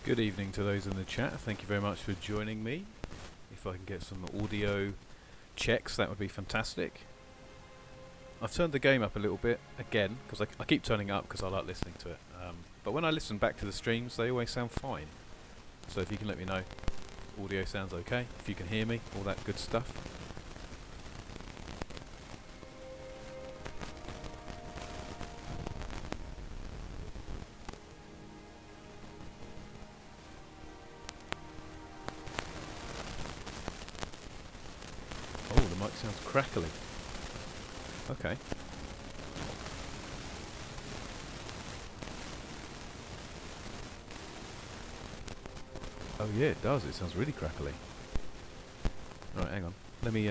Good evening to those in the chat. Thank you very much for joining me. If I can get some audio checks, that would be fantastic. I've turned the game up a little bit again because I keep turning it up because I like listening to it. But when I listen back to the streams, they always sound fine. So if you can let me know, audio sounds okay. If you can hear me, all that good stuff. Oh, the mic sounds crackly. Okay. Oh yeah, it does. It sounds really crackly. Right, hang on. Let me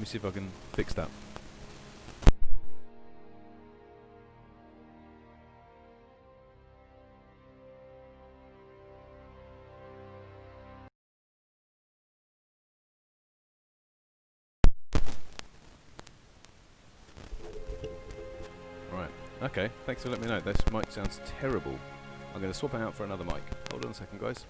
see if I can fix that. Right. Okay. Thanks for letting me know. This mic sounds terrible. I'm going to swap it out for another mic. Hold on a second, guys.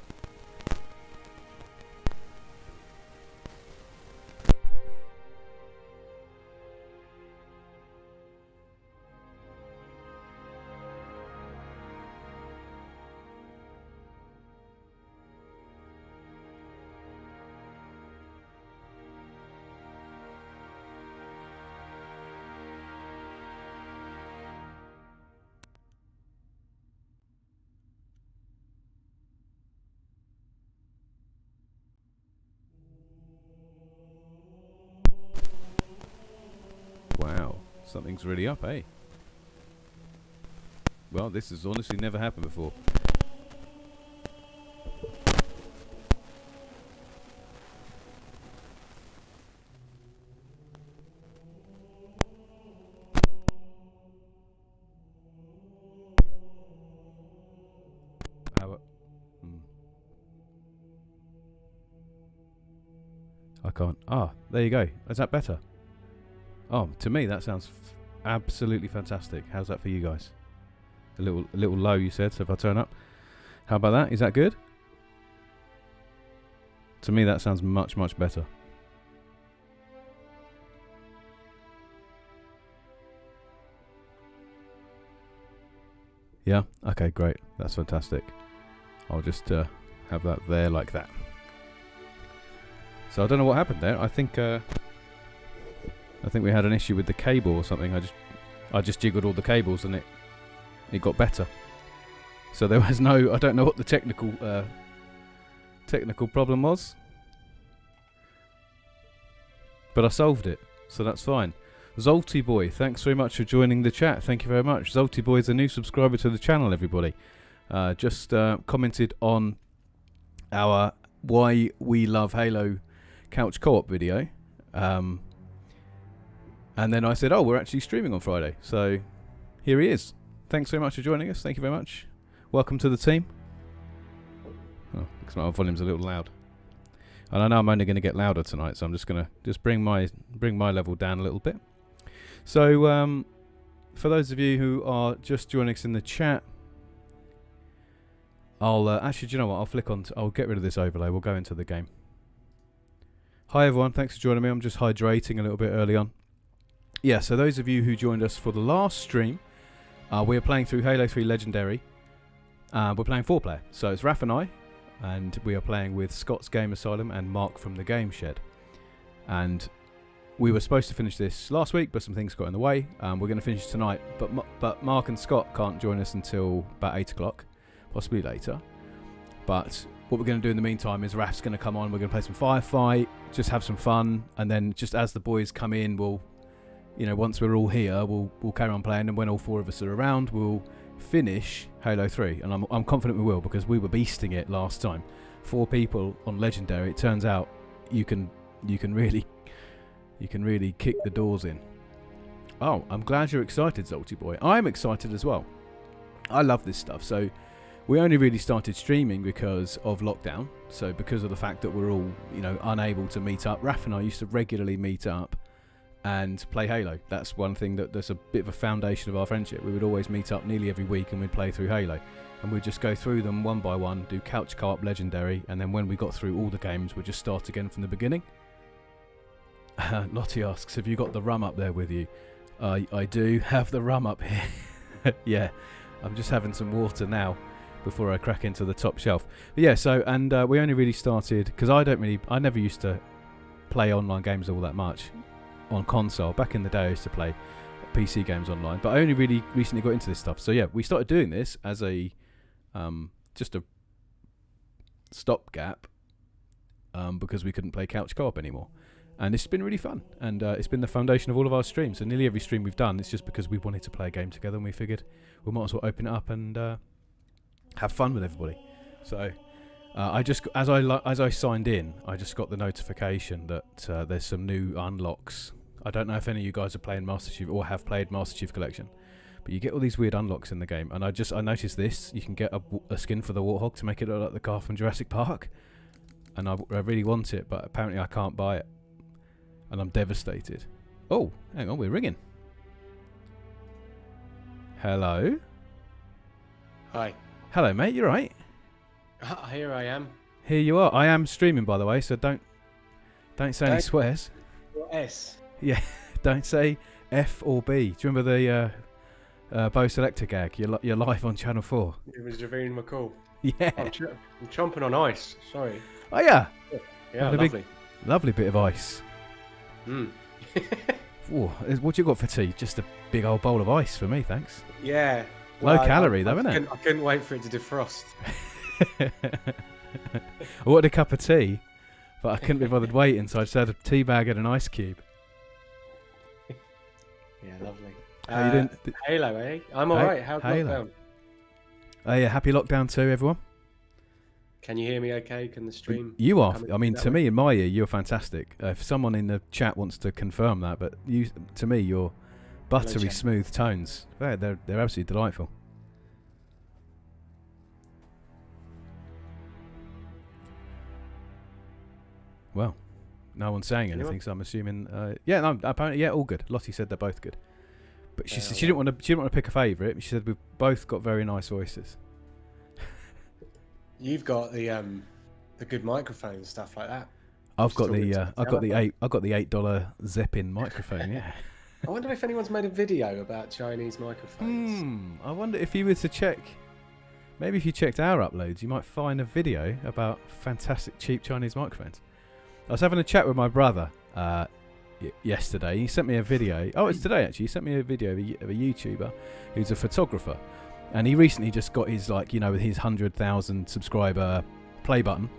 Wow, something's really up, eh? Well, this has honestly never happened before. I can't. Ah, there you go. Is that better? Oh, to me that sounds absolutely fantastic. How's that for you guys? A little low, you said. So if I turn up, how about that? Is that good? To me, that sounds much better. Yeah. Okay. Great. That's fantastic. I'll just have that there like that. So I don't know what happened there. I think we had an issue with the cable or something. I just jiggled all the cables and it got better. So there was no. I don't know what the technical problem was, but I solved it. So that's fine. Zolty Boy, thanks very much for joining the chat. Thank you very much. Zolty Boy is a new subscriber to the channel. Everybody, just commented on our Why We Love Halo couch co-op video, and then I said, oh, we're actually streaming on Friday, so here he is. Thanks very much for joining us. Thank you very much. Welcome to the team. Oh, looks like my volume's a little loud, and I know I'm only going to get louder tonight, so I'm just going to bring my level down a little bit. So for those of you who are just joining us in the chat, I'll actually, do you know what, I'll flick on I'll get rid of this overlay. We'll go into the game. Hi everyone, thanks for joining me. I'm just hydrating a little bit early on. Yeah, so those of you who joined us for the last stream, we're playing through Halo 3 Legendary. We're playing 4-player, so it's Raff and I, and we are playing with Scott's Game Asylum and Mark from the Game Shed. And we were supposed to finish this last week, but some things got in the way. We're going to finish tonight, but Mark and Scott can't join us until about 8 o'clock, possibly later. But what we're going to do in the meantime is Raff's going to come on, we're going to play some Firefight, just have some fun, and then just as the boys come in, we'll, you know, once we're all here, we'll carry on playing, and when all four of us are around, we'll finish Halo 3, and I'm confident we will, because we were beasting it last time. 4 people on Legendary. It turns out you can really kick the doors in. Oh, I'm glad you're excited, Zolty Boy. I'm excited as well. I love this stuff. So we only really started streaming because of lockdown. So because of the fact that we're all, you know, unable to meet up. Raff and I used to regularly meet up and play Halo. That's one thing that's a bit of a foundation of our friendship. We would always meet up nearly every week and we'd play through Halo. And we'd just go through them one by one, do couch co-op legendary, and then when we got through all the games, we'd just start again from the beginning. Lottie asks, have you got the rum up there with you? I do have the rum up here. Yeah, I'm just having some water now before I crack into the top shelf. But yeah, so, and we only really started, because I never used to play online games all that much on console. Back in the day I used to play PC games online, but I only really recently got into this stuff. So yeah, we started doing this as a just a stopgap because we couldn't play couch co-op anymore, and it's been really fun, and it's been the foundation of all of our streams. So nearly every stream we've done, it's just because we wanted to play a game together, and we figured we might as well open it up and have fun with everybody. So I just, as I signed in, I just got the notification that there's some new unlocks. I don't know if any of you guys are playing Master Chief or have played Master Chief Collection, but you get all these weird unlocks in the game. And I noticed this. You can get a skin for the Warthog to make it look like the car from Jurassic Park. And I really want it, but apparently I can't buy it. And I'm devastated. Oh, hang on, we're ringing. Hello? Hi. Hello, mate, you right? Here I am. Here you are. I am streaming, by the way, so don't say any swears. What S? Yeah, don't say F or B. Do you remember the Bo Selector gag? You're live on Channel 4. It was Javine McCall. Yeah. I'm chomping on ice. Sorry. Oh, yeah. Yeah, lovely. Lovely bit of ice. Mm. What you got for tea? Just a big old bowl of ice for me, thanks. Yeah. Low calorie, though, isn't it? I couldn't wait for it to defrost. I wanted a cup of tea, but I couldn't be bothered waiting, so I just had a tea bag and an ice cube. Yeah, lovely. How you doing? Halo, eh? I'm alright. How's lockdown? Oh yeah, happy lockdown too, everyone. Can you hear me okay? Can the stream... You are. I mean, to me, in my ear, you're fantastic. If someone in the chat wants to confirm that, but to me, you're buttery smooth tones. They're absolutely delightful. Well, no one's saying anything, so I'm assuming. Yeah, no, apparently, yeah, all good. Lottie said they're both good, but she didn't want to pick a favourite. She said we've both got very nice voices. You've got the good microphone and stuff like that. I've got the $8 Zeppin microphone. Yeah. I wonder if anyone's made a video about Chinese microphones. I wonder if you were to check. Maybe if you checked our uploads, you might find a video about fantastic cheap Chinese microphones. I was having a chat with my brother yesterday. He sent me a video. Oh, it's today actually. He sent me a video of a YouTuber who's a photographer, and he recently just got his with his 100,000 subscriber play button,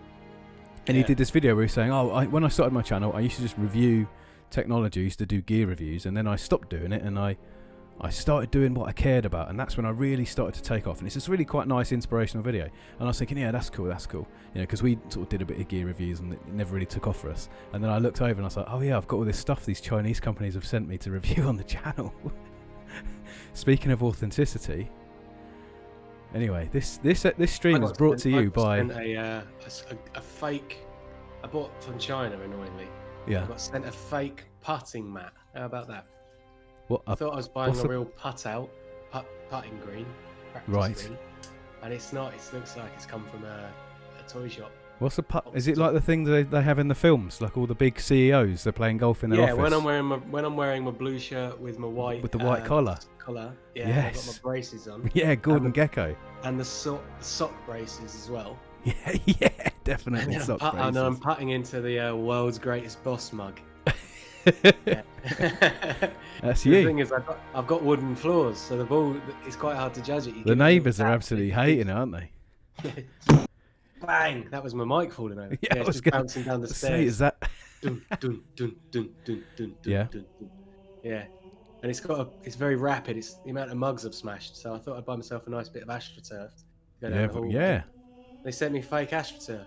and he did this video where he's saying, when I started my channel, I used to just review technology, I used to do gear reviews, and then I stopped doing it, and I started doing what I cared about, and that's when I really started to take off. And it's this really quite nice inspirational video, and I was thinking, yeah, that's cool, because we sort of did a bit of gear reviews and it never really took off for us. And then I looked over and I was like, oh yeah, I've got all this stuff these Chinese companies have sent me to review on the channel. Speaking of authenticity, anyway, this stream is brought to you by a fake. I bought from China, annoyingly. Yeah. I got sent a fake putting mat. How about that? What? I thought I was buying a real putting green, right? Green, and it's not. It looks like it's come from a toy shop. What's the putt? Is it like the thing they have in the films, like all the big CEOs? They're playing golf in their office. Yeah, when I'm wearing my blue shirt with my white collar. Yeah, yes. I've got my braces on. Yeah, Gordon Gekko. And the sock braces as well. Yeah, definitely sock braces. And I'm putting into the world's greatest boss mug. That's you. The thing is, I've got wooden floors, so the ball is quite hard to judge it. The neighbours are absolutely hating it, aren't they? Bang! That was my mic falling over. Yeah, it's just bouncing down the stairs. Is that? Dun, dun, dun, dun, dun, dun, yeah. Dun, dun. Yeah. And it's very rapid. It's the amount of mugs I've smashed. So I thought I'd buy myself a nice bit of AstroTurf. Yeah. They sent me fake AstroTurf.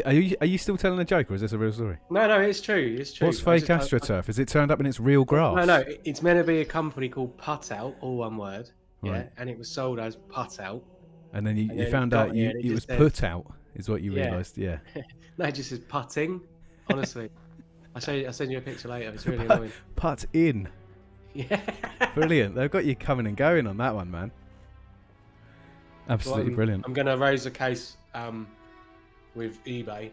Are you still telling a joke, or is this a real story? No, it's true. It's true. What's fake AstroTurf? Has it turned up in its real grass? No, it's meant to be a company called Put Out, all one word. Yeah, right. And it was sold as Put Out. And then you found out it was put out, is what you realised. Yeah. No, it just says putting. Honestly, I'll send you a picture later. It's really annoying. Put in. Yeah. Brilliant. They've got you coming and going on that one, man. Absolutely brilliant. I'm going to raise a case with eBay.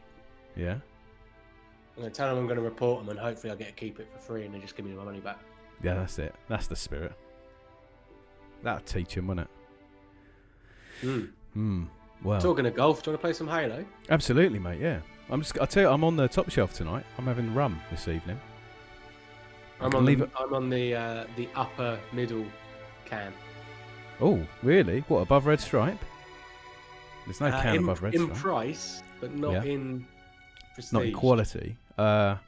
Yeah. I'm going to tell them I'm going to report them, and hopefully I'll get to keep it for free, and they just give me my money back. Yeah, that's it. That's the spirit. That'll teach him, won't it? Well. Talking of golf, do you want to play some Halo? Absolutely, mate. Yeah. I'll tell you, I'm on the top shelf tonight. I'm having rum this evening. I'm on the upper middle can. Oh, really? What, above red stripe? There's no can above red stripe. In price, but not in prestige. Not in quality. All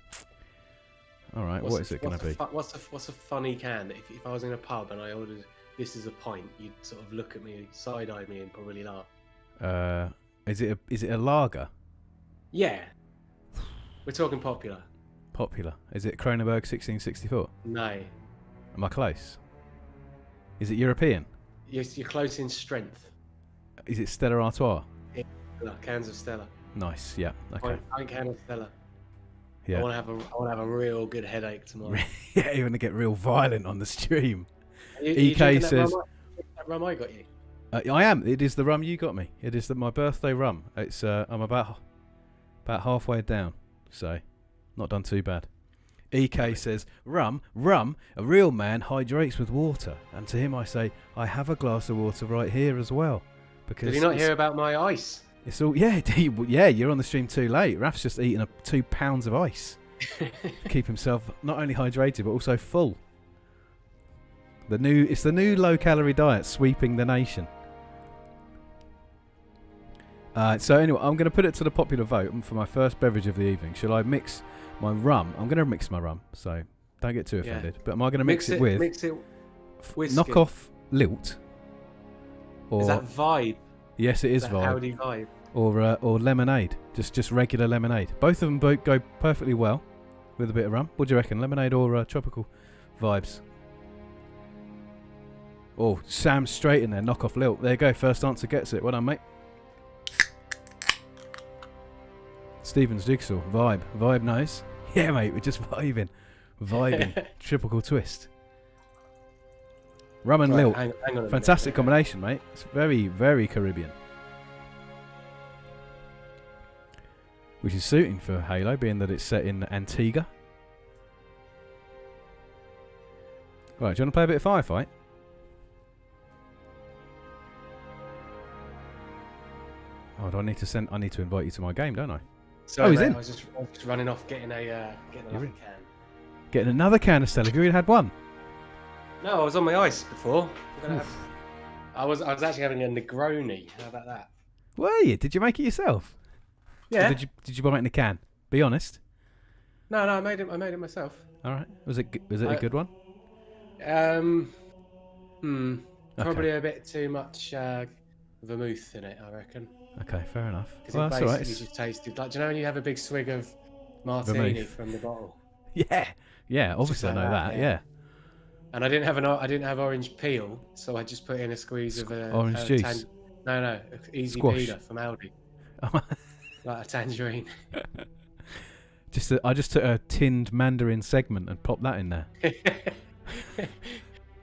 right, what is it going to be? What's a funny can? If I was in a pub and I ordered this as a pint, you'd sort of look at me, side-eye me, and probably laugh. Is it a lager? Yeah. We're talking popular. Popular. Is it Kronenberg 1664? No. Am I close? Is it European? Yes, you're close in strength. Is it Stella Artois? Yeah, cans of Stella. Nice. Yeah. Okay. Pint can of Stella. Yeah. I want to have a real good headache tomorrow. Yeah, you're gonna get real violent on the stream. EK says that rum I got you. I am. It is the rum you got me. It is my birthday rum. It's I'm about halfway down, so not done too bad. EK says, rum, a real man hydrates with water. And to him I say, I have a glass of water right here as well. Because did you not hear about my ice? It's all, yeah, you're on the stream too late. Raff's just eaten 2 pounds of ice. Keep himself not only hydrated, but also full. It's the new low-calorie diet sweeping the nation. So anyway, I'm going to put it to the popular vote for my first beverage of the evening. Shall I mix my rum? I'm going to mix my rum, so don't get too offended. Yeah. But am I going to mix it with whiskey. knock off Lilt? Or, is that Vibe? Yes, it is Vibe. Howdy Vibe. Or lemonade, just regular lemonade. Both of them go perfectly well with a bit of rum. What do you reckon, lemonade or tropical vibes? Oh, Sam's straight in there. Knock off Lilt. There you go. First answer gets it. Well done, mate. Stephen's Jigsaw. Vibe knows. Yeah, mate. We're just vibing. Tropical twist. Rum and Lilt. Hang on Fantastic combination, mate. It's very, very Caribbean. Which is suiting for Halo, being that it's set in Antigua. Right, do you want to play a bit of Firefight? Oh, do I need to invite you to my game, don't I? Sorry, he's mate, in. I was just running off getting another can. Getting another can of Stella. Have you already had one? No, I was on my ice before. I was actually having a Negroni. How about that? Were you? Did you make it yourself? Yeah. Or did you buy it in a can? Be honest. No, I made it myself. All right. Was it a good one? Probably a bit too much vermouth in it, I reckon. Okay, fair enough. Well, that's all right. Just tasted like, do you know when you have a big swig of martini vermouth from the bottle? Yeah. Obviously, I know that. Yeah. And I didn't have orange peel, so I just put in a squeeze of orange juice. No, easy peeler from Aldi. Like a tangerine. I just took a tinned mandarin segment and popped that in there.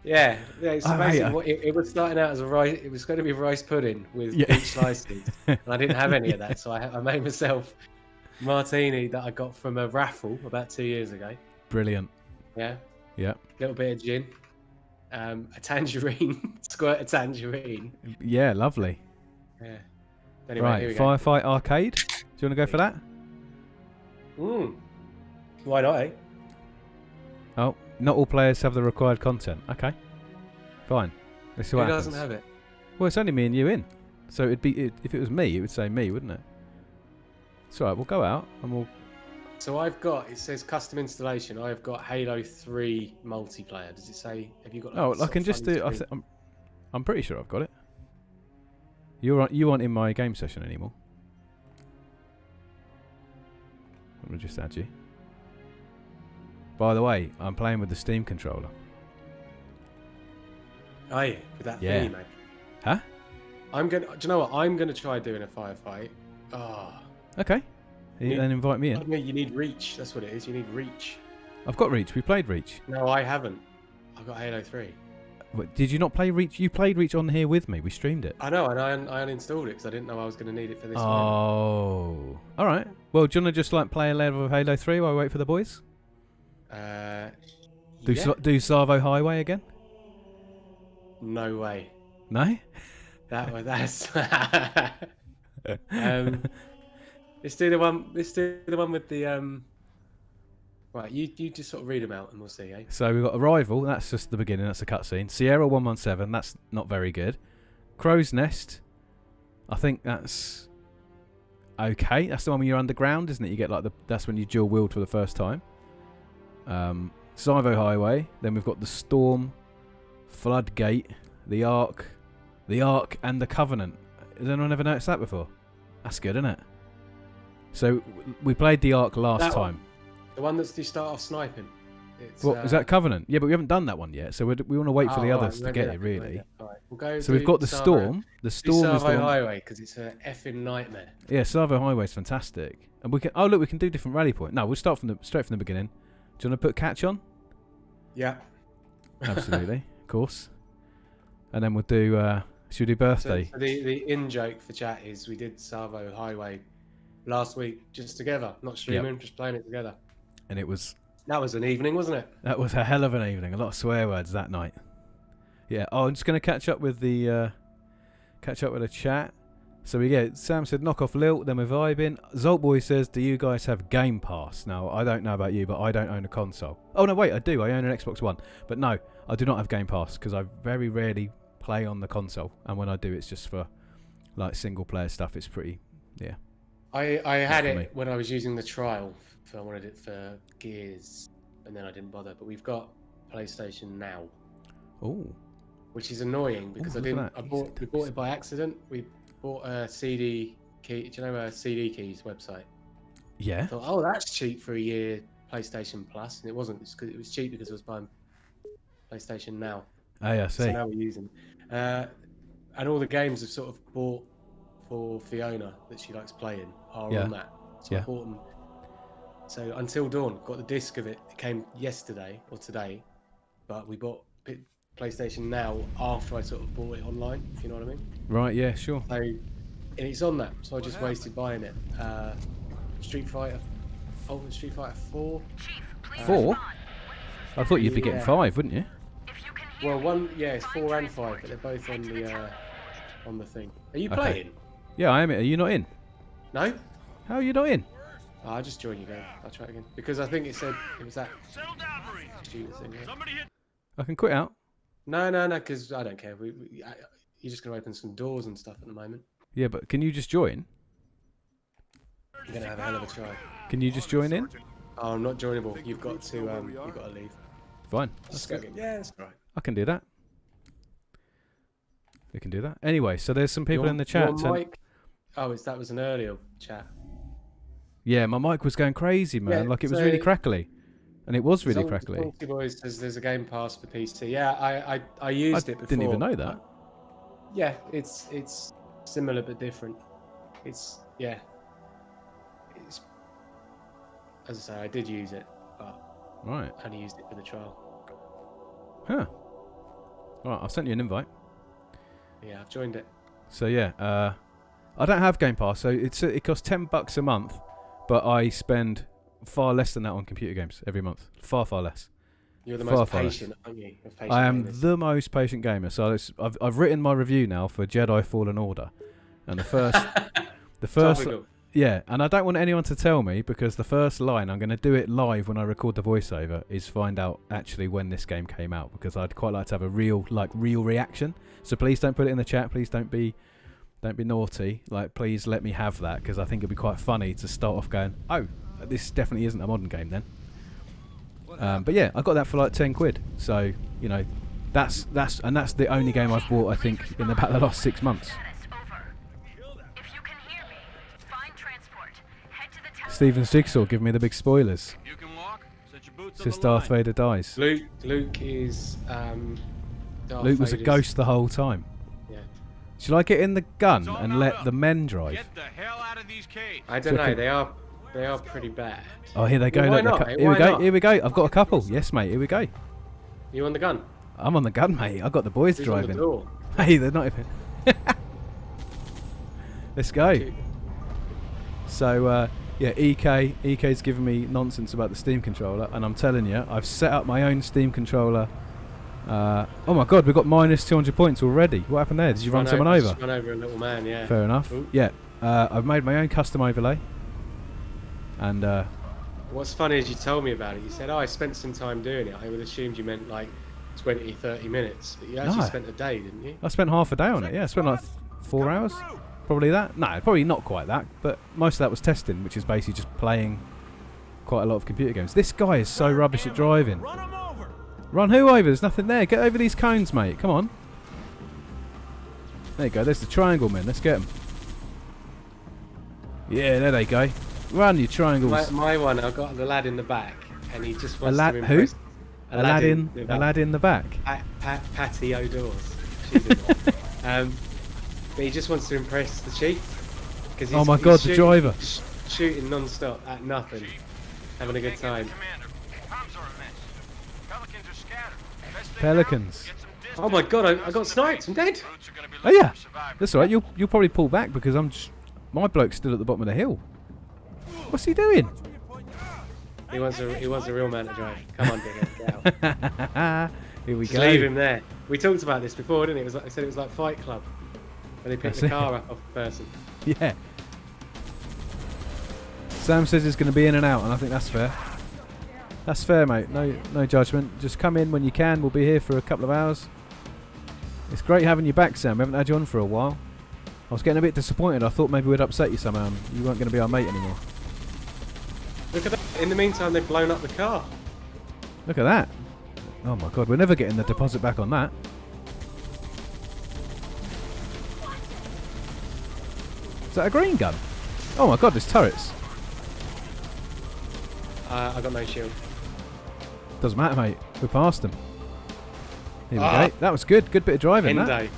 Yeah. So basically, it was starting out as it was going to be rice pudding with peach slices, and I didn't have any of that, so I made myself martini that I got from a raffle about 2 years ago. Brilliant. Yeah. Yeah. A little bit of gin, a tangerine, squirt of tangerine. Yeah, lovely. Yeah. Anyway, right, here we Firefight Arcade. Do you want to go for that? Why not, eh? Oh, not all players have the required content. Okay, fine. Let's see what happens. Who doesn't have it? Well, it's only me and you in, so it'd be if it was me, it would say me, wouldn't it? It's alright. We'll go out and we'll. So it says custom installation. I've got Halo 3 multiplayer. Does it say? Have you got? Oh, I can just do. I'm pretty sure I've got it. You aren't in my game session anymore. I'm gonna just add you. By the way, I'm playing with the Steam controller. Are you? With that thingy, mate? Huh? Do you know what? I'm gonna try doing a firefight. Oh. Okay. then invite me in. I mean, you need reach. That's what it is. You need reach. I've got Reach. We played Reach. No, I haven't. I've got Halo 3. What, did you not play Reach? You played Reach on here with me. We streamed it. I know, and I uninstalled it because I didn't know I was going to need it for this one. Oh. All right. Well, do you want to just like play a level of Halo 3 while I wait for the boys? Do Savo Highway again? No way. No? That's let's do the one with the right, you just sort of read them out and we'll see, eh? So we've got Arrival, that's just the beginning, that's a cutscene. Sierra 117, that's not very good. Crow's Nest, I think that's okay. That's the one when you're underground, isn't it? You get like that's when you dual wield for the first time. Savo Highway, then we've got the Storm, Floodgate, the Ark, and the Covenant. Has anyone ever noticed that before? That's good, isn't it? So we played the Ark last time. The one that's you start off sniping. What is that Covenant? Yeah, but we haven't done that one yet, so we want to wait for the others to get it. Really. All right, we'll go. So we've got the Storm. The Storm is the Highway because it's a effing nightmare. Yeah, Savo Highway is fantastic, and we can. Oh look, we can do different rally points. No, we'll start straight from the beginning. Do you want to put catch on? Yeah. Absolutely, of course. And then we'll do. Should we do birthday? So the in joke for chat is we did Savo Highway last week just together, not streaming, just playing it together. And it was. That was an evening, wasn't it? That was a hell of an evening. A lot of swear words that night. Yeah. Oh, I'm just going to catch up with the chat. So we get Sam said knock off Lilt, then we're vibing. Zoltboy says, do you guys have Game Pass? Now I don't know about you, but I don't own a console. Oh no, wait, I do. I own an Xbox One, but no, I do not have Game Pass because I very rarely play on the console, and when I do, it's just for like single player stuff. It's pretty, yeah. I had it when I was using the trial. I wanted it for Gears, and then I didn't bother. But we've got PlayStation Now. Oh. Which is annoying because we bought it by accident. We bought a CD key. Do you know CD Keys website? Yeah. I thought, oh, that's cheap for a year PlayStation Plus, and it wasn't. It was cheap because it was buying PlayStation Now. Oh, yeah, I see. So now we're using, and all the games I've sort of bought for Fiona that she likes playing are on that. So I bought them. So Until Dawn, got the disc of it. It came yesterday or today, but we bought PlayStation Now after I sort of bought it online. If you know what I mean? Right. Yeah. Sure. So, and it's on that. So I just wasted buying it. Street Fighter, Ultimate Street Fighter 4. 4? I thought you'd be getting 5, wouldn't you? Well, it's 4 and 5, but they're both on the thing. Are you playing? Yeah, I am. Are you not in? No. How are you not in? I'll just join you game. I'll try it again because I think it said it was that stupid thing. Yeah. I can quit out. No, because I don't care. You're just gonna open some doors and stuff at the moment. Yeah, but can you just join? You're gonna have a hell of a try. Can you just join in? Oh, I'm not joinable. You've got to leave. Fine. Yeah, that's all right. I can do that. We can do that. Anyway, so there's some people in the chat. That was an earlier chat. Yeah, my mic was going crazy, man. It was really crackly. And it was really crackly. Salty Boys says there's a Game Pass for PC. Yeah, I used it before. Didn't even know that. Yeah, it's similar but different. It's as I say, I did use it, but I only used it for the trial. Huh. Right, I've sent you an invite. Yeah, I've joined it. So yeah, I don't have Game Pass, so it costs $10 a month, but I spend far less than that on computer games every month. Far less. You're the most patient, aren't you? I am the most patient gamer. So I've written my review now for Jedi Fallen Order, and the first, yeah. And I don't want anyone to tell me because the first line, I'm going to do it live when I record the voiceover, is find out actually when this game came out because I'd quite like to have a real reaction. So please don't put it in the chat. Please don't be naughty. Please let me have that because I think it'd be quite funny to start off going, oh, this definitely isn't a modern game then. But yeah, I got that for like £10. So that's the only game I've bought I think in about the last 6 months. Steven Jigsaw, give me the big spoilers. Since Darth Vader dies. Luke is Darth Luke was Vader's... a ghost the whole time. Yeah. Should I get in the gun and let the men drive? Get the hell out of these caves. I don't know. They are They are pretty bad. Oh, here they go. Well, why look, not, mate? here we Why go. not? Here we go. I've got a couple. Yes, mate. Here we go. You on the gun? I'm on the gun, mate. I've got the boys Who's driving. on the door? Hey, they're not even. Let's go. So, yeah, EK's giving me nonsense about the Steam controller, and I'm telling you, I've set up my own Steam controller. Oh my God, we've got minus 200 points already. What happened there? Did you run someone over? Just run over a little man, yeah. Fair enough. Ooh. Yeah, I've made my own custom overlay, and what's funny is you told me about it. You said, "Oh, I spent some time doing it." I would have assumed you meant like 20, 30 minutes, but you actually spent a day, didn't you? I spent half a day on it. Yeah, I spent like 4 hours. Probably that. No, probably not quite that. But most of that was testing, which is basically just playing quite a lot of computer games. This guy is so rubbish at driving. Run him over. Run who over? There's nothing there. Get over these cones, mate. Come on. There you go. There's the triangle, man. Let's get them. Yeah, there they go. Run, you triangles. My one, I've got the lad in the back, and he just wants to Who? impress. A lad in the back. Patty O'Dawes. But he just wants to impress the chief. Cause Oh my God, the driver. Shooting non-stop at nothing. Having a good time. Pelicans. Oh my God, I got sniped. I'm dead. Oh yeah, that's all right. You'll probably pull back because my bloke's still at the bottom of the hill. What's he doing? He wants a real man to drive. Come on, Digger, get out. Here we Just go. leave him there. We talked about this before, didn't it? It was like, I said it was like Fight Club. When they picked the car up off the person. Yeah. Sam says it's going to be in and out, and I think that's fair. That's fair, mate. No judgment. Just come in when you can. We'll be here for a couple of hours. It's great having you back, Sam. We haven't had you on for a while. I was getting a bit disappointed. I thought maybe we'd upset you somehow and you weren't going to be our mate anymore. Look at that. In the meantime, they've blown up the car. Look at that. Oh my God, we're never getting the deposit back on that. Is that a green gun? Oh my God, there's turrets. I got no shield. Doesn't matter, mate. We're past them. Here we go. That was good. Good bit of driving. Endo.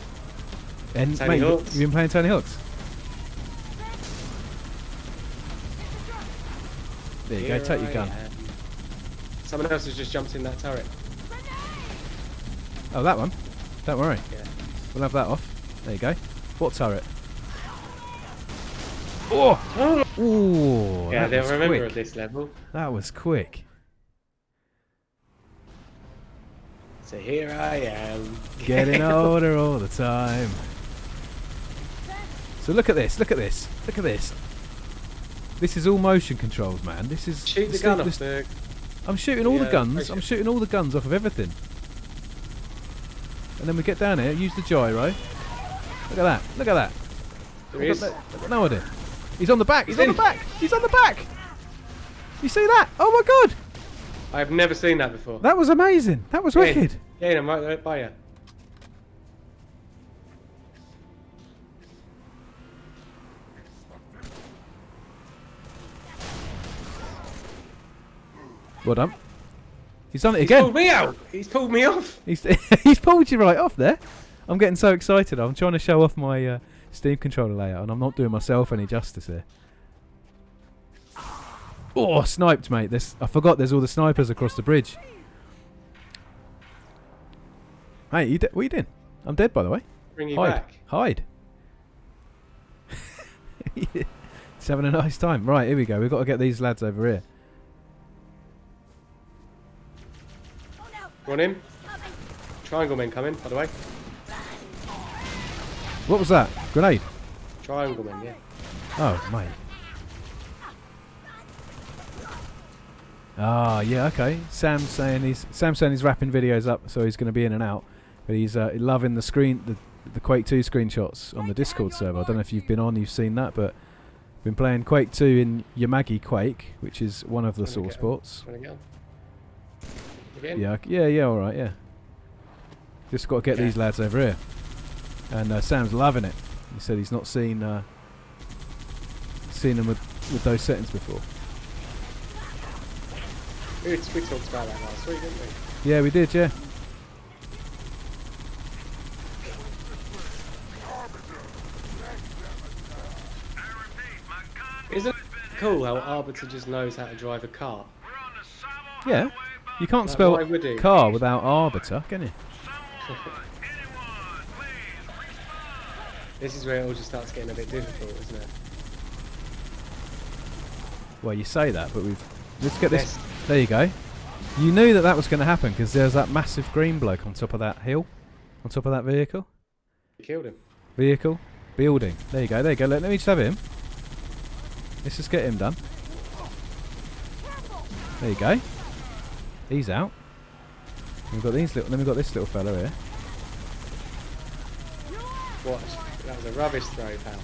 And Tony mate, Hawk's. you've been playing Tony Hawk's. There you go. Take your gun. Someone else has just jumped in that turret. Oh, that one. Don't worry. Yeah. We'll have that off. There you go. What turret? Oh! Ooh, Yeah, that they'll was remember quick. at this level. That was quick. So here I am. Getting older all the time. So look at this. Look at this. Look at this. This is all motion controls, man. This is Shoot the gun off the... I'm shooting all the guns. spaceship. I'm shooting all the guns off of everything. And then we get down here, use the gyro. Look at that. Look at that. There he is. I've got no idea. He's on the back. He's on the back. He's on the back. You see that? Oh my God. I've never seen that before. That was amazing. That was wicked. Yeah, I'm right by you. Well done. He's done it again. He's pulled me out. He's pulled me off. He's pulled you right off there. I'm getting so excited. I'm trying to show off my Steam controller layout, and I'm not doing myself any justice here. Oh, sniped, mate. I forgot there's all the snipers across the bridge. Hey, what are you doing? I'm dead, by the way. Bring you Hide. back. Hide. He's having a nice time. Right, here we go. We've got to get these lads over here. Want him? Triangle men coming, by the way. What was that? Grenade? Triangle men, yeah. Oh, mate. Ah, yeah, okay. Sam's saying he's wrapping videos up, so he's going to be in and out. But he's loving the Quake 2 screenshots on the Discord server. I don't know if you've been on, you've seen that, but been playing Quake 2 in Yamagi Quake, which is one of the source sports. Again? Yeah, all right, yeah. Just got to get these lads over here. And Sam's loving it. He said he's not seen them with those settings before. We talked about that last week, didn't we? Yeah, we did, yeah. Isn't cool how Arbiter just knows how to drive a car. Yeah. You can't Like, spell why would he? car without arbiter, can you? This is where it all just starts getting a bit difficult, isn't it? Well, you say that, but let's get this. Yes. There you go. You knew that was going to happen because there's that massive green bloke on top of that hill, on top of that vehicle. You killed him. Vehicle, building. There you go. There you go. Let me just have him. Let's just get him done. There you go. He's out. We've got these little. Then we've got this little fella here. What? That was a rubbish throw, pal.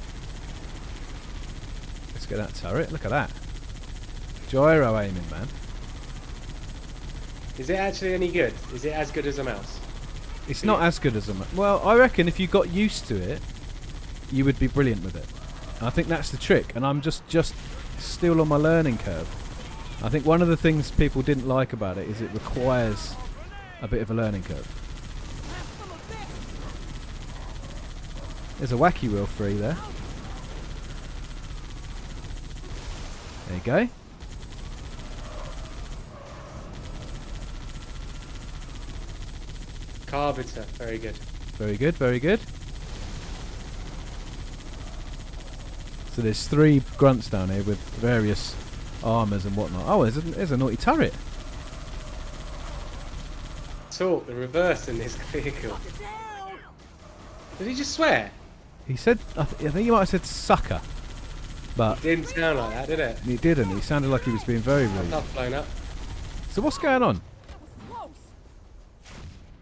Let's get that turret. Look at that. Gyro aiming, man. Is it actually any good? Is it as good as a mouse? It's not as good as a mouse. Well, I reckon if you got used to it, you would be brilliant with it. And I think that's the trick. And I'm just still on my learning curve. I think one of the things people didn't like about it is it requires a bit of a learning curve. There's a wacky wheel free there. There you go. Carbiter, very good. Very good, very good. So there's 3 grunts down here with various armours and whatnot. Oh, there's a naughty turret. Talk the reverse in this vehicle. Did he just swear? He said, I think he might have said sucker. But It didn't sound like that, did it? he didn't. He sounded like he was being very rude. Tough blown up. So what's going on?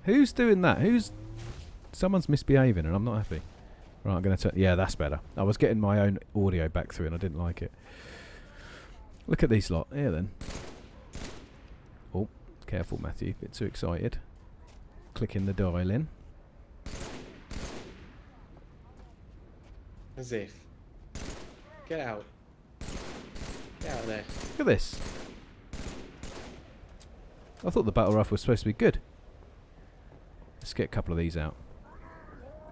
Who's doing that? Someone's misbehaving and I'm not happy. Right, I'm going to yeah, that's better. I was getting my own audio back through and I didn't like it. Look at these lot. Here then. Oh, careful Matthew. Bit too excited. Clicking the dial in. As if. Get out. Get out of there. Look at this. I thought the battle rifle was supposed to be good. Let's get a couple of these out.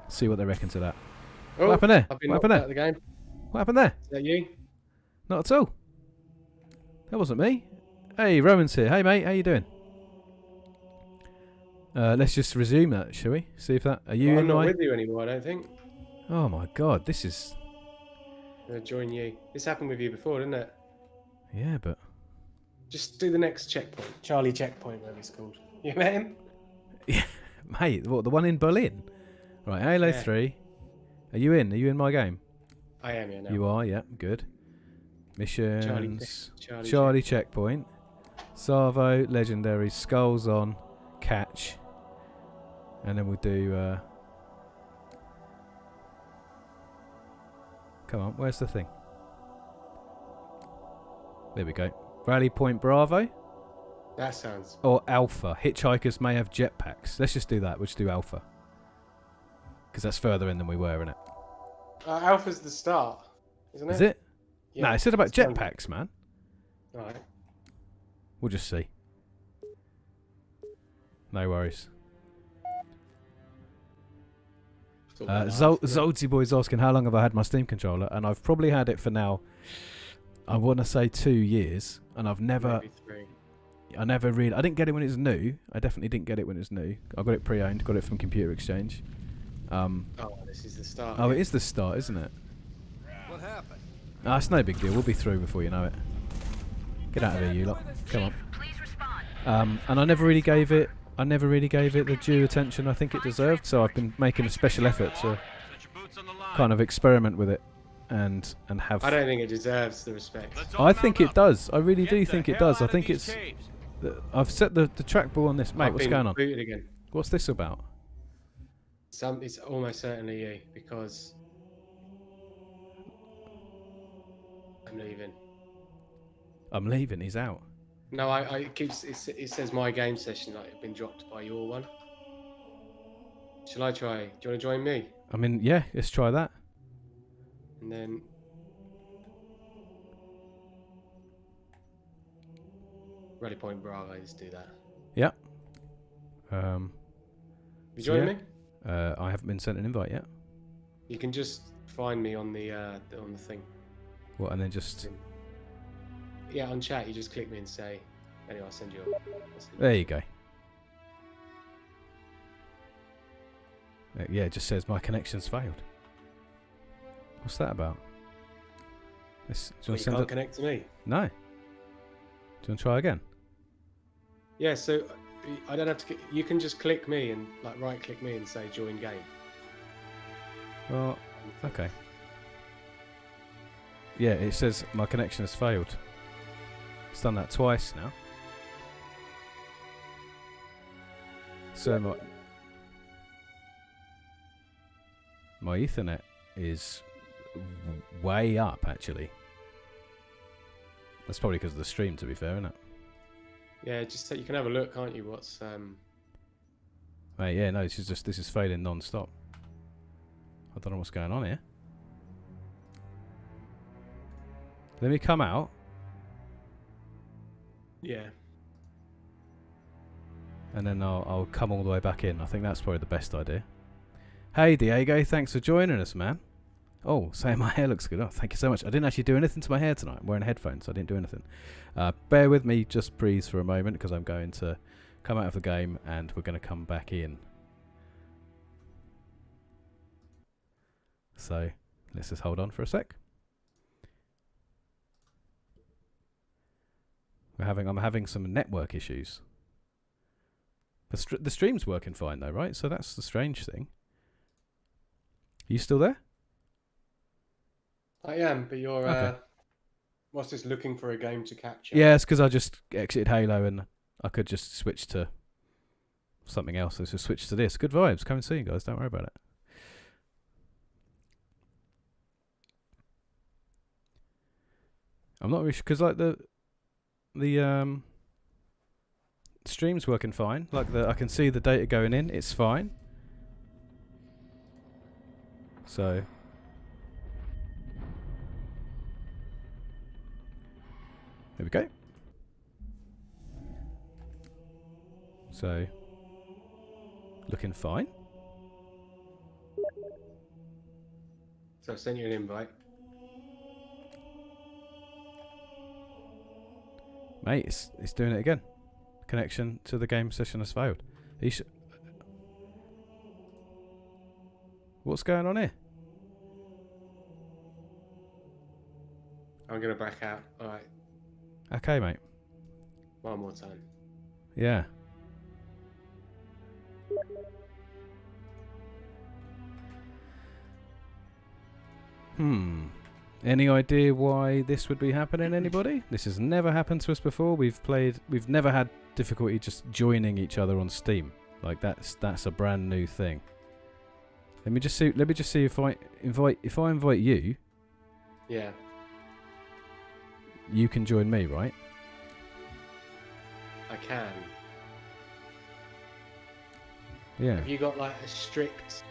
See what they reckon to that. Oh, what happened there? I've been What happened knocked there? out of the game. What happened there? Is that you? Not at all. That wasn't me. Hey, Rowan's here. Hey, mate. How you doing? Let's just resume that, shall we? See if that... Are you Well, in I'm not my... with you anymore, I don't think. Oh, my God. This is... I'm going to join you. This happened with you before, didn't it? Yeah, but... Just do the next checkpoint. Charlie checkpoint, whatever it's called. You met him? Yeah, mate. What, the one in Berlin? Right, Halo 3. Are you in? Are you in my game? I am, yeah, now. You are, yeah. Good. Missions. Charlie checkpoint. Savo, Legendary, Skulls on, Catch. And then we'll do... Come on, where's the thing? There we go. Rally Point Bravo. That sounds... Or Alpha. Hitchhikers may have jetpacks. Let's just do that. We'll just do Alpha. Because that's further in than we were, isn't it? Alpha's the start, isn't it? Is it? Yeah, no, it said about it's fun. jetpacks, man. Alright. We'll just see. No worries. Zolty Boy's asking how long have I had my Steam controller, and I've probably had it for now, I want to say 2 years, and I've never... Maybe 3. I never really... I didn't get it when it was new. I definitely didn't get it when it was new. I got it pre-owned, got it from Computer Exchange. Oh, this is the start. Oh, it is the start, isn't it? What happened? Ah, it's no big deal. We'll be through before you know it. Get out of here, you lot. Come on. And I never really gave it the due attention I think it deserved, so I've been making a special effort to kind of experiment with it and have... I don't think it deserves the respect. I think it does. I really do think it does. I think it's... I've set the trackball on this. Mate, what's going on? Booted again. What's this about? It's almost certainly you, because I'm leaving. I'm leaving. He's out. No, it says my game session like it's been dropped by your one. Shall I try? Do you want to join me? I mean, yeah, let's try that. And then Rally Point Bravo, let's do that. Yeah. You join me? I haven't been sent an invite yet. You can just find me on the thing. What? And then just Yeah, on chat, you just click me and say. Anyway, I'll send you. There you go. Yeah, it just says my connection's failed. What's that about? You can't connect to me. No. Do you want to try again? Yeah, so I don't have to. You can just click me and like right-click me and say join game. Well, okay. Yeah, it says my connection has failed. It's done that twice now. So my Ethernet is way up, actually. That's probably because of the stream, to be fair, isn't it? Yeah, just you can have a look, can't you? What's Mate, yeah, no, this is failing non-stop. I don't know what's going on here. Let me come out. Yeah. And then I'll come all the way back in. I think that's probably the best idea. Hey, Diego, thanks for joining us, man. Oh, saying my hair looks good. Oh, thank you so much. I didn't actually do anything to my hair tonight. I'm wearing headphones, so I didn't do anything. Bear with me, just breathe for a moment, because I'm going to come out of the game and we're going to come back in. So let's just hold on for a sec. I'm having some network issues. The stream's working fine though, right? So that's the strange thing. Are you still there? I am, but you're okay. What's this? Looking for a game to capture? Yeah, it's because I just exited Halo and I could just switch to something else. Let's just switch to this. Good vibes. Come and see you guys. Don't worry about it. I'm not really sure because like the stream's working fine. Like I can see the data going in. It's fine. So there we go. So looking fine. So I sent you an invite. Mate, it's doing it again. Connection to the game session has failed. What's going on here? I'm going to back out. All right. Okay, mate. One more time. Yeah. Any idea why this would be happening, anybody? This has never happened to us before. We've never had difficulty just joining each other on Steam. Like that's a brand new thing. Let me just see if I invite you. Yeah. You can join me, right? I can. Yeah. Have you got like a strict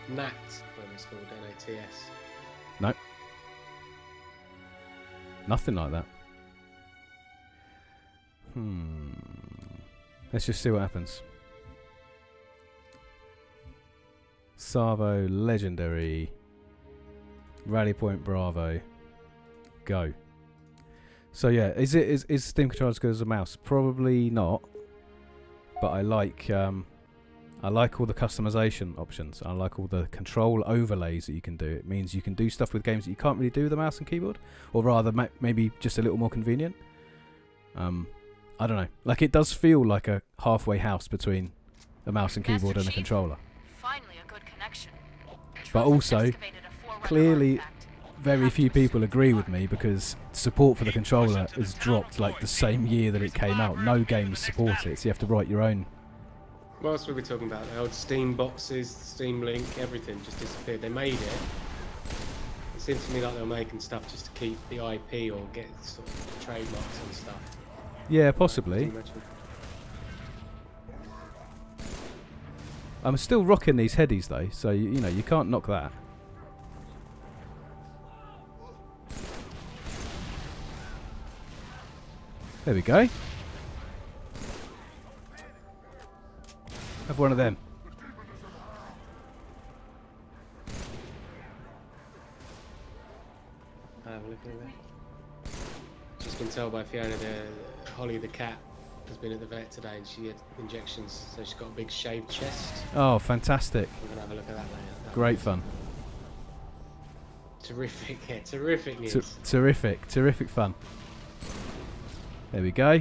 NAT, whatever it's called, NATS? No. Nothing like that. Let's just see what happens. Savo, legendary. Rally Point Bravo. Go. So yeah, is Steam controller as good as a mouse? Probably not. But I like all the customization options. I like all the control overlays that you can do. It means you can do stuff with games that you can't really do with a mouse and keyboard, or rather, maybe just a little more convenient. I don't know. Like it does feel like a halfway house between a mouse and keyboard and a controller. Finally, a good connection. But also, clearly, very few people agree with me because support for the controller has dropped like the same year that it came out. No games support it, so you have to write your own. What else were we talking about? The old Steam boxes, Steam Link, everything just disappeared. They made it. It seemed to me like they were making stuff just to keep the IP or get sort of trademarks and stuff. Yeah, possibly. I'm still rocking these headies though, so you know you can't knock that. There we go. Have one of them. Have a look at that. Just been told by Fiona Holly the cat has been at the vet today and she had injections, so she's got a big shaved chest. Oh, fantastic. We're going to have a look at that later. Great fun. Terrific, yeah, terrific news. Terrific fun. There we go.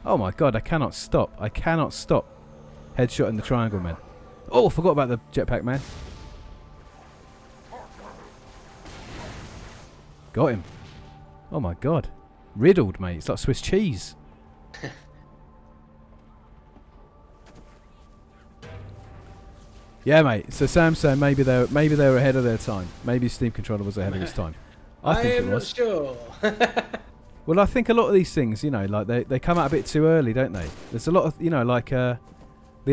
Oh my god, I cannot stop. Headshot in the triangle, man. Oh, I forgot about the jetpack, man. Got him. Oh my god. Riddled, mate. It's like Swiss cheese. Yeah, mate. So Sam's saying maybe they were ahead of their time. Maybe Steam Controller was ahead of its time. I think it was. I am not sure. Well, I think a lot of these things, you know, like they come out a bit too early, don't they? There's a lot of, you know, like the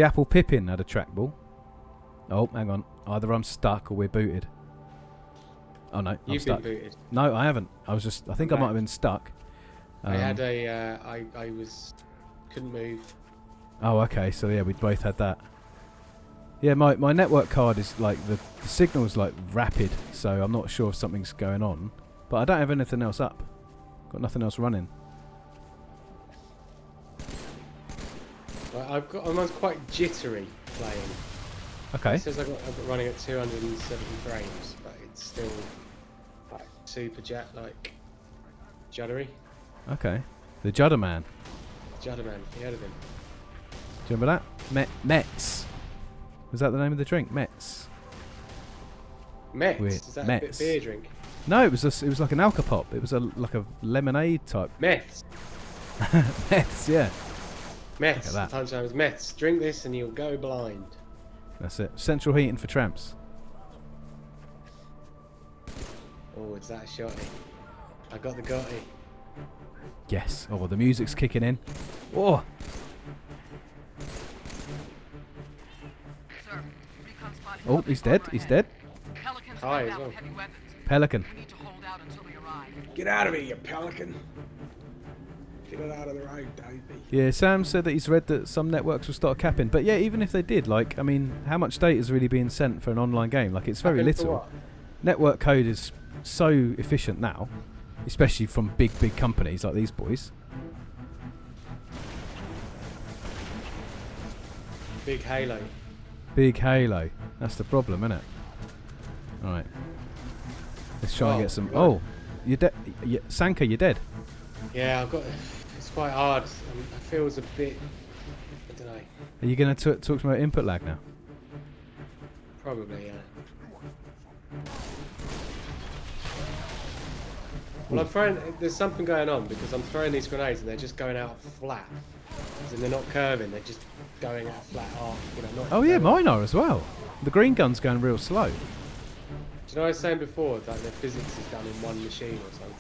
Apple Pippin had a trackball. Oh, hang on. Either I'm stuck or we're booted. Oh no, I'm stuck. Been booted. No, I haven't. I think I might have been stuck. I had I couldn't move. Oh, okay. So yeah, we both had that. Yeah, my network card is like the signal's like rapid, so I'm not sure if something's going on. But I don't have anything else up. Got nothing else running. Well, I'm quite jittery playing. Okay. It says I've got running at 270 frames, but it's still like super like juddery. Okay. The Judder Man. Judderman, you heard of him? Do you remember that? Mets. Was that the name of the drink? Mets. Mets? Weird. Is that Mets. a beer drink? No, it was like an Alka-Pop. It was like a lemonade type. Mets. Mets, yeah. Mets. Look at that. Sometimes Mets. Drink this and you'll go blind. That's it. Central heating for tramps. Oh, it's that shotty. I got the gotty. Yes. Oh, the music's kicking in. Oh. Sir, recon spotted Oh, he's dead. He's dead. Pelicans Hi, are as out well. with heavy weapons. Pelican. We need to hold out until they arrive. Get out of here, you pelican. Get it out of the road, Davey. Yeah, Sam said that he's read that some networks will start capping. But yeah, even if they did, like, I mean, how much data is really being sent for an online game? Like, it's very Capping for little. what? Network code is so efficient now, especially from big companies like these boys. Big Halo. Big Halo. That's the problem, isn't it? Alright. Let's try and get some... God. Oh! You're dead. Sanka, you're dead. Yeah, it's quite hard. It feels a bit... I don't know. Are you going to talk about input lag now? Probably, yeah. Well, there's something going on because I'm throwing these grenades and they're just going out flat. As in they're not curving, they're just going out flat arc. You know, not Oh yeah, going- mine are as well. The green gun's going real slow. Do you know what I was saying before? That the physics is done in one machine or something.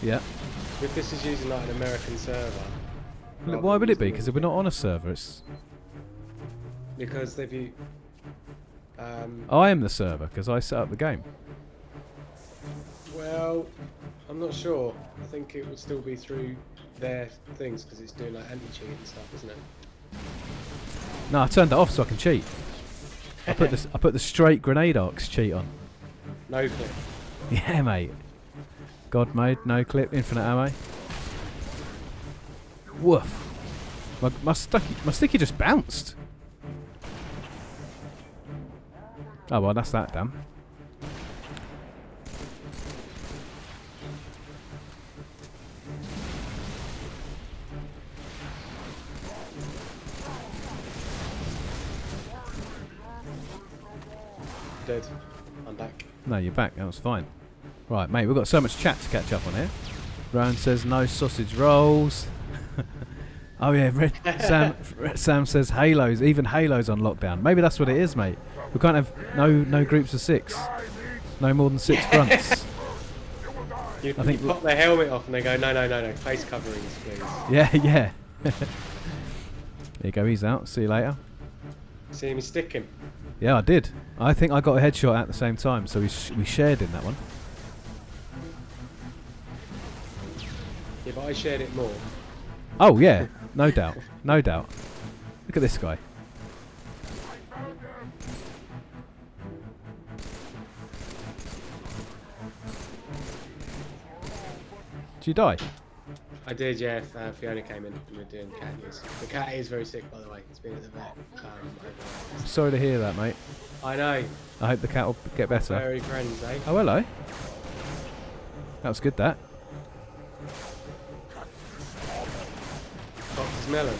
Yeah. If this is using like an American server. Look, rather why than would it be? using- Because we're not on a server. It's... Because they've used... I am the server because I set up the game. Well, I'm not sure. I think it would still be through their things because it's doing like anti-cheat and stuff, isn't it? No, I turned it off so I can cheat. I put the straight grenade arcs cheat on. No clip. Yeah, mate. God mode, no clip, infinite ammo. Woof. My sticky just bounced. Oh well, that's that damn. Dead. I'm back. No, you're back. That was fine. Right, mate, we've got so much chat to catch up on here. Rowan says no sausage rolls. Oh yeah, Sam says Halos. Even Halos on lockdown. Maybe that's what it is, mate. We can't have no groups of 6. No more than 6 fronts. You I think pop their helmet off and they go, no, face coverings, please. Yeah. There you go. He's out. See you later. See me stick him. Yeah, I did. I think I got a headshot at the same time, so we shared in that one. Yeah, but I shared it more. Oh yeah, no doubt, no doubt. Look at this guy. Did you die? I did, yeah. Fiona came in and we were doing cat news. The cat is very sick, by the way. It's been at the vet. I'm sorry to hear that, mate. I know. I hope the cat will get better. Very friends, eh? Oh, hello. That was good, that. Doctor's melon.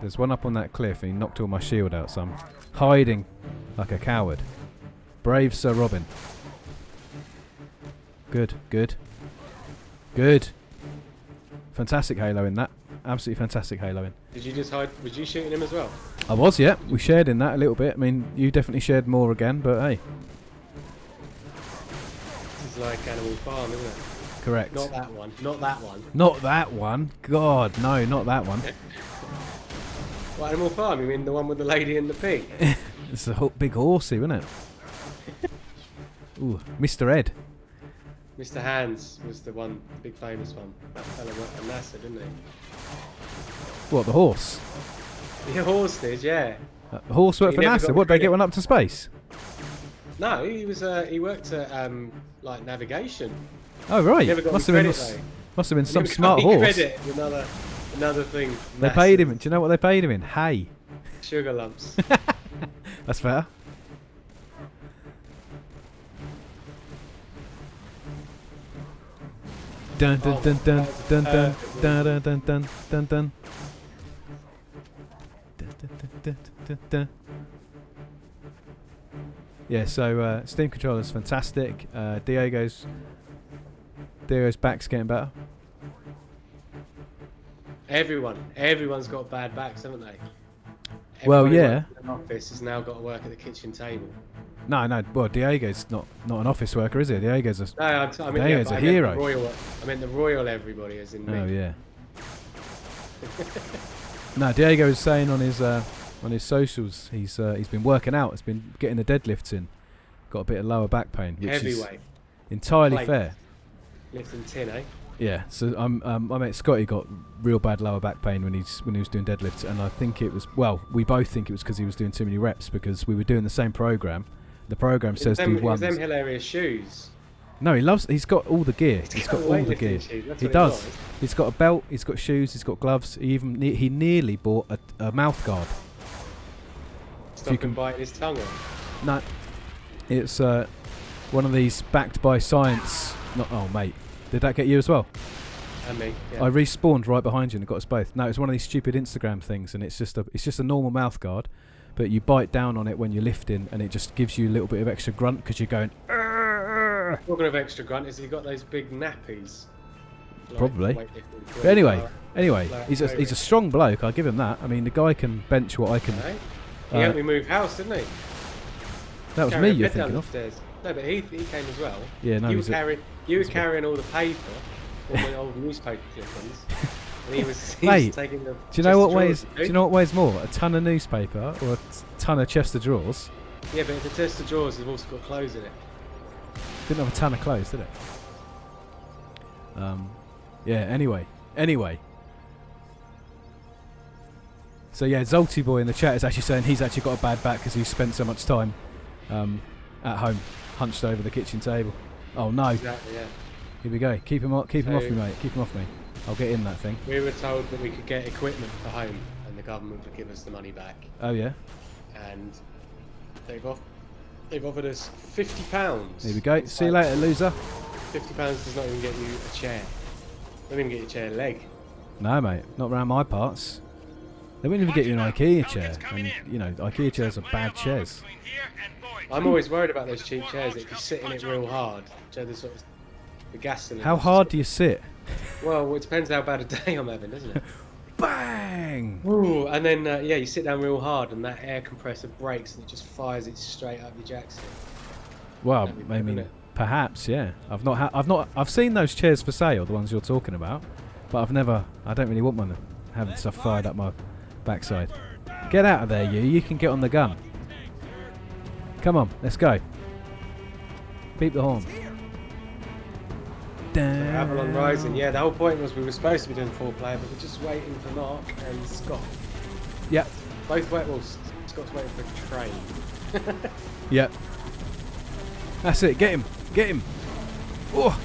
There's one up on that cliff and he knocked all my shield out, so I'm hiding like a coward. Brave Sir Robin. Good, good. Good. Fantastic halo in that. Absolutely fantastic halo in. Did you just hide? Was you shooting him as well? I was, yeah. We shared in that a little bit. I mean, you definitely shared more again, but hey. This is like Animal Farm, isn't it? Correct. Not that one. Not that one. Not that one. God, no, not that one. What, Animal Farm? You mean the one with the lady and the pig? It's a big horsey, isn't it? Ooh, Mr. Ed. Mr. Hands was the one, the big famous one. That fella worked for NASA, didn't he? What, the horse? The horse did, yeah. The horse worked He for never NASA? got What, they credit. get one up to space? No, he was. He worked at like navigation. Oh, right. Never got Must any have been, credit, though. must have been He some never got smart any horse. Credit. Another thing. They paid him. Do you know what they paid him in? Hay. Sugar lumps. That's fair. Dun dun dun dun dun dun dun dun dun dun dun dun. Yeah, so Steam controller's fantastic. Diego's back's getting better. Everyone's got bad backs, haven't they? Well, Everybody yeah. working in an office has now got to work at the kitchen table. No. Well, Diego's not an office worker, is he? Diego's a No, I mean, Diego's but a I meant hero. the royal, I meant the royal everybody is in me. Oh yeah. No, Diego was saying on his socials he's been working out. He's been getting the deadlifts in. Got a bit of lower back pain, which is Heavyweight. entirely Plate. fair. Lifting tin, eh? Yeah. So my mate Scotty got real bad lower back pain when he was doing deadlifts, and I think it was we both think it was because he was doing too many reps because we were doing the same program. The program says do It was ones. them hilarious shoes. No, he's got all the gear. He's got all the weightlifting gear. shoes, that's He what it does. was. He's got a belt. He's got shoes. He's got gloves. He nearly bought a mouth guard. Stop him biting his tongue off. No, it's one of these backed by science. Oh, mate, did that get you as well? And me. Yeah. I respawned right behind you and got us both. No, it's one of these stupid Instagram things, and it's just a normal mouth guard, but you bite down on it when you're lifting, and it just gives you a little bit of extra grunt because you're going. Talking of extra grunt, has he got those big nappies? Like Probably. weightlifting, But anyway, like he's a strong bloke. I'll give him that. I mean, the guy can bench what I can. No? He helped me move house, didn't he? That was Carrying me a you're bed down thinking the of. stairs. No, but he came as well. Yeah, no, you he's were carrying all the paper, all my old newspaper clippings, and he was Mate, taking the. Do you know what chest weighs? of drawers, Do you know what weighs more? A ton of newspaper or a ton of chest of drawers? Yeah, but the chest of drawers has also got clothes in it. Didn't have a ton of clothes, did it? Yeah. Anyway. So yeah, Zolty Boy in the chat is actually saying he's actually got a bad back because he spent so much time at home, hunched over the kitchen table. Oh no! Exactly. Yeah. Here we go. Keep him off me, mate. Keep him off me. I'll get in that thing. We were told that we could get equipment for home, and the government would give us the money back. Oh yeah. And they've offered us £50. Here we go. See you later, loser. £50 does not even get you a chair. Doesn't even get you a chair leg. No, mate. Not round my parts. They wouldn't even get you an IKEA chair. And, you know, IKEA chairs are bad chairs. I'm always worried about those cheap chairs that if you sit in it real hard, so the sort of the gas cylinders. How hard do you sit? Well, it depends how bad a day I'm having, doesn't it? Bang! Ooh, and then you sit down real hard, and that air compressor breaks, and it just fires it straight up your jackson. Well, That'd be I bad, mean, wouldn't it? perhaps, yeah. I've seen those chairs for sale, the ones you're talking about, but I don't really want one having stuff fired up my backside. Get out of there, you can get on the gun. Come on, let's go. Beep the horn. So Avalon Rising, yeah, the whole point was we were supposed to be doing 4-player, but we're just waiting for Mark and Scott. Yep. Both Scott's waiting for a train. Yep. That's it, get him. Oh.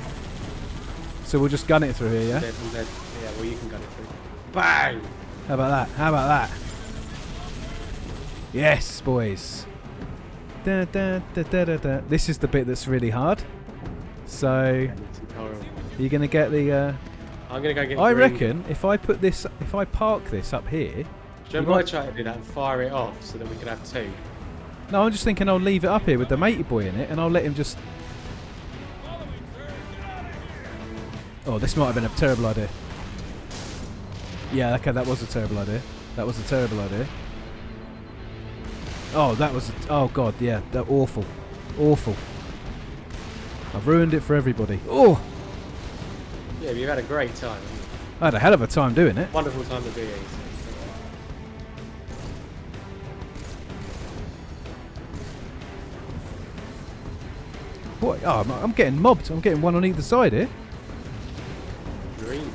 So we'll just gun it through here, yeah? I'm dead. Yeah, well, you can gun it through. Bang! How about that? How about that? Yes, boys. Da, da, da, da, da, da. This is the bit that's really hard. So, you're going to get the... I'm going to go get I green. reckon if I put this... If I park this up here... Do you remember I tried to do that and fire it off so that we could have 2? No, I'm just thinking I'll leave it up here with the matey boy in it and I'll let him just... Oh, this might have been a terrible idea. Yeah, okay, that was a terrible idea. That was a terrible idea. Oh, that was... Oh, God, yeah. That awful. Awful. I've ruined it for everybody. Oh! Yeah, but you've had a great time. I had a hell of a time doing it. Wonderful time to be here. Boy, oh, I'm getting mobbed. I'm getting one on either side here. Green.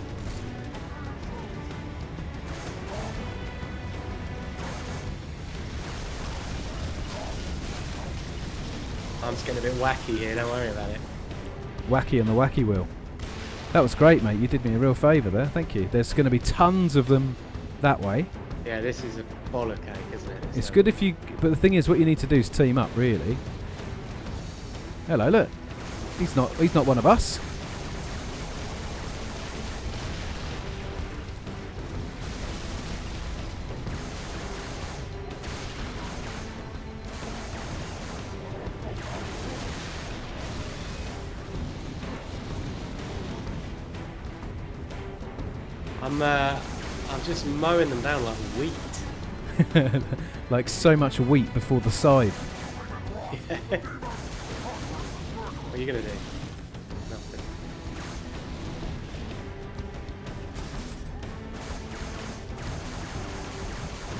I'm just getting a bit wacky here, don't worry about it. Wacky on the wacky wheel. That was great, mate. You did me a real favour there. Thank you. There's going to be tons of them that way. Yeah, this is a bollock cake, isn't it? It's good if you... But the thing is, what you need to do is team up, really. Hello, look. He's not one of us. I'm just mowing them down like wheat. Like so much wheat before the scythe. Yeah. What are you gonna do? Nothing.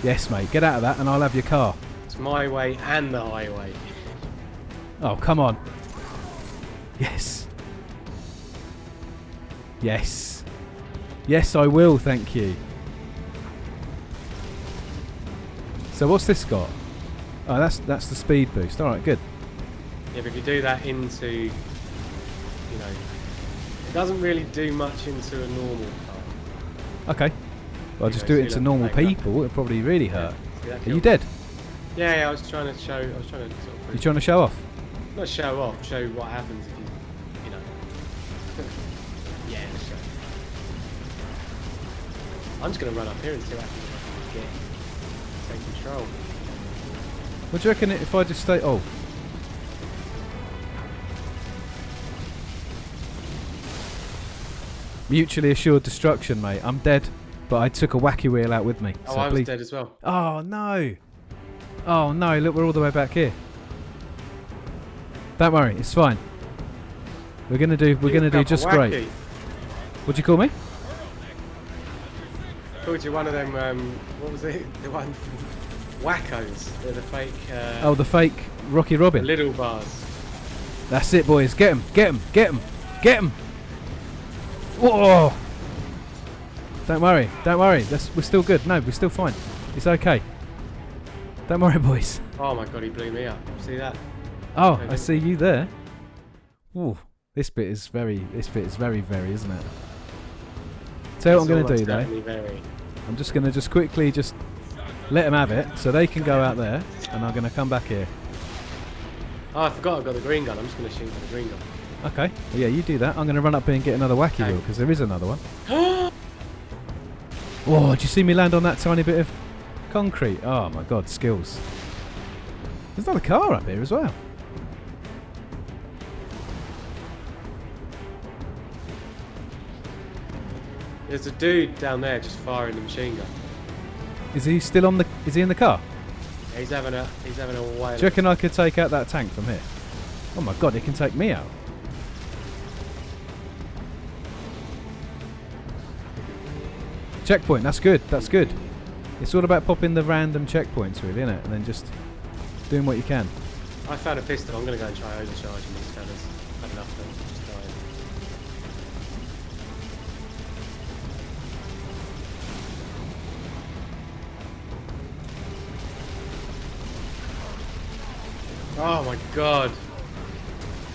Yes, mate. Get out of that and I'll have your car. It's my way and the highway. Oh, come on. Yes. Yes. Yes, I will, thank you. So what's this got? Oh, that's the speed boost. All right, good. Yeah, but if you do that into, you know, it doesn't really do much into a normal car. Okay. Well, I'll just do it into normal people. It'll probably really hurt. Yeah, Are you dead? Yeah, I was trying to show. Sort of You trying to show off? not show off. Show what happens if you know. Yeah, show. I'm just gonna run up here and see what happens if I can get take control. What do you reckon if I just stay... Oh. Mutually assured destruction, mate. I'm dead, but I took a wacky wheel out with me. Oh, so I was dead as well. Oh, no. Oh, no. Look, we're all the way back here. Don't worry. It's fine. We're going to do just great. What'd you call me? Called you one of them, what was it? The one from Wackos. They're the fake... oh, the fake Rocky Robin. Little bars. That's it, boys. Get him. Get him. Get him. Get him. Whoa. Don't worry. Don't worry. We're still good. No, we're still fine. It's okay. Don't worry, boys. Oh my god, he blew me up. See that? Oh, I see you there. Ooh, this bit is very, very, isn't it? Tell you what I'm going to do, though. I'm just going to quickly let them have it, so they can go out there, and I'm going to come back here. Oh, I forgot I've got the green gun. I'm just going to shoot with the green gun. Okay. Well, yeah, you do that. I'm going to run up here and get another wacky wheel, because there is another one. Whoa, did you see me land on that tiny bit of concrete? Oh, my God, skills. There's another car up here as well. There's a dude down there just firing the machine gun. Is he still on the... Is he in the car? Yeah, he's having a whale. Do you reckon I could take out that tank from here? Oh my god, he can take me out. Checkpoint, that's good, that's good. It's all about popping the random checkpoints really, isn't it? And then just doing what you can. I found a pistol, I'm going to go and try overcharging these fellas. I've had enough of them, just dying. Oh my god.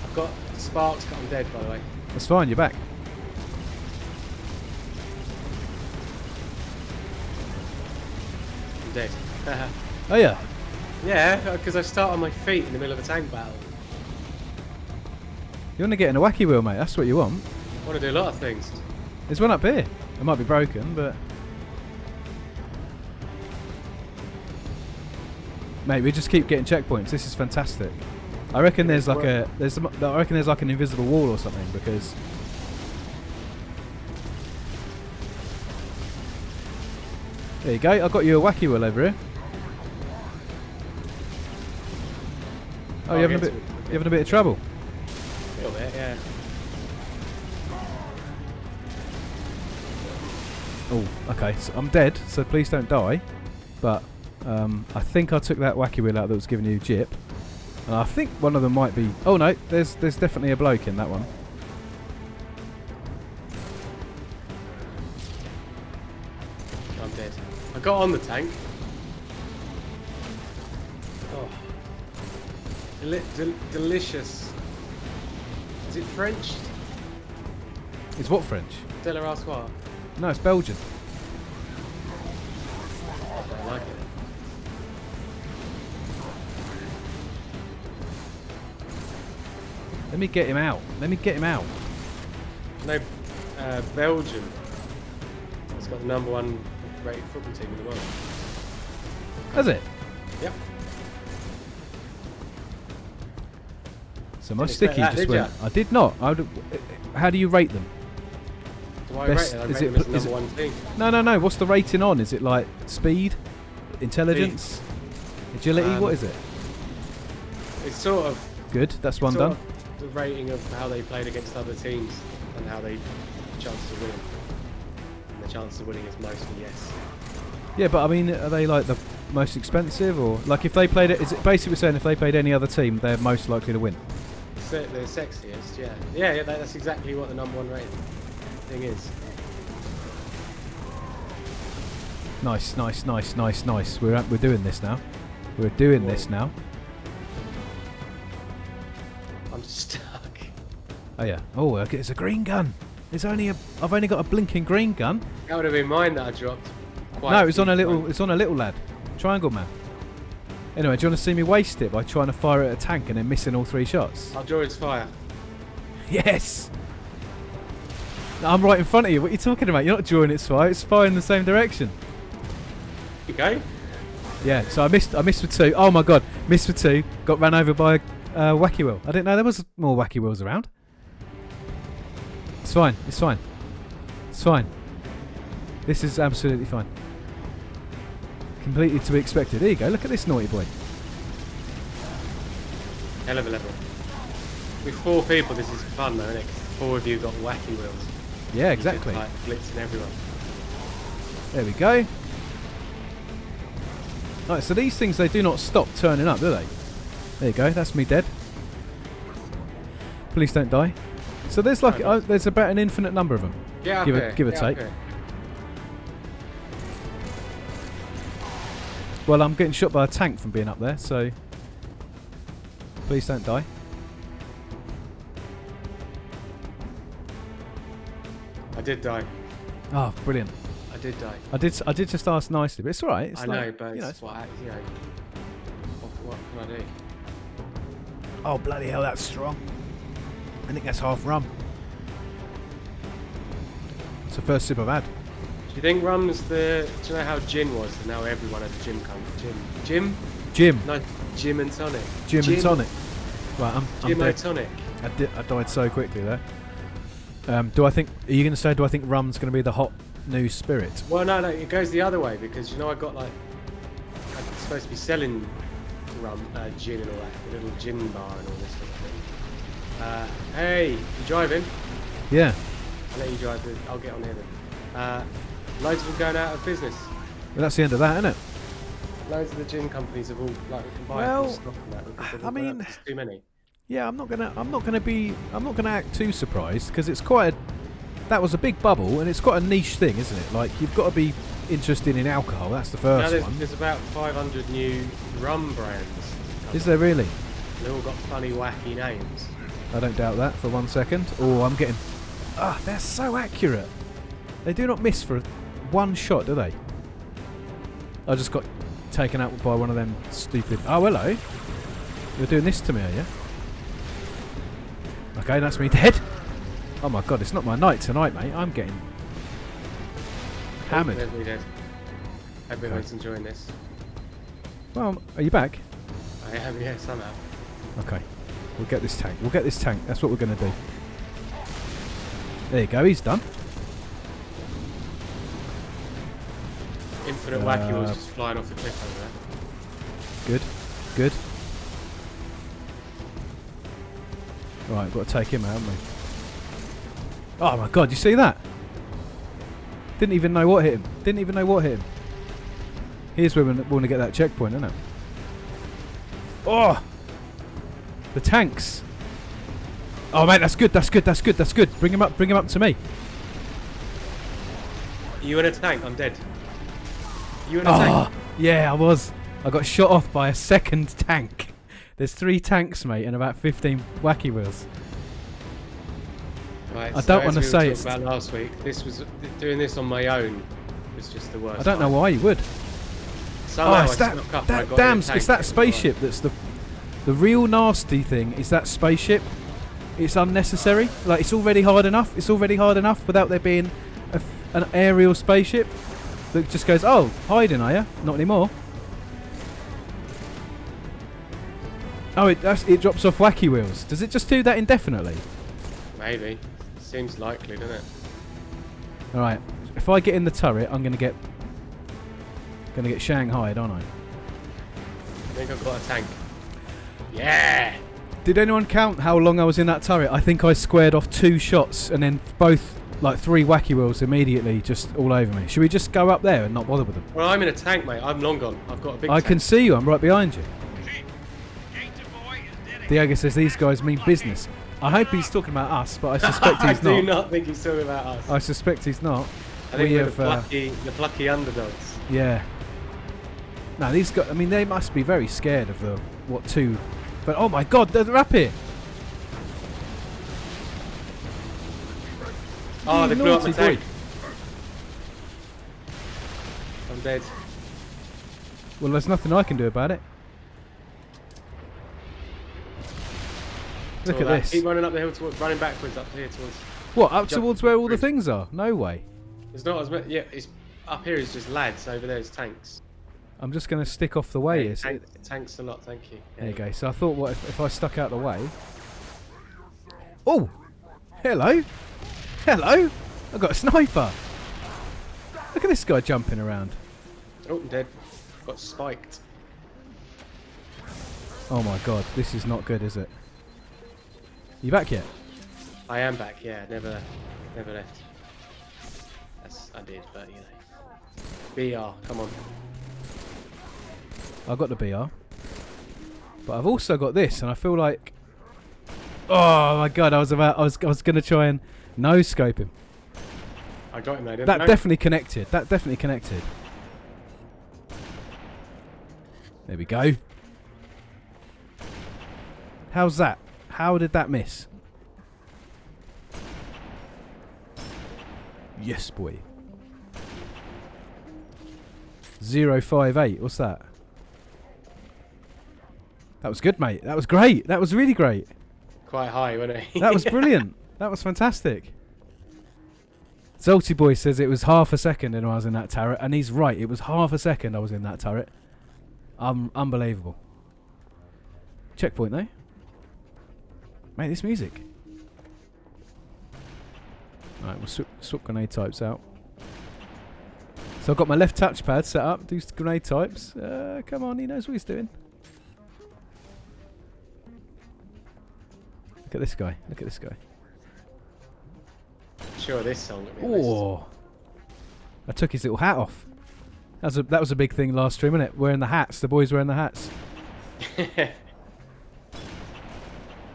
I've got sparks, I'm dead by the way. That's fine, you're back. dead. Oh yeah. Yeah, because I start on my feet in the middle of a tank battle. You want to get in a wacky wheel, mate? That's what you want. I want to do a lot of things. There's one up here. It might be broken, but mate, we just keep getting checkpoints. This is fantastic. I reckon there's like an invisible wall or something because. There you go. I got you a wacky wheel over here. Oh, you're having a bit of trouble. A little bit, yeah. Oh, okay. So I'm dead, so please don't die. But I think I took that wacky wheel out that was giving you jip. And I think one of them might be. Oh no, there's definitely a bloke in that one. I'm dead. I got on the tank. Oh. Delicious. Is it French? It's what French? De la Rassoir. No, it's Belgian. I like it. Let me get him out. Let me get him out. No, Belgium. It's got the #1 rated football team in the world. Has it? Yep. So my Didn't sticky expect that, just did went. I did not. How do you rate them? Do I Best- rate it? I is rate it them pl- as is it- #1 team. No. What's the rating on? Is it like speed, intelligence, agility? What is it? It's sort of Good. That's one sort done. of the rating of how they played against other teams and how they chances of winning. And the chances of winning is mostly yes. Yeah, but I mean, are they like the most expensive, or like if they played it? Is it basically saying if they played any other team, they're most likely to win? The sexiest, yeah. Yeah, that's exactly what the #1 rating thing is. Nice. We're doing this now. We're doing this now. I'm stuck. Oh yeah. Oh, okay, it's a green gun. I've only got a blinking green gun. That would have been mine that I dropped. No, it's on a little lad. Triangle man. Anyway, do you want to see me waste it by trying to fire at a tank and then missing all 3 shots? I'll draw its fire. Yes. No, I'm right in front of you. What are you talking about? You're not drawing its fire. It's firing in the same direction. You go. Yeah. So I missed for 2. Oh my god, missed for 2. Got ran over by a wacky wheel. I didn't know there was more wacky wheels around. It's fine. This is absolutely fine. Completely to be expected. There you go. Look at this naughty boy. Hell of a level. With 4 people, this is fun though, isn't it? 'Cause 4 of you got wacky wheels. Yeah, exactly. Like blitzing everyone. There we go. Right, so these things, they do not stop turning up, do they? There you go. That's me dead. Please don't die. So there's like there's about an infinite number of them. Yeah, give or take. Well, I'm getting shot by a tank from being up there, so please don't die. I did die. Oh, brilliant. I did die. I did just ask nicely, but it's all right. It's I like, know, but it's what can I do? Oh, bloody hell, that's strong. I think that's half rum. It's the first sip I've had. Do you think rum's the... Do you know how gin was? And now everyone has a gin company. Gym. No, gin and tonic. Gym and tonic. Right, I'm Gin dead. and tonic. I died so quickly there. Are you going to say, do I think rum's going to be the hot new spirit? Well, no, it goes the other way because, you know, I got like... I'm supposed to be selling rum, gin and all that. A little gin bar and all this sort of thing. Hey, you driving? Yeah. I'll let you drive. I'll get on here then. Loads of them going out of business. Well, that's the end of that, isn't it? Loads of the gin companies have all like Well, stock and that because they've I all mean, got too many. Yeah, I'm not gonna act too surprised because it's quite that was a big bubble and it's quite a niche thing, isn't it? Like you've got to be interested in alcohol. That's the first Now one. there's about 500 new rum brands. Is there really? They all got funny, wacky names. I don't doubt that for 1 second. Oh, I'm getting. They're so accurate. They do not miss for one shot, do they? I just got taken out by one of them stupid... Oh, hello. You're doing this to me, are you? Okay, that's me dead. Oh my god, it's not my night tonight, mate. I'm getting hammered. Everybody dead. Everyone's enjoying this. Well, are you back? I am, yeah, somehow. Okay. We'll get this tank. We'll get this tank. That's what we're going to do. There you go. He's done. Infinite wacky was just flying off the cliff over there. Good. Good. Right, got to take him out, haven't we? Oh my god, you see that? Didn't even know what hit him. Didn't even know what hit him. Here's where we want to get that checkpoint, isn't it? Oh! The tanks. Oh mate, that's good, that's good, that's good, that's good. Bring him up to me. Are you in a tank? I'm dead. You in a tank? Yeah, I was. I got shot off by a second tank. There's 3 tanks, mate, and about 15 wacky wheels. Right, I don't want to say it's about last week. This was doing this on my own was just the worst. I don't know why you would. Somehow it's it's that spaceship that's the real nasty thing. Is that spaceship? It's unnecessary. Like it's already hard enough. It's already hard enough without there being an aerial spaceship that just goes, oh, hiding, are you? Not anymore. Oh, it drops off wacky wheels. Does it just do that indefinitely? Maybe. Seems likely, doesn't it? All right. If I get in the turret, I'm gonna get shanghaied, aren't I? I think I've got a tank. Yeah. Did anyone count how long I was in that turret? I think I squared off 2 shots and then both, like 3 wacky wheels immediately just all over me. Should we just go up there and not bother with them? Well, I'm in a tank, mate. I'm long gone. I've got a big I tank. can see you. I'm right behind you. Diego says these guys mean business. I hope he's talking about us, but I suspect he's not. I do not think he's talking about us. I suspect he's not. I think we're the plucky underdogs. Yeah. No, these guys, I mean, they must be very scared of the, what, 2... But, oh my god, they're up here! Oh, they blew up my tank. I'm dead. Well, there's nothing I can do about it. Look at this. Keep running up the hill, running backwards up here towards... What, up towards where all the things are? No way. There's not as much... Yeah, it's up here is just lads, over there is tanks. I'm just going to stick off the way. Hey, tanks a lot, thank you. There you go. So I thought, what if I stuck out the way? Oh! Hello! Hello! I've got a sniper! Look at this guy jumping around. Oh, I'm dead. Got spiked. Oh my god, this is not good, is it? You back yet? I am back, yeah. Never left. I did, but you know. BR, come on. I've got the BR. But I've also got this, and I feel like... Oh my god, I was going to try and no-scope him. I got him, though, That definitely connected. That definitely connected. There we go. How's that? How did that miss? Yes, boy. 058. What's that? That was good, mate. That was great. That was really great. Quite high, wasn't it? That was brilliant. That was fantastic. Zolty Boy says it was half a second and I was in that turret, and he's right. It was half a second I was in that turret. Unbelievable. Checkpoint though. Mate, this music. Alright, we'll swap grenade types out. So I've got my left touchpad set up, do grenade types. Come on, he knows what he's doing. Look at this guy, look at this guy. Sure, this song. Oh, I took his little hat off. That was a big thing last stream, wasn't it? Wearing the hats, the boys wearing the hats.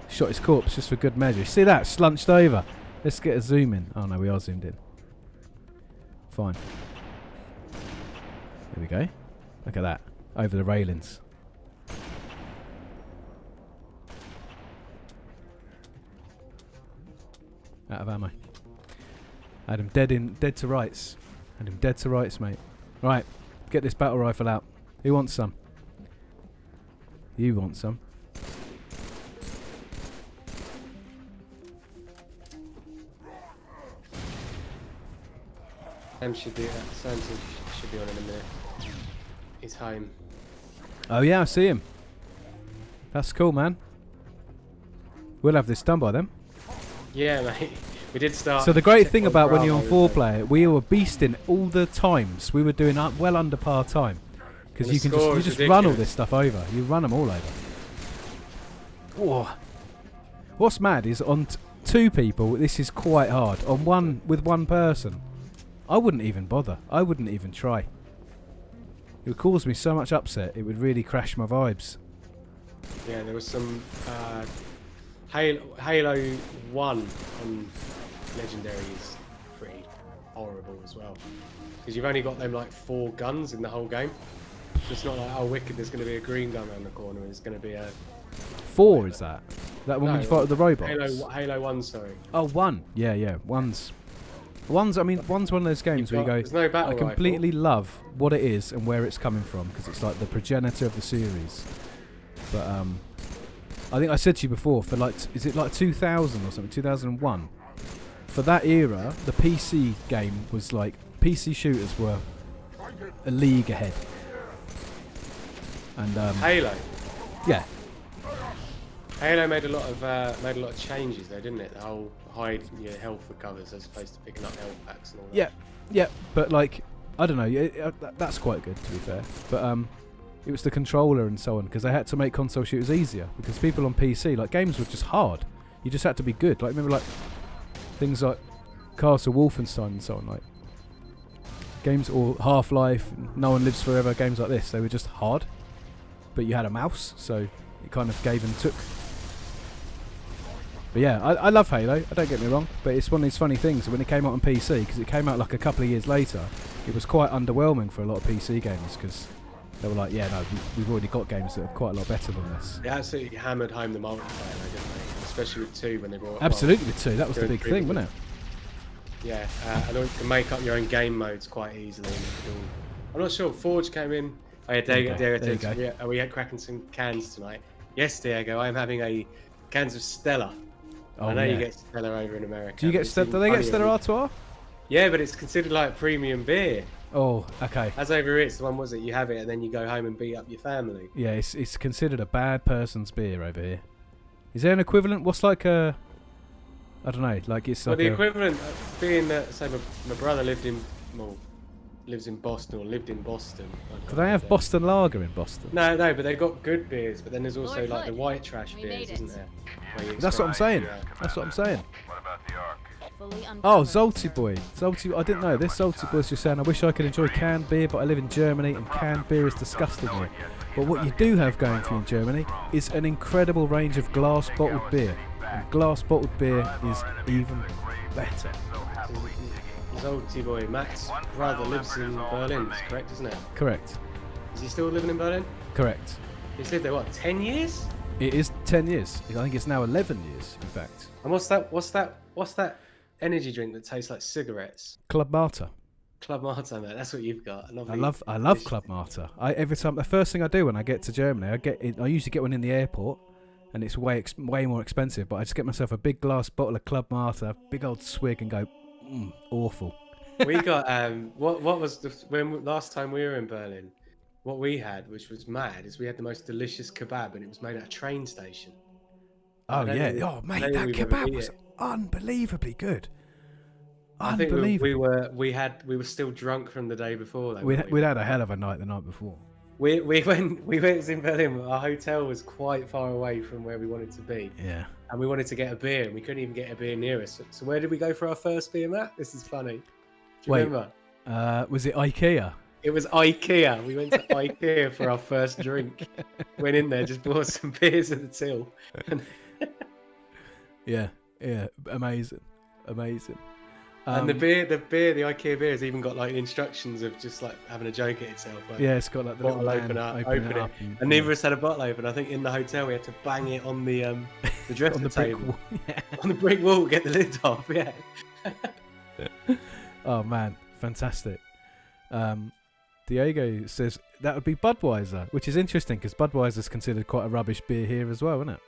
Shot his corpse just for good measure. See that? Slunched over. Let's get a zoom in. Oh no, we are zoomed in. Fine. Here we go. Look at that. Over the railings. Out of ammo. I had him dead to rights. Had him dead to rights, mate. Right, get this battle rifle out. Who wants some? You want some? Sam should be on in a minute. He's home. Oh yeah, I see him. That's cool, man. We'll have this done by then. Yeah, mate. We did start. So the great thing about when you're on Bravo, 4-player, we were beasting all the times. We were doing well under par time. Because And you the can score just is run all ridiculous. this stuff over. You run them all over. Whoa. What's mad is on two people, this is quite hard. On one with one person, I wouldn't even bother. I wouldn't even try. It would cause me so much upset. It would really crash my vibes. Yeah, there was some Halo 1 on Legendary is pretty horrible as well. Because you've only got them like 4 guns in the whole game. So it's not like, oh wicked, there's going to be a green gun around the corner. There's going to be a... 4 is that? That one when you fight with the robots? Halo 1, sorry. Oh, 1. Yeah. One's one of those games where you go, There's no battle I completely love what it is and where it's coming from, because it's like the progenitor of the series. But I think I said to you before, for like, is it like 2000 or something, 2001? For that era, the PC game was like, PC shooters were a league ahead. And Halo. yeah. Halo made a lot of changes though, didn't it? The whole hide your health recovers as opposed to picking up health packs and all that. Yeah, but like, I don't know, that's quite good to be fair. But it was the controller and so on, because they had to make console shooters easier, because people on PC, like, games were just hard. You just had to be good. Like, remember like things like Castle Wolfenstein and so on, like games, or Half-Life, No One Lives Forever, games like this, they were just hard. But you had a mouse, so it kind of gave and took. But yeah, I love Halo, don't get me wrong, but it's one of these funny things when it came out on PC, because it came out like a couple of years later, it was quite underwhelming for a lot of PC gamers, because they were like, yeah, no, we've already got games that are quite a lot better than this. They absolutely hammered home the multiplayer though, didn't they? Especially with 2 when they brought... Absolutely with 2, that was the big thing, wasn't it? Yeah, and you can make up your own game modes quite easily. And you could all... I'm not sure, Forge came in. Oh yeah, There you Diego, go. we had cracking some cans tonight. Yes, Diego, I'm having a cans of Stella. Oh, I know yeah. you get Stella over in America. Do you get Stella? Do they get Stella Artois? Yeah, but it's considered like premium beer. Oh, okay. As over here, it's the one, was it? You have it and then you go home and beat up your family. Yeah, it's considered a bad person's beer over here. Is there an equivalent? What's like a... I don't know, like it's Well, like the equivalent being that, say, my brother lives in Boston, or lived in Boston. Do they have Boston Lager in Boston? No, but they've got good beers, but then there's also Lord like the Hood, white trash we beers, made isn't it. there? Where you That's what I'm extract- saying. yeah. That's what I'm saying. Fully Oh, uncovered. Zolty Boy. I didn't know this. Zolty Boy's just saying, I wish I could enjoy canned beer, but I live in Germany and canned beer is disgusting here. But what you do have going for you in Germany is an incredible range of glass bottled beer. And glass bottled beer is even better. Zolty boy, Matt's brother lives in Berlin, it's correct, isn't it? Correct. Is he still living in Berlin? Correct. He's lived there, what, 10 years? It is 10 years. I think it's now 11 years, in fact. And what's that energy drink that tastes like cigarettes? Club Mata. Club Mate, mate, that's what you've got. I love Club Mata. Every time, the first thing I do when I get to Germany, I usually get one in the airport, and it's way more expensive. But I just get myself a big glass bottle of Club Mata, big old swig, and go, awful. We got what was when last time we were in Berlin? What we had, which was mad, is we had the most delicious kebab, and it was made at a train station. Oh I don't yeah, think- oh I mate, don't that think we've ever kebab eaten was it. unbelievably good. I think Unbelievable. we were still drunk from the day before. Though, We'd had a hell of a night the night before. we went in Berlin. Our hotel was quite far away from where we wanted to be, Yeah. and we wanted to get a beer, and we couldn't even get a beer near us. So where did we go for our first beer, Matt? This is funny. Do you Wait. remember? Was it IKEA? It was IKEA. We went to IKEA for our first drink. Went in there, just bought some beers at the till. Yeah. Amazing. And the IKEA beer has even got like instructions of just like having a joke at itself. Like, Yeah, it's got like the bottle little open man, up, open open it it. up, And neither of us had a bottle open. I think in the hotel we had to bang it on the dresser on the brick table, wall. Yeah. on the brick wall, get the lid off. Yeah. Oh man, fantastic. Diego says that would be Budweiser, which is interesting because Budweiser's considered quite a rubbish beer here as well, isn't it?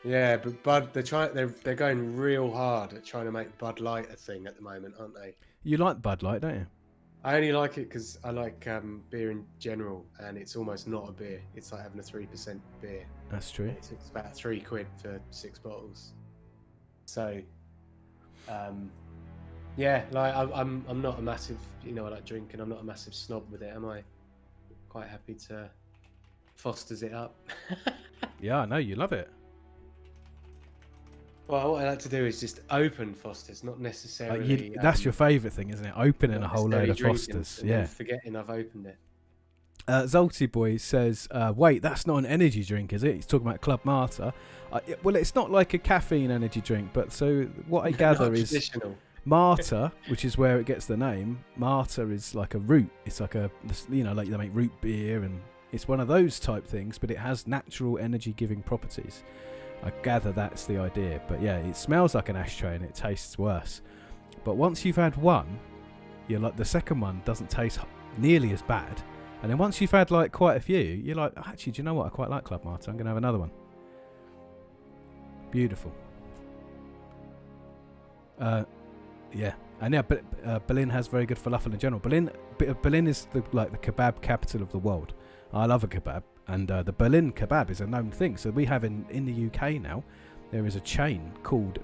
Yeah, but they're going real hard at trying to make Bud Light a thing at the moment, aren't they? You like Bud Light, don't you? I only like it because I like beer in general, and it's almost not a beer. It's like having a 3% beer. That's true. It's about £3 for 6 bottles. So, yeah, like I'm not a massive, I like drinking. I'm not a massive snob with it, am I? Quite happy to Foster's it up. Yeah, I know you love it. Well, what I like to do is just open Foster's, not necessarily. That's your favourite thing, isn't it? Opening a whole load of Foster's. Yeah. Forgetting I've opened it. Zolty Boy says, wait, that's not an energy drink, is it? He's talking about Club Marta. Well, it's not like a caffeine energy drink, but so what I gather is traditional. Marta, which is where it gets the name. Marta is like a root. It's like like they make root beer, and it's one of those type things, but it has natural energy giving properties. I gather that's the idea. But yeah, it smells like an ashtray and it tastes worse. But once you've had one, you're like, the second one doesn't taste nearly as bad. And then once you've had like quite a few, you're like, actually, do you know what? I quite like Club Marta. I'm going to have another one. Beautiful. Yeah. And yeah, but Berlin has very good falafel in general. Berlin is the kebab capital of the world. I love a kebab, and the Berlin kebab is a known thing. So we have in the UK now, there is a chain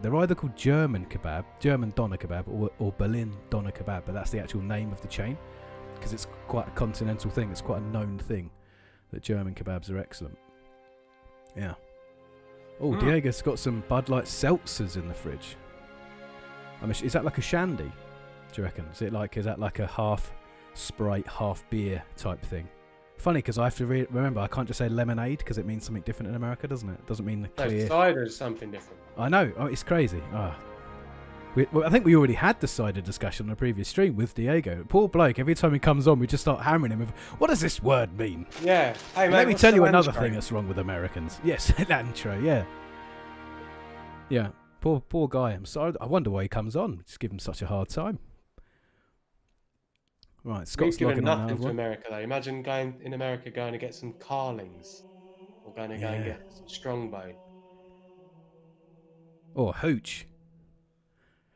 they're either called German kebab, German doner kebab, or Berlin doner kebab, but that's the actual name of the chain, because it's quite a continental thing. It's quite a known thing that German kebabs are excellent. Yeah. Oh, Diego's got some Bud Light seltzers in the fridge. I mean, is that like a shandy, do you reckon? Is that like a half Sprite, half beer type thing? Funny, because I have to remember, I can't just say lemonade because it means something different in America, doesn't it? It doesn't mean clear. Cider is something different. I know. Oh, it's crazy. I think we already had the cider discussion on a previous stream with Diego. Poor bloke, every time he comes on, we just start hammering him with, what does this word mean? Yeah. Hey, mate, let me tell you another thing that's wrong with Americans. Yes, cilantro, yeah. Yeah, poor guy. I'm sorry. I wonder why he comes on. Just give him such a hard time. Right, Scott's given logging on nothing now. to America, though. Imagine going to get some Carlings, or going to go and get some Strongbow. Or hooch.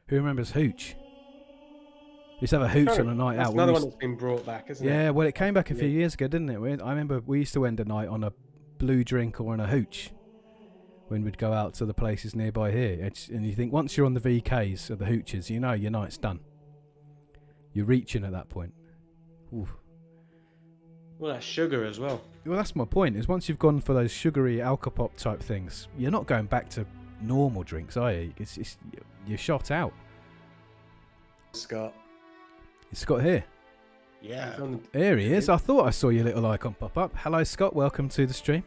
Who remembers hooch? We used to have a hooch on a night out. That's another one that's been brought back, isn't it? Yeah, well, it came back a few years ago, didn't it? I remember we used to end a night on a blue drink or on a hooch when we'd go out to the places nearby here. And you think, once you're on the VKs or the hooches, your night's done. You're reaching at that point. Ooh. Well, that's sugar as well. Well, that's my point, is once you've gone for those sugary alcopop type things, you're not going back to normal drinks, are you? You're shot out. Scott. Is Scott here? Yeah. Here he is. I thought I saw your little icon pop up. Hello, Scott. Welcome to the stream.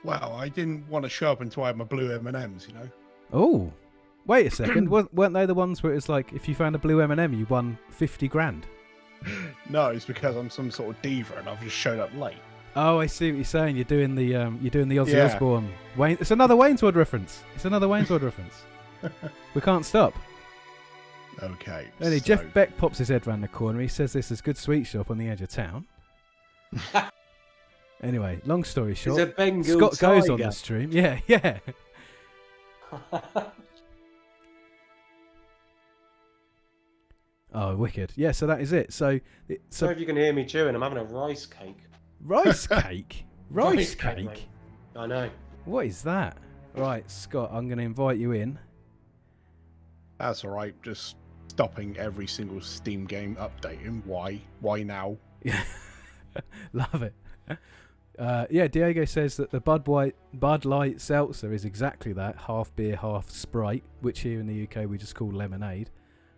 Well, I didn't want to show up until I had my blue M&Ms, Oh, wait a second. Weren't they the ones where it's like, if you found a blue M&M, you won 50 grand? No, it's because I'm some sort of diva and I've just showed up late. Oh, I see what you're saying. You're doing the Ozzy Osbourne. Wayne. It's another Wayne's World reference. We can't stop. Okay. Anyway, Jeff Beck pops his head round the corner. He says this is good sweet shop on the edge of town. Anyway, long story short, Scott goes on the stream. Yeah. Oh, wicked. Yeah, so that is it. So if you can hear me chewing, I'm having a rice cake. Rice cake? Rice cake? Mate. I know. What is that? Right, Scott, I'm going to invite you in. That's all right. Just stopping every single Steam game updating. Why now? Yeah. Love it. Yeah, Diego says that the Bud Light seltzer is exactly that. Half beer, half Sprite, which here in the UK we just call lemonade.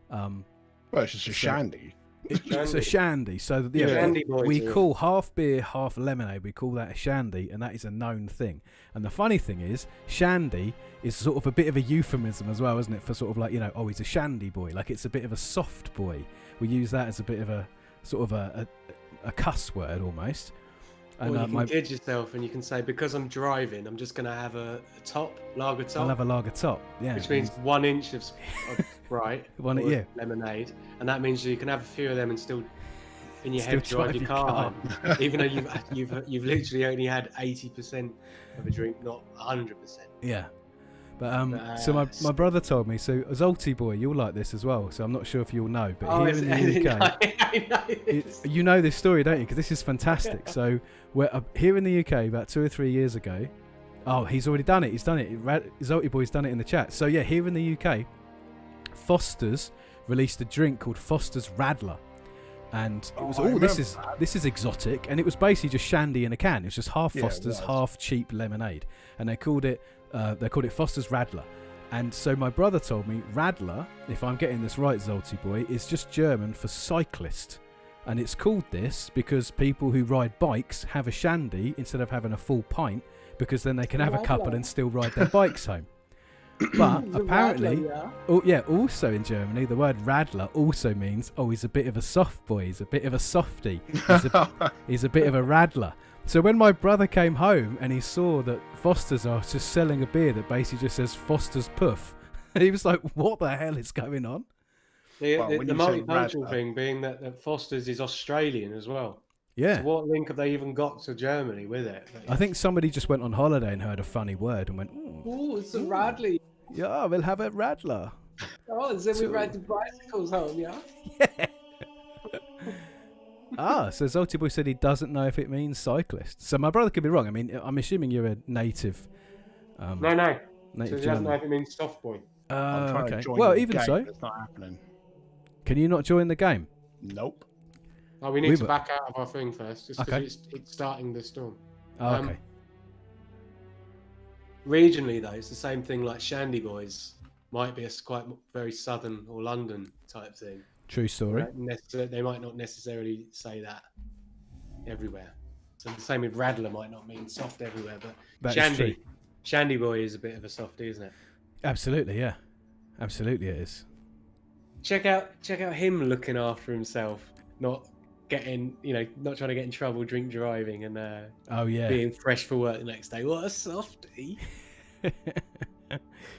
Well, it's just a shandy. It's a shandy. So we call half beer, half lemonade. We call that a shandy, and that is a known thing. And the funny thing is, shandy is sort of a bit of a euphemism as well, isn't it? For sort of like, oh, he's a shandy boy. Like it's a bit of a soft boy. We use that as a bit of a sort of a cuss word almost. And you can kid yourself and you can say, because I'm driving, I'm just going to have a lager top. I'll have a lager top, yeah. Which means 1 inch of Sprite, lemonade. And that means you can have a few of them and still in your Still head drive your car, car. even though you've literally only had 80% of a drink, not 100%. Yeah. But so my brother told me, so Zolty boy, you'll like this as well, so I'm not sure if you'll know, but here in the UK, I know this. you know this story, don't you? Because this is fantastic. So we're here in the UK about 2 or 3 years ago. Oh, he's already done it. He's done it. Zolty boy's done it in the chat. So yeah, here in the UK, Foster's released a drink called Foster's Radler. And it was this is exotic, and it was basically just shandy in a can. It was just half Foster's, half cheap lemonade, and they called it Foster's Radler. And so my brother told me Radler, if I'm getting this right, Zolty boy, is just German for cyclist, and it's called this because people who ride bikes have a shandy instead of having a full pint, because then they can have a couple and still ride their bikes home. But apparently, also in Germany, the word Radler also means, he's a bit of a soft boy, he's a bit of a softie, he's a bit of a Radler. So when my brother came home and he saw that Foster's are just selling a beer that basically just says Foster's Puff, he was like, what the hell is going on? The multicultural thing being that Foster's is Australian as well. Yeah. So what link have they even got to Germany with it? I think somebody just went on holiday and heard a funny word and went, "Oh, it's a Radler." Yeah, we'll have a Radler. Oh, and then we ride the bicycles home, yeah? Yeah. So Zolty boy said he doesn't know if it means cyclist. So my brother could be wrong. I mean, I'm assuming you're a native. No. Native so he doesn't know if it means soft boy. I'm trying to join well, the even game, so, it's not happening. Can you not join the game? Nope. Oh, we need to back out of our thing first, just because it's starting the storm. Oh, okay. Regionally, though, it's the same thing. Like Shandy Boys might be quite very southern or London type thing. True story. They might not necessarily say that everywhere. So the same with Radler might not mean soft everywhere, but Shandy Boy is a bit of a softie, isn't it? Absolutely, yeah. Absolutely, it is. Check out him looking after himself, not trying to get in trouble, drink driving, and being fresh for work the next day. What a softie!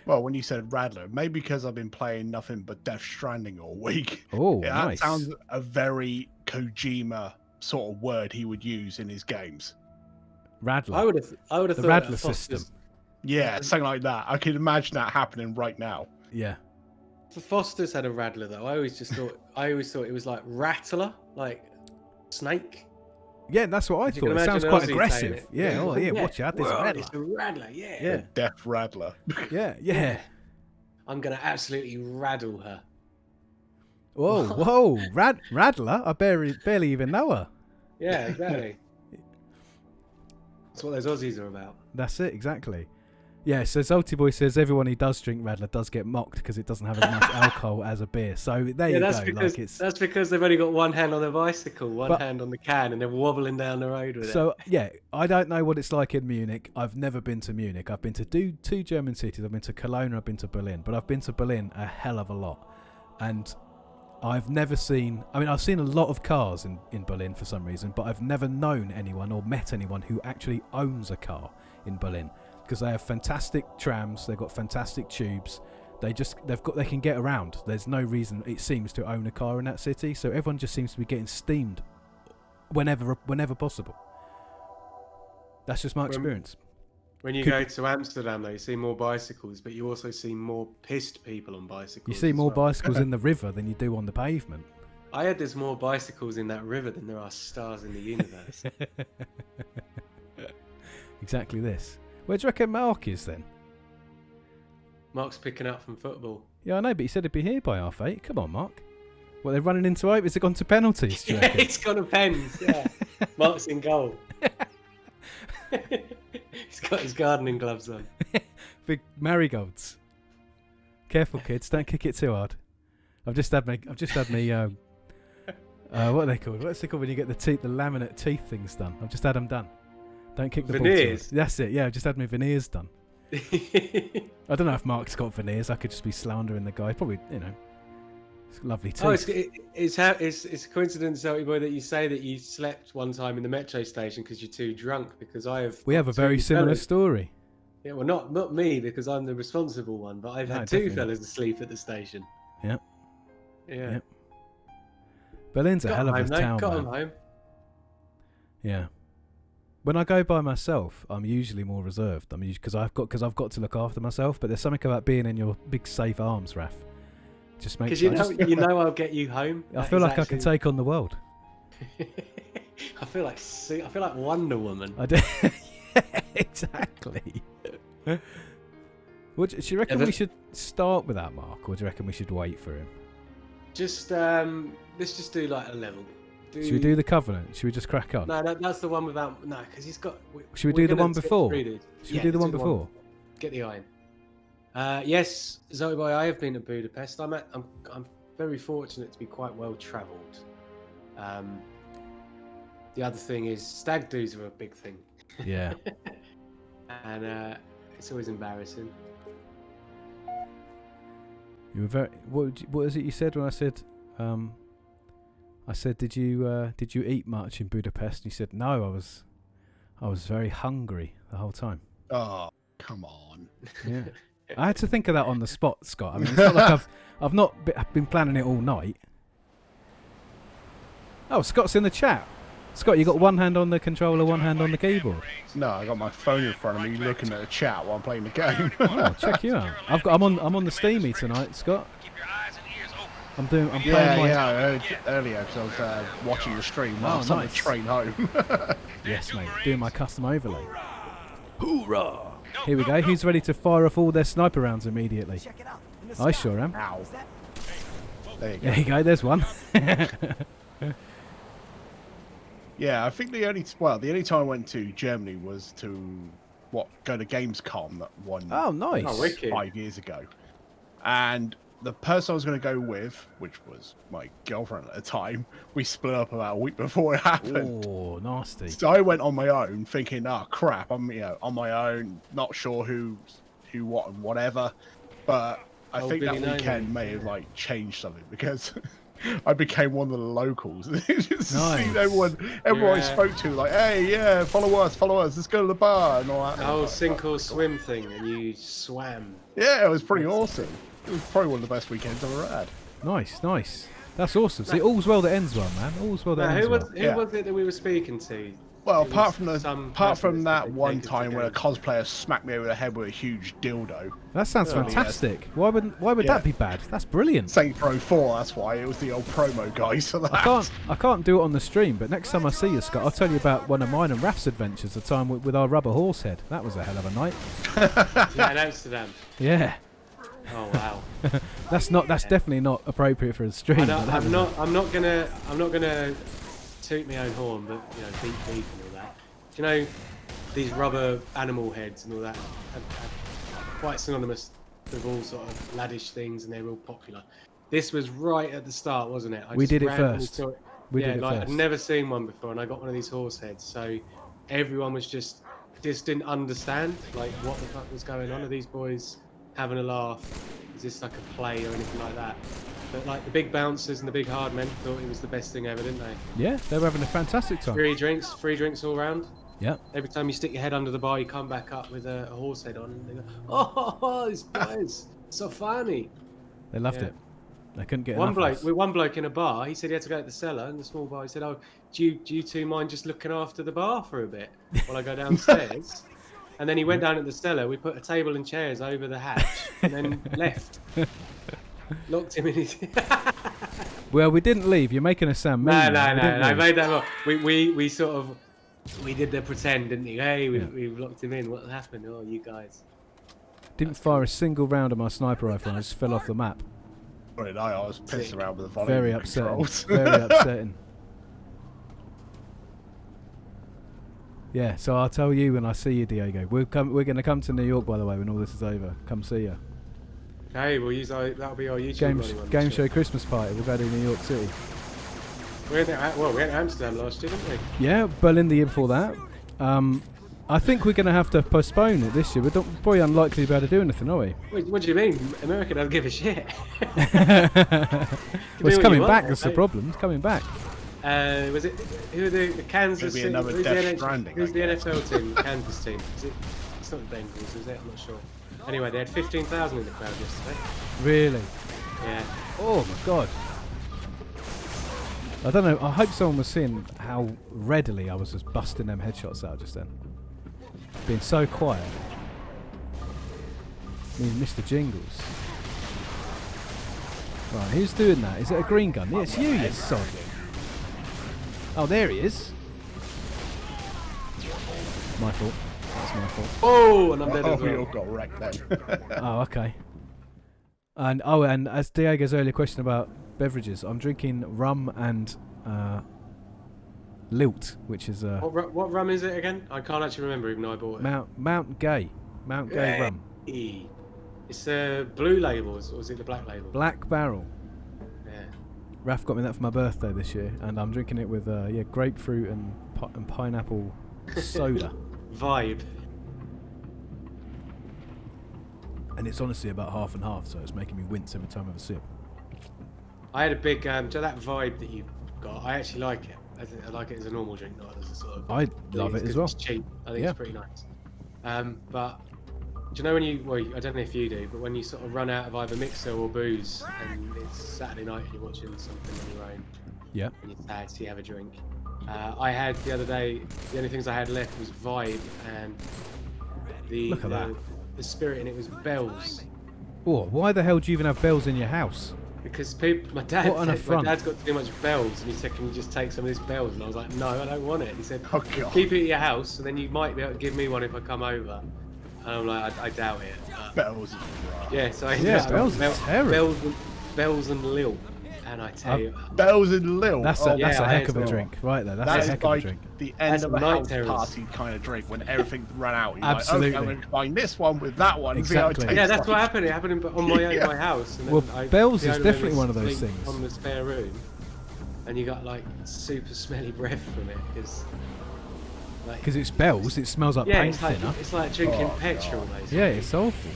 Well, when you said Radler, maybe because I've been playing nothing but Death Stranding all week. Oh, yeah, nice. That sounds a very Kojima sort of word he would use in his games. I Radler. would have the thought Radler system. Yeah, something like that. I could imagine that happening right now. Yeah. Foster's had a Radler though. I always thought it was like Rattler, like snake. Yeah, that's what I thought. It sounds quite aggressive. Yeah. Oh, yeah. Watch out. There's a Radler. It's a Radler. Yeah. Yeah. Death Radler. Yeah. I'm gonna absolutely raddle her. Whoa. Radler? I barely even know her. Yeah, exactly. That's what those Aussies are about. That's it, exactly. Yeah, so Zolty Boy says everyone who does drink Radler does get mocked because it doesn't have as much alcohol as a beer. So there you go. That's because they've only got one hand on their bicycle, one hand on the can, and they're wobbling down the road with it. So, yeah, I don't know what it's like in Munich. I've never been to Munich. I've been to two German cities. I've been to Cologne and I've been to Berlin. But I've been to Berlin a hell of a lot. And I've never seen... I've seen a lot of cars in Berlin for some reason, but I've never known anyone or met anyone who actually owns a car in Berlin. Because they have fantastic trams, they've got fantastic tubes. They can get around. There's no reason, it seems, to own a car in that city. So everyone just seems to be getting steamed whenever possible. That's just my experience. When you go to Amsterdam, though, you see more bicycles, but you also see more pissed people on bicycles. You see more bicycles in the river than you do on the pavement. I heard there's more bicycles in that river than there are stars in the universe. Exactly this. Where do you reckon Mark is then? Mark's picking up from football. Yeah, I know, but he said he'd be here by 8:30. Come on, Mark. Well, they're running into it. Has it gone to penalties? Do you reckon? It's gone to pens. Yeah, Mark's in goal. He's got his gardening gloves on. Big marigolds. Careful, kids! Don't kick it too hard. I've just had me. What are they called? What's it called when you get the laminate teeth things done? I've just had them done. Don't kick the veneers. Ball. That's it. Yeah, I've just had my veneers done. I don't know if Mark's got veneers. I could just be slandering the guy. Probably, it's lovely teeth. Oh, it's a coincidence, Zolty boy, that you say that you slept one time in the metro station because you're too drunk. Because we have a very similar story. Yeah, well, not me because I'm the responsible one, but I've had two fellas asleep at the station. Yep. Yeah. Berlin's a hell of a town, Got man. him home. Yeah. When I go by myself, I'm usually more reserved. Because I've got to look after myself. But there's something about being in your big safe arms, Raff. Just makes Because you know I'll get you home. I feel like I can take on the world. I feel like Wonder Woman. I do. Yeah, exactly. Do you reckon we should start with that, Mark, or do you reckon we should wait for him? Just let's just do like a level. Should we do the Covenant? Should we just crack on? No, that's the one without. No, because he's got. Should we do the one before? Should we do the one before? Get the iron. Yes, Zoe Boy, I have been to Budapest. I'm very fortunate to be quite well travelled. The other thing is stag do's are a big thing. Yeah. And it's always embarrassing. You were very. What is it you said when I said? I said, did you eat much in Budapest? And you said, no, I was very hungry the whole time. Oh, come on. Yeah. I had to think of that on the spot, Scott. I mean, it's not like I've not been planning it all night. Oh, Scott's in the chat. Scott, you got one hand on the controller, one hand on the keyboard. No, I got my phone in front of me, looking at the chat while I'm playing the game. Oh, check you out. I'm on the Steamy tonight, Scott. I'm playing my... I heard earlier because I was watching the stream while I was on the train home. Yes, mate. Doing my custom overlay. Hoorah! Here we go. Who's ready to fire off all their sniper rounds immediately? I sure am. Ow. There you go. There you go. There's one. Yeah, I think the only time I went to Germany was to go to Gamescom that one. Oh, nice. 5 years ago, and the person I was going to go with, which was my girlfriend at the time, we split up about a week before it happened. Oh, nasty. So I went on my own, thinking, "Oh crap, I'm on my own, not sure who, what, and whatever." But I think that weekend may have changed something because I became one of the locals. Just seeing everyone I spoke to, hey, yeah, follow us, let's go to the bar and all that. Oh, sink or swim thing, and you swam. Yeah, it was pretty awesome. It was probably one of the best weekends I've ever had. Nice. That's awesome. See, all's well that ends well, man. All's well that ends well. Who was it that we were speaking to? Well, apart from that one time where a cosplayer smacked me over the head with a huge dildo. That sounds fantastic. Yes. Why would that be bad? That's brilliant. Saint Pro 4, that's why. It was the old promo guys for that. I can't do it on the stream, but next time I see you, Scott, I'll tell you about one of mine and Raff's adventures, the time with our rubber horse head. That was a hell of a night. Yeah, in Amsterdam. Yeah. Oh wow. That's definitely not appropriate for a stream. I'm not gonna toot my own horn, but beat beef and all that. Do you know these rubber animal heads and all that are quite synonymous with all sort of laddish things, and they're real popular. This was right at the start, wasn't it? We did it first. I'd never seen one before, and I got one of these horse heads. So everyone was just didn't understand what the fuck was going on. Are these boys having a laugh? Is this like a play or anything like that? But the big bouncers and the big hard men thought it was the best thing ever, didn't they? Yeah, they were having a fantastic time. Free drinks all round. Yeah. Every time you stick your head under the bar, you come back up with a horse head on, and they go, "Oh, these guys, so funny." They loved it. They couldn't get one bloke in a bar. He said he had to go to the cellar in the small bar. He said, "Oh, do you two mind just looking after the bar for a bit while I go downstairs?" And then he went down to the cellar. We put a table and chairs over the hatch, and then left. Locked him in his... Well, we didn't leave. You're making us sound mean. No. I made that up. We sort of... We did the pretend, didn't we? Hey, we've locked him in. What happened? Oh, you guys. Didn't fire a single round of my sniper rifle and I just fell off the map. I was pissed around with the volume. Very upsetting. Very upsetting. Yeah, so I'll tell you when I see you, Diego. We're going to come to New York, by the way, when all this is over. Come see you. Okay, that'll be our YouTube game show Christmas party. We'll go to New York City. We went to Amsterdam last year, didn't we? Yeah, Berlin the year before that. I think we're going to have to postpone it this year. We're probably unlikely to be able to do anything, are we? What do you mean? America doesn't give a shit. Well, it's coming back. That's the problem. It's coming back. Was it who are the Kansas City? Who's the NFL team? Kansas team. It's not the Bengals, is it? I'm not sure. Anyway, they had 15,000 in the crowd yesterday. Really? Yeah. Oh my god. I don't know. I hope someone was seeing how readily I was just busting them headshots out just then. Being so quiet. Me and Mr. Jingles. Right, who's doing that? Is it a green gun? Yeah, it's you, you sod. Oh, there he is. My fault. That's my fault. Oh, and I'm dead as we all well. got wrecked then. Oh, okay. And as Diego's earlier question about beverages, I'm drinking rum and Lilt, which is What rum is it again? I can't actually remember, even though I bought it. Mount Gay rum. It's the blue label, or is it the black label? Black Barrel. Yeah. Raf got me that for my birthday this year, and I'm drinking it with grapefruit and pineapple soda. Vibe. And it's honestly about half and half, so it's making me wince every time I have a sip. I had a big so that vibe that you got. I actually like it. I like it as a normal drink, not as a sort of. I love it as well. It's cheap. I think it's pretty nice. But do you know when you? Well, I don't know if you do, but when you sort of run out of either mixer or booze, and it's Saturday night and you're watching something on your own. Yeah. And you're sad, so you have a drink. I had the other day. The only things I had left was Vibe and Look at that. The spirit in it was bells. Oh, why the hell do you even have bells in your house? Because my dad What an said, affront. my dad's got too much bells, and he said, "Can you just take some of these bells?" And I was like, "No, I don't want it." He said, Oh, God. "Keep it at your house, and then you might be able to give me one if I come over." And I'm like, I doubt it. But Bells is right. yeah, so I Bells is terrible. Bells and Lil, and I tell you, Bells and Lil. That's oh, a yeah, heck of a well. drink, right there. That's that a is heck of a like drink. the end That's of a night house terrors. party kind of drink when everything's run out. You're Absolutely. Like, okay, I'm going to combine this one with that one. Exactly. yeah, that's what happened. It happened on my own, Yeah. my house. And Well, then bells is Fiona definitely was one of those asleep things. on the spare room, and you got like super smelly breath from it Because it's bells, it smells like yeah, paint thinner. it's like drinking Oh, petrol, God. basically. Yeah, it's awful.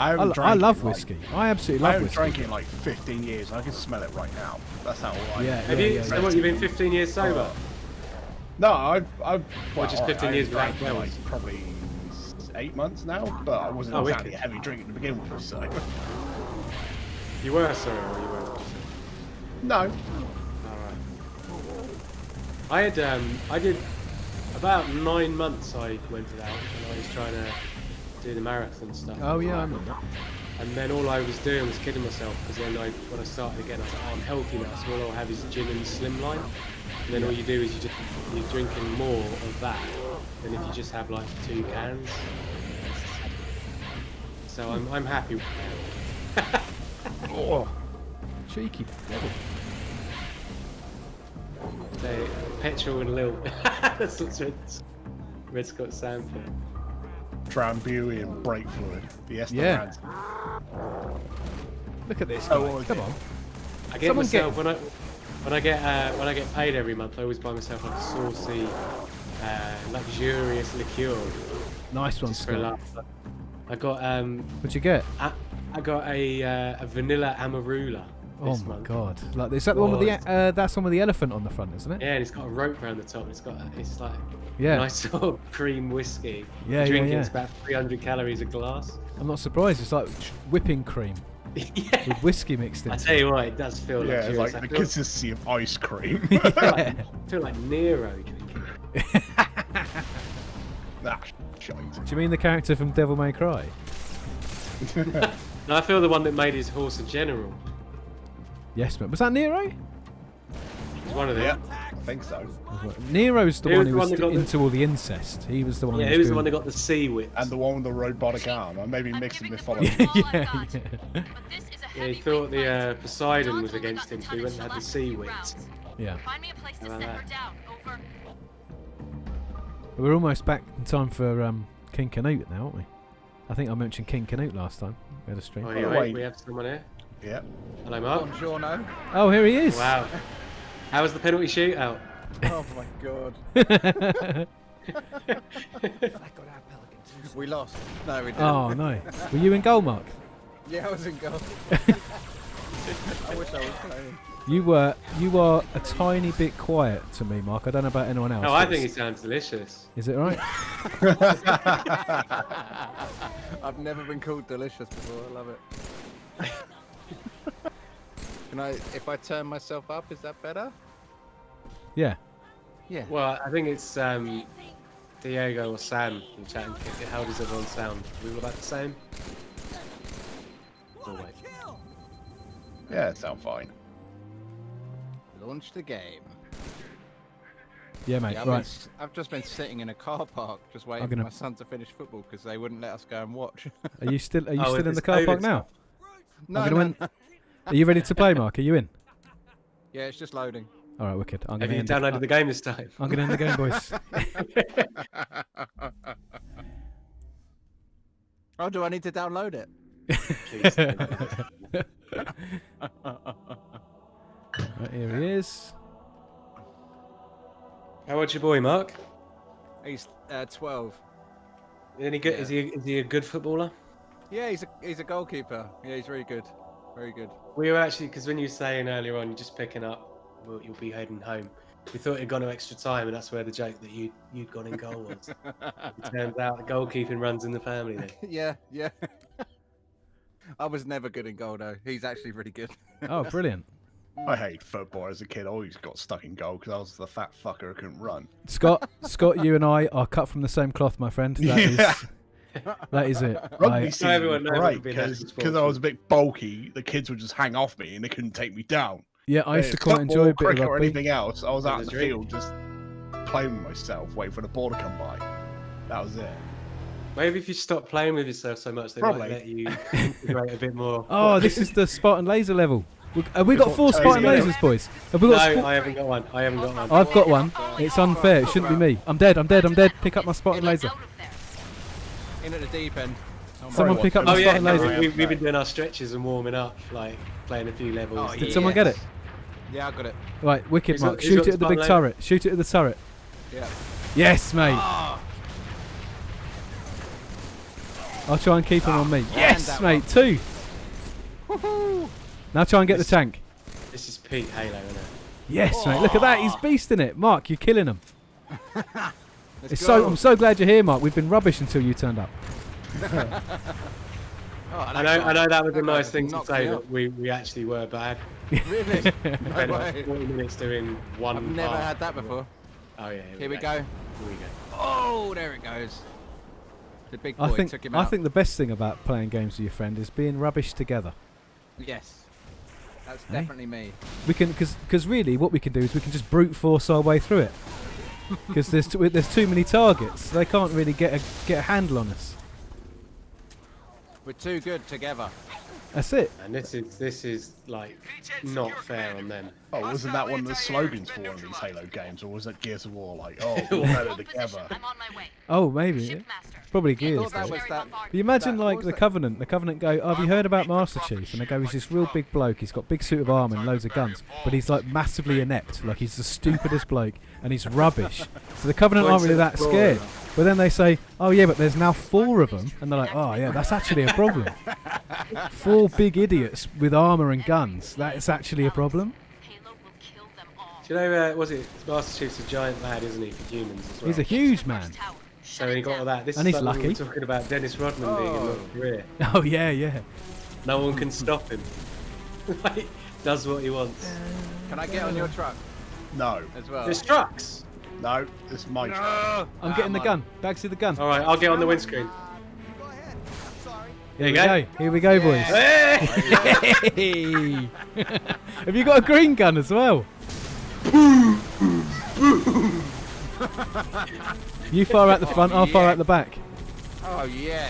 I I love whiskey. I absolutely I love haven't whiskey. drank it in like 15 years. I can smell it right now. That's how I. Yeah. Have you? So what? You've been 15 years sober? No, I've Well, just 15 years drank without like probably 8 months now, but I wasn't exactly a wicked. heavy drinker to begin with, so. You were sorry, or you weren't? No. Alright. I did about 9 months. I went without, and I was trying to do the marathon stuff. Oh yeah, I remember that. And then all I was doing was kidding myself, because then when I started again, I was like, oh, I'm healthy now, so all I'll have is gin and slimline. And then all you do is you're drinking more of that than if you just have like 2 cans. So I'm happy with that. Oh, cheeky devil. So, petrol and Lil. That's what's Red Scott Sanford. Drambuie and brake fluid. The Yeah. Esperanza. Look at this. Oh, guy. what was Come it? on. I get Someone myself when I get paid every month. I always buy myself like a saucy, luxurious liqueur. Nice one, Just for a Scott. laugh. I got What'd you get? I got a vanilla amarula. Oh This my month. god! Like, is that the one with the that's the one with the elephant on the front, isn't it? Yeah, and it's got a rope around the top. And it's like Yeah. nice sort of cream whiskey. Yeah, Drinking yeah. it's about 300 calories a glass. I'm not surprised. It's like whipping cream Yeah. with whiskey mixed in. I tell you what, it does feel Yeah, it's luxurious. like I the feel, consistency of ice cream. Yeah. I feel like Nero drinking it. Ah, shite. Do you mean the character from Devil May Cry? No, I feel the one that made his horse a general. Yes, man. Was that Nero? He's one of them. Yeah, I think so. Nero's the Who one was who the one was that got the- into all the incest. He was the one. Yeah, who he was the doing- one that got the sea whip. And the one with the robotic arm. I may be mixing mythology. yeah. Yeah, he thought the Poseidon was against him, so he went and had the sea whip. Yeah. Find me a place to How set about her that? down. Over. We're almost back in time for King Canute now, aren't we? I think I mentioned King Canute last time. We had a stream. Oh, Oh, yeah, wait. we have someone here. Yeah. Hello, Mark. Buongiorno. Oh, here he is. Wow. How was the penalty shootout? Oh my god. We lost. No, we didn't. Oh no. Were you in goal, Mark? Yeah, I was in goal. I wish I was playing. You are a tiny bit quiet to me, Mark. I don't know about anyone else. Oh, I but think he it's- sounds delicious. Is it right? I've never been called delicious before. I love it. Can I? If I turn myself up, is that better? Yeah. Yeah. Well, I think it's Diego or Sam in chat. How does everyone sound? We were about the same. Oh, wait. Yeah, it sound fine. Launch the game. Yeah, mate. Yeah, Right. I've just been sitting in a car park just waiting for my son to finish football because they wouldn't let us go and watch. Are you still Oh, in it's the car park COVID now? No, I'm no, gonna no. Are you ready to play, Mark? Are you in? Yeah, it's just loading. All right, wicked. I'm Have gonna you downloaded the game this time? I'm gonna end the game, boys. Oh, do I need to download it? Please don't. Right, here he is. How old's your boy, Mark? He's 12. Any good? Yeah. Is he a good footballer? Yeah, he's a goalkeeper. Yeah, he's very good. Very good. We were actually, because when you were saying earlier on, you're just picking up, well, you'll be heading home. We thought it'd gone to extra time, and that's where the joke that you'd gone in goal was. It turns out the goalkeeping runs in the family then. Yeah, yeah. I was never good in goal though. He's actually really good. Oh, brilliant. I hated football as a kid. I always got stuck in goal because I was the fat fucker who couldn't run. Scott, you and I are cut from the same cloth, my friend. That is it. Rugby seemed everyone knows great I've been active because sports. I was a bit bulky. The kids would just hang off me and they couldn't take me down. Yeah, I used to quite Football, enjoy a bit of cricket or rugby. anything else. I was out in the dream. field just playing with myself, waiting for the ball to come by. That was it. Maybe if you stop playing with yourself so much, they Probably. might let you integrate a bit more. Oh, this is the Spartan laser level. Have we got 4 Spartan Totally. lasers, boys? Have we No, got? I haven't got one. I haven't got one. I've got one. It's unfair. It shouldn't be me. I'm dead. Pick up my Spartan laser. In at the deep end. Someone pick up my Oh yeah, Spartan no, laser. we've been doing our stretches and warming up, like playing a few levels. Oh, Did someone get it? Yeah, I got it. Right, wicked, He's got- Mark. he's Shoot got it at the big Spartan turret. Shoot it at the turret. Yeah. Yes, mate. Ah, I'll try and keep him on me. and Yes, that mate. 2. woohoo! Now try and get the tank. This is peak Halo, isn't it? Yes, mate. Look at that. He's beasting it. Mark, you're killing him. Let's So go. I'm so glad you're here, Mark. We've been rubbish until you turned up. Oh, I know that was a that nice guy thing to knocked say, me but up. we actually were bad. Really? We No spent like way. 40 minutes doing one I've never part. had that before. Oh yeah, Here we go. Here we go. Oh, there it goes. The big boy I think took him out. the best thing about playing games with your friend is being rubbish together. Yes. That's Hey? definitely me. We can, because really, what we can do is we can just brute force our way through it. Because there's too many targets. They can't really get a handle on us. We're too good together. That's it. And this is like not fair on them. Oh, wasn't that one of the slogans for one of these Halo games, or was it Gears of War? Like, oh, we're better together. I'm on my way. Oh, maybe. Shipmaster. Probably I Gears. thought that though. was that. But you imagine What like was the that? Covenant. The Covenant go, oh, have you heard about Master Chief? And they go, he's this real big bloke. He's got big suit of armour and loads of guns. But he's like massively inept. Like he's the stupidest bloke and he's rubbish. So the Covenant aren't really that scared. But then they say, oh yeah, but there's now 4 of them. And they're like, oh yeah, that's actually a problem. 4 big idiots with armour and guns. That's actually a problem. Halo will kill them all. Do you know, was it Master Chief's a giant lad, isn't he, for humans as well? He's a huge man. So when he got all that, this And is he's like when we lucky. were talking about Dennis Rodman being in North Korea. Oh yeah, yeah. No one can stop him. Like, does what he wants. Can I get on your truck No, as well? There's trucks. no, this is my truck. I'm getting the gun. Bagsy the gun. All right, I'll get on the windscreen. Here we go. go. Here we go, boys. Hey! Have you got a green gun as well? You fire out the front, I'll fire yeah. out the back. Oh yeah.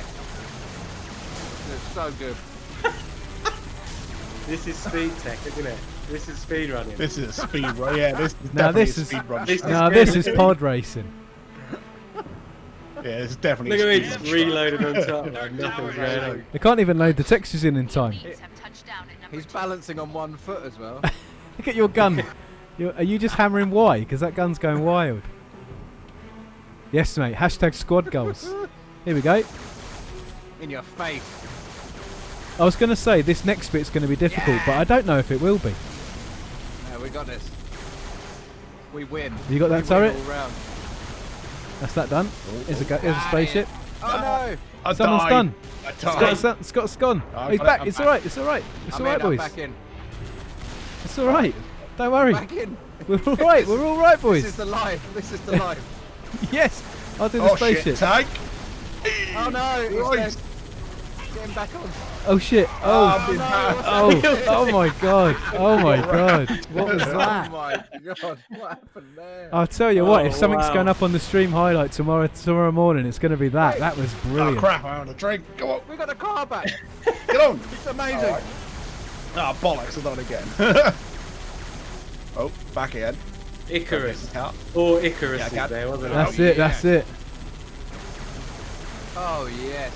It's so good. This is speed tech, isn't it? This is speed running. This is a speed run. Yeah, this is Now definitely this a is speed run. this truck. now this is pod racing. Yeah, it's definitely. Look at a me speed just run reloaded on top like nothing's going on. They can't even load the textures in time. Have touched down at number He's 2. balancing on one foot as well. Look at your gun. Are you just hammering Y? Because that gun's going wild. Yes, mate. Hashtag squad goals. Here we go. In your face. I was going to say this next bit's going to be difficult, but I don't know if it will be. Yeah, we got this. We win. You got that We turret? win all round. That's that done. Here's a spaceship. Oh no! I Someone's died. done. I died. Scott's gone. I Oh, he's got it, back. I'm It's back. alright. It's alright. It's I'm alright, in, I'm boys. back in. It's alright. Don't worry. Back in. We're all right. We're all right, boys. This is the life. This is the life. Yes. I'll do the spaceship. Shit, tank. Oh no! He's Right. dead. Get him back on. Oh shit. Oh. Oh my god. Oh my god. What was Oh that? my god! What happened there? I'll tell you what. If Oh, something's wow. going up on the stream highlight tomorrow morning, it's going to be that. That was Oh brilliant. crap! I want a drink. Come on, We got a car back. get on. It's amazing. All right. Ah, bollocks! I've done it again. Oh, back again. Icarus. Out. Or Icarus Yeah, I is got- there, wasn't it? That's it. That's it. Oh yes.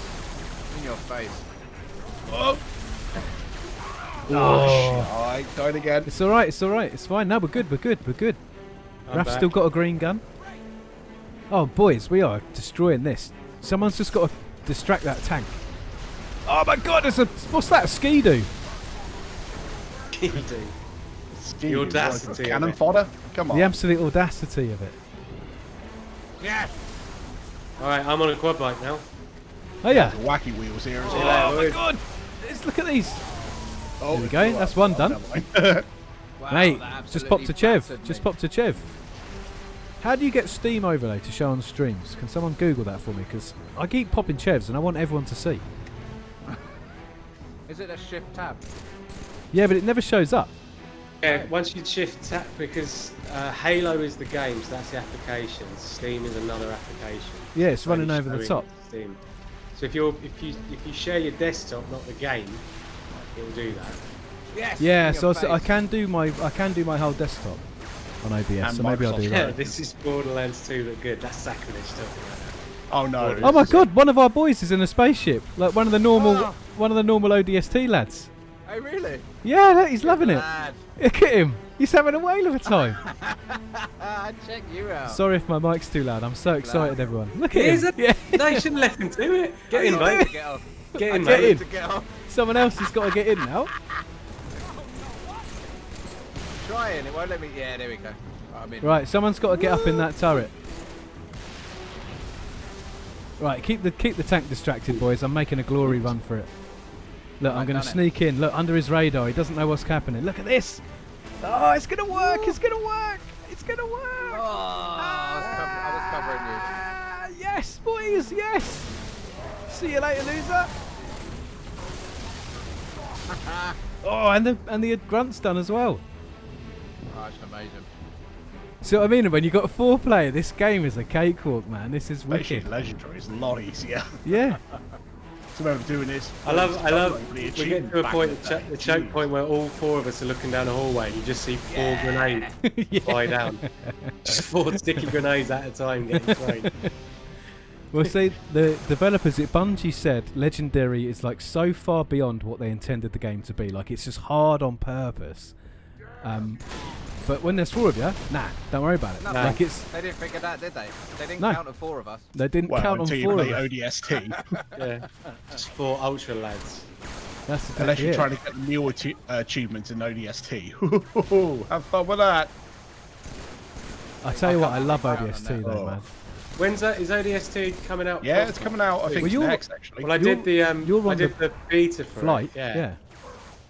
In your face. Oh. Oh. Alright, died again. It's all right. It's all right. It's fine. No, we're good. We're good. We're good. I'm Raff's back. still got a green gun. Oh, boys, we are destroying this. Someone's just got to distract that tank. Oh my god, what's that? A Ski-Doo? Ski-Doo. Steve, audacity what, of cannon it. fodder? Come on. The absolute audacity of it. Yeah. Alright, I'm on a quad bike now. Oh yeah. There's wacky wheels here as Oh, well. Oh my god. Look at these. Oh, There we go, that's one done. Wow, Mate, that just popped a absolutely Chev. battered Just me. popped a Chev. How do you get Steam overlay to show on streams? Can someone Google that for me? Because I keep popping Chevs and I want everyone to see. Is it a shift tab? Yeah, but it never shows up. Yeah, once you shift tap, because Halo is the game, so that's the application. Steam is another application. Yeah, it's running Only over the showing top. Steam. So if you share your desktop, not the game, it will do that. Yes. Yeah, in so your I face. can do my whole desktop on OBS. And So maybe I'll do Microsoft. Yeah, that. this is Borderlands 2 look good. That's sacrilege talking about that. Oh no. Oh my god, one of our boys is in a spaceship. Like one of the normal Oh. ODST lads. Oh really? Yeah, look, he's loving it. Lad. Look at him. He's having a whale of a time. Check you out. Sorry if my mic's too loud. I'm so excited, everyone. Look at Is him. it? Yeah. No, you shouldn't have left him do it. Get in, I need mate. to Get off. Get in, Get mate. in. To get off. Someone else has got to get in now. Trying. It won't let me. Yeah, there we go. I'm in. Right, someone's got to get up in that turret. Right, keep the tank distracted, boys. I'm making a glory run for it. Look, I'm I've going to done it. sneak in. Look, under his radar. He doesn't know what's happening. Look at this. Oh, it's going to work. It's going to work. It's going to work. Oh, I was covering you. Ah, yes, boys. Yes. See you later, loser. Oh, and the grunt's done as well. Oh, it's amazing. See what I mean? When you got 4 player, this game is a cakewalk, man. This is wicked. Actually, legendary is a lot easier. Yeah. So I'm doing this. I love. Really We get to a point, the choke point, where all 4 of us are looking down the hallway. And you just see 4 grenades fly down. Just 4 sticky grenades at a time getting thrown. Well, see, the developers at Bungie said Legendary is like so far beyond what they intended the game to be. Like it's just hard on purpose. But when there's 4 of you, nah, don't worry about it. No. Like it's They didn't figure that, did they? They didn't No. count to 4 of us. they didn't Well, count on until 4 you of play us. ODST. Yeah, just 4 ultra lads. That's Unless exactly you're it. trying to get the new achievements in ODST. Have fun with that. I tell you what, I can't love figure out on ODST that. though, Oh. man. When's that? Is ODST coming out? Yeah, it's coming out. I think Well, it's you're- next actually. Well, I did the you're I on did the beta for Flight, it. Yeah,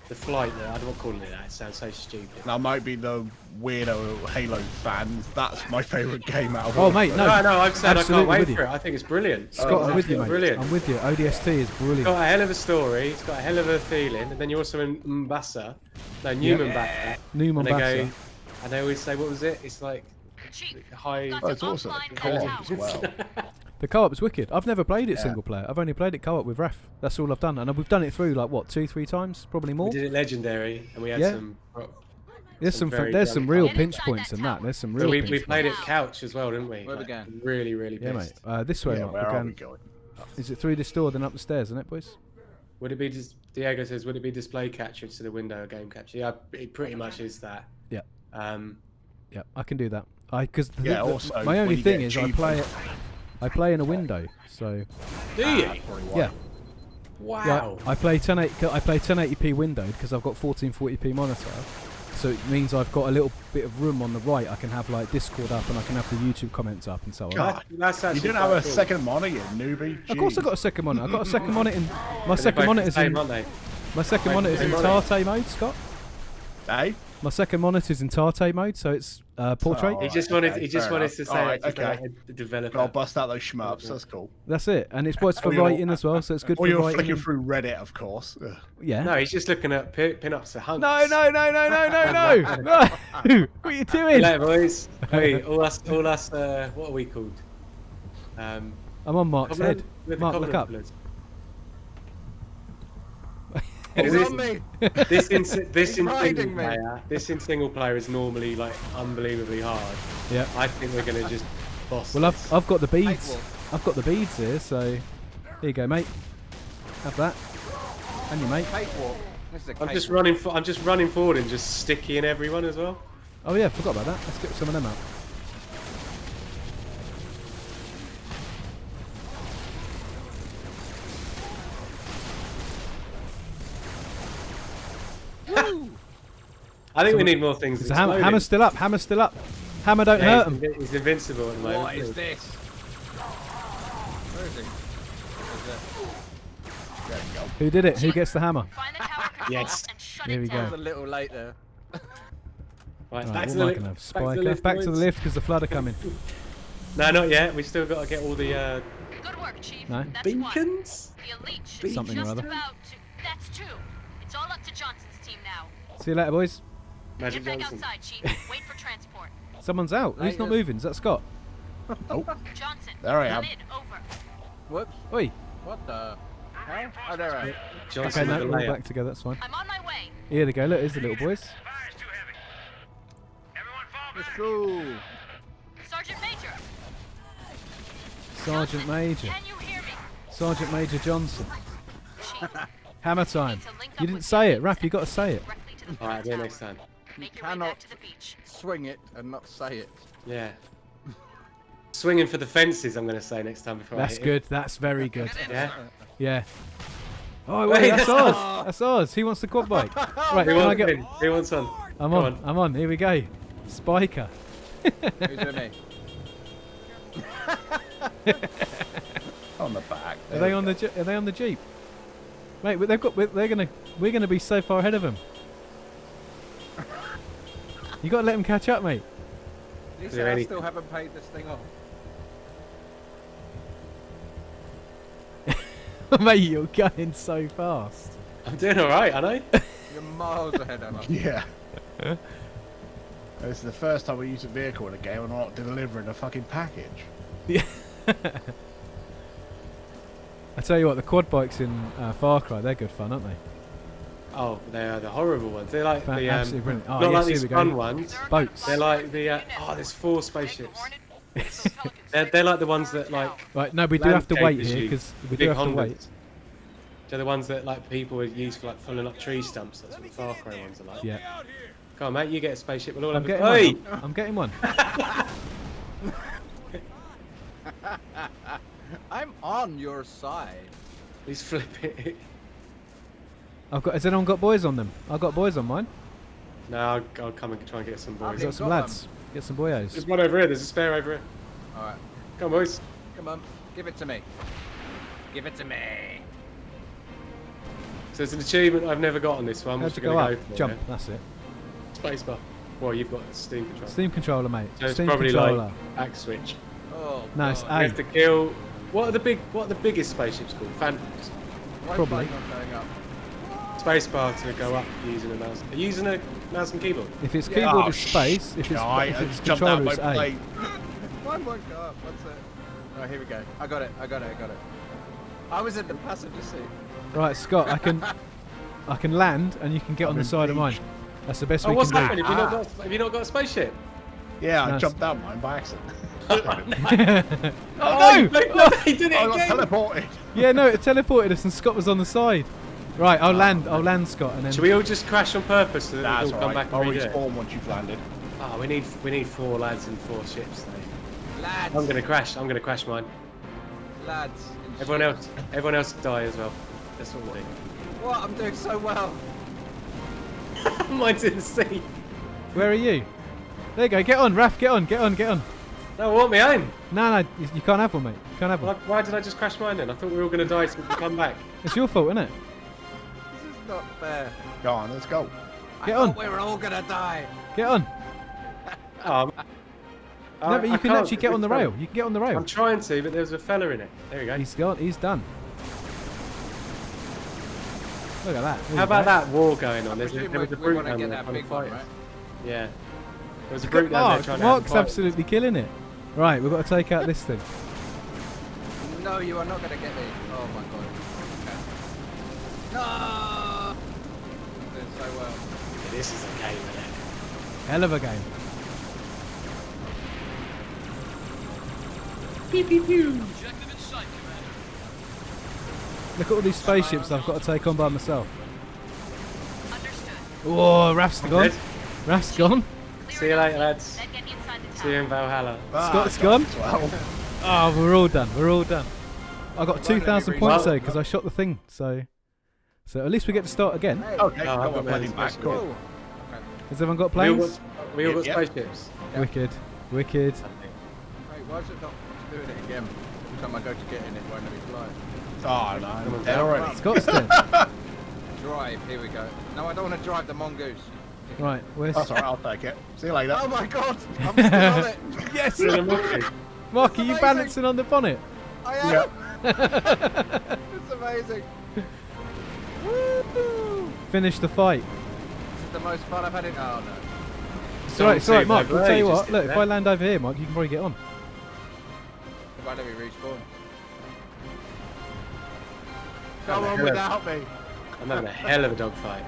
the flight. I don't want to call it that. It sounds so stupid. And I might be the weirdo Halo fan. That's my favourite game out of Oh, all. mate, no. No, I've said I absolutely can't wait with for you. it. I think it's brilliant. Scott, I'm It's with you, mate. Brilliant. I'm with you. ODST is It's brilliant. got a hell of a story. It's got a hell of a feeling. And then you're also in Mombasa. No, New Mombasa. New And Mombasa. they go, and they always say, what was it? It's like Chief, high. got Oh, an it's awesome. offline Co-op as house. well. The co-op is wicked. I've never played it Yeah. single player. I've only played it co-op with Raff. That's all I've done, and we've done it through like what 2-3 times, probably We more. did it legendary, and we had Yeah. some. There's some very there's some young real Get pinch inside points that in that. tower. There's some So real we pinch played points. it couch as well, didn't we? Where we Like, going? really, really Yeah, mate. pissed. This way, Yeah, Mark. where We're are we going, going? is it through this door then up the stairs, isn't it, boys? Would it be Diego says, would it be display capture to the window game capture? Yeah, it pretty much is that. Yeah. Um, Yeah, I can do that. Because Yeah, also, my when only you thing get is I achievements- play in a window, so do you? Probably why. yeah. Wow. I play 1080p windowed because I've got 1440p monitor. So it means I've got a little bit of room on the right. I can have like Discord up and I can have the YouTube comments up and so on. God, That's you actually didn't have quite a cool. second monitor, you newbie. Of course I Jeez. got a second monitor. I've got a second monitor in my They're second both monitor's the same, in aren't they? my second both monitor's the in same, Tarte mode, Scott. Hey? My second monitor's in Tate mode, so it's portrait. He just wanted to say a developer. I'll bust out those shmups. That's cool. That's it, and it's what's for writing as well, so it's good for you're writing. flicking through Reddit, of course. Ugh. Yeah. No, he's just looking at pin-ups to hunks. No! No! What are you doing? Hello, boys. Hey, all us. What are we called? I'm on Mark's head. Mark, look up. This in single player is normally like unbelievably hard. Yeah. I think we're gonna just boss. Well, I've got the beads. I've got the beads here, so here you go, mate. Have that. And you, mate. I'm just running forward and just stickying everyone as well. Oh yeah, forgot about that. Let's get some of them out. I think we need more things. Hammer's still up. Hammer's still up. Hammer don't hurt him. He's invincible at the moment. What is this? Where is he? There you go. Who did it? Who gets the hammer? Find the tower control Yes. and shut Here it we down. I was a little late there. Right, Right, back to what the am I lift. gonna have? Back to the Spiker. lift, Back to the boys. lift because the flood are coming. No, not yet. We still got to get all the Good work, Chief. No. That's one. beacons. The elite should be Something or just other. about to. That's two. It's all up to Johnson's team now. See you later, boys. Magic Get back Johnson. outside, Chief. Wait for transport. Someone's out. Who's not moving? Is that Scott? Oh, Johnson. There I come am. in. Over. Whoops. Oi. What the hell? Oh, there I am. Johnson Okay, no, with we're the all layup. back together. That's fine. I'm on my way. Here they go. Look, here's the little boys. Let's go. Sergeant Major. Sergeant Major. Can you hear me? Sergeant Major Johnson. Chief. Hammer time. Need to link up You didn't with say the it, Raph. You got to say it. directly to the All right, tower. next time. Make your way cannot- back to the beach. Swing it and not say it. Yeah. Swinging for the fences, I'm going to say next time before That's I hit good. That's very good. It. Yeah. Yeah. Oh wait, Wait, that's that's ours. That's ours. Who wants the quad bike? Right, Who can I wants, get? who wants one? I'm Go on. I'm on. Here we go. Spiker. Who's with me? on the back. Are they on the? Are they on the jeep? Mate, they've got. We're gonna be so far ahead of them. You got to let them catch up, mate. You there say I any- still haven't paid this thing off. Mate, you're going so fast. I'm doing all right, aren't I? You're miles ahead of us. Yeah. This is the first time we use a vehicle in a game and I'm not delivering a fucking package. Yeah. I tell you what, the quad bikes in Far Cry, they're good fun, aren't they? Oh, they are the horrible ones. They're like the Absolutely brilliant. Oh, not yes, like here these we go. fun ones. Boats. They're like the there's 4 spaceships. They're like the ones that like Right, no, we do have to wait landscapers here use. because we Big do have to Hondas. wait. They're the ones that like people would use for like pulling up tree stumps. That's what the Far Cry ones are like. Yeah. Come on, mate, you get a spaceship. We'll all I'm have getting a... Hey! one. I'm getting one. I'm on your side. He's flipping. Has anyone got boys on them? I've got boys on mine. No, I'll come and try and get some boys. I've Okay. got some got lads. Get some boyos. There's one over here. There's a spare over here. Alright. Come on, boys. Come on. Give it to me. Give it to me. So it's an achievement I've never got on this one. How'd Which you we're go going up? to go for. Jump. That's it. Yeah? Spacebar. Well, you've got a Steam control. Steam controller, mate. So it's Steam probably controller. like back switch. Oh, No, it's God. A. You have to kill. What are the biggest spaceships called? Phantoms. Why is probably. mine not going up? Spacebar to go up using a mouse. Are you using a mouse and keyboard? If it's Yeah. keyboard, Oh, it's space. If I it's jumped out controller, my it's A. plane. Mine won't go up. What's it? Oh, here we go. I got it. I was in the passenger seat. Right, Scott, I can land and you can get on the side of mine. That's the best Oh, we what's can happened? do. Have you not got a spaceship? Yeah, I Nice. jumped out mine by accident. Oh no! He did it I got again. teleported. Yeah, no, it teleported us and Scott was on the side. Right, I'll land, Scott, and then. Should we all just crash on purpose so that That's we all come alright. back I'll and redo it? respawn once you've landed. Oh, we need 4 lads and 4 ships. Though. Lads. I'm gonna crash mine. Lads. in Everyone else die as well. That's what we'll do. What? I'm doing so well. Mine's in the sea. Where are you? There you go. Get on, Raph. Get on. No, I want my own. No, you can't have one, mate. You can't have one. Why did I just crash mine then? I thought we were all gonna die so we could come back. It's your fault, isn't it? This is not fair. Go on, let's go. Get on. We're all gonna die. Get on. No, but you can actually get on the rail. You can get on the rail. I'm trying to, but there's a fella in it. There we go. He's gone. He's done. Look at that. How about that war going on? There was a brute down there that trying to big fight one, us. right? Yeah. There was a brute down there trying to Mark's fight us. absolutely killing it. Right, we've got to take out this thing. No, you are not gonna get me. Oh my god. No. Doing so well. Yeah, this is a game, isn't it? Hell of a game. Pew pew pew. Objective in sight, Commander. Look at all these spaceships I've got to take on by myself. Understood. Whoa, Raff's gone. Dead. Raff's gone. See you later, lads. Then get inside the See you in tower. Valhalla. Scott's gone. Well, Oh, we're all done. We're all done. I got Right, let me 2,000 read points that. though because I shot the thing. So at least we get to start again. Hey. okay, Oh, I've got got my planes planes back. back. Cool. Whoa. Okay. Has everyone got We all planes? got Yep. spaceships. Yeah. Wicked. Wicked. Wait, why is it not doing it again? Every time I go to get in, it won't let me fly. Oh no, Come on, I'm dead already. Scott's dead. Drive, here we go. No, I don't want to drive the mongoose. Right, where's... That's alright, I'll take it. See you later. Oh my god! I'm still on it! Yes! See you later. Mark, are you amazing. balancing on the bonnet? I am! Yeah. It's amazing! Woo! Finish the fight. This is the most fun I've had in. Oh no. It's alright, Mark. I'll tell you what. Just Look, did if that. I land over here, Mark, you can probably get on. If I let me respawn. Go on without me! I'm having a hell of a dogfight.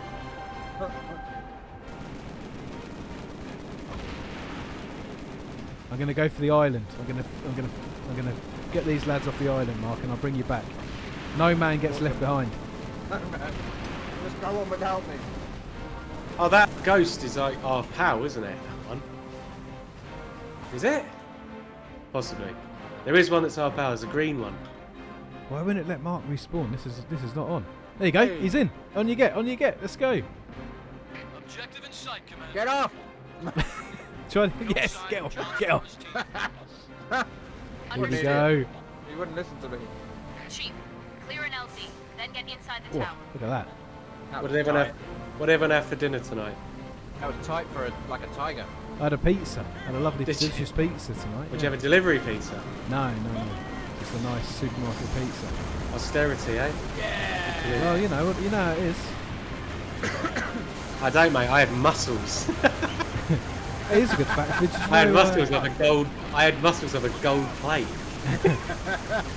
I'm gonna go for the island. I'm gonna get these lads off the island, Mark, and I'll bring you back. No man gets left behind. No, man. Just go on without me. Oh, that ghost is like our pal, isn't it? That one. Is it? Possibly. There is one that's our pal. It's a green one. Why wouldn't it let Mark respawn? This is not on. There you go. Hey. He's in. On you get. On you get. Let's go. Objective in sight, Commander. Get off! Try. Yes. Get off. Get off. Here we Understood. go. You wouldn't listen to me. Chief, clear an LZ. Then get inside the Oh, tower. look at that. That What was did everyone tight. have? What did everyone have for dinner tonight? That was tight for like a tiger. I had a pizza. I had a lovely, Did you? delicious pizza tonight. Would yeah. you have a delivery pizza? No. Just a nice supermarket pizza. Austerity, eh? Well, you know how it is. I don't, mate. I have muscles. It is a good fact. Did you I had know, muscles of a gold. I had muscles of a gold plate.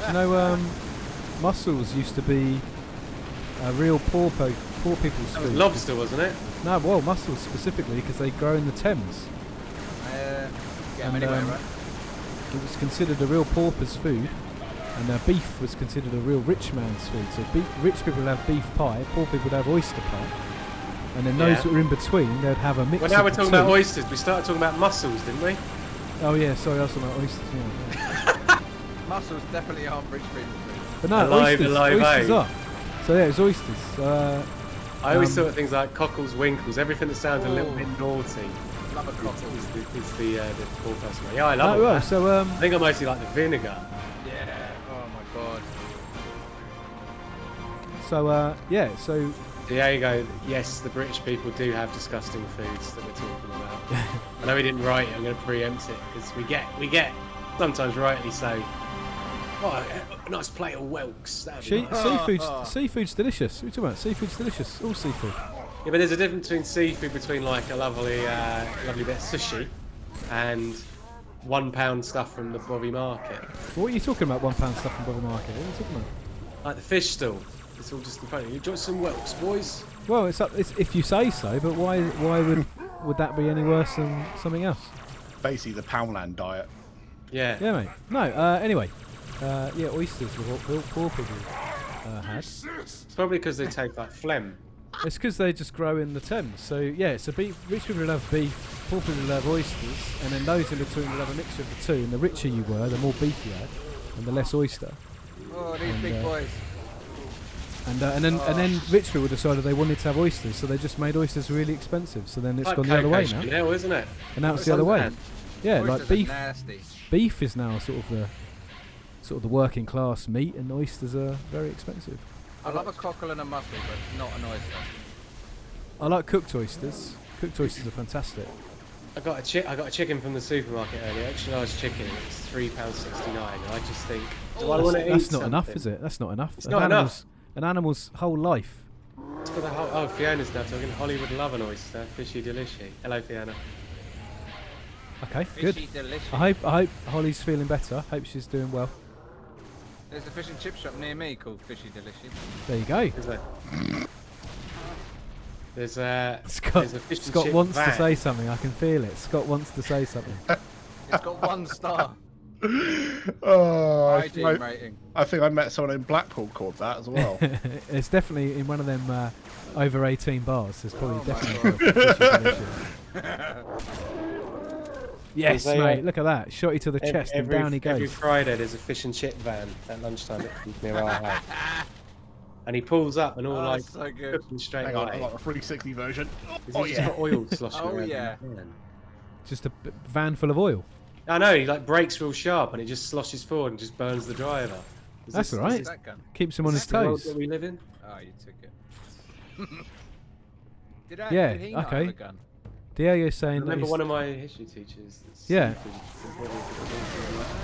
you know, mussels used to be a real poor people's That was food. lobster, wasn't it? No, well, mussels specifically because they grow in the Thames. Yeah, And, anyway, um, right? It was considered a real pauper's food, and beef was considered a real rich man's food. So rich people would have beef pie, poor people would have oyster pie, and then those Yeah. that were in between, they'd have a mix. Well, now of we're the talking two. about oysters. We started talking about mussels, didn't we? Oh yeah, sorry, I was talking about oysters. Yeah. Mussels definitely aren't rich people's food. But no, Alive, oysters, alive, oysters eh? are. So yeah, it's oysters. I always Um, thought things like cockles, winkles, everything that sounds a little Oh. bit naughty. Love a cockle. Is the poor person way. Yeah, I love Oh, it. well, so I think I mostly like the vinegar. Yeah. Oh my god. yeah, so So there you go. Yes, the British people do have disgusting foods that we're talking about. I know we didn't write it. I'm going to preempt it because we get sometimes rightly so. Oh, a nice plate of whelks. That'd be nice. seafood's delicious. What are you talking about? Seafood's delicious. All seafood. Yeah, but there's a difference between seafood between like a lovely bit of sushi and £1 stuff from the Bovey Market. What are you talking about? £1 stuff from Bovey Market. What are you talking about? Like the fish stall. It's all just in front of you. Do you want some whelks, boys? Well, it's if you say so, but why would that be any worse than something else? Basically, the Poundland diet. Yeah. Yeah, mate. No. Anyway, yeah, oysters were what poor people had. It's probably because they take like phlegm. It's because they just grow in the Thames. So yeah, so rich people will have beef, poor people will have oysters, and then those in between will have a mixture of the two. And the richer you were, the more beef you had, and the less oyster. Oh, these And, big boys. And then rich people decided they wanted to have oysters, so they just made oysters really expensive. So then it's Like gone the other way Cocoa now, Chanel, isn't it? and now it's the other way. Yeah, Oysters like are beef. nasty. Beef is now sort of the working class meat, and oysters are very expensive. I love a cockle and a mussel, but not an oyster. I like cooked oysters. Cooked oysters are fantastic. I got a chicken from the supermarket earlier. Extra large chicken. It's £3.69. And I just think, do I want to eat That's not something? enough, is it? That's not enough. It's not enough. An animal's whole life. It's for the whole. Oh, Fiona's now talking. Holly would love an oyster. Fishy delishy. Hello, Fiona. Okay, good. Fishy delicious. I hope Holly's feeling better. Hope she's doing well. There's a fish and chip shop near me called Fishy Delicious. There you go. Is there? There's a fish and Scott chip wants to van. say something. I can feel it. Scott wants to say something. It's got 1 star. Oh, Hygiene rating. I think I met someone in Blackpool called that as well. It's definitely in one of them over 18 bars. There's probably Oh my definitely. Yes, They, mate. Look at that. Shot you to the chest and down he Every goes. Friday there's a fish and chip van at lunchtime near our house. And he pulls up and all like so good. cooking straight Hang on, I away. got a 360 version. Is Oh he just yeah. got oil sloshing Oh, around yeah. in the van? Just a van full of oil. I know, he like brakes real sharp and it just sloshes forward and just burns the driver. Is That's this- all right. is this That gun. Keeps him on his the world toes. that we live in? Oh, you took it. Yeah, Did he not okay. have a gun? Diego's saying I that remember he's... one of my history teachers. That's Yeah.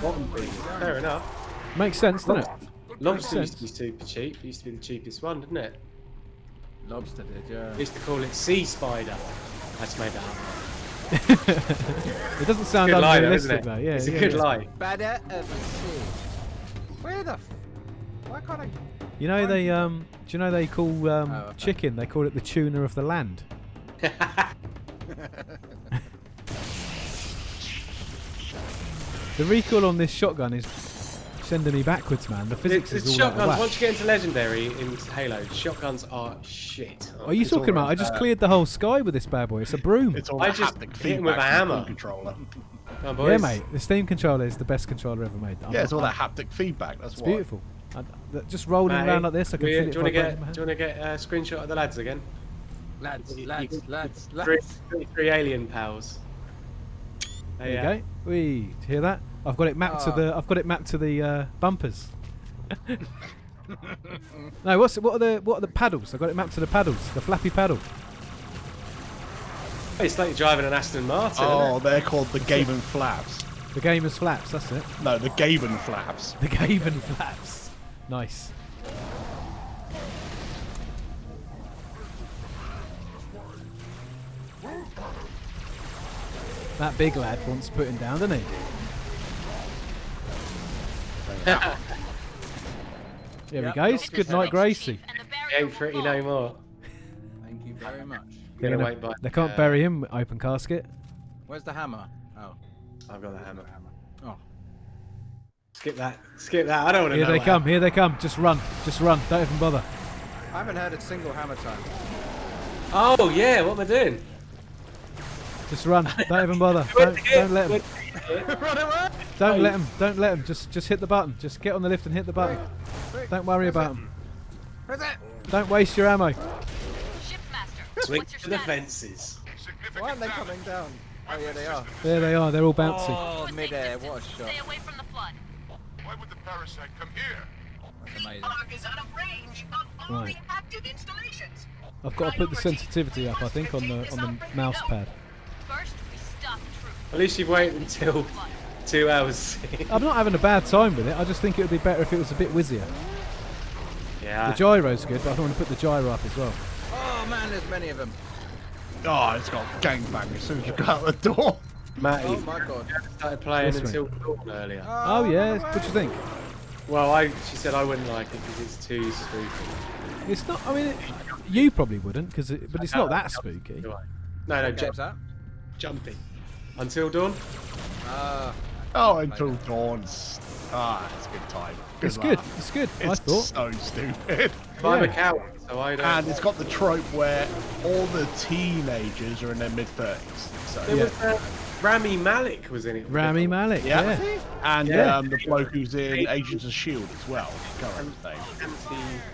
Bottom feeder. Fair enough. Makes sense, doesn't it? Lobster Makes used to be super cheap. It used to be the cheapest one, didn't it? Lobster did, yeah. They used to call it sea spider. I just made that up. It doesn't sound Good lie, though, isn't unrealistic it? though. Yeah, It's a yeah, good yeah. lie. Better of the sea. Where the why can't I... You know they do you know they call okay. chicken? They call it the tuna of the land. The recoil on this shotgun is sending me backwards, man. The physics It's is all out of shotguns. whack. Once you get into legendary in Halo, shotguns are shit. What are you talking about? I just cleared the whole sky with this bad boy. It's a broom. It's all I the just haptic hit him with a feedback from the hammer. controller. Come on, boys. Yeah, mate. The Steam controller is the best controller ever made. Yeah, it's all that haptic feedback. That's It's why. beautiful. Just rolling Mate, around like this, I can do feel you it. want to vibrating in my get? hand. Do you want to get a screenshot of the lads again? Lads, You- lads, you- lads, Three, lads. three alien pals. There you go. Wee, do you hear that? I've got it mapped to the. I've got it mapped to the bumpers. No, what are the paddles? I've got it mapped to the paddles, the flappy paddle. It's like you're driving an Aston Martin. Oh, Isn't they're called the Gaben Flaps. The gamer's flaps. That's it. No, the Gaben Flaps. The Gaben flaps. Nice. That big lad wants putting down, doesn't he? There Yep. we go. Good night, Gracie. And the it? barrier He ain't will pretty fall. no more. Thank you very much. They're Gonna gonna- wait by. They can't bury him open casket. Where's the hammer? Oh. I've got the hammer. Oh. Skip that. Skip that. I don't want to Here know. they what come. Here they come. Just run. Just run. Don't even bother. I haven't heard a single hammer time. happened. Oh yeah, what am I doing? Just run. Don't even bother. Don't let him. Run away! Don't let him. Don't let him. Just hit the button. Just get on the lift and hit the button. Quick. Don't worry about him. Where's it? Don't waste your ammo. Shipmaster, Swing what's your to the status? fences. Why aren't they coming down? Oh yeah, they are. There they are. They're all bouncy. Oh, Safe mid-air, distance. what a shot. Stay away from the flood. Why would the parasite come here? That's amazing. is out of range of all Right. the active installations. I've got to put the sensitivity up. I think on the mouse pad. First, we stop the troop. At least you've waited until 2 hours. I'm not having a bad time with it. I just think it would be better if it was a bit whizzier. Yeah. The gyro's good, but I don't want to put the gyro up as well. Oh man, there's many of them. Oh, it's got gangbang as soon as you go out the door. Matty Oh my god. started playing This until dawn earlier. Oh yeah. run What do you away. think? Well, she said I wouldn't like it because it's too spooky. It's not. I mean, you probably wouldn't, but it's not that spooky. Do I? No, no, What game's that? jumping. Until dawn? Oh, until dawn's. Ah, it's a good time. It's good. laugh. It's good. It's I thought. so stupid. I'm a Yeah. coward, so I don't. And it's got the trope where all the teenagers are in their mid-30s. So There was Rami Malek was in it. Rami Malek. Yeah. And Yeah. the bloke who's in Agents of S.H.I.E.L.D. as well. Current name.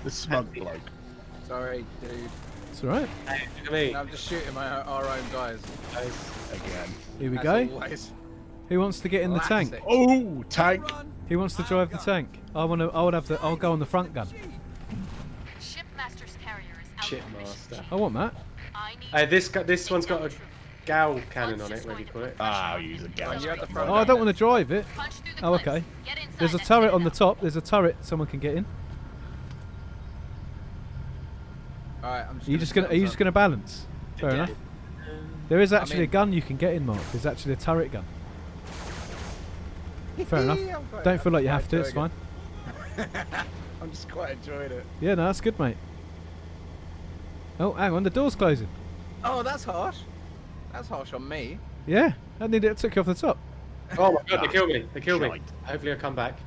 The smug bloke. Sorry, dude. It's all right. Hey, look at me. I'm just shooting our own guys. Again. Here we as go. always. Who wants to get in the tank? Classic. Oh, tank. Who wants to drive the tank? I'll go on the front gun. Shipmaster's carrier is shitmaster. I want that. I need Hey, this one's got a gal cannon on it. What do you call it? Ah, I'll use a gas. You had the gun. front Oh, I don't want to drive it. punch through the Oh, clips. okay. Get inside, There's a that's turret it. on the top. There's a turret someone can get in. Alright, I'm Are you just gonna balance? Fair enough. There is actually a mean- gun you can get in, Mark. There's actually a turret gun. Fair enough. Don't feel like you have to. It's fine. I'm just quite enjoying it. Yeah, no, that's good, mate. Oh, hang on, the door's closing. Oh, that's harsh. That's harsh on me. Yeah, I need it. Took you off the top. Oh my god, they killed me. They killed me. Shite. Hopefully I'll come back.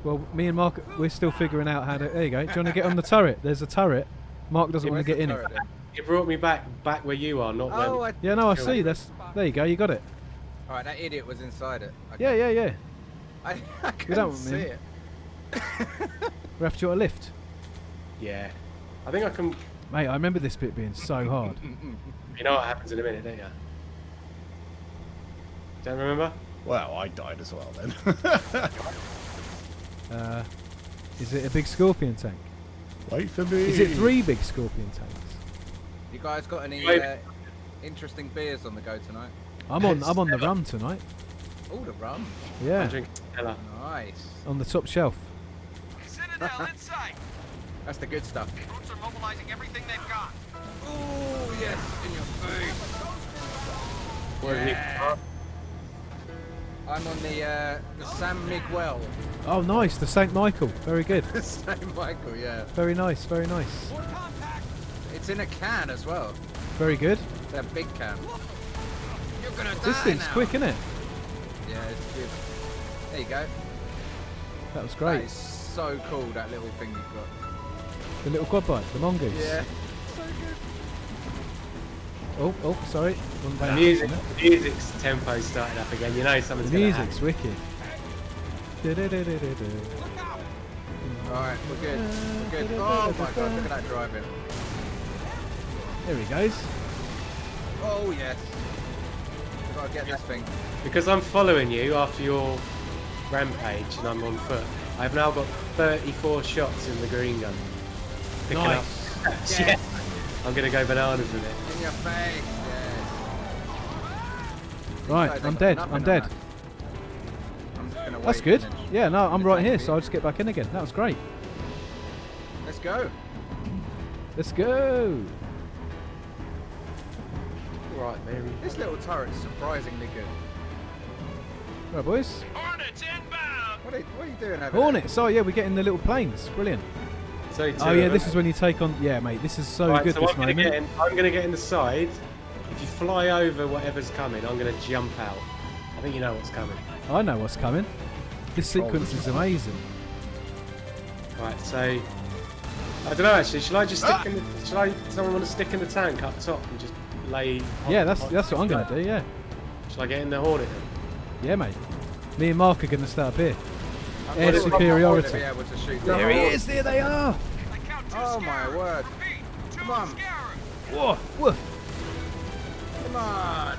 Well, me and Mark, we're still figuring out how to. There you go. Do you want to get on the turret? There's a turret. Mark doesn't want to get in it. It brought me back where you are, not Oh, where. Yeah, no, I see. There you go. You got it. Alright, that idiot was inside it. Yeah, yeah, yeah. I don't couldn't want see him. it. Raff, do you want a lift? Yeah. I think I can. Mate, I remember this bit being so hard. You know what happens in a minute, don't you? Don't remember? Well, I died as well then. Is it a big scorpion tank? Wait for me. Is it 3 big scorpion tanks? You guys got any Wait. interesting beers on the go tonight? I'm on the rum tonight. Oh, the rum. Yeah, I'm drinking Stella. Nice. on the top shelf. Citadel in sight. That's the good stuff. Troops are mobilizing everything they've got. Oh, yes. In your face. What have you got? I'm on the San Miguel. Oh, nice. The Saint Michael. Very good. San Michael, yeah. Very nice. Very nice. It's in a can as well. Very good. A big can. You're gonna die This thing's now. quick, isn't it? Yeah, it's good. There you go. That was That great. is so cool, that little thing you've got. The little quad bike, the mongoose. Yeah. Oh, sorry. Wasn't paying The attention music's tempo started up again. You know something's there. The gonna music's wicked. Alright, we're good. We're good. Oh my god, look at that driving. There he goes. Oh yes. We've got to get this thing. happen. Because I'm following you after your rampage and I'm on foot. I've now got 34 shots in the green gun. Picking Nice. up. Yes. Yeah. I'm gonna go bananas with it. In your face, yes. Right, Guys, I'm they've dead. got I'm nothing dead. on that. I'm just gonna That's wait good. and then- Yeah, no, I'm the right here, tank so I'll just get back in again. That was great. Let's go. Let's go. Right, Mary. This little turret's surprisingly good. Right, boys. Hornets inbound. What are you doing over Hornets. Oh, yeah, we're getting the little planes. Brilliant. So Oh, yeah, this is when you take on... Yeah, mate, this is so right, good, so this I'm gonna moment. I'm gonna get in the side. If you fly over whatever's coming, I'm gonna jump out. I think you know what's coming. I know what's coming. This sequence is amazing. Right, so I don't know actually. Should I just stick in? Someone want to stick in the tank up top and just lay? Yeah, that's what I'm going to do, yeah. Should I get in the Hornet then? Yeah, mate. Me and Mark are going to stay up here. I'm Air not superiority. gonna be able to shoot There them. he is, there they are. I count 2 Oh my scarabs. word. Repeat, 2 Come on. scarabs. Whoa, woof. Come on.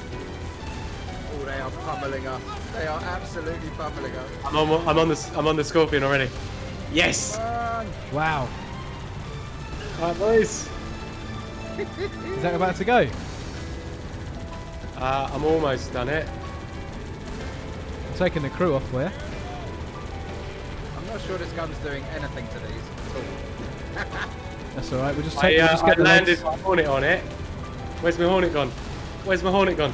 Oh, they are pummeling us. They are absolutely pummeling us. I'm on the Scorpion already. Yes. Come on. Wow. Right, boys. Is that about to go? I'm almost done it. I'm taking the crew off where? I'm not sure this gun's doing anything to these at all. That's alright, we'll just I get the landed legs. my Hornet on it. Where's my Hornet gone? Where's my Hornet gone?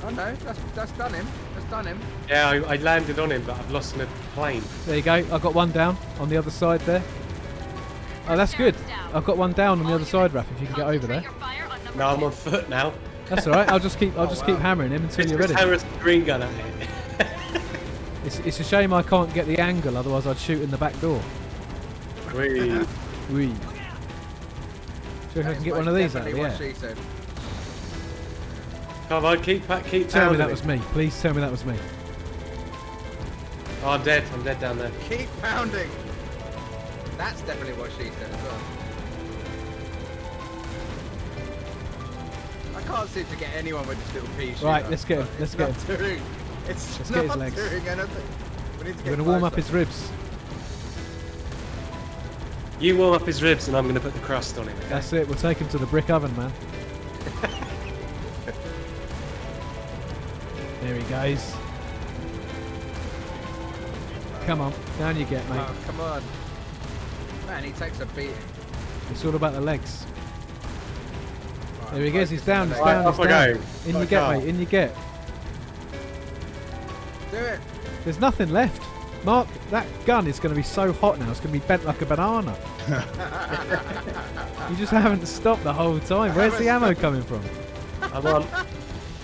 Oh no, that's done him. That's done him. Yeah, I landed on him, but I've lost my plane. There you go, I've got one down on the other side there. Oh, that's good. I've got one down on the other side, Raff, if you can get over there. No, I'm on foot now. That's alright, I'll just keep hammering him until you're ready. Terrorist green gun at it. It's a shame I can't get the angle, otherwise I'd shoot in the back door. Whee. Wee. Do you reckon I can get one of these out of the What air? she said. Come on, keep Tell me pounding that it. was me. Please tell me that was me. Oh, I'm dead. I'm dead down there. Keep pounding. That's definitely what she said as well. I can't seem to get anyone with this little pea shooter. Right, let's get him. Let's get him. It's Let's not get his legs. doing anything. We need to We're get going to warm up closer. his ribs. You warm up his ribs and I'm going to put the crust on him. Okay? That's it. We'll take him to the brick oven, man. There he goes. Come on, down you get, mate. Oh, come on. Man, he takes a beating. It's all about the legs. Right, There he goes. He's down. He's Right, down. off He's I down. go. In Got you a get, car. mate. In you get. Do it. There's nothing left. Mark, that gun is going to be so hot now. It's going to be bent like a banana. You just haven't stopped the whole time. Where's the ammo coming from? I'm on.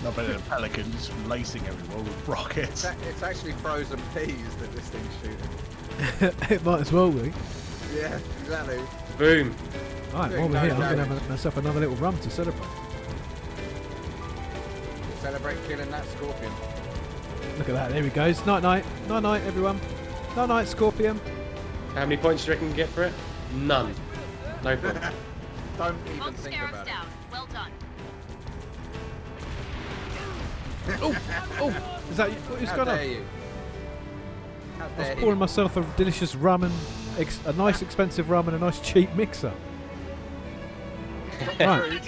Not better than Pelicans lacing everyone with rockets. It's actually frozen peas that this thing's shooting. It might as well be. Yeah, exactly. Boom. Right, Doing while we're no here, I'm going to damage. have myself another little rum to celebrate. Celebrate killing that scorpion. Look at that. There he goes. Night night. Night night, everyone. Night night, Scorpion. How many points do you reckon you get for it? None. No point. Don't even Both think scarabs about it. down. Well done. Oh, is that who's How gone dare on? you? How I dare was you? pouring myself a delicious rum and a nice expensive rum and a nice cheap mixer. Right,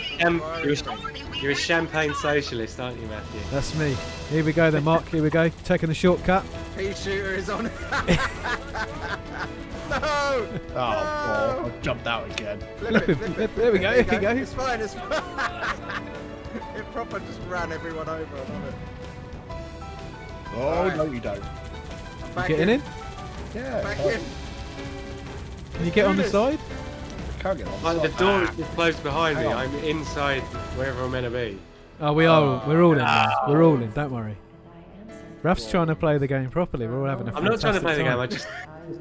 You're a champagne socialist, aren't you, Matthew? that's me. Here we go then, Mark. Here we go. Taking the shortcut. Pea shooter is on. No! Oh, I jumped out again. Flip it, flip it. There we go. Here we go. It's fine, it's fine. It proper just ran everyone over. I love it. Oh, Alright. no, you don't. Back Getting in? Yeah. Back in. Can you get on the Yes. side? Can't get on. Like the door is just closed behind me. Hang on. I'm inside wherever I'm meant to be. Oh, we are. We're all in. Man. We're all in. Don't worry. Raff's trying to play the game properly. We're all having a I'm not trying to play the game. I just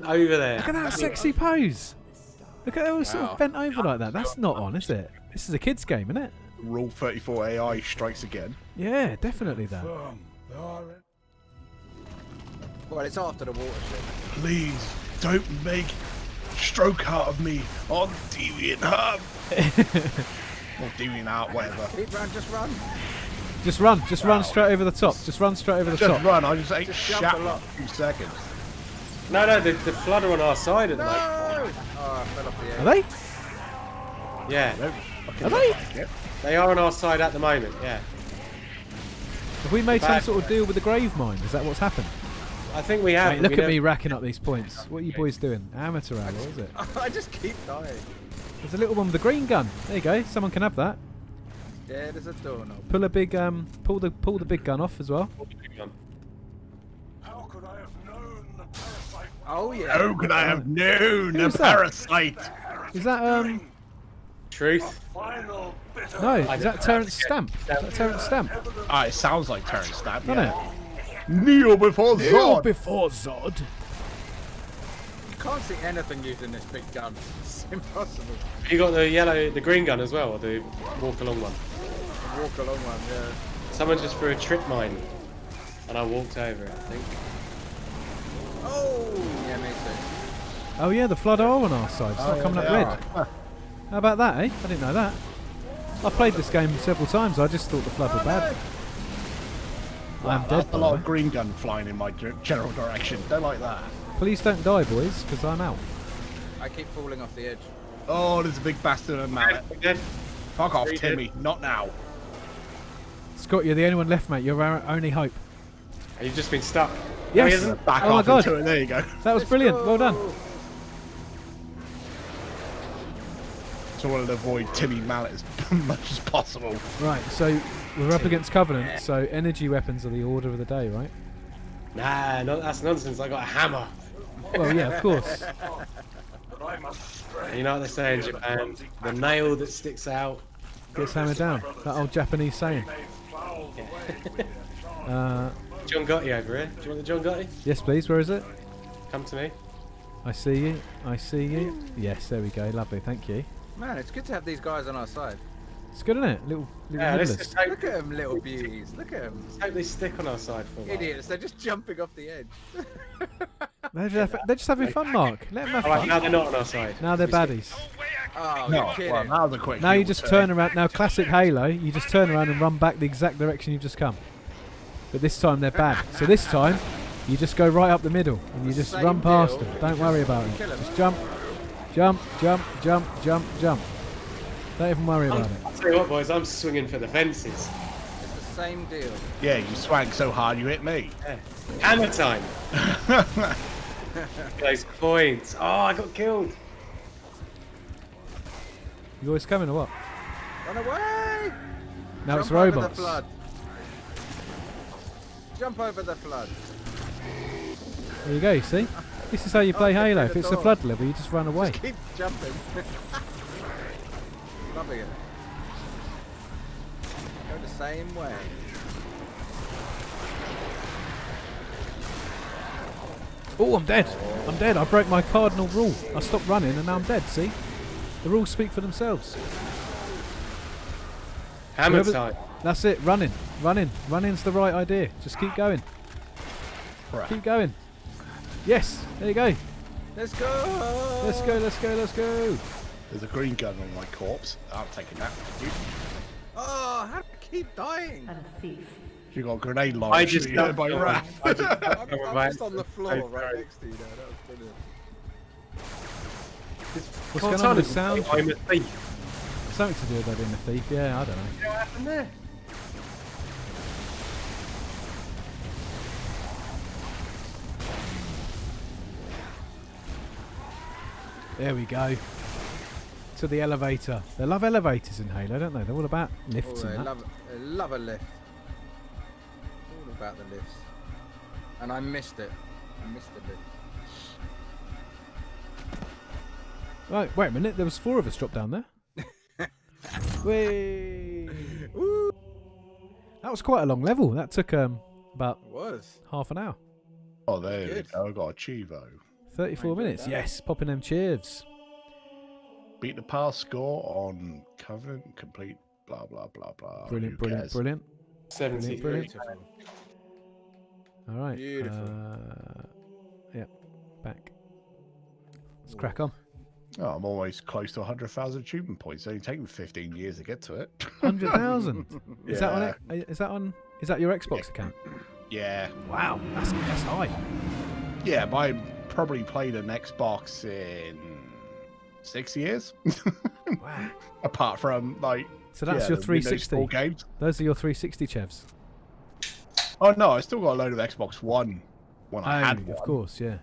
over there. Look at that sexy pose. Look at it all sort Wow. of bent over like that. That's not on, is it? This is a kid's game, isn't it? Rule 34 AI strikes again. Yeah, definitely that. Well, it's after the watershed. Please don't make stroke out of me on Deviant Hub. Or Deviant Out, whatever. Keep run, just run. Just run straight over the top. Just run straight over the Just top. run, I just ate Just jump shat a in lot. a few seconds. No, the flood are on our side at the No! moment. Oh, I fell off the edge. Are they? Yeah, Don't fucking Are they? like it. they are on our side at the moment. Yeah, Have we made some Back. sort of deal with the grave mine? Is that what's happened? I think we have. Mate, look at me racking up these points. What are you boys doing? Amateur hour, is it? I just keep dying. There's a little one with a green gun. There you go. Someone can have that. Yeah, there's a doorknob. Pull a big pull the big gun off as well. How could I have known the parasite? Oh, yeah. How could I have known a Who's that? parasite? Is that Truth. Final bitter. no? Is that Terrence Stamp? Is that Terrence Stamp? Ah, it sounds like Terrence Stamp. Doesn't Yeah. Kneel before Zod. before Zod. You can't see anything using this big gun. It's impossible. You got the green gun as well, or the walk along one. Walk along one, yeah. Someone just threw a trip mine, and I walked over it. I think. Oh! Yeah, me too. Oh yeah, the flood are on our side. It's not coming up they red. are. How about that, eh? I didn't know that. I've played this game several times. I just thought the flood were bad. I'm dead. That's by a the lot way. of green gun flying in my general direction. Don't like that. Please don't die, boys, because I'm out. I keep falling off the edge. Oh, there's a big bastard and mallet. Again. Fuck off, Three Timmy. Not now. Scott, you're the only one left, mate. You're our only hope. You've just been stuck. Yes. No, he isn't. Back Oh my off God. into it. There you go. That was brilliant. Well done. So I wanted to avoid Timmy Mallet as much as possible. Right, so we're up against Covenant. So energy weapons are the order of the day, right? Nah, no, that's nonsense. I got a hammer. Well, yeah, of course. But I must stray. You know what they say in Japan? The nail that sticks out. Gets hammered down. That old Japanese saying. Foul the way with a charm. John Gotti over here. Do you want the John Gotti? Yes, please. Where is it? Come to me. I see you. I see you. Yes, there we go. Lovely. Thank you. Man, it's good to have these guys on our side. It's good, isn't it? Little Yeah, let's nibblers. just hope, Look at them, little beauties. Look at them. let's hope they stick on our side for a while. Idiots, they're just jumping off the edge. They're just having fun, Mark. Let them have Alright, now fun. they're not on our side. Now they're baddies. Oh, No, you're kidding. well, that was a quick. Now you kill just turn. turn around. Now, classic Halo, you just turn around and run back the exact direction you've just come. But this time they're bad. So this time, you just go right up the middle and you just Same run past deal, them. Don't just worry about kill it. 'em. Just jump Jump, jump, jump, jump, jump. Don't even worry about it. I'll tell you what, boys, I'm swinging for the fences. It's the same deal. Yeah, you swang so hard you hit me. Yeah. Hammer time. Those points. Oh, I got killed. You always coming or what? Run away! Now it's Jump over robots. the flood. Jump over the flood. There you go, see? This is how you play get Halo. through If the it's a door. flood level, you just run away. Just keep jumping. Loving it. Go the same way. Oh, I'm dead. I'm dead. I broke my cardinal rule. I stopped running and now I'm dead, see? The rules speak for themselves. Hammer Whoever- time. That's it. Running. Running. Running's the right idea. Just keep going. Right. Keep going. Yes. There you go. Let's go! Let's go, let's go, let's go. There's a green gun on my corpse. I'm taking that. Oh, how do I keep dying? I'm a thief. You got a grenade launcher. I just hit by got- Raff. I'm just on the floor I'm right sorry. next to you now. That was brilliant. What's going on with the sound? I'm a thief. Something to do with that being a thief. Yeah, I don't know. What happened there? There we go. To the elevator. They love elevators in Halo, don't they? They're all about lifts Oh, and I that. love a lift. All about the lifts. And I missed it. I missed the lift. Right, wait a minute. There was 4 of us dropped down there. Whee! Woo! That was quite a long level. That took about It was. half an hour. Oh, there we Good. go. I got a Chivo. 34 Might do minutes. that. Yes, popping them chivs. Beat the pass score on Covenant. Complete. Blah, blah, blah, blah. Brilliant, Who brilliant, cares? brilliant. 70. Brilliant. Beautiful. All right. Beautiful. Yeah, back. Let's crack on. Oh, I'm almost close to 100,000 achievement points. It's only taken 15 years to get to it. 100,000. Is that on Yeah. it? Is that on? Is that your Xbox account? Yeah. Wow, that's high. Yeah, but I probably played an Xbox in 6 years. Wow. Apart from, like, So that's yeah, your the Windows 360. 4 games. Those are your 360 chevs. Oh, no, I still got a load of Xbox One when I had one. Of course, yeah.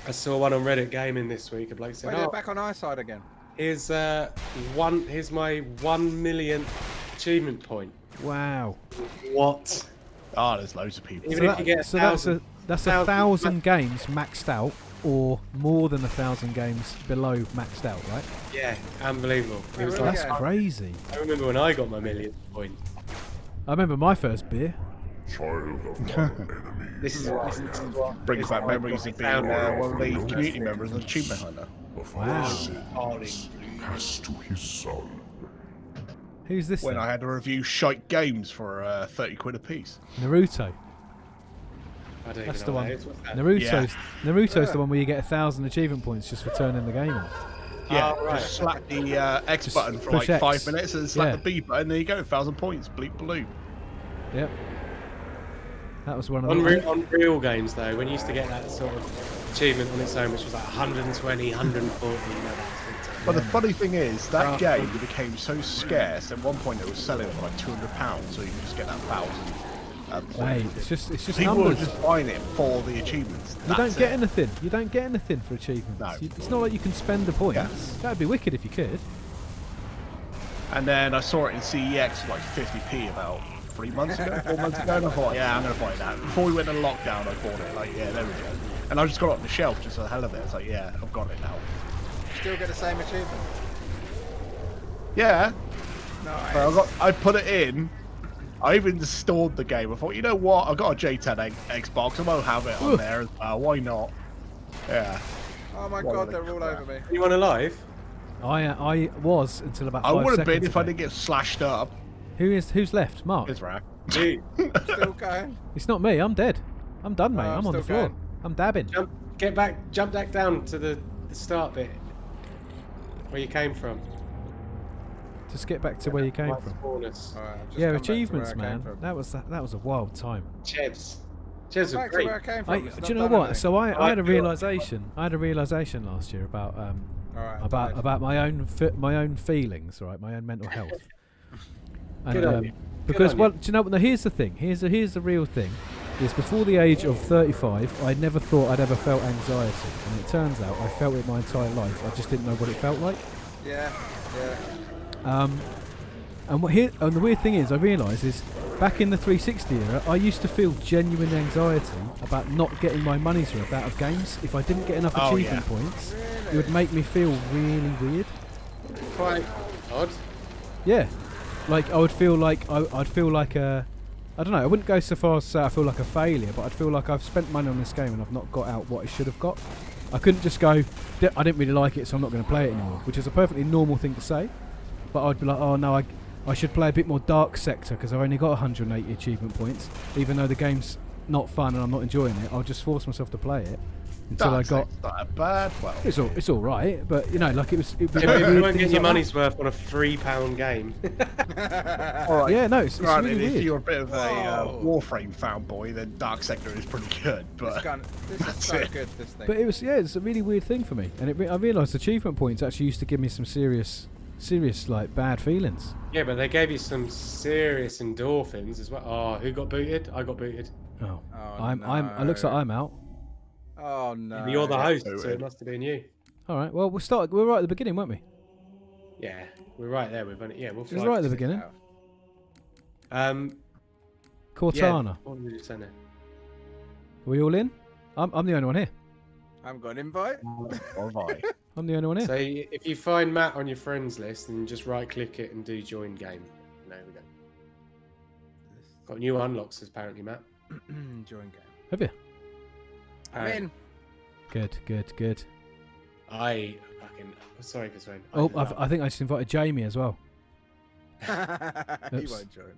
I saw one on Reddit gaming this week. A bloke said, Wait, they're "Oh, back on our side again. here's my 1 millionth achievement point." Wow. What? Oh, there's loads of people. Even if you get a thousand, that's a 1,000 games maxed out, or more than 1,000 games below maxed out, right? yeah, unbelievable. It was really? like, That's Yeah. crazy. I remember when I got my millionth point. I remember my first beer. Child of our enemy. This is what Brings this back is memories of being one of the community members of Achievement Hunter. Of Wow. our sins cast to his son. Who's this? When then? I had to review shite games for 30 quid a piece. Naruto. I don't That's even the know one. what that is. What's that? Naruto's the one where you get 1,000 achievement points just for turning the game on. Yeah, Oh, right. just slap the X Just button for push like 5 X. minutes and slap Yeah. the B button, there you go, 1,000 points, bleep bloop. Yep. That was one of On, the. on real games though, when you used to get that sort of achievement on its own, which was like 120, 140, you know, that's But the funny thing is, that Right. game became so scarce, at one point it was selling for like £200, so you can just get that 1,000 Hey, points. it's just People were numbers. just buying it for the achievements. You don't That's get it. anything. You don't get anything for achievements. No. It's not like you can spend the points. Yes. That'd be wicked if you could. And then I saw it in CEX for like 50p about 3 months ago, 4 months ago, and I thought, yeah, I'm going to buy that. Before we went on lockdown, I bought it. Like, yeah, there we go. And I just got it on the shelf just for the hell of it. It's like, yeah, I've got it now. Still get the same achievement. Yeah, Nice. but I put it in. I even stored the game. I thought, you know what? I've got a J10 Xbox. I won't have it on there as well. Why not? Yeah. Oh my What god, a they're all crap. over me. Anyone alive? I was until about 5 I would have seconds been if I ago. didn't get slashed up. Who's left? Mark. It's Raff. Gee, Still going. It's not me. I'm dead. I'm done, mate. Oh, I'm on the still floor. going. I'm dabbing. jump back down to the start bit where you came from. Just get back to where you came Might from. spawn us. Alright, I've just Yeah, come back to where achievements, I came man. from. That was a wild time. Chevs. Chairs are Back to great. where I came from. It's Do not you know done what? anything. So I had a I feel- realization. I had a realization last year about Alright, about my own feelings, right? My own mental health. And, Good on you. because on well, you. do you know what? Now here's the thing. Here's the real thing. Is before the age of 35, I never thought I'd ever felt anxiety, and it turns out I felt it my entire life. I just didn't know what it felt like. Yeah. And the weird thing is, I realise is back in the 360 era, I used to feel genuine anxiety about not getting my money's worth out of games. If I didn't get enough Oh, achievement yeah. points, it would make me feel really weird. Quite odd. Yeah, like I would feel like I'd feel like a, I don't know. I wouldn't go so far as to say I feel like a failure, but I'd feel like I've spent money on this game and I've not got out what I should have got. I couldn't just go, I didn't really like it, so I'm not going to play it anymore, which is a perfectly normal thing to say. But I'd be like, oh no, I should play a bit more Dark Sector because I've only got 180 achievement points, even though the game's not fun and I'm not enjoying it. I'll just force myself to play it until I got. Not a bad. Well, It's all right, but you know, like it was. Yeah, but if you weren't getting your money's worth on a £3 game. all right. Yeah, no, it's Granted, really if weird. you're a bit of a Whoa. Warframe fanboy, then Dark Sector is pretty good. But This is That's so it. good, this thing. But it was, it's a really weird thing for me, and I realised achievement points actually used to give me some serious like bad feelings. Yeah, but they gave you some serious endorphins as well. Oh, who got booted? I got booted. Oh, Oh, it looks like no. I'm out. Oh no. You're the host, booted. so it must have been you. All right, well we're right at the beginning, weren't we? Yeah, we're right there. We'll It was fly. right at the beginning. Cortana. Yeah, what did you say now? Are we all in? I'm the only one here. I haven't got an invite. or have I? I'm the only one here. So if you find Matt on your friends list, then just right-click it and do join game. There we go. Got new unlocks apparently, Matt. Join game. Have you? I'm in. Good. I fucking sorry for swearing. Oh, I think I just invited Jamie as well. He Oops. won't join.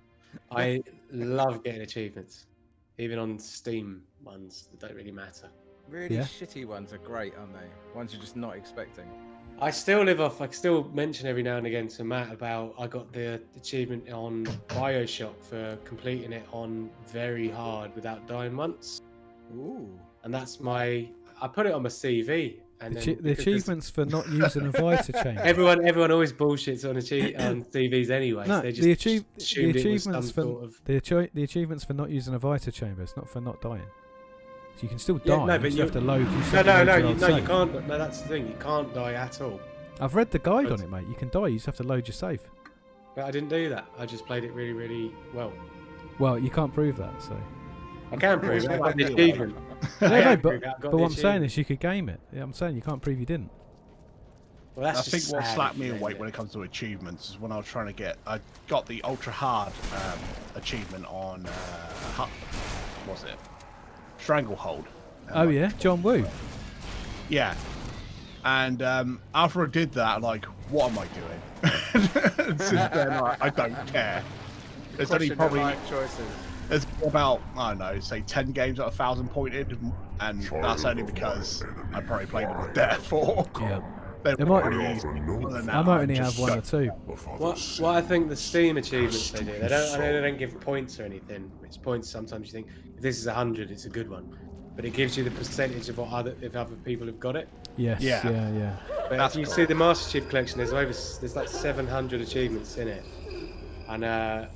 I love getting achievements, even on Steam ones that don't really matter. Really Yeah. shitty ones are great, aren't they? Ones you're just not expecting. I still live off. I still mention every now and again to Matt about I got the achievement on BioShock for completing it on very hard without dying once, Ooh. and that's my. I put it on my CV. And then The because there's- achievements for not using a Vita chamber. Everyone always bullshits on on CVs anyway. No, so they the just assumed it was some achievements for sort of. the achievements for not using a Vita chamber. It's not for not dying. So you can still Yeah, die. no, you but just you- have to load. You just No, have to load no, your you, old no, you save. can't. No, that's the thing. You can't die at all. I've read the guide But- on it, mate. You can die. You just have to load your save. But I didn't do that. I just played it really, really well. Well, you can't prove that. So. I can prove it. I got the Anyway. achievement. No, I no, can but prove it. I've got but the what I'm saying achievement. is you could game it. Yeah, I'm saying you can't prove you didn't. Well, that's I think just what sad, slapped me isn't away it? when it comes to achievements is when I was trying to get. I got the ultra hard achievement on. What was it? Stranglehold. Oh yeah, John Woo. Yeah. And after I did that, I'm like, what am I doing? Since then, I don't care. There's only Question of probably life choices. there's about I don't know, say 10 games at 1,000 pointed, and that's only because I probably played them to death or Yeah. they're There might- pretty easy. Other than that, I might I'm only just have one or two. What I think the Steam achievements they do, I know they don't give points or anything. It's points sometimes you think if this is 100, it's a good one, but it gives you the percentage of what if other people have got it. Yes. Yeah. Yeah. But That's if you cool. see the Master Chief Collection, there's like 700 achievements in it, and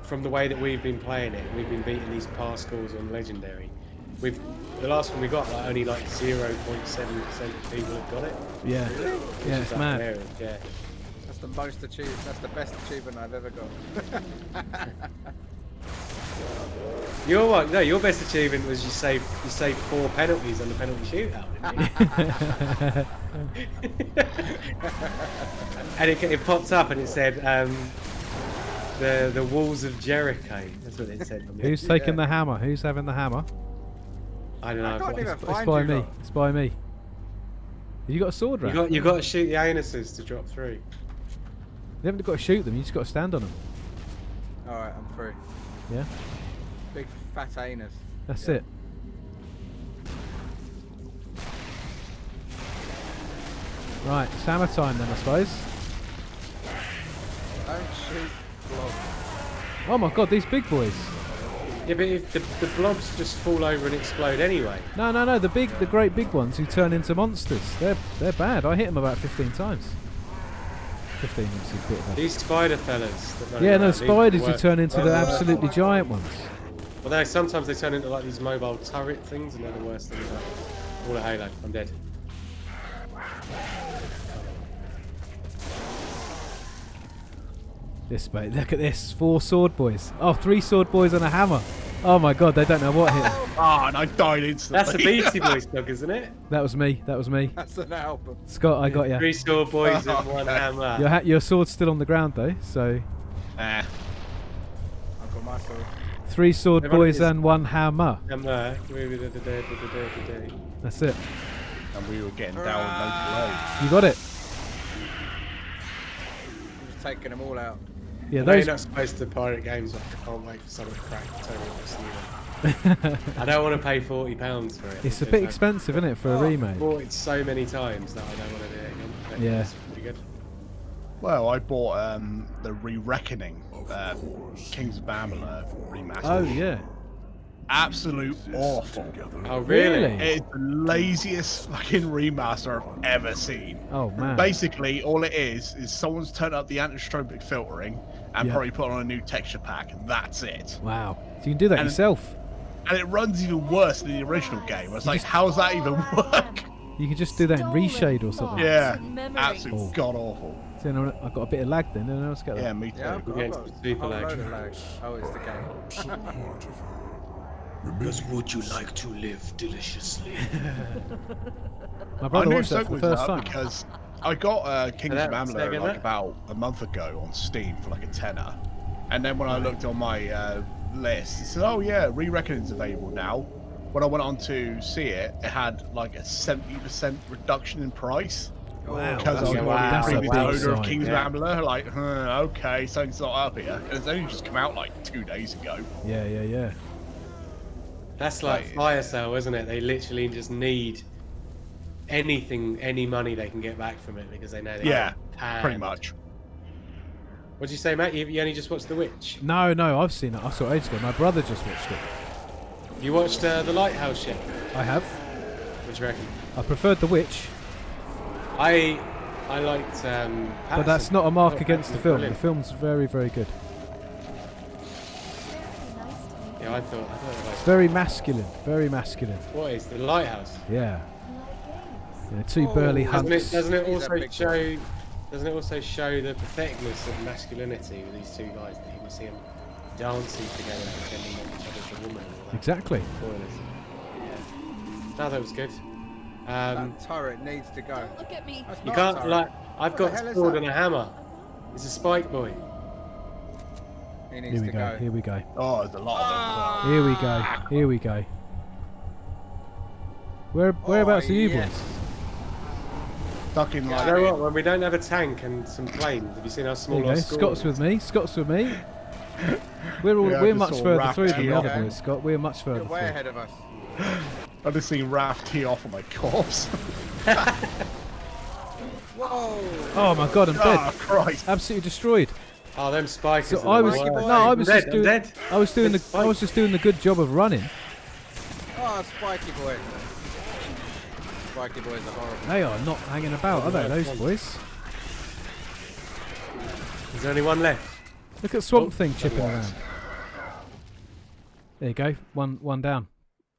from the way that we've been playing it, we've been beating these past scores on Legendary. The last one we got, like only like 0.7% of people have got it. Yeah. which Yeah, is it's like mad. hilarious, Yeah. That's the most achieved. That's the best achievement I've ever got. Your one, no, your best achievement was you saved 4 penalties on the penalty shootout, didn't you? And it popped up and it said the walls of Jericho. That's what it said. On the Who's taking the hammer? Who's having the hammer? I don't know. I can't even It's find by you me. lot. It's by me. You got a sword, right? You got to shoot the anuses to drop through. You haven't got to shoot them. You just got to stand on them. All right, I'm free. Yeah. Big fat anus. That's Yeah. it. Right, it's hammer time then, I suppose. Don't shoot blob. Oh my god, these big boys. Yeah, but if the blobs just fall over and explode anyway. No. The great big ones who turn into monsters. They're bad. I hit them about 15 times. 15 is a bit of a... These spider fellas. That run Yeah, around, no, these spiders who work. turn into the absolutely giant ones. Well, sometimes they turn into like these mobile turret things, and they're the worst things ever. All a Halo. I'm dead. This, mate. Look at this. 4 sword boys. Oh, 3 sword boys and a hammer. Oh my god, they don't know what hit them. Ah, and I died instantly. That's the Beastie Boys dog, isn't it? That was me. That's an album. Scott, I got you. 3 sword boys and 1 hammer. Your sword's still on the ground though, so... Ah. I've got my sword. 3 sword Everyone boys is- and 1 hammer. Hammer. And we were getting down with no blows. You got it. I'm just taking them all out. Yeah, They're those... not supposed to pirate games. I can't wait for someone to crack Tony Hawk's. I don't want to pay £40 for it. It's a bit expensive, isn't it, for a remake? I've bought it so many times that I don't want to do it again. But Yeah. It's pretty good. Well, I bought the Re-Reckoning Kings of Amalur remaster. Oh, yeah. Absolute awful. Oh, really? It's the laziest fucking remaster I've ever seen. Oh, man. Basically, all it is someone's turned up the anisotropic filtering and Yeah. probably put on a new texture pack, and that's it. Wow. So you can do that And- yourself. And it runs even worse than the original game. It's like, just- how's that even work? You can just do that in reshade or something. Yeah, Memories. absolute Oh. god awful. See, I've got a bit of lag then, and let's get that. Yeah, me too. Yeah, I've got, Yeah, I've it's got super a whole lag. load of lag. Oh, it's the game. Because would you like to live deliciously? My I brother knew watched that for something the was first up time. because I got Kings of Say that Amalur again, like mate? about a month ago on Steam for like a tenner. And then when I looked on my list, it said, oh yeah, Re-Reckoning's available now. When I went on to see it, it had like a 70% reduction in price. Wow. Because I was Wow. a That's a previous big owner of sign, Kings yeah. of Amalur, like, okay, something's not up here. And it's only just come out like 2 days ago. Yeah. That's like fire sale, isn't it? They literally just need any money they can get back from it because they know they Yeah, can. pretty much. What'd you say, Matt? You only just watched The Witch? No, I've seen it. I saw it ages ago. My brother just watched it. You watched The Lighthouse yet? I have. What do you reckon? I preferred The Witch, I liked but that's not a mark Patterson. against the film. The Brilliant. film's very, very good. Yeah, I thought It's like, very masculine. Very masculine. what is The Lighthouse? Yeah. 2 burly hunts. Doesn't it He's a also big show? Doesn't it also show the patheticness of masculinity with these 2 guys that you can see them dancing together, pretending that each other's a woman? And all that. Exactly. Spoilers. Yeah. No, that was good. That turret needs to go. Look at me. That's You not a can't turret. like. I've What the got hell a is sword that? and a hammer. It's a spike boy. He needs Here we to go. go. Here we go. Oh, there's a lot of them. Here we go. Here we go. Whereabouts are you yes. boys? Stuck in You like. know what? When we don't have a tank and some planes, have you seen how There small you our go. school Scott's is? with me. Scott's with me. We're Yeah, I we're just much saw further Raph through than tee the off. other boys, Scott. We're much further You're way through. ahead of us. I just seen Raph tee off on my corpse. Whoa! Oh my god, I'm dead. Oh, Christ. Absolutely destroyed. Oh, them spikers. So are I the was worst. I was I'm just dead, doing I'm dead. I was doing There's I was just doing the good job of running. Oh, Spiky boy. Spiky boys are horrible. They are not hanging about, are they? Those boys. There's only one left. Look at Swamp Oh, Thing chipping was. around. There you go. One down.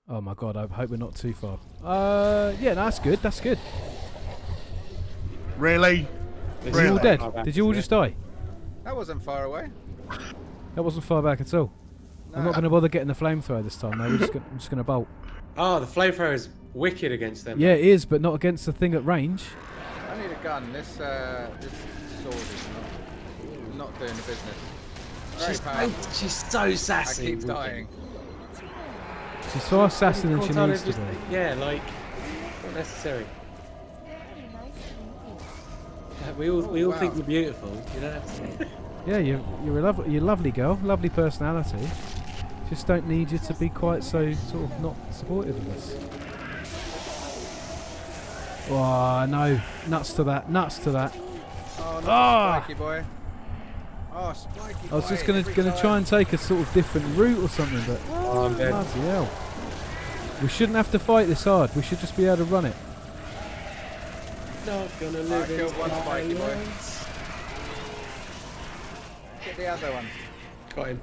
Oh my god, I hope we're not too far. Yeah, no, that's good. That's good. Really? There's Are you all one dead? far back, Did you all isn't just die? That wasn't far away. That wasn't far back at all. I'm not going to bother getting the flamethrower this time. No, I'm just going to bolt. it? Oh, the flamethrower is wicked against them. Yeah, it is, but not against the thing at range. I need a gun. This sword is not doing the business. Very powerful. She's so I sassy. keep dying. She's far assassin than she Cortana needs to just- be. Yeah, like not necessary. We all think wow. we're beautiful. You don't have to. Yeah, you're a lovely girl, lovely personality. Just don't need you to be quite so sort of not supportive of us. Oh no, nuts to that, nuts to that. Oh, no, Ah! Spiky boy. Oh, spiky. I was just gonna try and take a sort of different route or something, but Oh, I'm dead. bloody hell. We shouldn't have to fight this hard. We should just be able to run it. Not gonna live in killed one spiky boy. silence. Get the other one. Got him.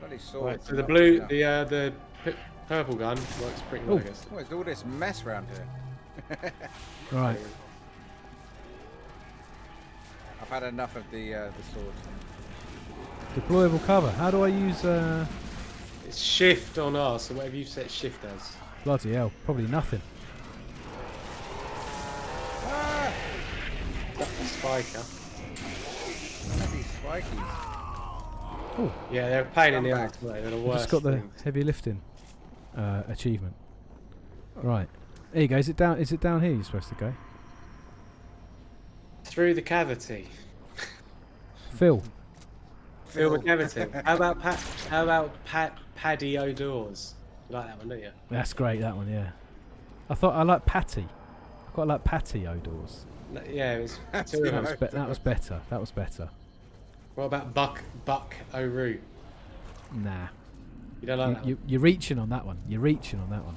Bloody sword. Right, so the blue, the purple gun works pretty well, I guess. What is all this mess around here? Right. I've had enough of the sword. Deployable cover. How do I use? It's shift on R, so whatever you set shift as. Bloody hell. Probably nothing. Ah! That's the spiker. Bloody spikies. Oh, Yeah, they're a pain in the ass, mate. They're the I've worst. just got the things. heavy lifting achievement. Right. There you go. Is it down? Is it down here? You're supposed to go. Through the cavity. Phil. Fill the cavity. How about Paddy O'Doors? You like that one, don't you? That's great. That one. Yeah. I like Patty. I quite like Patty O'Doors. No, yeah, it was two of That them. was, that was better. That was better. What about Buck O'Roo? Nah. You don't like that one? You're reaching on that one. You're reaching on that one.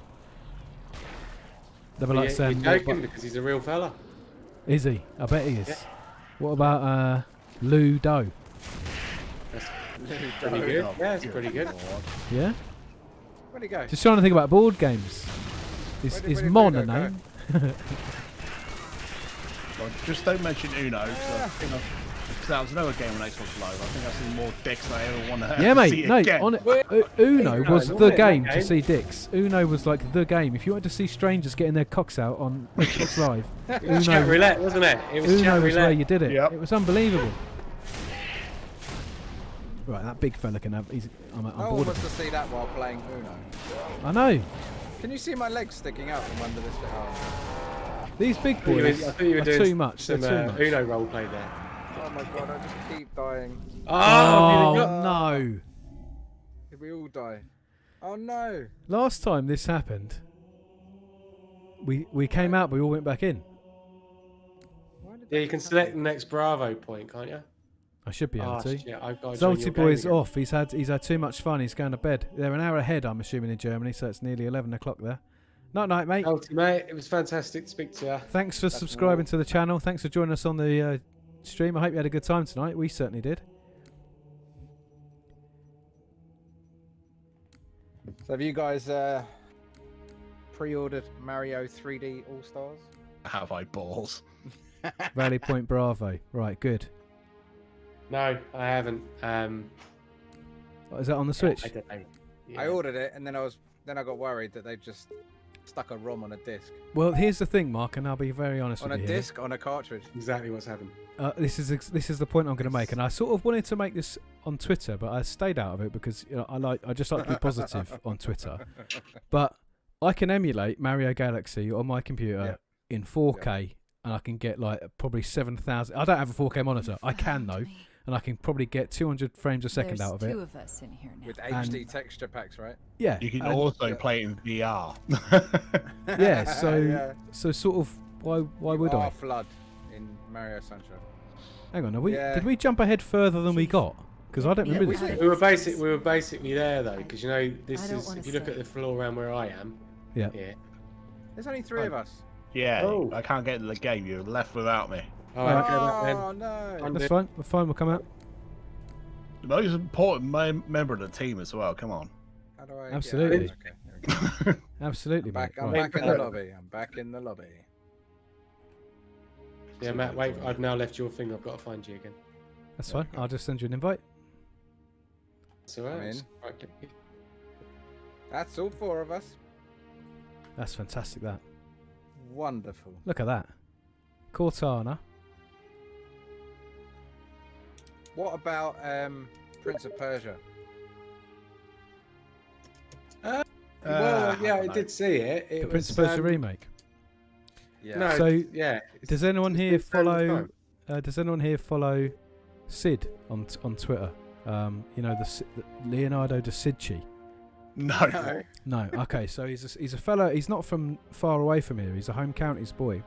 They were like You're saying, joking because he's a real fella. is he? I bet he is. Yeah. What about Lou Doe? That's pretty good. Yeah, it's pretty good. Yeah. Where'd he go? Just trying to think about board games. Is Where did Mon a Ludo go? name? Well, just don't mention Uno, because that was another game on Xbox Live. I think I've seen more dicks than I ever want to Yeah, see mate. No, again. on it, Uno was wasn't the it, game that to game? see dicks. Uno was like the game. If you wanted to see strangers getting their cocks out on Xbox Live, It was chat roulette, wasn't it? It was Uno chat was where roulette. you did it. Yep. It was unbelievable. Right, that big fella can have. I'm No one bored wants of to see that while playing Uno. it. I know. Can you see my legs sticking out from under this? Oh, These big I thought boys you were are doing too much. They're some too much. Uno roleplay there. oh my god! I just keep dying. Oh, you got- no. Did we all die? Oh no! Last time this happened, we came out, but we all went back in. Why did Yeah, that you can happen? select the next Bravo point, can't you? I should be able Oh, to. shit, I've got to join Zolty your Boy's game again. off. He's had too much fun. He's going to bed. They're an hour ahead, I'm assuming, in Germany, so it's nearly 11 o'clock there. Night night, mate. Zolty, mate, it was fantastic to speak to you. Thanks for subscribing to the channel. Thanks for joining us on the stream. I hope you had a good time tonight. We certainly did. So have you guys pre-ordered Mario 3D All Stars? Have I balls? Valley Point Bravo. Right, good. No, I haven't. Oh, is that on the Switch? I don't know. Yeah. I ordered it, and then I got worried that they just stuck a ROM on a disc. Well, here's the thing, Mark, and I'll be very honest On with a you here. disc, on a cartridge. Exactly what's happened. This is the point I'm going to make, and I sort of wanted to make this on Twitter, but I stayed out of it because I just like to be positive on Twitter. But I can emulate Mario Galaxy on my computer in 4K, and I can get like probably 7,000. I don't have a 4K monitor. I can though, and I can probably get 200 frames a second out of it. Two of us in here now. With HD texture packs, right? Yeah, You can and- also play it in VR. yeah. So Yeah. so sort of why would I? Flood in Mario Sunshine. Hang on, Yeah. did we jump ahead further than we got? Because I don't remember we this. did. We were basically there though, because you know this I don't is wanna if you look stay. at the floor around where I am. Yeah. Yeah. There's only 3 of us. Yeah, Oh. I can't get into the game. You're left without me. All right, go back then. Oh no! That's fine. We're fine. We'll come out. The most important member of the team as well. Come on. How do I? Absolutely. Yeah, okay, there we go. Absolutely, mate. I'm Right. back in the lobby. I'm back in the lobby. Yeah, Matt, wait. I've now left your thing. I've got to find you again. That's fine. I'll just send you an invite. It's all right. I'm in. Just right click it. That's all 4 of us. That's fantastic. That. Wonderful. Look at that. Cortana. What about Prince of Persia? Well, I yeah, I don't know. did see it. It The Prince of was, Persia remake. Yeah. No, So, yeah. Does anyone it's here been found follow? time. Does anyone here follow Sid on Twitter? You know the Leonardo da Vinci. No. No. No. Okay. So he's a fella. He's not from far away from here. He's a home counties boy.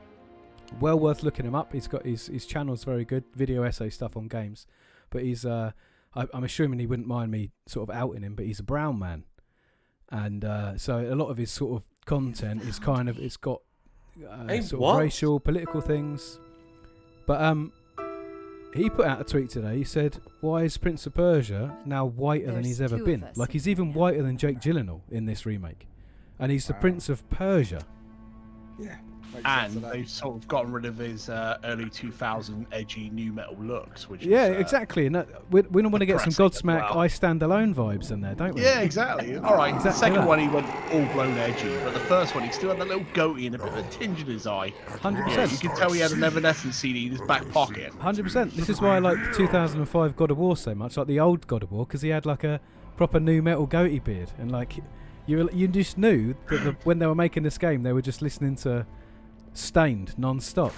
Well worth looking him up. He's got his channel's very good. Video essay stuff on games. but he's I'm assuming he wouldn't mind me sort of outing him, but he's a brown man, and so a lot of his sort of content is kind of it's got sort of racial, political things, but he put out a tweet today. He said, "Why is Prince of Persia now whiter than he's ever been? Like he's even whiter than Jake Gyllenhaal in this remake, and he's the Prince of Persia." Yeah. And they've sort of gotten rid of his early 2000 edgy new metal looks, which exactly. And we don't want to get some Godsmack I Stand Alone vibes in there, don't we? Yeah, exactly. All right, Exactly the second that. one he went all blown edgy, but the first one he still had that little goatee and a bit of a tinge in his eye. 100%. Yeah, you could tell he had an Evanescence CD in his back pocket. 100%. This is why I like 2005 God of War so much, like the old God of War, because he had like a proper new metal goatee beard, and like you just knew that when they were making this game, they were just listening to Stained non-stop.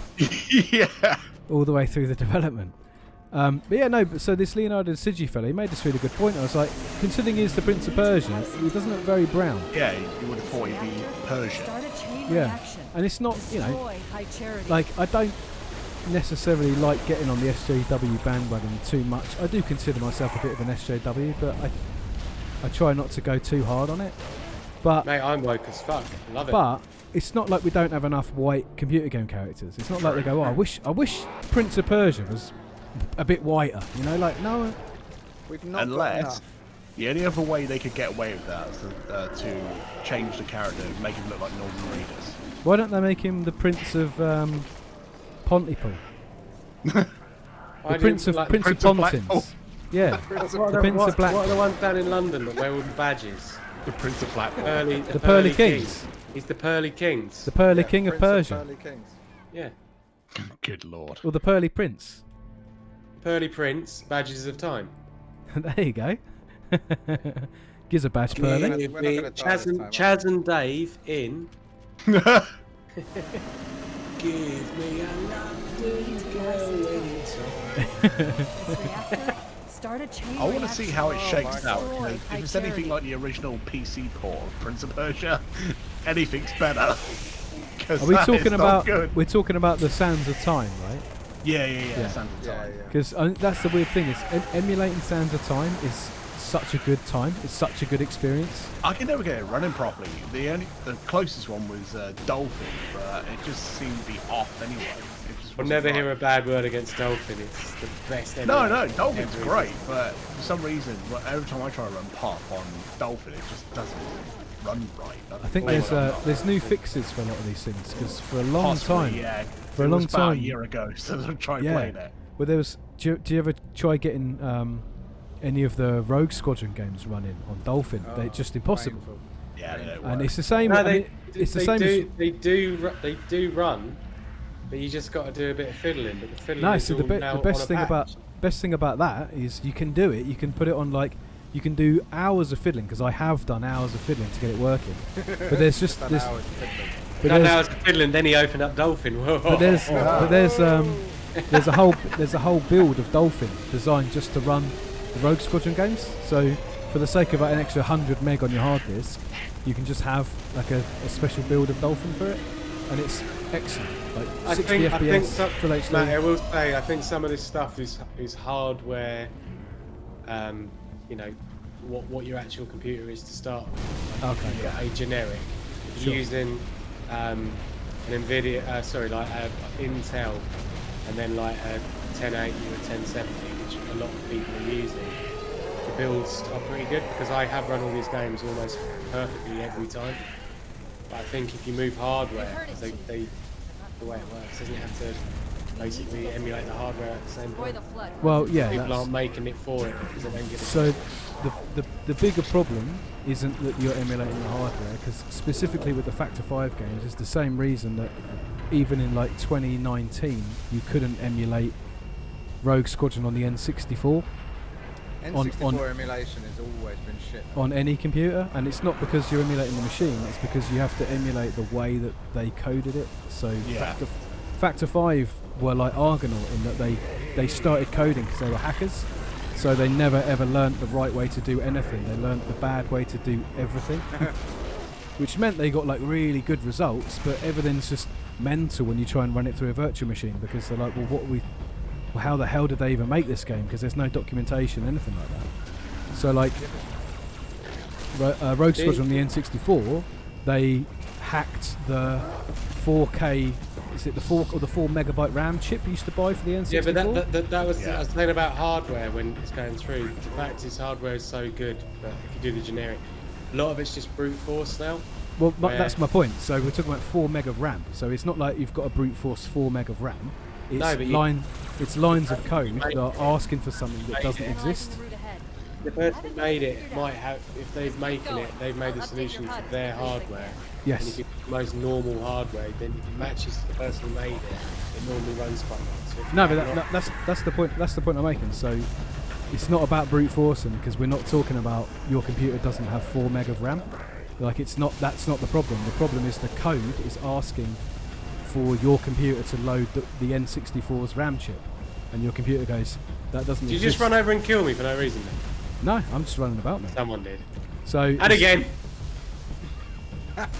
Yeah. All the way through the development. But yeah, no, but so this Leonardo da Vinci fella, he made this really good point. I was like, considering he's the Prince of Persia, he doesn't look very brown. Yeah, you would have thought he'd be Persian. Yeah. And it's not, like, I don't necessarily like getting on the SJW bandwagon too much. I do consider myself a bit of an SJW, but I try not to go too hard on it. But mate, I'm woke as fuck. Love it. But it's not like we don't have enough white computer game characters. It's not like they go, oh, I wish Prince of Persia was a bit whiter. You know, like no. We've not Unless got enough. the only other way they could get away with that is to change the character, make him look like Northern Raiders. Why don't they make him the Prince of Pontypool? The Prince of Pontins. Yeah. What are the ones down in London that wear all the badges? The Prince of Black. The Pearly Kings. He's the Pearly Kings. The Pearly King of Persia. Pearly Kings. Yeah. Good lord. Or the Pearly Prince. Pearly Prince, badges of time. There you go. Gives a badge, Pearly. We're not gonna die this time, Chaz and Dave in. Give me a London going I want to see how it shakes out. If it's anything like the original PC port of Prince of Persia, anything's better. Are we talking about? We're talking about the Sands of Time, right? Yeah. Sands of Time. Because that's the weird thing is emulating Sands of Time is such a good time. It's such a good experience. I can never get it running properly. The closest one was Dolphin, but it just seemed to be off anyway. I'll never hear a bad word against Dolphin. It's the best ever. No, Dolphin's great, but for some reason, every time I try to run Pop on Dolphin, it just doesn't run right. I think there's new fixes for a lot of these things because for a long time, for a long time, about a year ago, so I'm trying playing it. Well, there was. Do you ever try getting any of the Rogue Squadron games running on Dolphin? They're just impossible. Painful. Yeah, they don't and work. it's the same. No, it's the same. They do run, but you just got to do a bit of fiddling. But the fiddling No, is so all the now best on a thing about that is you can do it. You can put it on like you can do hours of fiddling because I have done hours of fiddling to get it working. But there's just this. Hours of fiddling, then he opened up Dolphin. But there's a whole build of Dolphin designed just to run the Rogue Squadron games. So for the sake of an extra 100 meg on your hard disk, you can just have like a special build of Dolphin for it, and it's excellent. Like 60 FPS, full HD. Matt, I will say, I think some of this stuff is hardware. You know, what your actual computer is to start with. Like Okay. you've got a generic. If you're using an NVIDIA, Intel, and then like a 1080 or 1070, which a lot of people are using. The builds are pretty good because I have run all these games almost perfectly every time. But I think if you move hardware, the way it works, doesn't it have to basically emulate the hardware at the same point? Well, yeah. People aren't making it for it because they don't get it. So the bigger problem isn't that you're emulating the hardware, because specifically with the Factor 5 games, it's the same reason that even in like 2019 you couldn't emulate Rogue Squadron on the N64. N64 emulation has always been shit. On any computer, and it's not because you're emulating the machine, it's because you have to emulate the way that they coded it. So Factor 5 were like Argonaut in that they started coding because they were hackers, so they never ever learnt the right way to do anything. They learnt the bad way to do everything, which meant they got like really good results, but everything's just mental when you try and run it through a virtual machine because they're like, well, well, how the hell did they even make this game? Because there's no documentation, anything like that. So like, Rogue Squadron on the N64, they hacked the 4K. Is it the 4 megabyte RAM chip you used to buy for the N64? Yeah, but that was I was saying about hardware when it's going through. The fact is, hardware is so good, but if you do the generic, a lot of it's just brute force now. Well, that's my point. So we're talking about 4 meg of RAM. So it's not like you've got a brute force 4 meg of RAM. It's it's lines of code that are asking for something that doesn't exist. The person who made it might have, if they've making it, they've made the solution for their hardware. Yes. And if it's the most normal hardware, then if it matches the person who made it, it normally runs quite well. So No, but that's the point. That's the point I'm making. So it's not about brute forcing, because we're not talking about your computer doesn't have 4 meg of RAM. Like it's not. That's not the problem. The problem is the code is asking for your computer to load the N64's RAM chip, and your computer goes, that doesn't. Did you exist. just run over and kill me for no reason then? No, I'm just running about, mate. Someone did. So And again!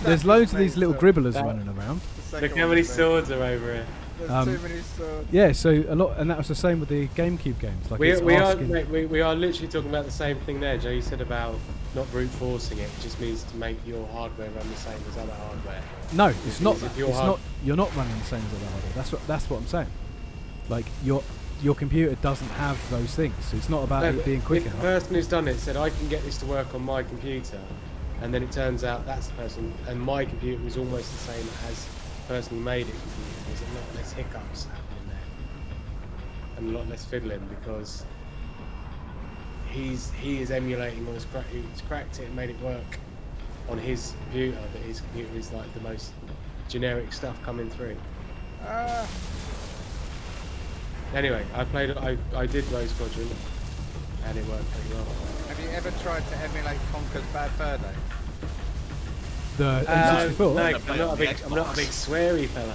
there's loads of these little gribblers running around. Look how many swords are over here. There's too many swords. Yeah, so a lot, and that was the same with the GameCube games. Like We it's are asking, mate, we are literally talking about the same thing there, Joe. You said about not brute forcing it. It just means to make your hardware run the same as other hardware. No, it's not. If That. you're It's not. You're not running the same as other hardware. That's what I'm saying. Like your computer doesn't have those things. So it's not about it being quick If the enough. person who's done it said, I can get this to work on my computer, and then it turns out that's the person, and my computer is almost the same as the person who made it computer, there's a lot less hiccups happening there. And a lot less fiddling, because he is emulating, or he's cracked it and made it work on his computer, but his computer is like the most generic stuff coming through. Anyway, I did Rogue Squadron, and it worked pretty well. Have you ever tried to emulate Conker's Bad Fur Day? The N64. No, I'm not a big sweary fella.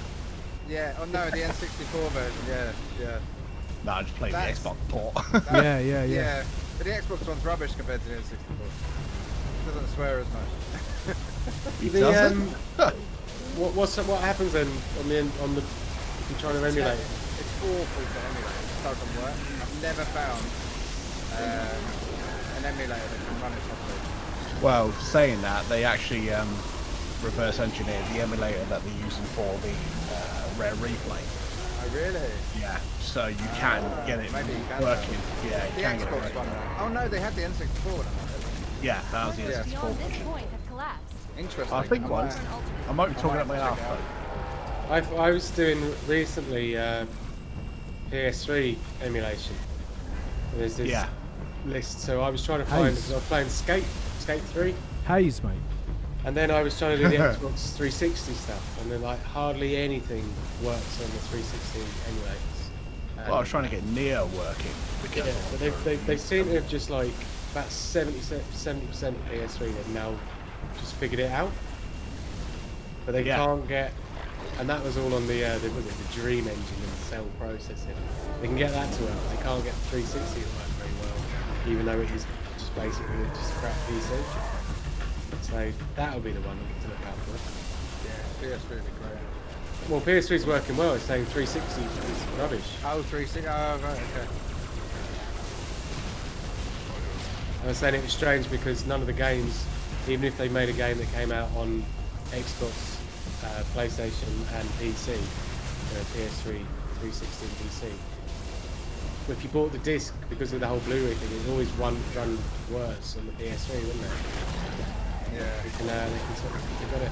Yeah, oh no, the N64 version, yeah. No, I just played the Xbox port. Yeah. But the Xbox one's rubbish compared to the N64. It doesn't swear as much. What happens then on the if you're trying to emulate it? It's awful to emulate. It doesn't work. I've never found an emulator that can run it properly. Well, saying that, they actually reverse engineered the emulator that they're using for the Rare Replay. Oh really? Yeah, so you can get it Maybe you can working. Yeah, you The can get it Xbox working. one. Oh no, they had the N64 one. Yeah, that was the Yeah. N64 Beyond this version. point have collapsed. Interesting. I think once. I might be talking up my ass though. I was doing recently PS3 emulation. And there's this list, so I was trying to find, because I was playing Skate 3, Haze, mate. and then I was trying to do the Xbox 360 stuff, and then like hardly anything works on the 360 emulators. Well, I was trying to get Neo working. Because Yeah, but they seem to have just like about 70% of PS3 they've now just figured it out, but they can't get, and that was all on the Dream engine and cell processing. They can get that to work, they can't get 360 to work very well, even though it is just basically just a crap PC. So that'll be the one to look out for. Yeah, PS3 would be great. Well, PS3's working well. It's saying 360 is rubbish. Oh, 360. Oh, right, okay. I was saying it was strange because none of the games, even if they made a game that came out on Xbox, PlayStation and PC, PS3, 360 and PC, if you bought the disc, because of the whole Blu-ray thing, it always run worse on the PS3, wouldn't it? Yeah. They can sort of, they've got it.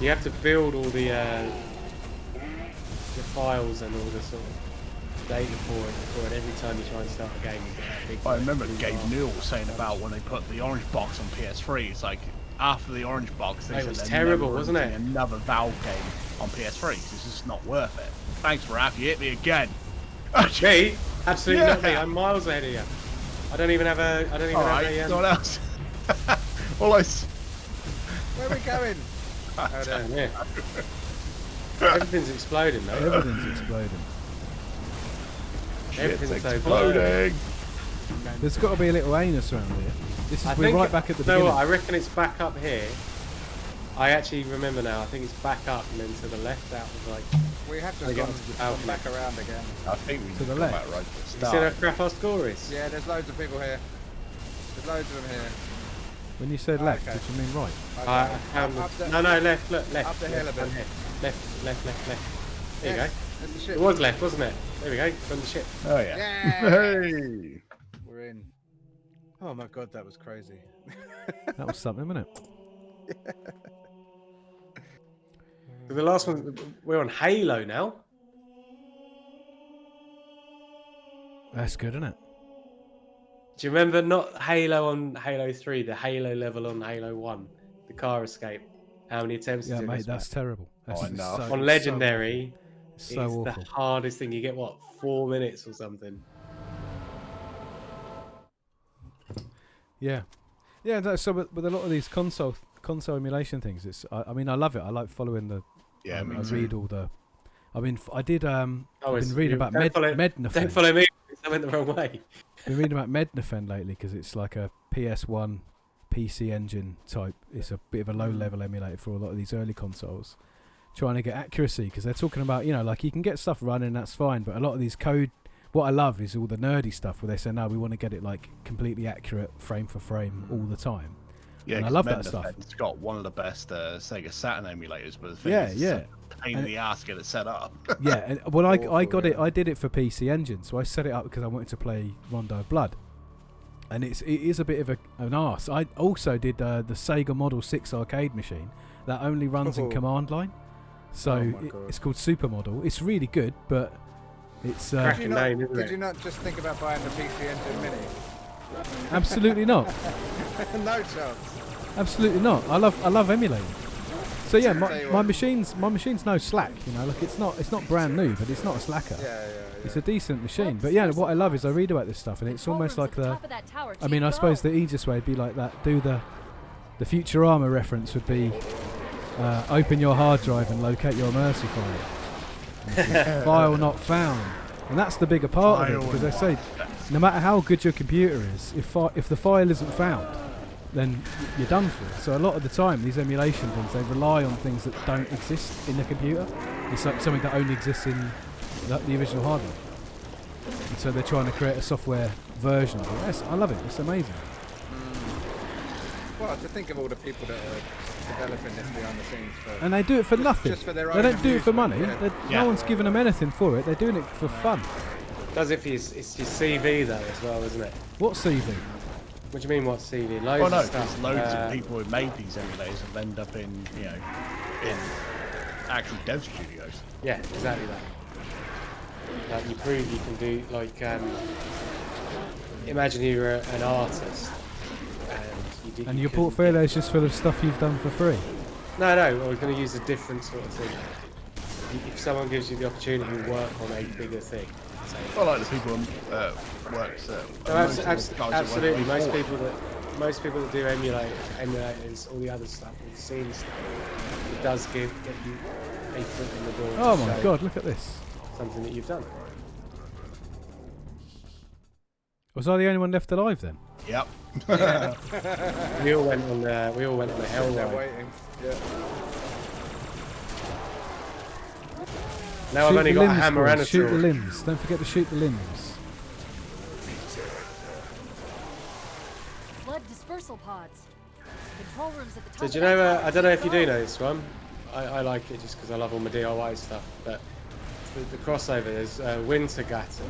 You have to build all the files and all the sort of data for it every time you try and start a game. You get that big I remember Gabe Newell saying about when they put the orange box on PS3. It's like after the orange box, they It said was they're terrible, never wasn't releasing it? another Valve game on PS3. It's just not worth it. Thanks, Raff. You hit me again. Me? Absolutely not me. Yeah. I'm miles ahead of you. I don't even have a. Alright, someone else. Well, Where are we going? Down here. Everything's exploding though. Everything's exploding. Everything's so exploding. There's got to be a little anus around here. This is I we're think right back at the no, beginning. I reckon it's back up here. I actually remember now. I think it's back up and then to the left out of like We have They to get gone onto the balcony. back around again. I think we To the got left. that right at the You see start. how crap our score is? Yeah, there's loads of people here. There's loads of them here. When you said left, okay. did you mean right? I Okay. found Up the- no, left, look, left. up the hill a bit. down here. Left. There you Yes, go. There's the ship. It was left, wasn't it? There we go, from the ship. Oh yeah. Yeah. Hey. We're in. Oh my god, that was crazy. That was something, wasn't it? So the last one, we're on Halo now. That's good, isn't it? Do you remember not Halo on Halo 3, the Halo level on Halo 1, the car escape? How many attempts Yeah, it took mate, us that's back? terrible. That's enough. so- On so Legendary, It's so it's awful. the hardest thing. You get what, 4 minutes or something? Yeah, yeah. So with a lot of these console emulation things, it's. I mean, I love it. I like following the. Yeah, I me read too. all the. I mean, I did. I've it's- been reading you- about don't follow- Don't Mednafen. follow me, I went the wrong way. Been reading about Mednafen lately because it's like a PS1 PC Engine type. It's a bit of a low-level emulator for a lot of these early consoles, trying to get accuracy because they're talking about, you know, like you can get stuff running, that's fine, but a lot of these code. What I love is all the nerdy stuff where they say, no, we want to get it like completely accurate, frame for frame, all the time. Yeah, And I 'cause love that Mednafen, stuff. It's got one of the best Sega Saturn emulators, but the thing Yeah, is, yeah. it's a pain in And the ass to get it set up. Yeah, and, well, I Awful, got it. yeah. I did it for PC Engine, so I set it up because I wanted to play Rondo of Blood, and it is a bit of an arse. I also did the Sega Model 6 arcade machine that only runs in Oh. command line, so Oh my God. it's called Supermodel. It's really good, but it's Did Cracking you, not, name, isn't did it? you not just think about buying the PC Engine Mini? absolutely not, No chance. absolutely not. I love emulating. So yeah, Tell you my what. machine's no slack. You know, like it's not brand new, but it's not a slacker. Yeah. It's a decent machine. But yeah, what I love is I read about this stuff, and it's almost like the. I mean, I suppose the easiest way would be like that. Do the Futurama reference would be open your hard drive and locate your Mercy file. File not found, and that's the bigger part of it because they say no matter how good your computer is, if the file isn't found, then you're done for. So a lot of the time, these emulation things they rely on things that don't exist in the computer. It's like something that only exists in the original hardware, and so they're trying to create a software version of it. Yes, I love it. It's amazing. Well, to think of all the people that are developing this behind the scenes for. And they do it for nothing. just for their They own don't do it for money. amusement, No one's giving them anything for it. They're doing it for fun. Does it for it's your CV though as well, isn't it? What CV? What do you mean, what CV? Loads Oh no, of stuff. there's loads of people who made these emulators and end up in, you know, in actual dev studios. Yeah, exactly that. Like you prove you can do like imagine you're an artist And your portfolio is just full of stuff you've done for free. No, I was going to use a different sort of thing. If someone gives you the opportunity to work on a bigger thing. Well, like the people who works Absolutely. Most people that do emulators, all the other stuff, all the scene stuff, it does get you a foot in the door. Oh to my show god, look at this. something that you've done. Was I the only one left alive then? Yep. We all went on the hell They're ride. waiting. Yeah. Now I've only the got a limbs, hammer boys. and a Shoot the sword. limbs. Don't forget to shoot the limbs. Blood dispersal pods. Control rooms at the top. So of do you know? that tower. I don't know if you do Keep know going. this one. I like it just because I love all my DIY stuff. But the crossover is Wintergarten.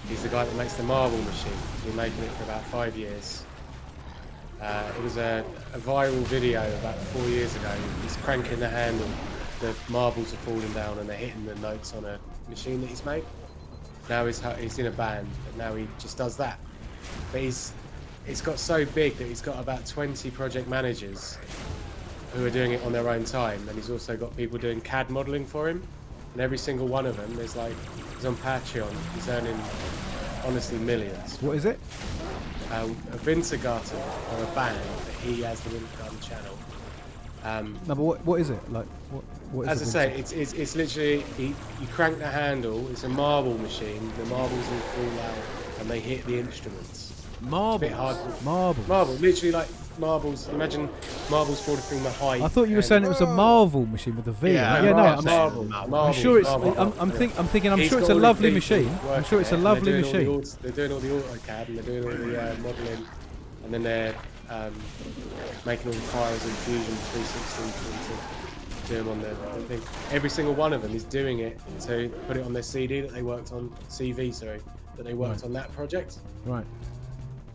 He's the guy that makes the marble machine. He's been making it for about 5 years. It was a viral video about 4 years ago. He's cranking the handle. The marbles are falling down and they're hitting the notes on a machine that he's made. Now he's in a band, but now he just does that. But it's got so big that he's got about 20 project managers who are doing it on their own time, and he's also got people doing CAD modelling for him. And every single one of them, he's on Patreon. He's earning honestly millions. What is it? A Wintergarten, or a band that he has the Wintergarten channel. No, but what is it? Like, what is As it? I say, it's literally you crank the handle. It's a marble machine. The marbles all fall out and they hit the instruments. marbles. bit hard. Marbles. Marble, literally like marbles. Imagine marbles falling from the height. I thought you were saying it was a Marvel machine with a V. Yeah, no, right, I'm sure it's. I'm thinking. I'm sure it's a lovely machine. I'm sure it's a lovely machine. They're doing all the AutoCAD and they're doing all the modelling, and then they're making all the files in Fusion 360 to do them on the thing. Every single one of them is doing it to put it on their CD that they worked on, that they worked on that project. Right.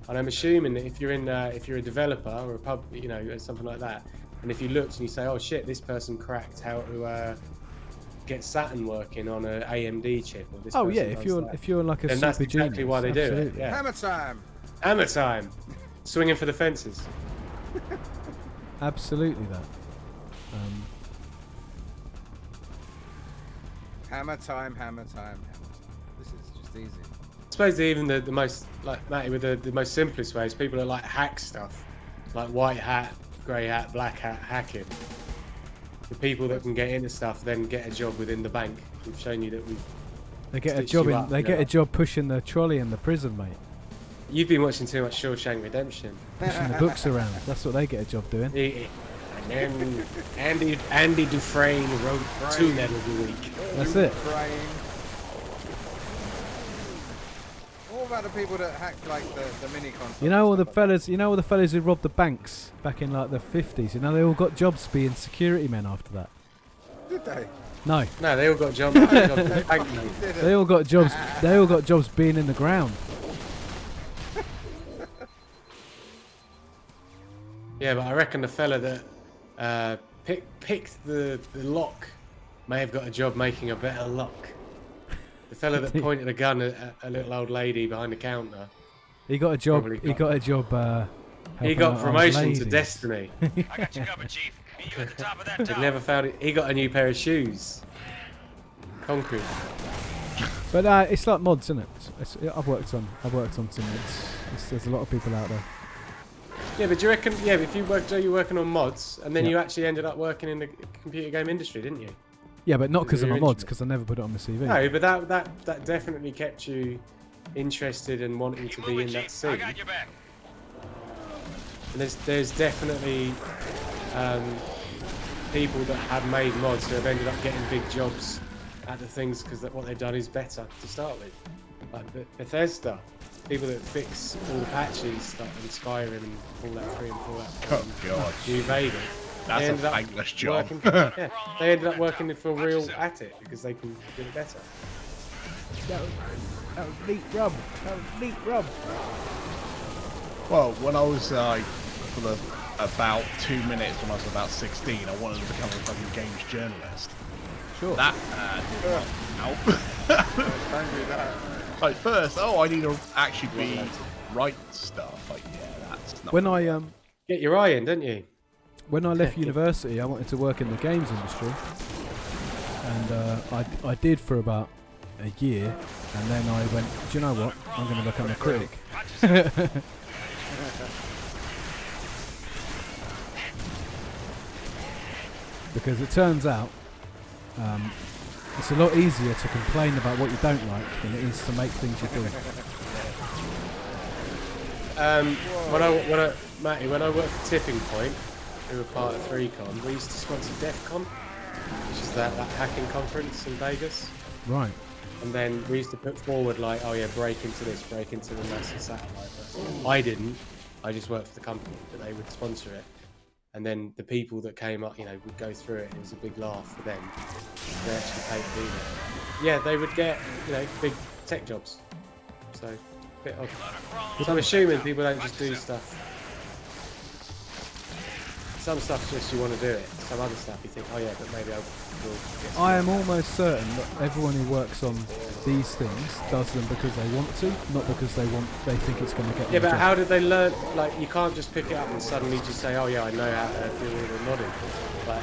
And I'm assuming that if you're a developer or a pub, or something like that, and if you looked and you say, oh shit, this person cracked how to get Saturn working on an AMD chip, or this. Oh yeah, if you're like a then super that's exactly genius, why they do it. absolutely. Yeah. Hammer time. Swinging for the fences. Absolutely that. Hammer time. This is just easy. I suppose even the most, like Matty, with the most simplest ways, people are like hack stuff, like white hat, grey hat, black hat, hacking. The people that can get into stuff then get a job within the bank. We've shown you that they get a job a job pushing the trolley in the prison, mate. You've been watching too much Shawshank Redemption. Pushing the books around. That's what they get a job doing. And then Andy Dufresne wrote 2 letters a week. That's it. What about the people that hack like the mini consoles? You know all the fellas who robbed the banks back in like the 50s. They all got jobs being security men after that. Did they? No. No, they all got jobs. They all got jobs. They all got jobs being in the ground. Yeah, but I reckon the fella that picked the lock may have got a job making a better lock. The fella that pointed a gun at a little old lady behind the counter. He got a job. He got promotion to destiny. I got you covered, Chief. Meet you at the top of that tower. Never found it. He got a new pair of shoes. Concrete. But it's like mods, isn't it? I've worked on some mods. There's a lot of people out there. Yeah, but do you reckon? Yeah, if you're working on mods, and then you actually ended up working in the computer game industry, didn't you? Yeah, but not because of my mods, because I never put it on my CV. No, but that definitely kept you interested and wanting to be in that scene. I got your back. And there's definitely people that have made mods who have ended up getting big jobs at the things because what they've done is better to start with. Like Bethesda, people that fix all the patches like in Skyrim and Fallout 3 and Fallout 4. Oh god. New Vegas. That's a thankless job. Yeah, they ended up working for real at it because they can do it better. That was neat rub. Well, when I was for about 2 minutes when I was about 16, I wanted to become a fucking games journalist. Sure. That did not help. Don't do that. Like first, I need to actually write stuff. Like that's not. When I get your eye in, didn't you? When I left university, I wanted to work in the games industry, and I did for about a year, and then I went, do you know what? I'm going to become a critic. Because it turns out it's a lot easier to complain about what you don't like than it is to make things you do. Matty, when I worked for Tipping Point, we were part of 3Con, we used to sponsor DEF CON, which is that hacking conference in Vegas. Right. And then we used to put forward like, oh yeah, break into this, break into the NASA satellite. I didn't. I just worked for the company, but they would sponsor it. And then the people that came up, would go through it. And it was a big laugh for them. They actually paid to do that. Yeah, they would get, big tech jobs. So, a bit odd. So I'm assuming people don't just do stuff. Some stuff just you want to do it. Some other stuff you think, oh yeah, but maybe I'll I am almost certain that everyone who works on these things does them because they want to, not because they think it's going to get them. Yeah, but a job. how did they learn? Like, you can't just pick it up and suddenly just say, oh yeah, I know how to do all the nodding. Like,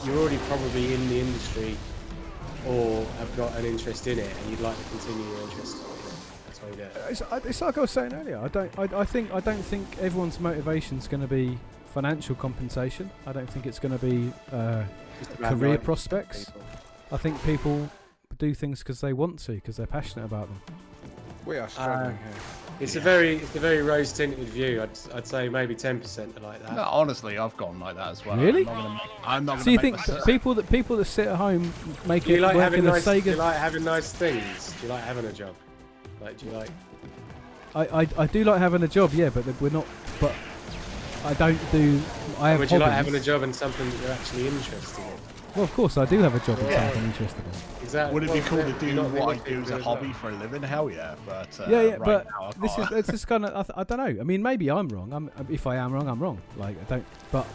you're already probably in the industry or have got an interest in it, and you'd like to continue your interest. That's why you do it. It's like I was saying earlier. I don't think everyone's motivation is going to be financial compensation. I don't think it's going to be career prospects. I think people do things because they want to, because they're passionate about them. We are struggling here. It's a very rose tinted view. I'd say maybe 10% are like that. No, honestly, I've gone like that as well. Really? I'm not gonna So you make think people that sit at home make Do you it like work having in a nice? Sega? Do you like having nice things? Do you like having a job? Like, do you like? I do like having a job, yeah, but we're not. But I don't do. I have. Would you like hobbies. having a job in something that you're actually interested in? Well, of course, I do have a job in something I'm interested in. Exactly. Would it be Well, cool to you're do not what I limited do as to a it, hobby no. for a living? Hell yeah, but Yeah, right but now, I this can't. is it's just kind of. I don't know. I mean, maybe I'm wrong. If I am wrong, I'm wrong. Like I don't. But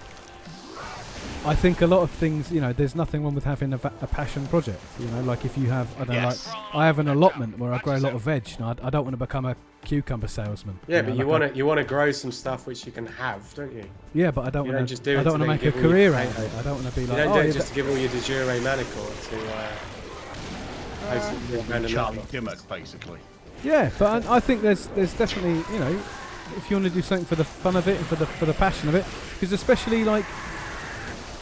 I think a lot of things. You know, there's nothing wrong with having a passion project. You know, like if you have. I don't know, Yes. like I have an allotment where I grow a lot of veg. And I don't want to become a cucumber salesman. Yeah, but like you want to grow some stuff which you can have, don't you? Yeah, but I don't You want don't to. just do I it don't to want to then make a give all your career out of potato. it. I don't want to be You like. don't Oh, do it yeah, just to give all your de jure manicure to Charlie Dimmock, basically. yeah, but I think there's definitely, you know, if you want to do something for the fun of it and for the passion of it, because especially like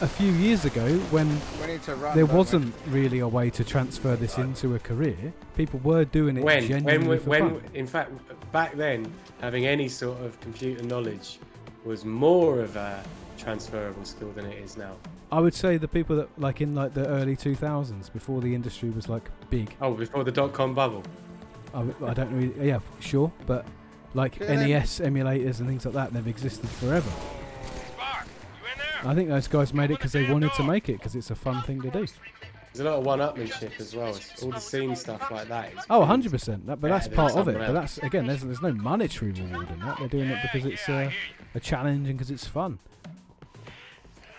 a few years ago when We need to run. there don't we? wasn't really a way to transfer this into a career, people were doing it genuinely for fun. in fact, back then, having any sort of computer knowledge was more of a transferable skill than it is now. I would say the people that like in like the early 2000s, before the industry was like big. Oh, before the .com bubble. I don't really, yeah, sure, but like Yeah, NES emulators and things like that, they've existed forever. Spark, you in there? I think those guys made it because they wanted to make it because it's a fun thing to do. There's a lot of one-upmanship as well. It's all the scene stuff like that. Oh, 100%. But that's than part of it. someone But else. that's again, there's no monetary reward in that. They're doing it because it's a challenge and because it's fun.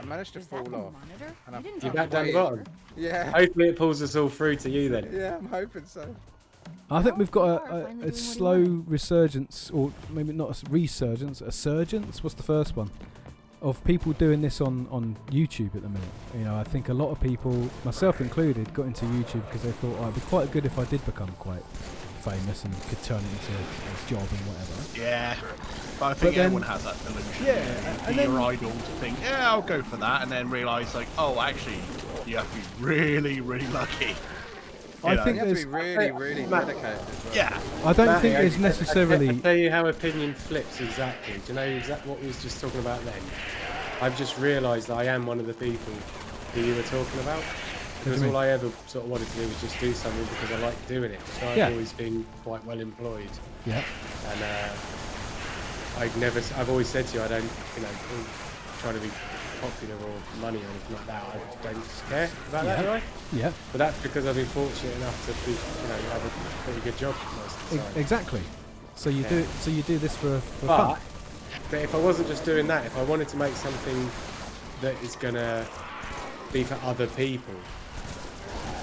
I managed to Is that fall the off. monitor? And I I've- didn't You're know back down the that. bottom. Yeah. Hopefully it pulls us all through to you then. Yeah, I'm hoping so. I think we've got you are finally doing a what you slow want. resurgence, or maybe not a resurgence, a surgence. What's the first one? Of people doing this on YouTube at the minute. You know, I think a lot of people, myself included, got into YouTube because they thought, oh, it'd be quite good if I did become quite famous and could turn it into a job and whatever. Yeah, but I think then- everyone has that delusion. Yeah, and Be then- your idol to think, yeah, I'll go for that, and then realise like, oh, actually, you have to be really, really lucky. I You know? think You have to there's, be really, really dedicated as well. Yeah, I don't Matty, think there's I necessarily. tell you how opinion flips exactly. Do you know exactly what we was just talking about then? I've just realised that I am one of the people who you were talking about. Because mean? all I ever sort of wanted to do was just do something because I like doing it. So I've Yeah. always been quite well employed. Yeah. And I've always said to you, I don't, try to be popular or money or anything like that. I don't care about that, do I? Yeah. But that's because I've been fortunate enough to be, have a pretty good job most of the time. Exactly. So you Yeah. do. So you do this for fun. But if I wasn't just doing that, if I wanted to make something that is gonna be for other people,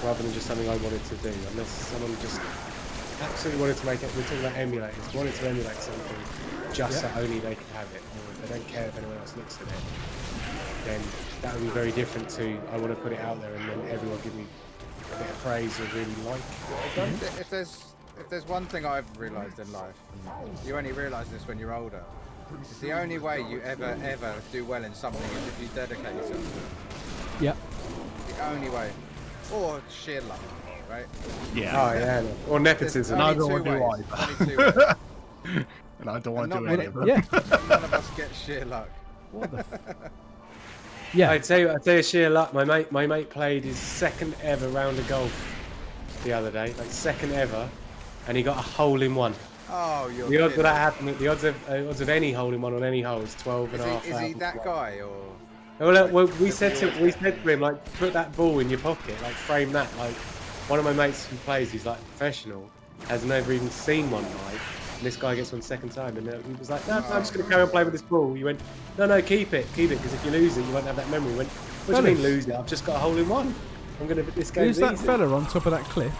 rather than just something I wanted to do, unless someone just absolutely wanted to make it, we're talking about emulators, wanted to emulate something just so only they could have it, or they don't care if anyone else looks at it, then that would be very different to I want to put it out there and then everyone give me a bit of praise or really like what I've done. If there's one thing I've realised in life, and you only realise this when you're older, it's the only way you ever do well in something is if you dedicate yourself to it. Yeah. The only way. Or sheer luck, right? yeah. Oh yeah, or nepotism. There's I don't only want two to ways. Only two ways. And I don't want to And do not any of many- them. Yeah. None of us get sheer luck. What the? Yeah. I tell you sheer luck. My mate played his second ever round of golf the other day, like second ever, and he got a hole in one. Oh, you're The odds of kidding. that happening, the odds of any hole in one on any hole is 12 and a half. Is he that guy or? Well, we said to him like, put that ball in your pocket, like frame that. Like one of my mates who plays, he's like professional, has never even seen one live. And this guy gets one second time, and he was like, no, I'm just going to carry on playing with this ball. You went, no, keep it, because if you lose it, you won't have that memory. He went, what do you mean Fellas. lose it? I've just got a hole in one. I'm going to, this game's Who's that easy. fella on top of that cliff?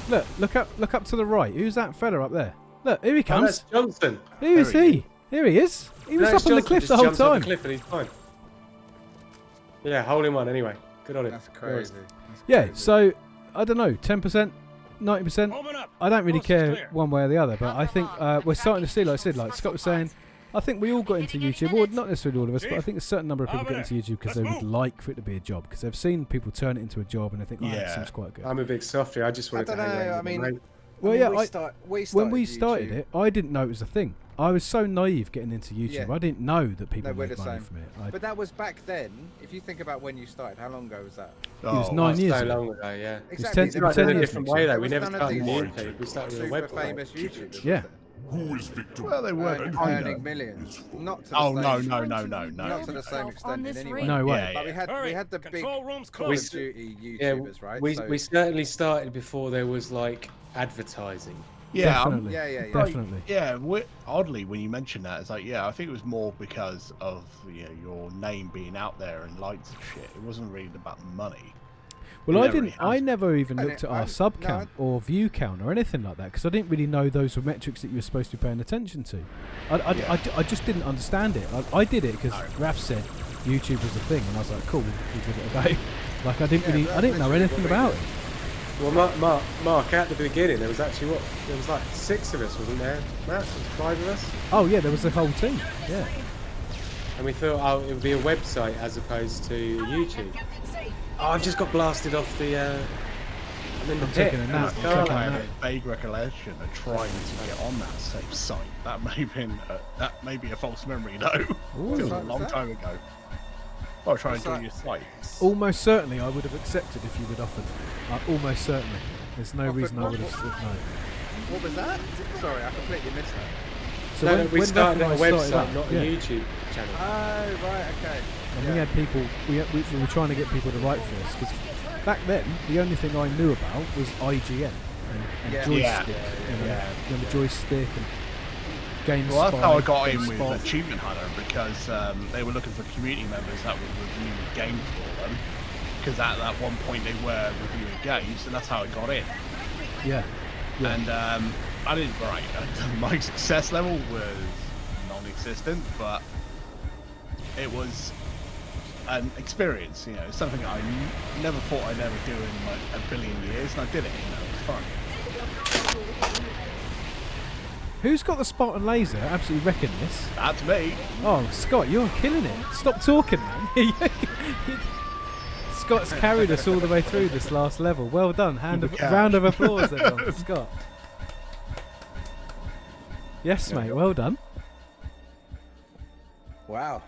Look up to the right. Who's that fella up there? Look, here he Oh, that's comes. Johnson. Who is There he he? Here he is. He was No, up on the Johnson cliff just the whole jumps off time. the cliff and he's fine. Yeah, hole in one anyway. Good on him. That's crazy. Yeah. So I don't know, 10%, 90%. Open up. I don't really Coast is care clear. one way or the other, but I think we're starting to see, like I said, like Scott was saying, I think we all got into YouTube, or not necessarily all of us, but I think a certain number of people get into YouTube because they would like for it to be a job, because they've seen people turn it into a job and they think, oh, that Yeah. seems quite good. I'm a big softie. I just wanted I to don't hang know, around I with my mean, mate. Well, I mean, yeah, when we started YouTube. it, I didn't know it was a thing. I was so naive getting into YouTube. Yeah. I didn't know that people we're made the money same. from it. But that was back then. If you think about when you started, how long ago was that? It was 9 years so ago. long ago, yeah. Exactly. It's 10 It's in a years different next way year. though. We never None of started these with YouTube. We started with a super website. famous YouTubers. Yeah. Who is Victor? Well, they were Earning kind of. millions. Not to the Oh, same no. Not to the same extent in any way. No way. Yeah, But we Hurry, had the big control room's Call closed. of Duty Yeah, YouTubers, right? we So- we certainly started before there was like advertising. Yeah, Definitely. Yeah. Definitely. Yeah, oddly, when you mention that, it's like, yeah, I think it was more because of your name being out there and lights and shit. It wasn't really about the money. Well, It never really I has. never even And looked it- at our I'm- sub no, count or view count or anything like that because I didn't really know those were metrics that you were supposed to be paying attention to. I just didn't understand it. I did it because Raff said YouTube was a thing, and I was like, cool, we'll give it a go. Like I didn't know anything about it. Well, Mark, at the beginning, there was actually there was like 6 of us, wasn't there? Matt, there was 5 of us, Oh yeah, there was a whole team. Yeah. and we thought, oh, it would be a website as opposed to YouTube. Oh, I've just got blasted off the. I'm in the I'm pit. taking a nap. It's I'm dark. taking I a have nap. a vague recollection of trying to get on that same site. That may be a false memory, though. It was a What's long that? time ago. I was trying What's to that? join your site. Almost certainly, I would have accepted if you had offered. Almost certainly. There's no Offered reason I what? would have said no. What was that? Sorry, I completely missed that. So No, when we Raff started and a I started website, up, not yeah, a YouTube channel. Oh, right, okay. and we had people. We were trying to get people to write for us because back then the only thing I knew about was IGN and Yeah. joystick. Yeah. You know, the joystick and Game Well, that's how I got in GameSpot. with Achievement Hunter because they were looking for community members that would review games for them. Because at that one point they were reviewing games, and that's how I got in. Yeah. Yeah. And I didn't. Right, my success level was non-existent, but it was an experience. You know, something I never thought I'd ever do in like a billion years, and I did it. You know, it was fun. Who's got the Spartan laser? Absolutely wrecking this. That's me. Oh, Scott, you're killing it. Stop talking, man. Scott's carried us all the way through this last level. Well done. Round of applause, everyone, for Scott. Yes, mate. Well done. Wow.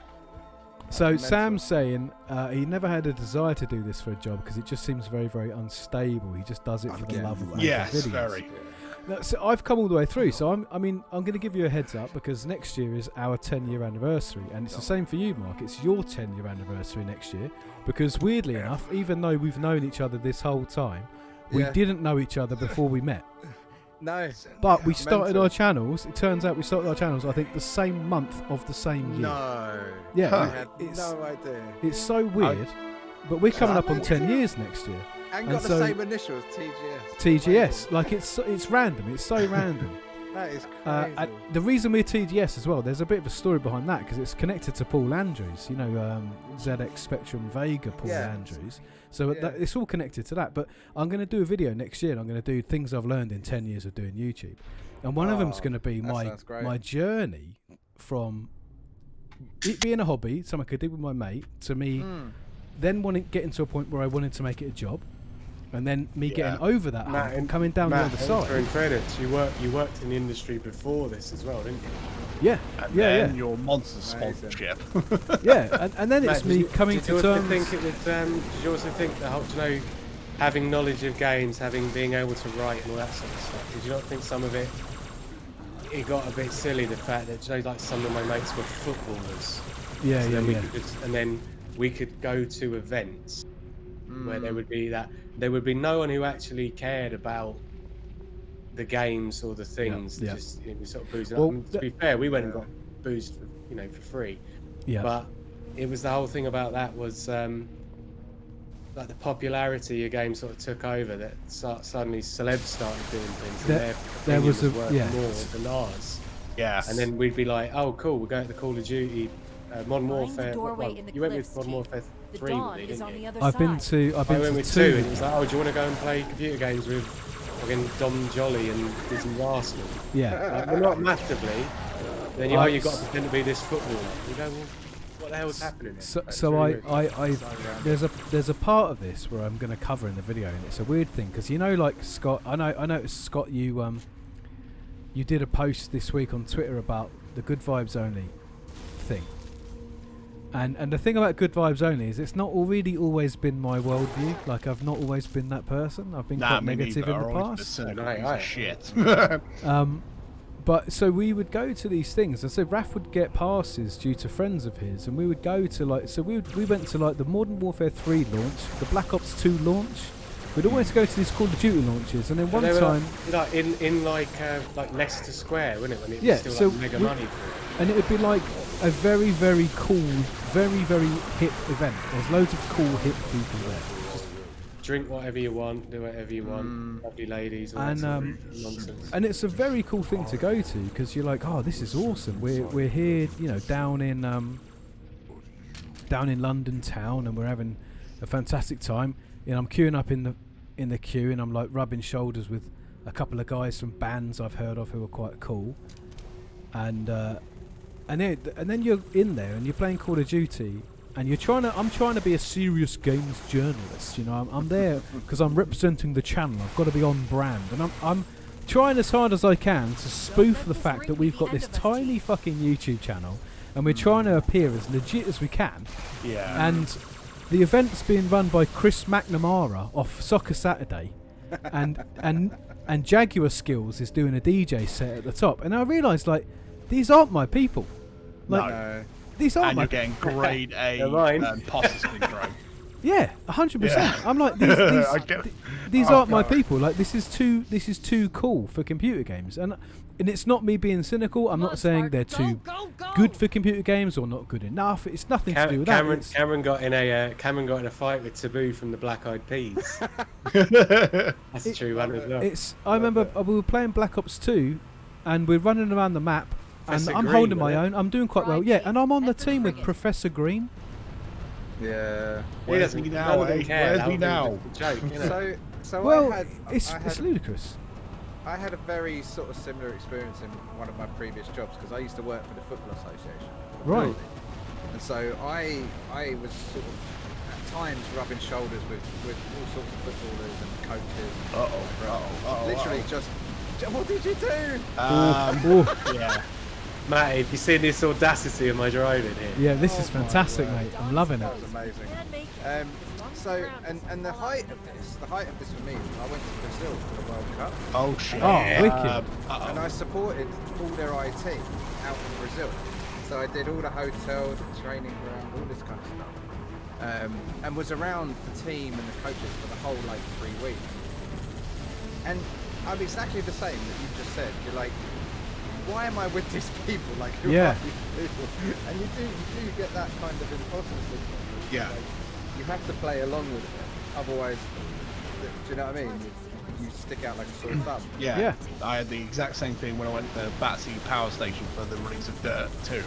So Mental. Sam's saying he never had a desire to do this for a job because it just seems very, very unstable. He just does it for the love of making Yes, videos. very. No, so I've come all the way through. So I'm going to give you a heads up because next year is our 10-year anniversary, and it's the same for you, Mark. It's your 10-year anniversary next year because weirdly enough, even though we've known each other this whole time, we Yeah. didn't know each other before we met. No. But we started Mental. our channels. It turns out we started our channels, I think, the same month of the same year. No. Yeah, I had it's no idea. it's so weird. But we're coming up on 10 years next year. And And got so- the same initials, TGS. TGS, like it's random. It's so random. That is And crazy. the reason we're TGS as well, there's a bit of a story behind that because it's connected to Paul Andrews. You know, ZX Spectrum Vega Paul Yeah. Andrews. So Yeah. it's all connected to that. But I'm going to do a video next year, and I'm going to do things I've learned in 10 years of doing YouTube. And one of them's Oh, going to be that sounds great. my journey from it being a hobby, something I could do with my mate, to me then getting to a point where I wanted to make it a job, and then me getting over that hump and coming down the other side. In fairness, you worked in the industry before this as well, didn't you? Yeah, And yeah, then yeah. your monster sponsorship. Yeah, and then it's Matt, me did coming you to also terms. think it was? Did you also think that, having knowledge of games, being able to write and all that sort of stuff? Did you not think some of it got a bit silly? The fact that like some of my mates were footballers. Yeah, So yeah, then we yeah. could and then we could go to events where there would be no one who actually cared about the games or the things. Yeah. Just we sort of boozing Well, up. And to be fair, we went and got boozed for free. Yeah. But it was the whole thing about that was like the popularity of games sort of took over. That suddenly celebs started doing things, and their there was opinion a- worth yeah. more than ours. Yes. And then we'd be like, "Oh, cool, we're going to the Call of Duty, Modern Find the Warfare." doorway in the You went cliffs, with Modern Chief. Warfare The 3, dawn didn't is on you? the other I've been side. to I went two. with 2, and it was like, "Oh, do you want to go and play computer games with fucking Dom Jolly and Disney Rascal?" Yeah. Like, we're not massively. Then you've got to pretend to be this footballer. You go, well, what the hell's happening here? There's a part of this where I'm going to cover in the video, and it's a weird thing because like Scott, I noticed Scott, you did a post this week on Twitter about the good vibes only thing, and the thing about good vibes only is it's not really always been my worldview. Like I've not always been that person. I've been quite negative in the past. Shit. But so we would go to these things. I said Raff would get passes due to friends of his, and we would go to we went to the Modern Warfare 3 launch, the Black Ops 2 launch. We'd always go to these Call of Duty launches, and then one time, in Leicester Square, wasn't it? When it was still mega money for it. And it would be like a very, very cool, very, very hip event. There's loads of cool hip people there. Drink whatever you want, do whatever you want, lovely ladies, all that sort of nonsense. And it's a very cool thing to go to because you're like, oh, this is awesome. We're here, down in London town, and we're having a fantastic time. I'm queuing up in the queue, and I'm like rubbing shoulders with a couple of guys from bands I've heard of who are quite cool, and then you're in there and you're playing Call of Duty. And I'm trying to be a serious games journalist, I'm there because I'm representing the channel. I've got to be on brand, and I'm trying as hard as I can to spoof the fact that we've got this tiny fucking YouTube channel, and we're trying to appear as legit as we can. Yeah. And the event's being run by Chris McNamara off Soccer Saturday, and Jaguar Skills is doing a DJ set at the top, and I realised these aren't my people. No. These aren't you're getting grade A imposter syndrome. Yeah, 100%. I'm like these aren't my people. Like this is too cool for computer games, and it's not me being cynical. I'm not saying they're too good for computer games or not good enough. It's nothing to do with that. Cameron got in a fight with Taboo from the Black Eyed Peas. That's a true one as well. I remember we were playing Black Ops 2, and we're running around the map. And I'm holding my own. I'm doing quite well. Yeah, and I'm on the team with Professor Green. Yeah. Where's he now, eh? Where's he now? It's ludicrous. I had a very sort of similar experience in one of my previous jobs because I used to work for the Football Association. Right. And so I was sort of at times rubbing shoulders with all sorts of footballers and coaches. Literally just, what did you do? Yeah. Matty, have you seen this audacity of my driving here? Yeah, this is fantastic, mate. I'm loving it. That was amazing. So, and the height of this for me, I went to Brazil for the World Cup. Oh shit! Oh, wicked! And I supported all their IT out in Brazil. So I did all the hotel, the training ground, all this kind of stuff, and was around the team and the coaches for the whole 3 weeks. And I'm exactly the same that you just said. You're like, why am I with these people? Who are these people? And you do get that kind of imposter syndrome. Yeah. You have to play along with it, otherwise, do you know what I mean? You stick out like a sore thumb. Yeah. I had the exact same thing when I went to Battersea Power Station for the release of Dirt 2,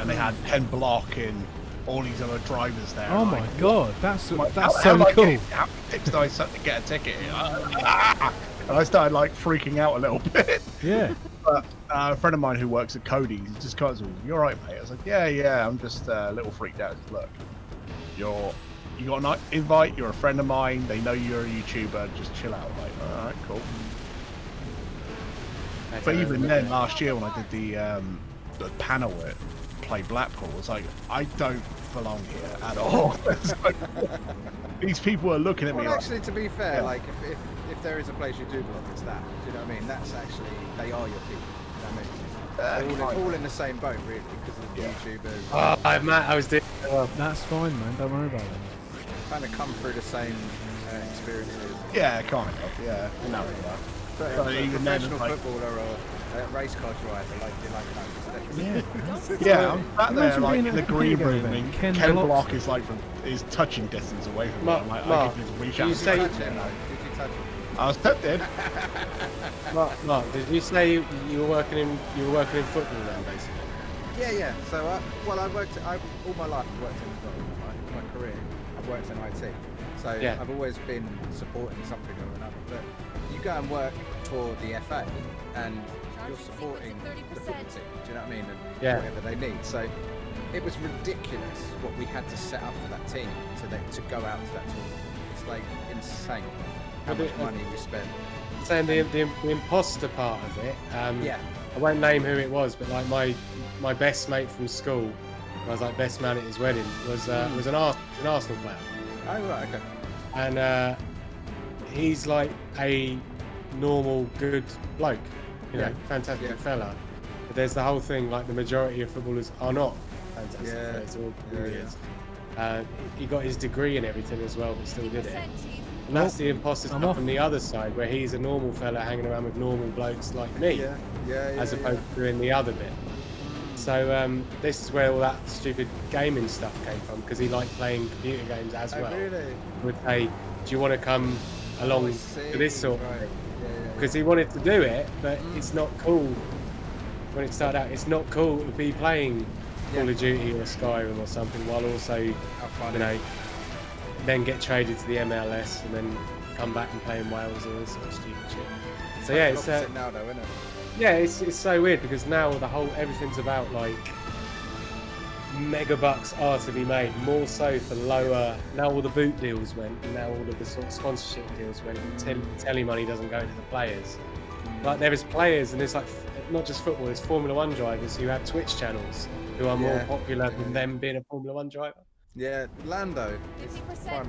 and they had Ken Block and all these other drivers there. Oh my god, that's so cool. How did I get a ticket? And I started freaking out a little bit. Yeah. But a friend of mine who works at Cody's just kind of, "You're right, mate." I was like, "Yeah, I'm just a little freaked out." Just, look, you got an invite. You're a friend of mine. They know you're a YouTuber. Just chill out, mate. All right, cool. But even then, last year when I did the panel at Play Blackpool, it's like I don't belong here at all. These people are looking at me. Actually, to be fair, if there is a place you do belong, it's that. Do you know what I mean? That's actually, they are your people. You know what I mean? All in the same boat, really, because of the YouTubers. Oh, Matt, I was doing well. That's fine, man. Don't worry about it. Kind of come through the same experiences. Yeah, kind of. Yeah. No, but even professional footballer or race car driver, that. Yeah, I'm back there in the green room, and Ken Block is is touching distance away from me. I can just reach out. Did you touch him? I was tempted. Mark, did you say you were working in football then, basically? Yeah. So, I worked. All my life I've worked in my career. I've worked in IT. So I've always been supporting something or another. But you go and work for the FA, and you're supporting the football team. Do you know what I mean? And whatever they need. So it was ridiculous what we had to set up for that team to go out to that tournament. It's like insane how much money we spent. Saying the imposter part of it. Yeah. I won't name who it was, but like my best mate from school, I was like best man at his wedding, was an Arsenal player. Oh right, okay. And he's like a normal good bloke, you know, fantastic fella. But there's the whole thing, like the majority of footballers are not fantastic fellas, all idiots. He got his degree and everything as well, but still did it. And that's the imposter stuff on the other side, where he's a normal fella hanging around with normal blokes like me, as opposed to doing the other bit. So this is where all that stupid gaming stuff came from, because he liked playing computer games as well. Really? Would say, do you want to come along to this sort of thing? Because he wanted to do it, but it's not cool. When it started out, it's not cool to be playing Call of Duty or Skyrim or something, while also, you know, then get traded to the MLS and then come back and play in Wales or this sort of stupid shit. So yeah, it's now though, isn't it? yeah, it's so weird, because now everything's about like mega bucks are to be made, more so for lower. Now all the boot deals went, and now all of the sort of sponsorship deals went, and telly money doesn't go into the players. Like there is players, and it's like not just football, it's Formula 1 drivers who have Twitch channels who are more popular than them being a Formula 1 driver. Yeah, Lando.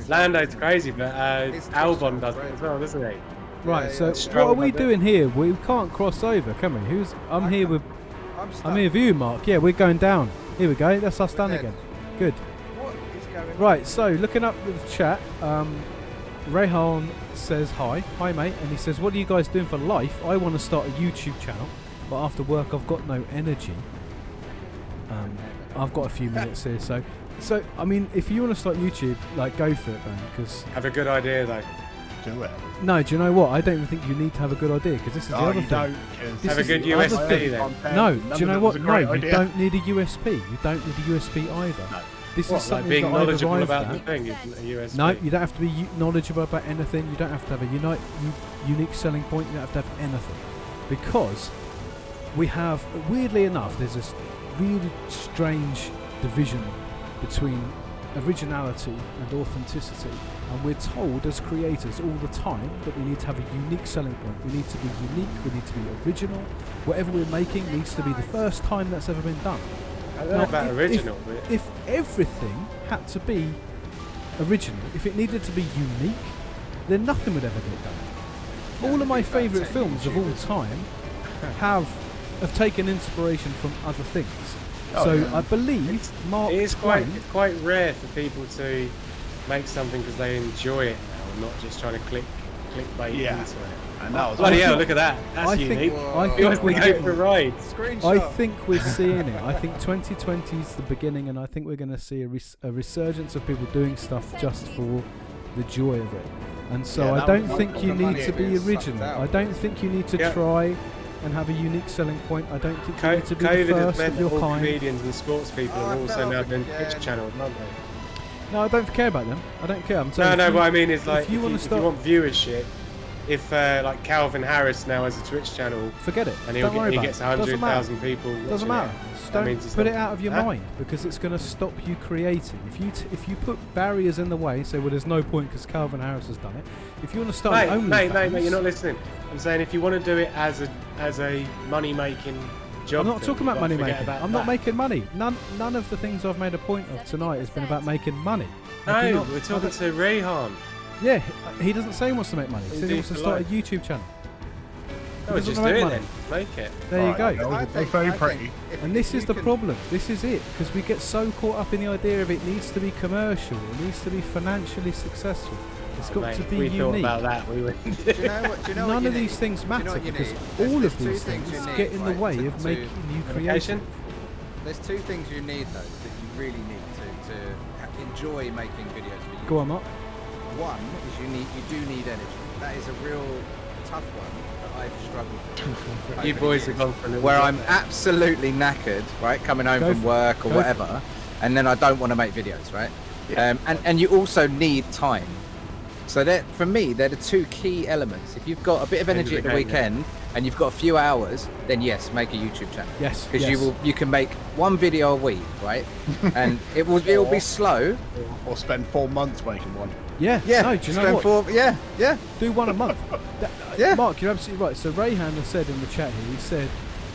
Lando's crazy, but Albon does it as well, doesn't he? Right, so what are we doing here? We can't cross over, can we? I'm here with you, Mark. Yeah, we're going down. Here we go. That's us done again. Good. What is going on? Right, so looking up the chat, Rehan says hi, mate, and he says, "What are you guys doing for life? I want to start a YouTube channel, but after work I've got no energy." I've got a few minutes here, so I mean, if you want to start YouTube, like, go for it, man. Because have a good idea though. Do it. No, do you know what? I don't even think you need to have a good idea, because this is the other thing. Have a good USP then. No, do you know what? No, you don't need a USP. You don't need a USP either. No. This is something being that knowledgeable I've about arrived the at. thing, isn't a USP. No, you don't have to be knowledgeable about anything. You don't have to have a unique selling point. You don't have to have anything, because we have, weirdly enough, there's this really strange division between originality and authenticity, and we're told as creators all the time that we need to have a unique selling point. We need to be unique, we need to be original. Whatever we're making needs to be the first time that's ever been done. I don't know about original, but if everything had to be original, if it needed to be unique, then nothing would ever get done. All of my favourite films of all time have taken inspiration from other things. I believe it's quite rare for people to make something because they enjoy it now, and not just trying to clickbait into it. And that was bloody hell! Look at that. That's unique. I think we're going for a ride. I think we're seeing it. I think 2020 is the beginning, and I think we're going to see a resurgence of people doing stuff just for the joy of it. And so I don't think you need to be original. I don't think you need to try and have a unique selling point. I don't think you need to be the first of your kind. Comedians and sports people are also now doing Twitch channels, aren't they? No, I don't care about them. I don't care. I'm saying what I mean is, like, if you want viewership, if like Calvin Harris now has a Twitch channel, forget it. And he gets 100,000 people. Doesn't matter. Don't put it out of your mind, because it's going to stop you creating. If you put barriers in the way, say, well, there's no point because Calvin Harris has done it. If you want to start mate, you're not listening. I'm saying if you want to do it as a money-making job. I'm not talking about money making. I'm not making money. None of the things I've made a point of tonight has been about making money. No, we're talking to Rehan. Yeah, he doesn't say he wants to make money. He says he wants to start a YouTube channel. No, just do it then. Make it. There you go. They're very pretty. And this is the problem. This is it. Because we get so caught up in the idea of it needs to be commercial. It needs to be financially successful. It's got to be unique. If we thought about that, we would. None of these things matter, because all of these things get in the way of making you creative. There's two things you need, though, that you really need to enjoy making videos for you. Go on, Mark. One is you do need energy. That is a real tough one that I've struggled with. You boys have gone for a little where I'm absolutely knackered, right, coming home from work or whatever, and then I don't want to make videos, right? Yeah. And you also need time. So that for me, they're the two key elements. If you've got a bit of energy at the weekend and you've got a few hours, then yes, make a YouTube channel. Yes, because you can make one video a week, right? And it will be slow. Or spend 4 months making one. Yeah. No, do you know what? Yeah. Do one a month. Yeah. Mark, you're absolutely right. So Rayhan has said in the chat here, he said,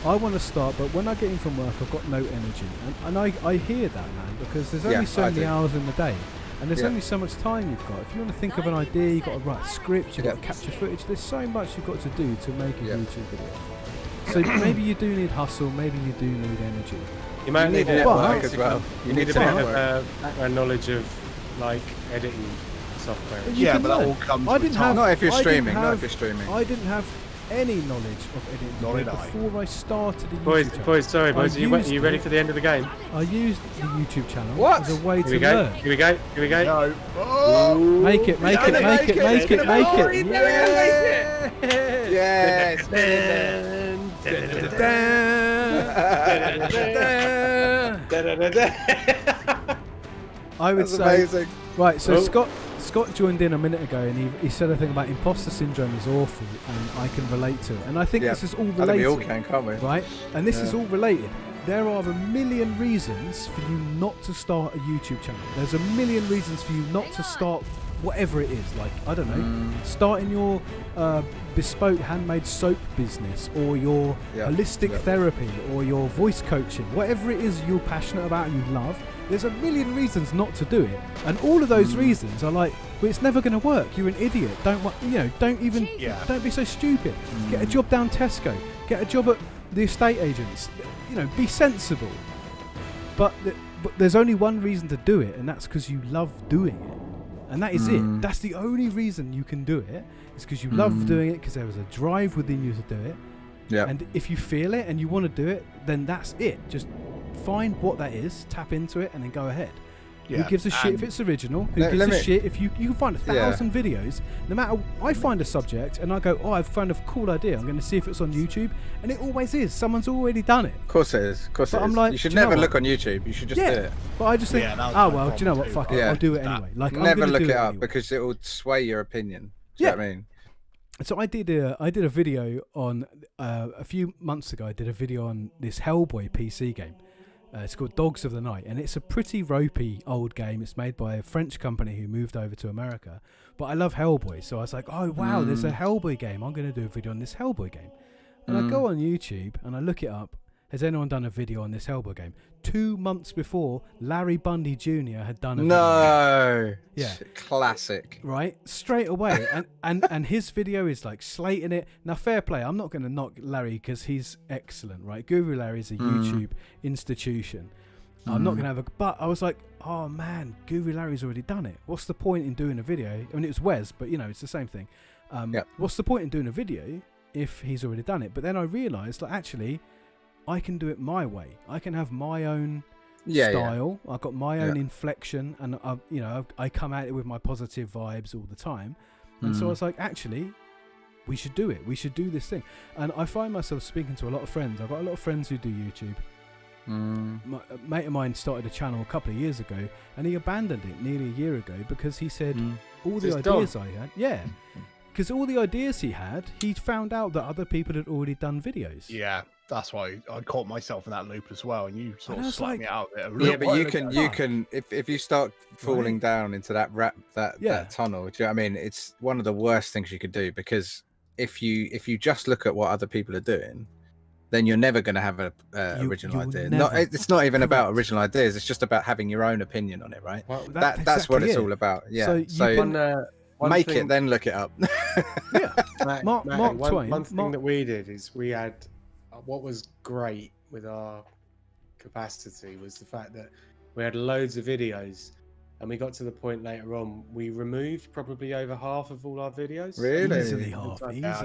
I want to start, but when I get in from work, I've got no energy. And I hear that, man, because there's only so many hours in the day. And there's only so much time you've got. If you want to think of an idea, you've got to write a script, you've got to capture footage. There's so much you've got to do to make a YouTube video. So maybe you do need hustle, maybe you do need energy. You might need network as well. You need a bit of background knowledge of like editing software. But that all comes with time. Not if you're streaming. I didn't have any knowledge of editing before I started the YouTube channel. Boys, are you ready for the end of the game? I used the YouTube channel as a way to learn. Here we go. No. Make it. Yes. I would say. Amazing. Right, so Scott joined in a minute ago and he said a thing about imposter syndrome is awful and I can relate to it. And I think this is all related. I think we all can, can't we? Right? And this is all related. There are a million reasons for you not to start a YouTube channel. There's a million reasons for you not to start whatever it is. Like, I don't know, starting your bespoke handmade soap business or your holistic therapy or your voice coaching. Whatever it is you're passionate about and you love, there's a million reasons not to do it. And all of those reasons are like, well, it's never going to work. You're an idiot. Don't be so stupid. Get a job down Tesco. Get a job at the estate agents. Be sensible. But there's only one reason to do it, and that's because you love doing it. And that is it. That's the only reason you can do it. It's because you love doing it, because there was a drive within you to do it. Yeah. And if you feel it and you want to do it, then that's it. Just find what that is, tap into it, and then go ahead. Who gives a shit if it's original? Who gives a shit if you can find 1,000 videos? No matter, I find a subject and I go, I've found a cool idea. I'm going to see if it's on YouTube, and it always is. Someone's already done it. Of course it is. I'm like, you should never look on YouTube. You should just do it. But I just think, do you know what? Fuck it. I'll do it anyway. Like, never look it up because it will sway your opinion. Do you know what I mean? So I did a video on a few months ago. I did a video on this Hellboy PC game. It's called Dogs of the Night, and it's a pretty ropey old game. It's made by a French company who moved over to America. But I love Hellboy, so I was like, oh wow, there's a Hellboy game. I'm going to do a video on this Hellboy game. And I go on YouTube and I look it up. Has anyone done a video on this Hellboy game? 2 months before, Larry Bundy Jr. had done a video. No. Yeah. Classic. Right? Straight away. and his video is like slating it. Now, fair play. I'm not going to knock Larry because he's excellent, right? Guru Larry is a YouTube institution. I'm not going to have a... But I was like, oh man, Guru Larry's already done it. What's the point in doing a video? I mean, it was Wes, but it's the same thing. What's the point in doing a video if he's already done it? But then I realised, like, actually... I can do it my way. I can have my own style. I've got my own inflection, and I come at it with my positive vibes all the time. And so I was like, actually, we should do it. We should do this thing. And I find myself speaking to a lot of friends. I've got a lot of friends who do YouTube. A mate of mine started a channel a couple of years ago, and he abandoned it nearly a year ago because he said all the ideas I had. Because all the ideas he had, he found out that other people had already done videos. Yeah. That's why I caught myself in that loop as well, and you sort of slapped me out of it. Yeah, but you can if you start falling down into that that tunnel, do you know what I mean? It's one of the worst things you could do, because if you just look at what other people are doing, then you're never going to have an original idea. It's not even about original ideas. It's just about having your own opinion on it, right? Well, that's exactly what it's all about. Yeah. So make it, then look it up. Mark Twain. One thing that we did is we had. What was great with our capacity was the fact that we had loads of videos, and we got to the point later on we removed probably over half of all our videos. Really? Easily half.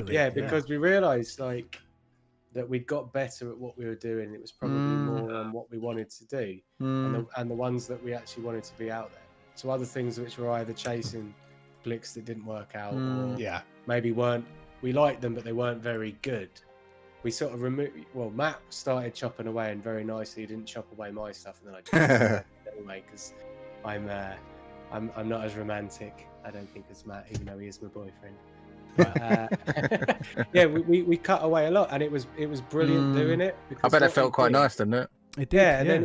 Yeah, because we realised like that we'd got better at what we were doing. It was probably more on what we wanted to do, and the ones that we actually wanted to be out there. So other things which were either chasing clicks that didn't work out, or maybe weren't. We liked them, but they weren't very good. We sort of removed. Well, Matt started chopping away, and very nicely he didn't chop away my stuff, and then I just anyway because I'm not as romantic. I don't think it's Matt, even though he is my boyfriend. But, yeah, we cut away a lot, and it was brilliant doing it. I bet it felt quite nice, didn't it? It did. Yeah, and then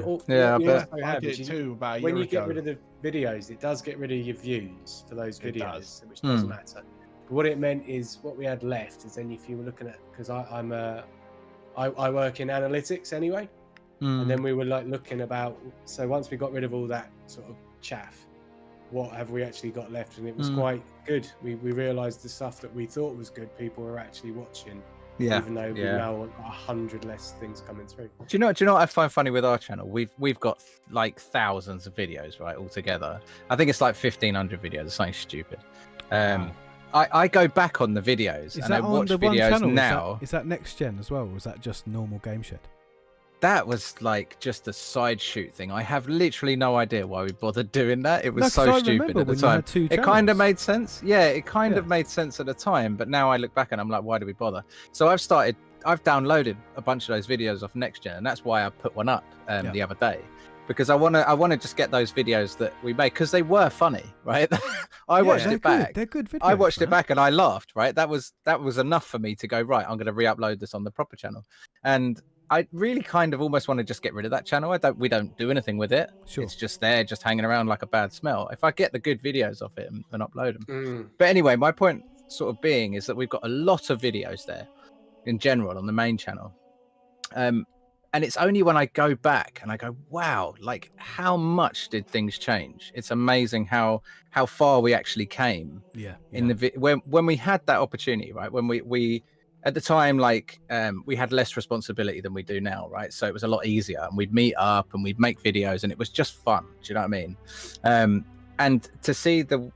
I did too. About a year when you ago. get rid of the videos, it does get rid of your views for those videos, which doesn't matter. But what it meant is what we had left is then if you were looking at, because I work in analytics anyway, and then we were like looking about. So once we got rid of all that sort of chaff, what have we actually got left? And it was quite good. We realised the stuff that we thought was good, people were actually watching. Yeah. Even though we now got 100 less things coming through. Do you know what I find funny with our channel? We've got like thousands of videos, right, all together. I think it's like 1,500 videos. It's something stupid. I go back on the videos and I watch videos now. Is that next gen as well, or is that just normal Game Shed? That was like just a side shoot thing. I have literally no idea why we bothered doing that. It was so stupid at the time. It kind of made sense. Yeah, it kind of made sense at the time. But now I look back and I'm like, why do we bother? So I've downloaded a bunch of those videos off Next Gen, and that's why I put one up the other day. Because I want to just get those videos that we made, because they were funny, right? I watched it back. They're good videos. I watched it back and I laughed, right? That was enough for me to go, right, I'm going to re-upload this on the proper channel. And I really kind of almost want to just get rid of that channel. We don't do anything with it. Sure. It's just there, just hanging around like a bad smell. If I get the good videos off it and upload them. But anyway, my point sort of being is that we've got a lot of videos there in general on the main channel. And it's only when I go back and I go, wow, like how much did things change? It's amazing how far we actually came. Yeah. In the when we had that opportunity, right? When we at the time, like we had less responsibility than we do now, right? So it was a lot easier, and we'd meet up and we'd make videos, and it was just fun. Do you know what I mean? And to see the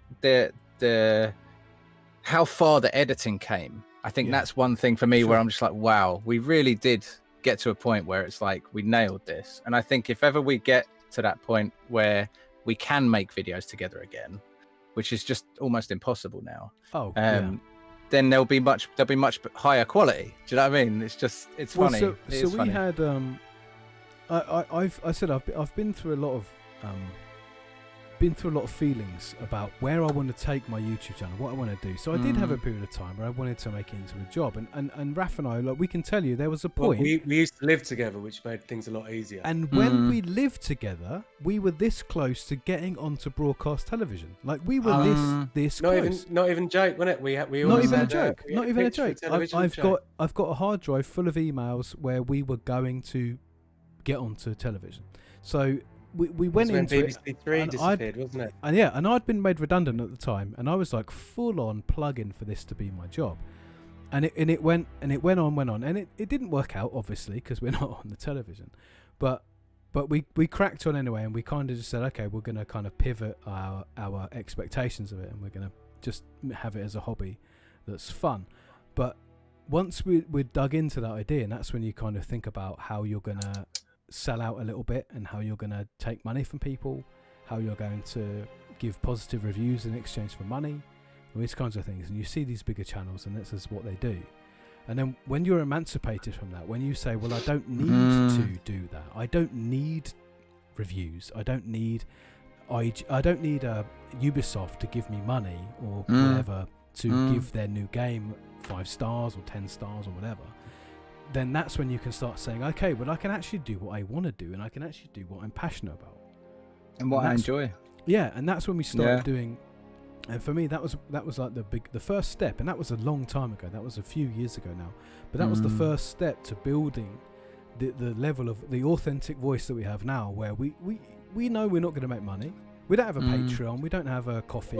how far the editing came, I think that's one thing for me where I'm just like, wow, we really did get to a point where it's like we nailed this. And I think if ever we get to that point where we can make videos together again, which is just almost impossible now. Then there'll be much higher quality. Do you know what I mean? It's funny. So we had I've been through a lot of feelings about where I want to take my YouTube channel, what I want to do. So I did have a period of time where I wanted to make it into a job, and Raff and I, like, we can tell you there was a point. Well, we used to live together, which made things a lot easier. And when we lived together, we were this close to getting onto broadcast television. Like we were this close. Not even joke, wasn't it? We not even a joke. Not even a joke. I've got a hard drive full of emails where we were going to get onto television. So we went into BBC it. Three disappeared, wasn't it? And I'd been made redundant at the time, and I was like full on plug-in for this to be my job. And it went on, and it didn't work out, obviously, because we're not on the television. But we cracked on anyway, and we kind of just said, okay, we're going to kind of pivot our expectations of it, and we're going to just have it as a hobby that's fun. But once we dug into that idea, and that's when you kind of think about how you're going to sell out a little bit, and how you're going to take money from people, how you're going to give positive reviews in exchange for money, all these kinds of things. And you see these bigger channels, and this is what they do. And then when you're emancipated from that, when you say, well, I don't need to do that, I don't need reviews, I don't need Ubisoft to give me money or whatever to give their new game 5 stars or 10 stars or whatever, then that's when you can start saying, okay, well, I can actually do what I want to do, and I can actually do what I'm passionate about and what I enjoy. Yeah, and that's when we started doing. And for me, that was like the first step, and that was a long time ago. That was a few years ago now, but that was the first step to building the level of the authentic voice that we have now, where we know we're not going to make money. We don't have a Patreon. We don't have a coffee.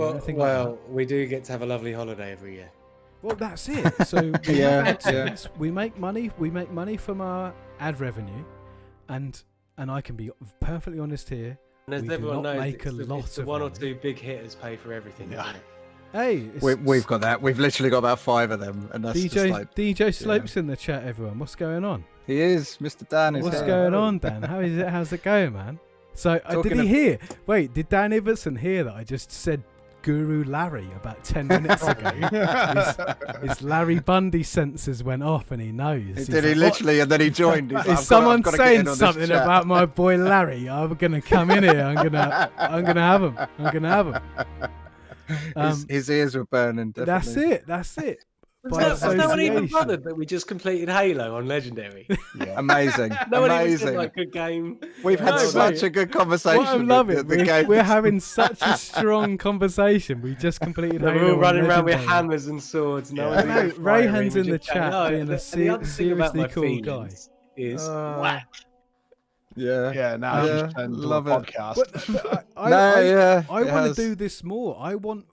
We do get to have a lovely holiday every year. Well, that's it. So we make money. We make money from our ad revenue, and I can be perfectly honest here. And as everyone knows, it's the one or two big hitters pay for everything. Yeah. Hey, we've got that. We've literally got about 5 of them, and that's DJ Slope's in the chat. Everyone, what's going on? He is, Mr. Dan. What's going on, Dan? How's it going, man? So did he hear? Wait, did Dan Iverson hear that I just said Guru Larry about 10 minutes ago? his Larry Bundy sensors went off, and he knows. He literally, and then he joined. Is someone saying something about my boy Larry? I'm gonna come in here. I'm gonna have him. His ears were burning. Definitely. That's it. Has no one even bothered that we just completed Halo on Legendary? Yeah. Amazing. No one even said, like, good game. We've had such a good conversation. What I love it. We're having such a strong conversation. We just completed Halo. We're all running around with hammers and swords. Rayhan's in the chat being a seriously cool guy. Is whack. Yeah. Now Yeah, just turned into love a it. podcast. I want to do this more. I want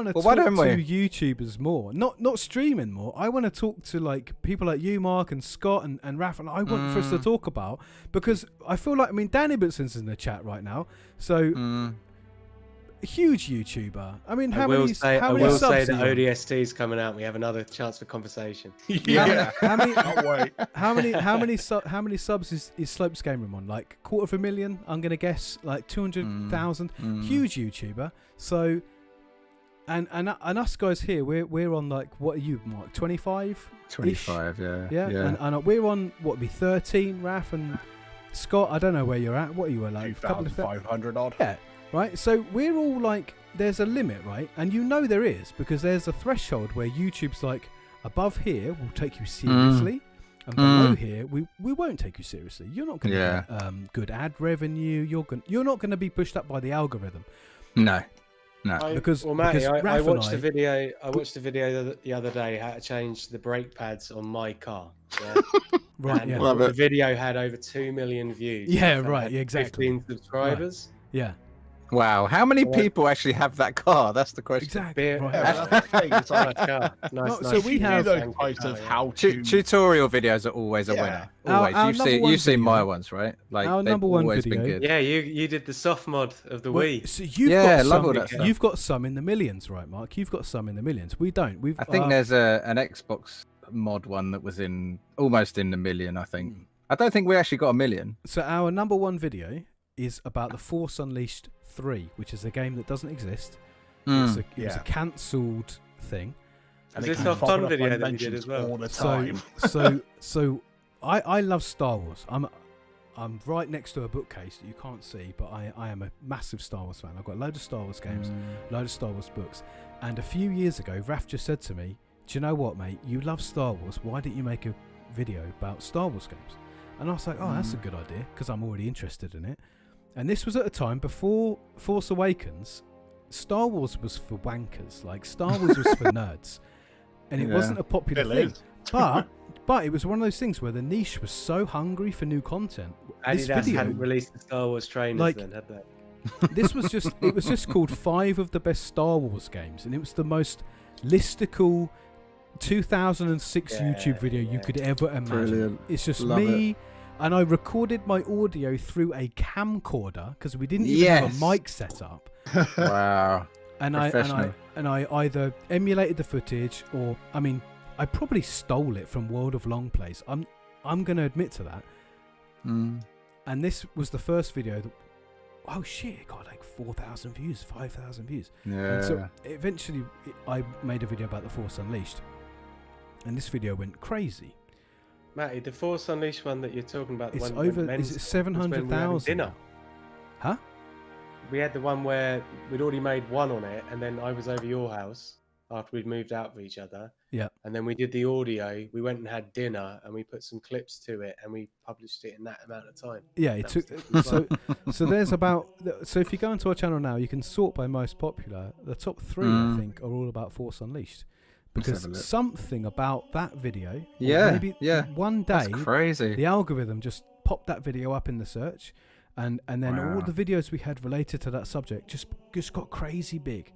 to talk to YouTubers more, not streaming more. I want to talk to like people like you, Mark, and Scott, and Raff, and I want for us to talk about, because I feel like, I mean, Dan Ibbetson's in the chat right now, so a huge YouTuber. I mean, how many subs I will say that ODST is coming out. We have another chance for conversation. Yeah. How many subs is Slopes Game Room on? Like 250,000, I'm gonna guess. Like 200,000. Huge YouTuber. So. And us guys here, we're on, like, what are you, Mark? 25? 25, yeah. And we're on what would be 13, Raff and Scott. I don't know where you're at. What are you, like? 2,500 odd. Yeah, right. So we're all like, there's a limit, right? And you know there is, because there's a threshold where YouTube's like, above here we'll take you seriously, and below here we won't take you seriously. You're not going to get good ad revenue. You're not going to be pushed up by the algorithm. No. Matty, I watched a video. I watched a video the other day how to change the brake pads on my car. Yeah? Right, and yeah. The video had over 2 million views. Yeah, right, yeah, exactly. 15 subscribers. Right. Yeah. Wow, how many people actually have that car? That's the question. Exactly. Right. That's the thing. It's on a car. Nice. So we have those types of how to tutorial videos are always a winner. Always. You've seen my ones, right? Like our number one video. Been good. Yeah, you did the soft mod of the Wii. So you've got some in the millions, right, Mark? You've got some in the millions. We don't. I think there's an Xbox mod one that was almost in the million. I think. I don't think we actually got a million. So our number one video is about the Force Unleashed 3, which is a game that doesn't exist. It was a cancelled thing. And it's a fun video that you did as well. All the time. So I love Star Wars. I'm right next to a bookcase that you can't see, but I am a massive Star Wars fan. I've got a load of Star Wars games, load of Star Wars books. And a few years ago, Raff just said to me, do you know what, mate? You love Star Wars. Why didn't you make a video about Star Wars games? And I was like, oh, that's a good idea, because I'm already interested in it. And this was at a time before Force Awakens. Star Wars was for wankers. Like, Star Wars was for nerds. And it wasn't a popular thing. But it was one of those things where the niche was so hungry for new content. Adidas hadn't released the Star Wars trainers then, had they? It was just called 5 of the best Star Wars games. And it was the most listicle 2006 YouTube video you could ever imagine. Brilliant. It's just me. And I recorded my audio through a camcorder because we didn't even have a mic set up. Wow. And I either emulated the footage, or I probably stole it from World of Long Plays. I'm going to admit to that. And this was the first video that, oh shit, it got like 4,000 views, 5,000 views. Yeah. And so eventually I made a video about the Force Unleashed, and this video went crazy. Matty, the Force Unleashed one that you're talking about, it's over. Is it 700,000? Dinner. Huh? We had the one where we'd already made one on it, and then I was over your house after we'd moved out for each other. Yeah. And then we did the audio. We went and had dinner, and we put some clips to it, and we published it in that amount of time. Yeah. It took. So there's about. So if you go into our channel now, you can sort by most popular. The top 3, I think, are all about Force Unleashed. Because something about that video, maybe one day, that's crazy. The algorithm just popped that video up in the search, and then all the videos we had related to that subject just got crazy big.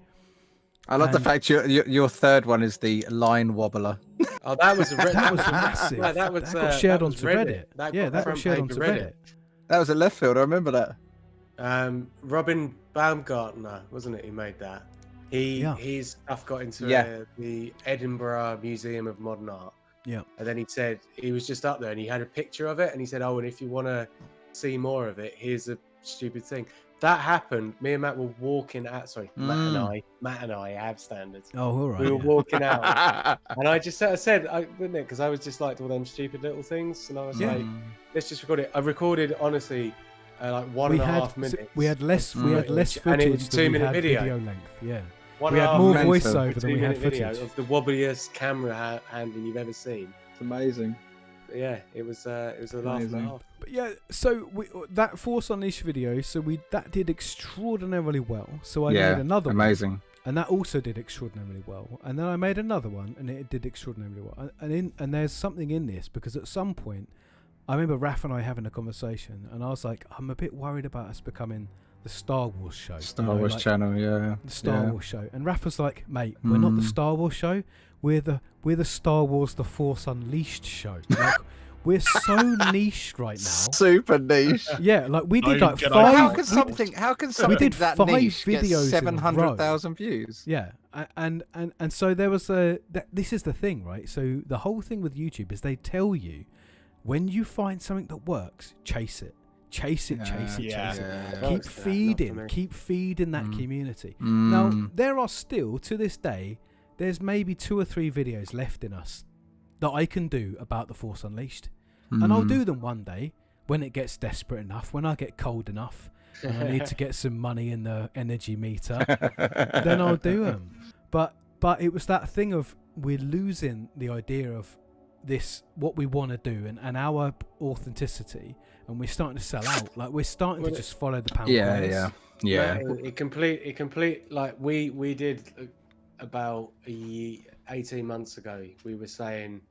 I love the fact your third one is the line wobbler. Oh, that was massive. Yeah, that got shared onto Reddit. That got shared onto Reddit. That was a left field. I remember that. Robin Baumgartner, wasn't it? He made that. His stuff got into the Edinburgh Museum of Modern Art. Yeah. And then he said he was just up there and he had a picture of it, and he said, oh, and if you want to see more of it, here's a stupid thing. That happened. Me and Matt were walking out. Sorry, Matt and I have standards. Oh, all right. We were walking out, and I just said, wouldn't it? Because I was just like all them stupid little things, and I was like, let's just record it. I recorded honestly like 1.5 minutes. We had less footage. And it was a 2-minute video length. Yeah. We had more Mental. voiceover than we had 2-minute video footage. of the wobbliest camera handling you've ever seen. It's amazing. But yeah, it was a laugh and a half. But yeah, so that Force Unleashed video, that did extraordinarily well. So I made another amazing. one, and that also did extraordinarily well. And then I made another one, and it did extraordinarily well. And there's something in this, because at some point, I remember Raff and I having a conversation, and I was like, I'm a bit worried about us becoming the Star Wars show. Star Wars channel, yeah. The Star Wars show. And Raff was like, mate, we're not the Star Wars show. We're the Star Wars The Force Unleashed show. Like, we're so niche right now. Super niche. Yeah, like we did like Jedi. five. How can something we did that 5 niche get videos 700,000 views? Yeah, and so there was this is the thing, right? So the whole thing with YouTube is they tell you when you find something that works, chase it. Chase it. Keep feeding that community. Now, there are still, to this day, there's maybe 2 or 3 videos left in us that I can do about the Force Unleashed. And I'll do them one day when it gets desperate enough, when I get cold enough, and I need to get some money in the energy meter, then I'll do them. But it was that thing of we're losing the idea of this, what we want to do, and our authenticity, and we're starting to sell out. Like we're starting to just follow the pound. Yeah. It complete like we did about 18 months ago. We were saying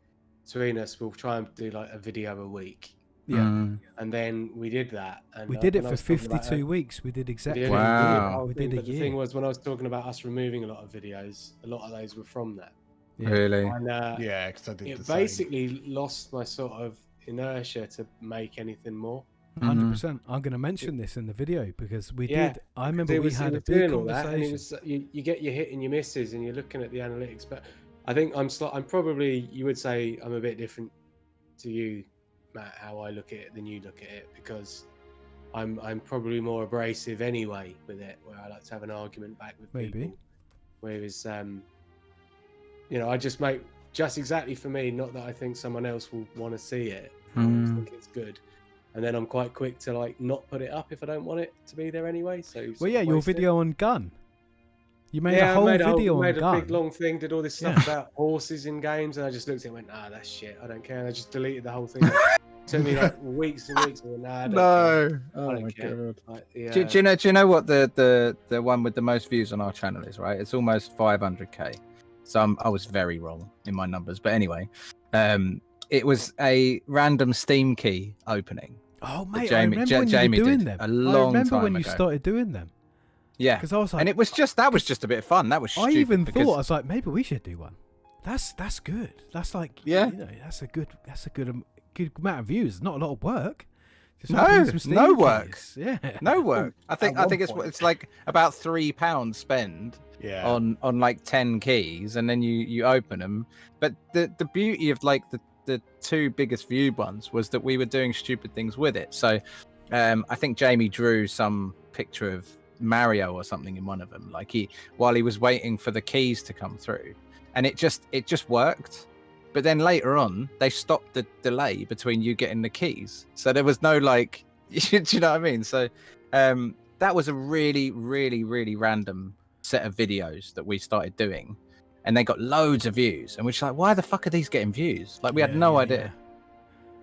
to Enos, we'll try and do like a video a week. Yeah. And then we did that. And we did it for 52 weeks. We did exactly. Wow. We did a year. The year. thing was, when I was talking about us removing a lot of videos, a lot of those were from that. Yeah. Really? And, because I did it the same. basically lost my sort of inertia to make anything more. 100%. I'm going to mention this in the video because we did. I remember we had a big doing all conversation. that, and it was you get your hit and your misses, and you're looking at the analytics. But I think I'm probably, you would say I'm a bit different to you, Matt, how I look at it than you look at it, because I'm probably more abrasive anyway with it, where I like to have an argument back with people. Whereas I just make just exactly for me, not that I think someone else will want to see it. I think it's good. And then I'm quite quick to like not put it up if I don't want it to be there anyway. So your video on Gun. You made a whole video on Gun. Made a big long thing, did all this stuff about horses in games, and I just looked at it and went, nah, that's shit. I don't care. And I just deleted the whole thing. It took me like weeks and weeks. And I went, nah, I don't care. Oh I my care. god. Like, yeah. Do you know what the one with the most views on our channel is, right? It's almost 500k. So I was very wrong in my numbers. But anyway, it was a random Steam key opening. Oh mate, Jamie, I remember when Jamie you were doing did them. a long I remember time when you ago. started doing them. Yeah, because I was like, and it was just that was just a bit of fun. That was stupid. I even because... thought I was like, maybe we should do one. That's good. That's like, that's a good amount of views. Not a lot of work. Just no work. Keys. Yeah, no work. I think it's like about £3 spend on like 10 keys, and then you open them. But the beauty of like the 2 biggest viewed ones was that we were doing stupid things with it. So I think Jamie drew some picture of Mario or something in one of them, like while he was waiting for the keys to come through, and it just worked. But then later on, they stopped the delay between you getting the keys, so there was no like, do you know what I mean? So that was a really, really, really random set of videos that we started doing, and they got loads of views, and we're just like, why the fuck are these getting views? Like we had no idea.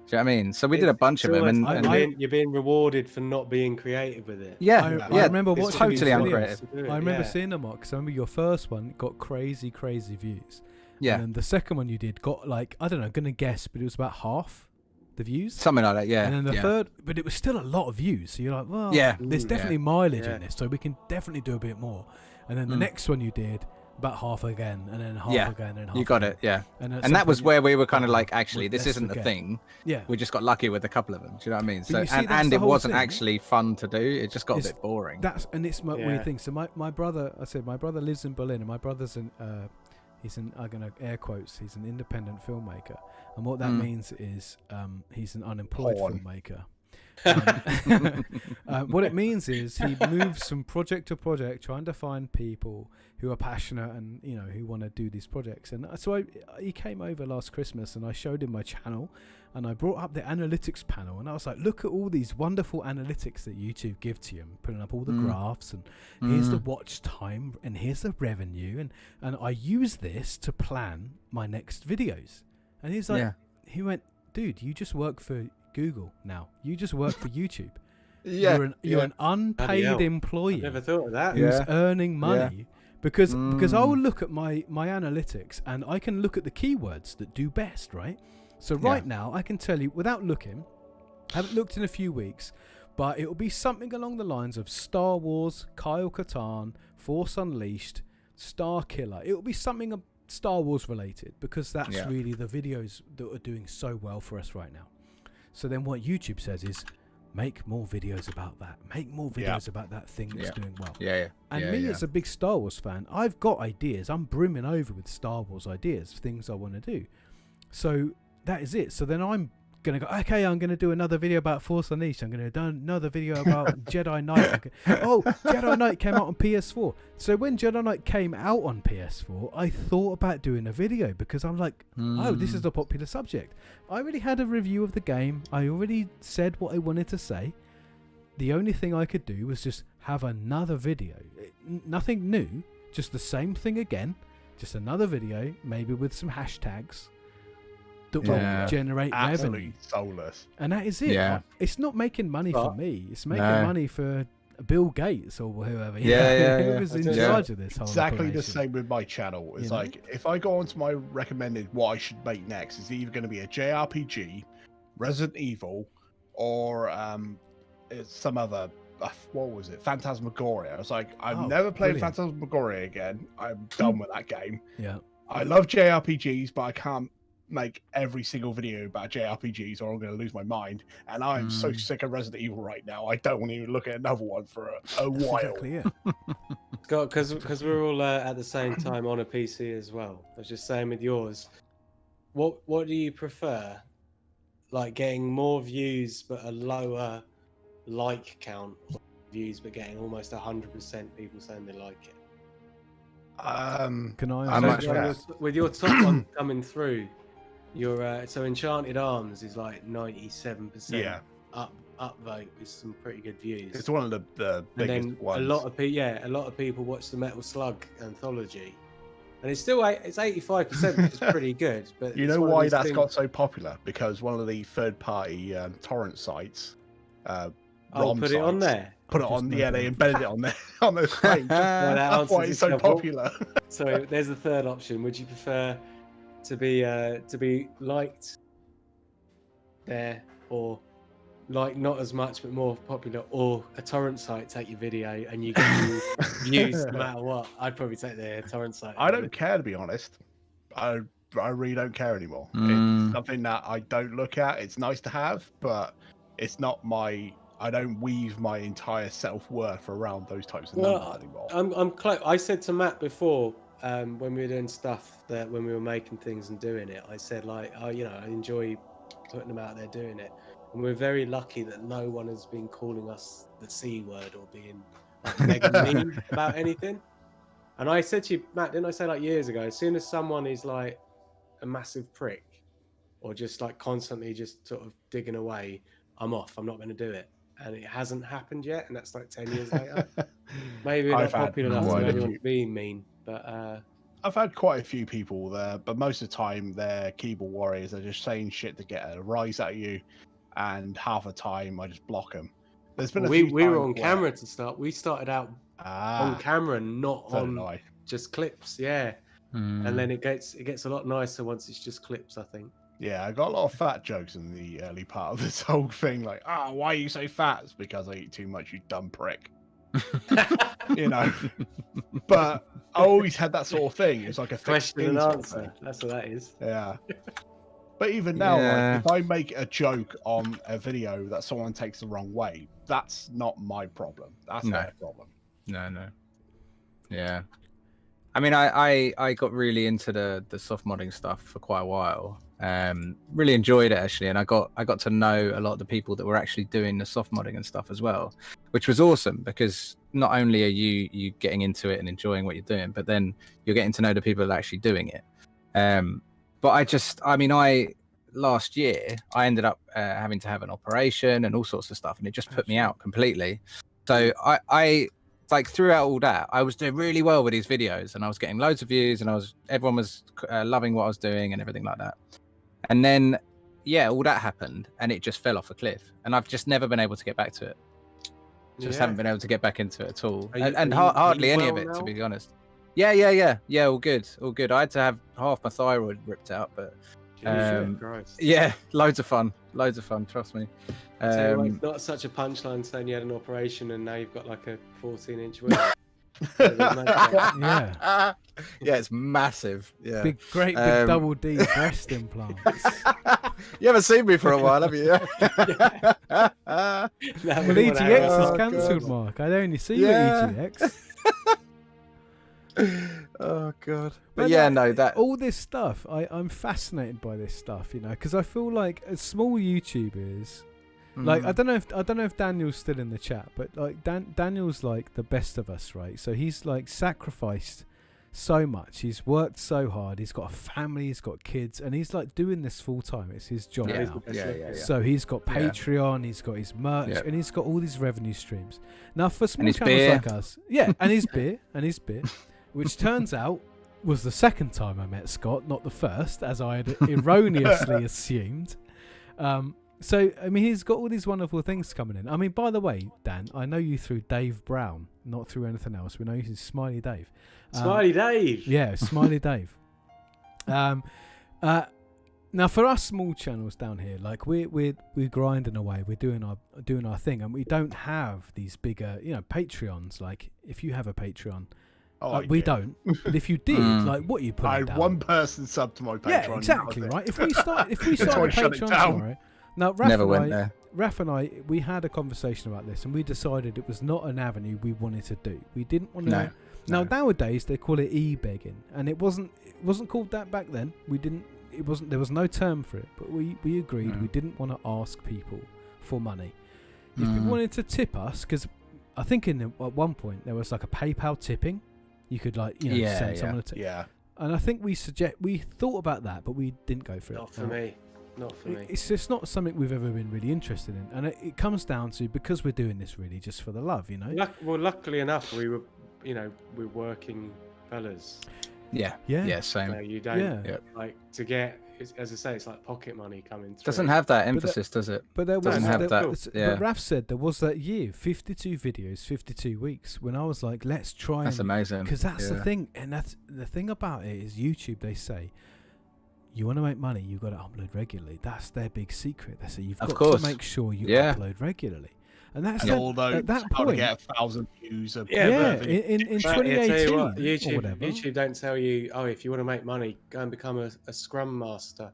Do you know what I mean? So we did a bunch of them, and you're being rewarded for not being creative with it. I remember watching totally these uncreative. I remember seeing them, because I remember your first one got crazy views. Yeah. And then the second one you did got like, I don't know, I'm gonna guess, but it was about half the views. Something like that, yeah. And then the third, but it was still a lot of views. So you're like, well, there's definitely mileage in this, so we can definitely do a bit more. And then the next one you did about half again, and then half again, and half. You got again. it, yeah. And that was where we were kind of like, actually, this isn't a thing. Yeah. We just got lucky with a couple of them. Do you know what I mean? So and it wasn't actually fun to do. It just got a bit boring. It's my weird thing. So my brother, my brother lives in Berlin, and my brother's I'm gonna air quotes, he's an independent filmmaker, and what that means is he's an unemployed filmmaker. What it means is he moves from project to project, trying to find people who are passionate and who want to do these projects. And so he came over last Christmas, and I showed him my channel, and I brought up the analytics panel, and I was like, look at all these wonderful analytics that YouTube give to you, and putting up all the graphs, and here's the watch time, and here's the revenue, and I use this to plan my next videos. And he's like, he went, dude, you just work for Google now. You just work for YouTube. You're an unpaid employee. I never thought of that. Who's earning money because I will look at my analytics, and I can look at the keywords that do best, right? So right now I can tell you without looking, I haven't looked in a few weeks, but it will be something along the lines of Star Wars, Kyle Katarn, Force Unleashed, Star Killer. It will be something Star Wars related, because that's really the videos that are doing so well for us right now. So then what YouTube says is, make more videos about that. Make more videos about that thing that's doing well. And me as a big Star Wars fan, I've got ideas. I'm brimming over with Star Wars ideas, things I want to do. So that is it. So then I'm going to go, okay, I'm going to do another video about Force Unleashed. I'm going to do another video about Jedi Knight. Jedi Knight came out on PS4. So when Jedi Knight came out on PS4, I thought about doing a video, because I'm like, oh, this is a popular subject. I already had a review of the game. I already said what I wanted to say. The only thing I could do was just have another video. Nothing new, just the same thing again. Just another video, maybe with some hashtags that will generate revenue. Soulless. And that is it. It's not making money for me. It's making money for Bill Gates or whoever. Who was in charge of this whole exactly operation. The same with my channel. It's like, if I go onto my recommended what I should make next, it's either going to be a JRPG, Resident Evil, or it's some other, what was it, Phantasmagoria. I was like, I've never played Phantasmagoria again. I'm done with that game. I love JRPGs, but I can't make every single video about JRPGs or I'm going to lose my mind. And I'm so sick of Resident Evil right now. I don't want to even look at another one for a while. Exactly it. Scott, because we're all at the same time on a PC as well. I was just saying with yours, what do you prefer? Like getting more views but a lower like count of views, but getting almost 100% people saying they like it? Can I? With your top one coming through, your so Enchanted Arms is like 97% upvote with some pretty good views. It's one of the biggest ones. A lot of people watch the Metal Slug anthology, and it's still it's 85%, which is pretty good. But you know why that's got so popular? Because one of the third-party torrent sites, put it on there. Put it on, they embedded it on there on those frames. That's why it's so popular. So there's the third option. Would you prefer to be liked there, or like not as much but more popular, or a torrent site take your video and you get views no matter what? I'd probably take the torrent site. I don't care, to be honest. I really don't care anymore. It's something that I don't look at. It's nice to have, but it's not my. I don't weave my entire self-worth around those types of numbers anymore. I'm close. I said to Matt before, when we were doing stuff, that when we were making things and doing it, I said like, I enjoy putting them out there doing it, and we're very lucky that no one has been calling us the C word or being like mega mean about anything. And I said to you, Matt, didn't I say like years ago, as soon as someone is like a massive prick or just like constantly just sort of digging away, I'm off. I'm not going to do it. And it hasn't happened yet, and that's like 10 years later. Maybe not popular enough to anyone being mean, but I've had quite a few people there, but most of the time they're keyboard warriors. They're just saying shit to get a rise out of you, and half the time I just block them. There's been we were on camera to start. We started out on camera, not on just clips. And then it gets a lot nicer once it's just clips, I think. Yeah, I got a lot of fat jokes in the early part of this whole thing. Like, why are you so fat? It's because I eat too much, you dumb prick. But I always had that sort of thing. It's like a question and answer. That's what that is. Yeah. But even now, like, if I make a joke on a video that someone takes the wrong way, that's not my problem. That's their problem. No. Yeah. I mean, I got really into the soft modding stuff for quite a while. Really enjoyed it actually, and I got to know a lot of the people that were actually doing the soft modding and stuff as well, which was awesome because not only are you getting into it and enjoying what you're doing, but then you're getting to know the people that are actually doing it. But last year I ended up having to have an operation and all sorts of stuff, and it just put me out completely. So I like throughout all that, I was doing really well with these videos, and I was getting loads of views, and everyone was loving what I was doing and everything like that. And then, all that happened, and it just fell off a cliff, and I've just never been able to get back to it. Haven't been able to get back into it at all, hardly any of it, to be honest. Yeah, all good. I had to have half my thyroid ripped out, but loads of fun, trust me. It's not such a punchline saying you had an operation and now you've got like a 14-inch wheel. Yeah, it's massive. Yeah, great big double D breast implants. You haven't seen me for a while, have you? Well, EGX is cancelled, Mark. I only see you at EGX. Oh god. But all this stuff, I'm fascinated by this stuff, because I feel like as small YouTubers, like I don't know if Daniel's still in the chat, but like Daniel's like the best of us, right? So he's like sacrificed so much, he's worked so hard, he's got a family, he's got kids, and he's like doing this full time. It's his job now. So he's got Patreon, he's got his merch, and he's got all these revenue streams. Now for small channels like us, and his beer, which turns out was the second time I met Scott, not the first, as I had erroneously assumed. So, I mean, he's got all these wonderful things coming in. I mean, by the way, Dan, I know you through Dave Brown, not through anything else. We know you through Smiley Dave. Smiley Dave? Yeah, Smiley Dave. Now, for us small channels down here, like we're grinding away, we're doing our thing, and we don't have these bigger, Patreons. Like, if you have a Patreon, we don't. But if you did, like, what are you putting down? I had one person sub to my Patreon. Yeah, exactly, right? If we start a Patreon tomorrow. Now, Raff and I, we had a conversation about this, and we decided it was not an avenue we wanted to do. We didn't want to. No. Now nowadays they call it e-begging, and it wasn't called that back then. There was no term for it, but we agreed we didn't want to ask people for money. If people wanted to tip us, because I think at one point there was like a PayPal tipping. You could send someone a tip. Yeah. And I think we thought about that, but we didn't go for it. Not for me. It's just not something we've ever been really interested in, and it comes down to because we're doing this really just for the love, Well, luckily enough, we were, we're working fellas. Yeah, same. So you don't like to get, as I say, it's like pocket money coming through. Doesn't have that emphasis, does it? But there was doesn't have that. But Raff said there was that year, 52 videos, 52 weeks, when I was like, let's try. That's amazing. Because that's the thing, and that's the thing about it is YouTube. They say, you want to make money, you've got to upload regularly. That's their big secret. They say you've got to make sure you upload regularly. And that's although at that point, to get 1,000 views. In 2018 or whatever. YouTube don't tell you, if you want to make money, go and become a Scrum Master.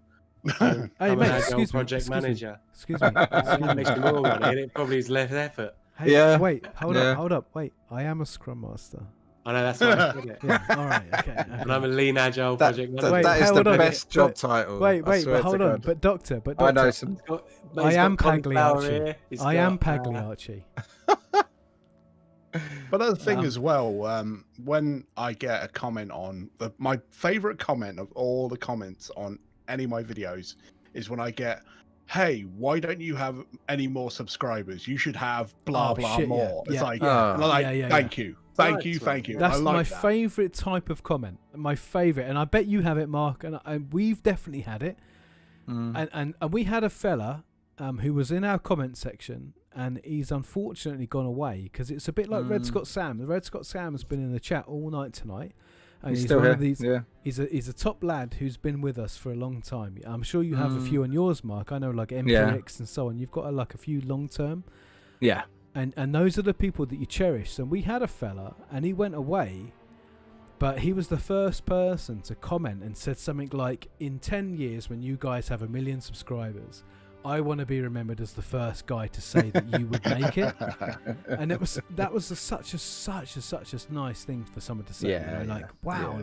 Hey, mate, excuse me. Project manager. Excuse me. That makes you more money, and it probably is less effort. Hey, wait, hold up. Wait, I am a Scrum Master. I know, that's why I said it. Yeah, all right, okay. And I'm a lean agile project manager. That is the best job title. Wait, hold on. But doctor. I know some. I am Pagliacci. I am Pagliacci. But that's the thing as well, when I get a comment on my favorite comment of all the comments on any of my videos is when I get, hey, why don't you have any more subscribers? You should have blah blah more. Yeah. It's thank you. Thank you. That's my favourite type of comment. My favourite, and I bet you have it, Mark, and we've definitely had it. And we had a fella who was in our comment section, and he's unfortunately gone away because it's a bit like Red Scott Sam. Red Scott Sam has been in the chat all night tonight. And he's still one here. Of these, he's a top lad who's been with us for a long time. I'm sure you have a few on yours, Mark. I know, like MPX and so on. You've got like a few long term. Yeah. And those are the people that you cherish. And we had a fella, and he went away, but he was the first person to comment and said something like, in 10 years when you guys have 1 million subscribers, I want to be remembered as the first guy to say that you would make it. And that was such a nice thing for someone to say. Wow.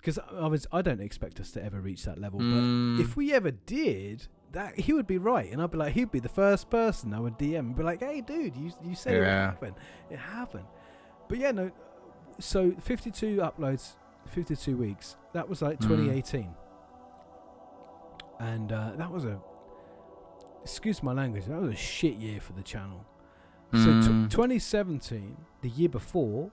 because I don't expect us to ever reach that level, but if we ever did, that he would be right, and I'd be like, he'd be the first person I would DM and be like, hey dude, you said it happened. But yeah, no, so 52 uploads, 52 weeks, that was like 2018, and that was excuse my language, that was a shit year for the channel. So 2017, the year before,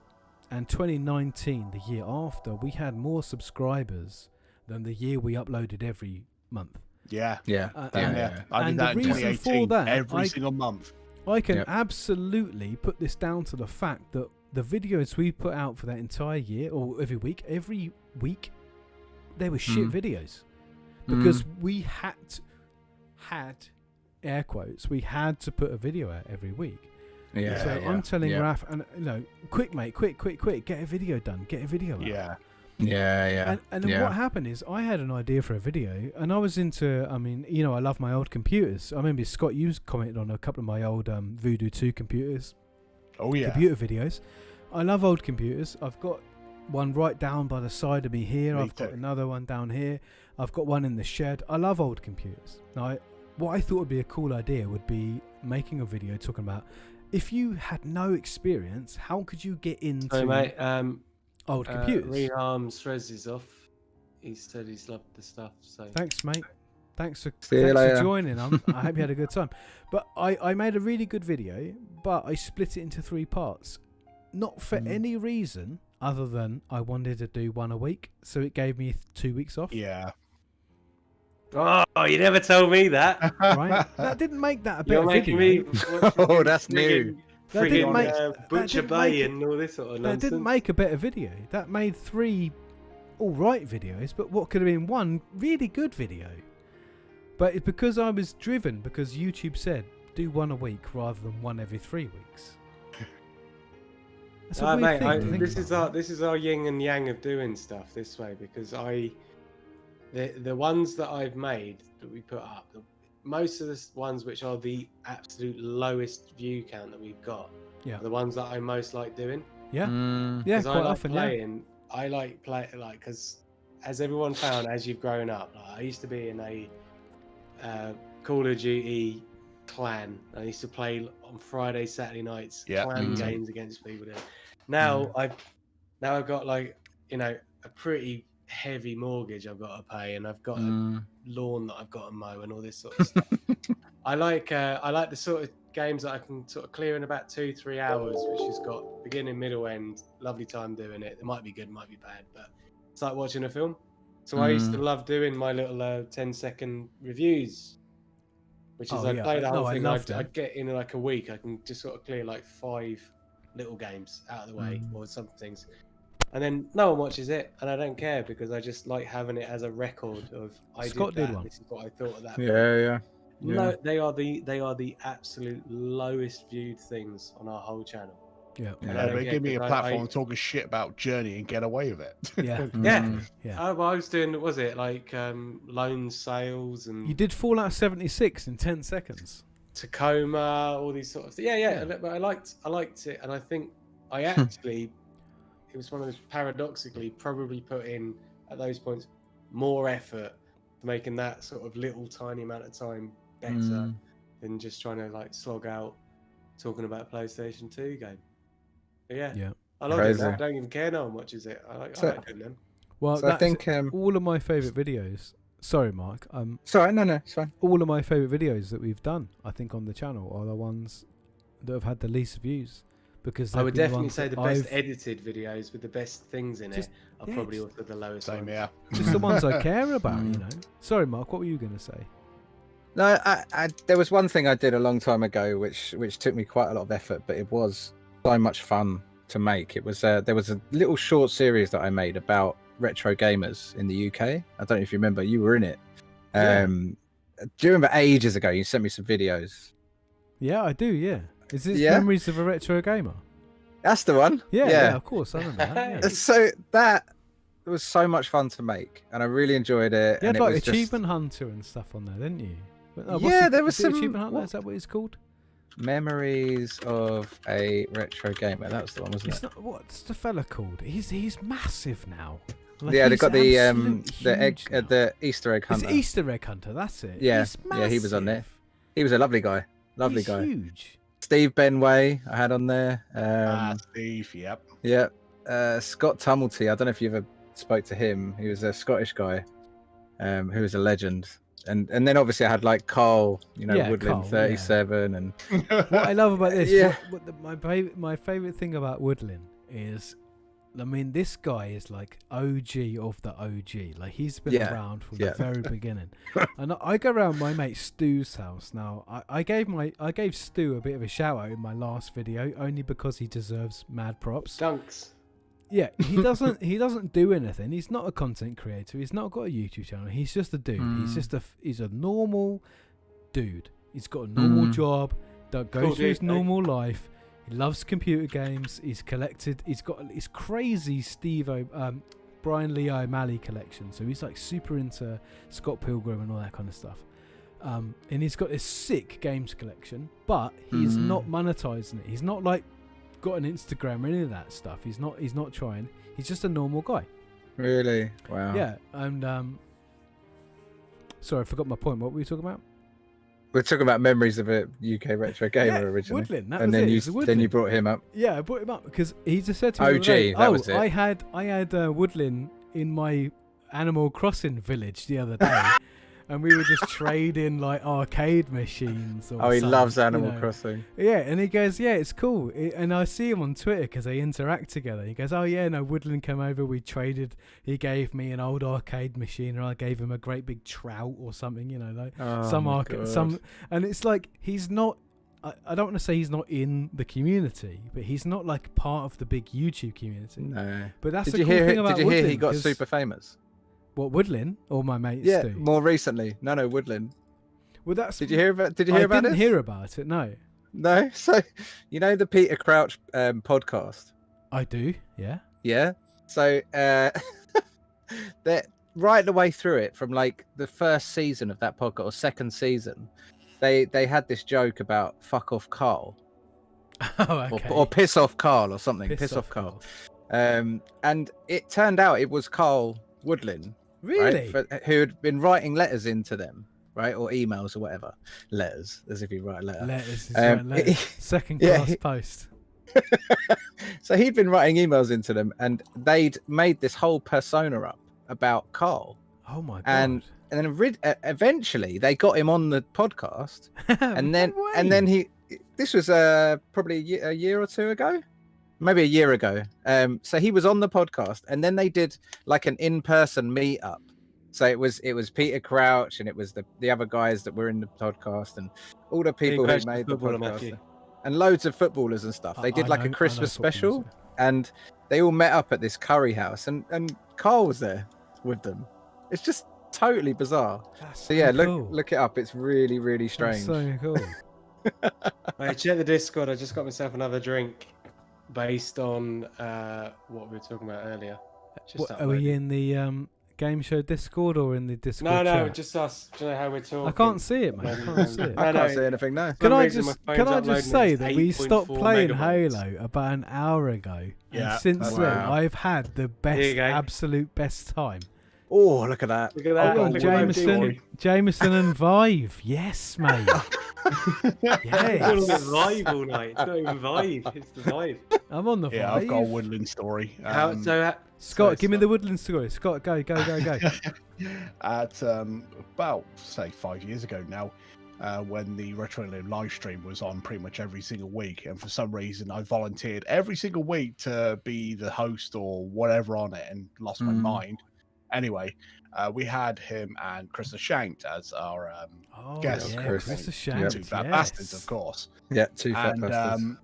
and 2019, the year after, we had more subscribers than the year we uploaded every month. Yeah. And I did that in the reason 2018, for that, every single month. I can absolutely put this down to the fact that the videos we put out for that entire year, or every week, they were shit videos. Because we had air quotes, we had to put a video out every week. I'm telling Raff, and quick mate, quick, get a video done, get a video out. And then what happened is I had an idea for a video, and I was into, I love my old computers. I remember Scott, you commented on a couple of my old Voodoo 2 computers. Oh yeah. Computer videos. I love old computers. I've got one right down by the side of me here. I've got another one down here. I've got one in the shed. I love old computers. Now, what I thought would be a cool idea would be making a video talking about, if you had no experience, how could you get into old computers? Reharm's Shrez is off. He said he's loved the stuff. So thanks, mate. Thanks for later. joining. I hope you had a good time. But I made a really good video, but I split it into 3 parts. Not for any reason other than I wanted to do one a week, so it gave me 2 weeks off. Yeah. Oh, you never told me that. Right? That didn't make that a better video. That's new. That didn't make Butcher Bay and all this sort of nonsense. That didn't make a better video. That made 3 alright videos, but what could have been 1 really good video. But it's because I was driven, because YouTube said do 1 a week rather than 1 every 3 weeks. That's a weird thing to think this is our yin and yang of doing stuff this way, because the ones that I've made that we put up, most of the ones which are the absolute lowest view count that we've got, are the ones that I most like doing. Yeah, quite often. I like play because as everyone found as you've grown up, I used to be in a Call of Duty clan. I used to play on Friday, Saturday nights, clan games against people. Now I've got a pretty heavy mortgage I've got to pay, and I've got a lawn that I've got to mow and all this sort of stuff. I like the sort of games that I can sort of clear in about 2-3 hours, which has got beginning, middle, end. Lovely time doing it. It might be good, might be bad, but it's like watching a film. So I used to love doing my little 10-second reviews, which is I play the whole thing. I'd get in like a week. I can just sort of clear like 5 little games out of the way, or some things. And then no one watches it, and I don't care, because I just like having it as a record of Scott did one. This is what I thought of that. Yeah. No, they are the absolute lowest viewed things on our whole channel. Yeah, they give me a platform talking shit about Journey and get away with it. Yeah. I was doing, was it like loan sales and you did Fallout 76 in 10 seconds. Tacoma, all these sort of things. Yeah. But I liked it, and I think I actually. It was one of those, paradoxically, probably put in at those points more effort to making that sort of little tiny amount of time better than just trying to slog out talking about a PlayStation 2 game. But yeah. I love it. I don't even care no one watches it. I like doing them. Well, so I think all of my favourite videos. Sorry, Mark. Sorry, no, it's fine. All of my favourite videos that we've done, I think, on the channel are the ones that have had the least views. Because I would definitely say the best edited videos with the best things in it are probably also the lowest ones. Just the ones I care about, Sorry, Mark, what were you going to say? No, there was one thing I did a long time ago which took me quite a lot of effort, but it was so much fun to make. It was there was a little short series that I made about retro gamers in the UK. I don't know if you remember, you were in it. Do you remember ages ago you sent me some videos? Yeah, I do, yeah. Is this Memories of a Retro Gamer? That's the one. Yeah, of course, I remember that. Yeah. So that was so much fun to make, and I really enjoyed it. You had and like Achievement Hunter and stuff on there, didn't you? There was some Achievement Hunter. Is that what it's called? Memories of a Retro Gamer. That was the one, wasn't it? What's the fella called? He's massive now. Like, yeah, they got the huge now. the Easter egg hunter. It's Easter egg hunter. That's it. Yeah, He's yeah, he was on there. massive. He was a lovely guy. Lovely He's guy. huge. Steve Benway, I had on there. Steve, yep. Yeah. Scott Tumulty, I don't know if you ever spoke to him. He was a Scottish guy who was a legend. And then obviously I had like Carl, Woodland Carl, 37 and What I love about this, Yeah. my favorite thing about Woodland is, I mean, this guy is like OG of the OG. Like, he's been around from the very beginning. And I go around my mate Stu's house now. I gave Stu a bit of a shout out in my last video, only because he deserves mad props. Dunks. Yeah, he doesn't do anything. He's not a content creator. He's not got a YouTube channel. He's just a dude. He's a normal dude. He's got a normal job. Goes through his normal life. He loves computer games. He's collected. He's got his crazy Brian Lee O'Malley collection. So he's like super into Scott Pilgrim and all that kind of stuff. And he's got this sick games collection, but he's not monetizing it. He's not like got an Instagram or any of that stuff. He's not trying. He's just a normal guy. Really? Wow. Yeah. And sorry, I forgot my point. What were we talking about? We're talking about memories of a UK retro gamer originally. Woodland. Then you brought him up. Yeah, I brought him up because he just said to me, OG, that was it. I had Woodland in my Animal Crossing village the other day. And we were just trading like arcade machines. He loves Animal Crossing. Yeah, and he goes, yeah, it's cool. And I see him on Twitter because they interact together. He goes, oh yeah, no, Woodland came over, we traded. He gave me an old arcade machine, and I gave him a great big trout or something, and it's like he's not. I don't want to say he's not in the community, but he's not like part of the big YouTube community. No, but that's the cool thing about Woodland. Did you hear he got super famous? What, Woodland or my mate? Yeah, Stu? more recently. No, Woodland. Well, that's. Did you hear about? Did you hear about it? I didn't hear about it. No. No. So, the Peter Crouch podcast. I do. Yeah. Yeah. So, that right the way through it, from like the first season of that podcast or second season, they had this joke about "fuck off, Carl." Oh, okay. Or piss off, Carl, or something. Piss off, Carl. And it turned out it was Carl Woodland. Really? Right, who had been writing letters into them, right? Or emails or whatever. Letters, as if you write a letter. Letters. Second class post. So he'd been writing emails into them, and they'd made this whole persona up about Carl. Oh my god. And then eventually they got him on the podcast. and then he, this was probably a year or two ago. Maybe a year ago. So he was on the podcast, and then they did like an in-person meetup. So it was Peter Crouch, and it was the other guys that were in the podcast, and all the people who made the podcast, and loads of footballers and stuff. They did like a Christmas special, and they all met up at this curry house, and Carl was there with them. It's just totally bizarre. So yeah, look it up. It's really, really strange. That's so cool. Hey, check the Discord. I just got myself another drink. Based on what we were talking about earlier. Are we in the game show Discord or in the Discord No, chat? Just us. Do you know how we're talking? I can't see it, mate. I can't see it. I can't see anything now. Can I just say that we stopped playing Halo about an hour ago, and since then I've had the best, absolute best time. Oh, look at that! Look at that! Oh, Jameson and Vive. Yes, mate. Yes. It's Vive all night. It's not even Vive. It's the Vive. I'm on the Vive. Yeah, I've got a Woodland story. Scott, give me the Woodland story. Scott, go. At about, say, 5 years ago now, when the Retro live stream was on pretty much every single week, and for some reason I volunteered every single week to be the host or whatever on it, and lost my mind. Anyway, we had him and Krista Shanked as our guests. Yeah, Krista Shanked, two fat bastards, of course. Yeah, two fat bastards.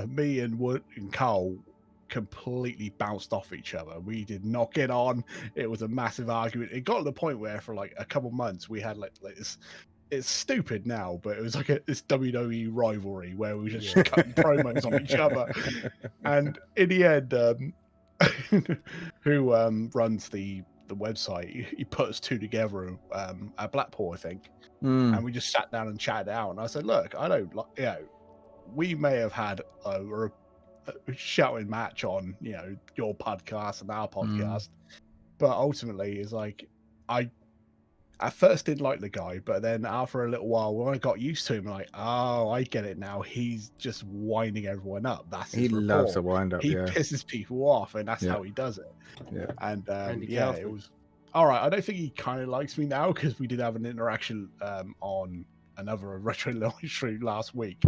Me and Wood and Carl completely bounced off each other. We did not get on. It was a massive argument. It got to the point where for like a couple months we had like this. It's stupid now, but it was like this WWE rivalry where we were just cutting promos on each other. And in the end, who runs the website, he put us two together at Blackpool, I think, and we just sat down and chatted out. And I said, look, I don't like, we may have had a shouting match on, your podcast and our podcast. But ultimately, it's like I at first did like the guy, but then after a little while, when I got used to him, like, oh, I get it now. He's just winding everyone up. That's his rapport. Loves a wind up. He pisses people off, and that's how he does it. Yeah. And it was all right. I don't think he kind of likes me now because we did have an interaction on another retro live stream last week.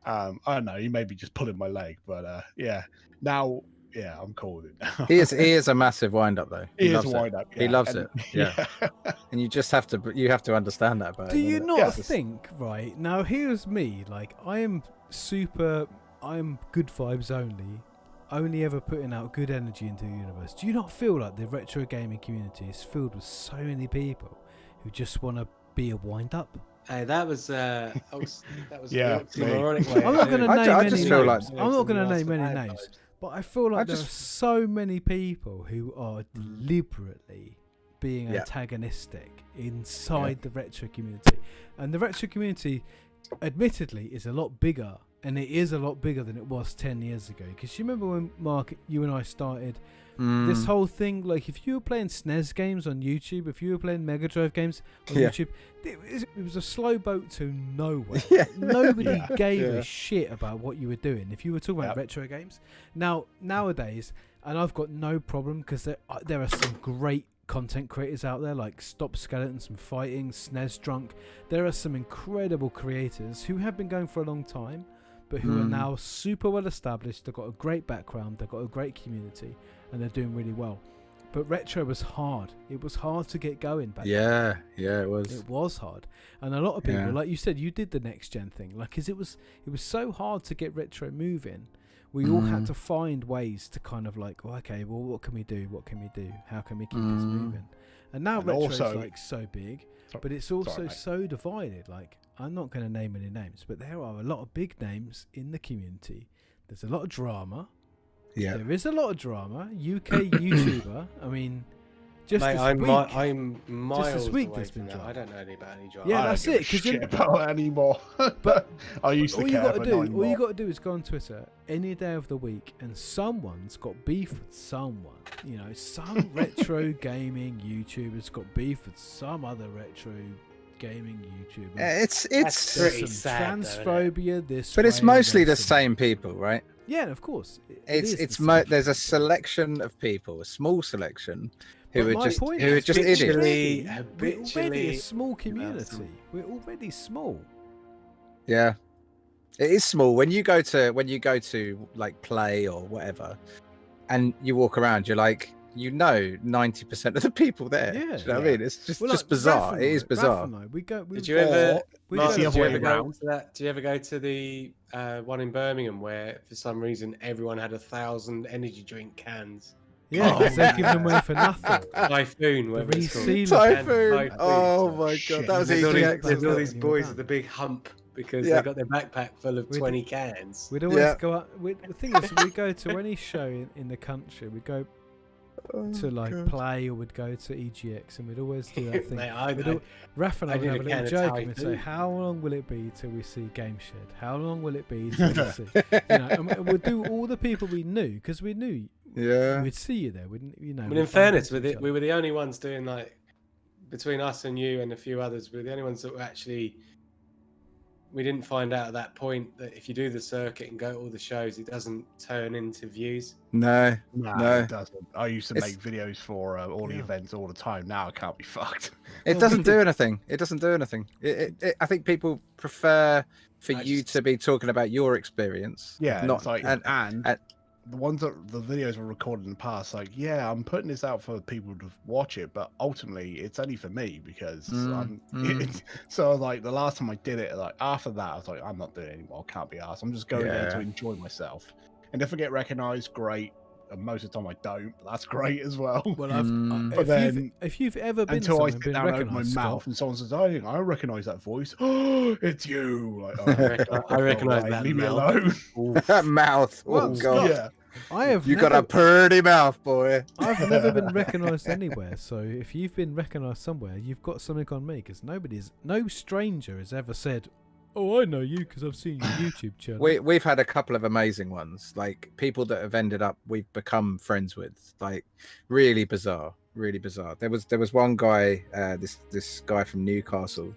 I don't know. He may be just pulling my leg, but now. Yeah, I'm cool with it now. He is a massive wind up though. He is a wind up. Yeah. He loves it. Yeah. And you just have to understand that about him. Do you not think, Yes. right? Now here's me, like I'm good vibes only ever putting out good energy into the universe. Do you not feel like the retro gaming community is filled with so many people who just want to be a wind up? Hey, that was the Yeah, oxymoronic way. I'm not going to name I any just names. feel like I'm not going to name any names. Vibes. But I feel like there are so many people who are deliberately being antagonistic inside the retro community. And the retro community, admittedly, is a lot bigger. And it is a lot bigger than it was 10 years ago. Because you remember when, Mark, you and I started this whole thing, like if you were playing SNES games on YouTube, if you were playing Mega Drive games on YouTube, it was a slow boat to nowhere. Nobody gave a shit about what you were doing if you were talking about retro games. Nowadays, and I've got no problem because there are some great content creators out there like Stop Skeletons and Fighting, SNES Drunk. There are some incredible creators who have been going for a long time, but who are now super well established. They've got a great background, they've got a great community, and they're doing really well. But retro was hard. It was hard to get going back then. Yeah, it was. It was hard. And a lot of people, like you said, you did the next gen thing. Like, cause it was so hard to get retro moving. We all had to find ways to kind of like, well, okay, well, what can we do? What can we do? How can we keep this moving? And now retro is like so big, but it's also so divided. Like, I'm not going to name any names, but there are a lot of big names in the community. There's a lot of drama. Yeah, there is a lot of drama. UK YouTuber. I mean, just this week there's been drama. I don't know any about any drama. Yeah, that's it. Because you about anymore. But I used to care. All you got to do is go on Twitter any day of the week, and someone's got beef with someone. You know, some retro gaming YouTuber's got beef with some other retro gaming YouTuber. It's pretty sad, transphobia. But it's mostly the same people, right? Yeah, of course. There's a selection of people, a small selection, who are just idiots. We're already a small community. We're already small. Yeah, it is small. When you go to like play or whatever, and you walk around, you're like, 90% of the people there. Yeah, do you know what I mean? It's just bizarre. It is bizarre. Did you ever go to the one in Birmingham where for some reason everyone had 1,000 energy drink cans? Yeah, they're giving them away for nothing. Typhoon, whatever it's called. Typhoon. Oh my god, that was there's all these boys with the big hump because they got their backpack full of 20 cans. We'd always go up. The thing is, we go to any show in the country. We go to play, or we'd go to EGX, and we'd always do that thing. Raff and I would have a little joke and we'd say, how long will it be till we see Game Shed? How long will it be till we see and we'd do all the people we knew, because we knew we'd see you there, wouldn't you know? But in fairness, we were the only ones doing, like, between us and you and a few others, we were the only ones that were actually, we didn't find out at that point that if you do the circuit and go to all the shows, it doesn't turn into views. No, it doesn't. I used to make videos for all the events all the time. Now I can't be fucked. It doesn't do anything. It doesn't do anything. I think people prefer for you to be talking about your experience. Yeah, not it's like, and the ones that the videos were recorded in the past, like, yeah, I'm putting this out for people to watch it, but ultimately it's only for me because so I was like, the last time I did it, like after that, I was like, I'm not doing it anymore. I can't be asked. I'm just going there to enjoy myself. And if I get recognized, great. And most of the time I don't, but that's great as well. Well, if you've ever been until I sit down and open my mouth and someone says, I recognize that voice. Oh, it's you. Like, I recognize that. Leave me alone. That mouth. Oh god. Yeah. You got a pretty mouth, boy. I've never been recognised anywhere, so if you've been recognised somewhere, you've got something on me, because no stranger has ever said, oh, I know you because I've seen your YouTube channel. We've had a couple of amazing ones, like people that have ended up we've become friends with, like really bizarre. There was one guy, this guy from Newcastle,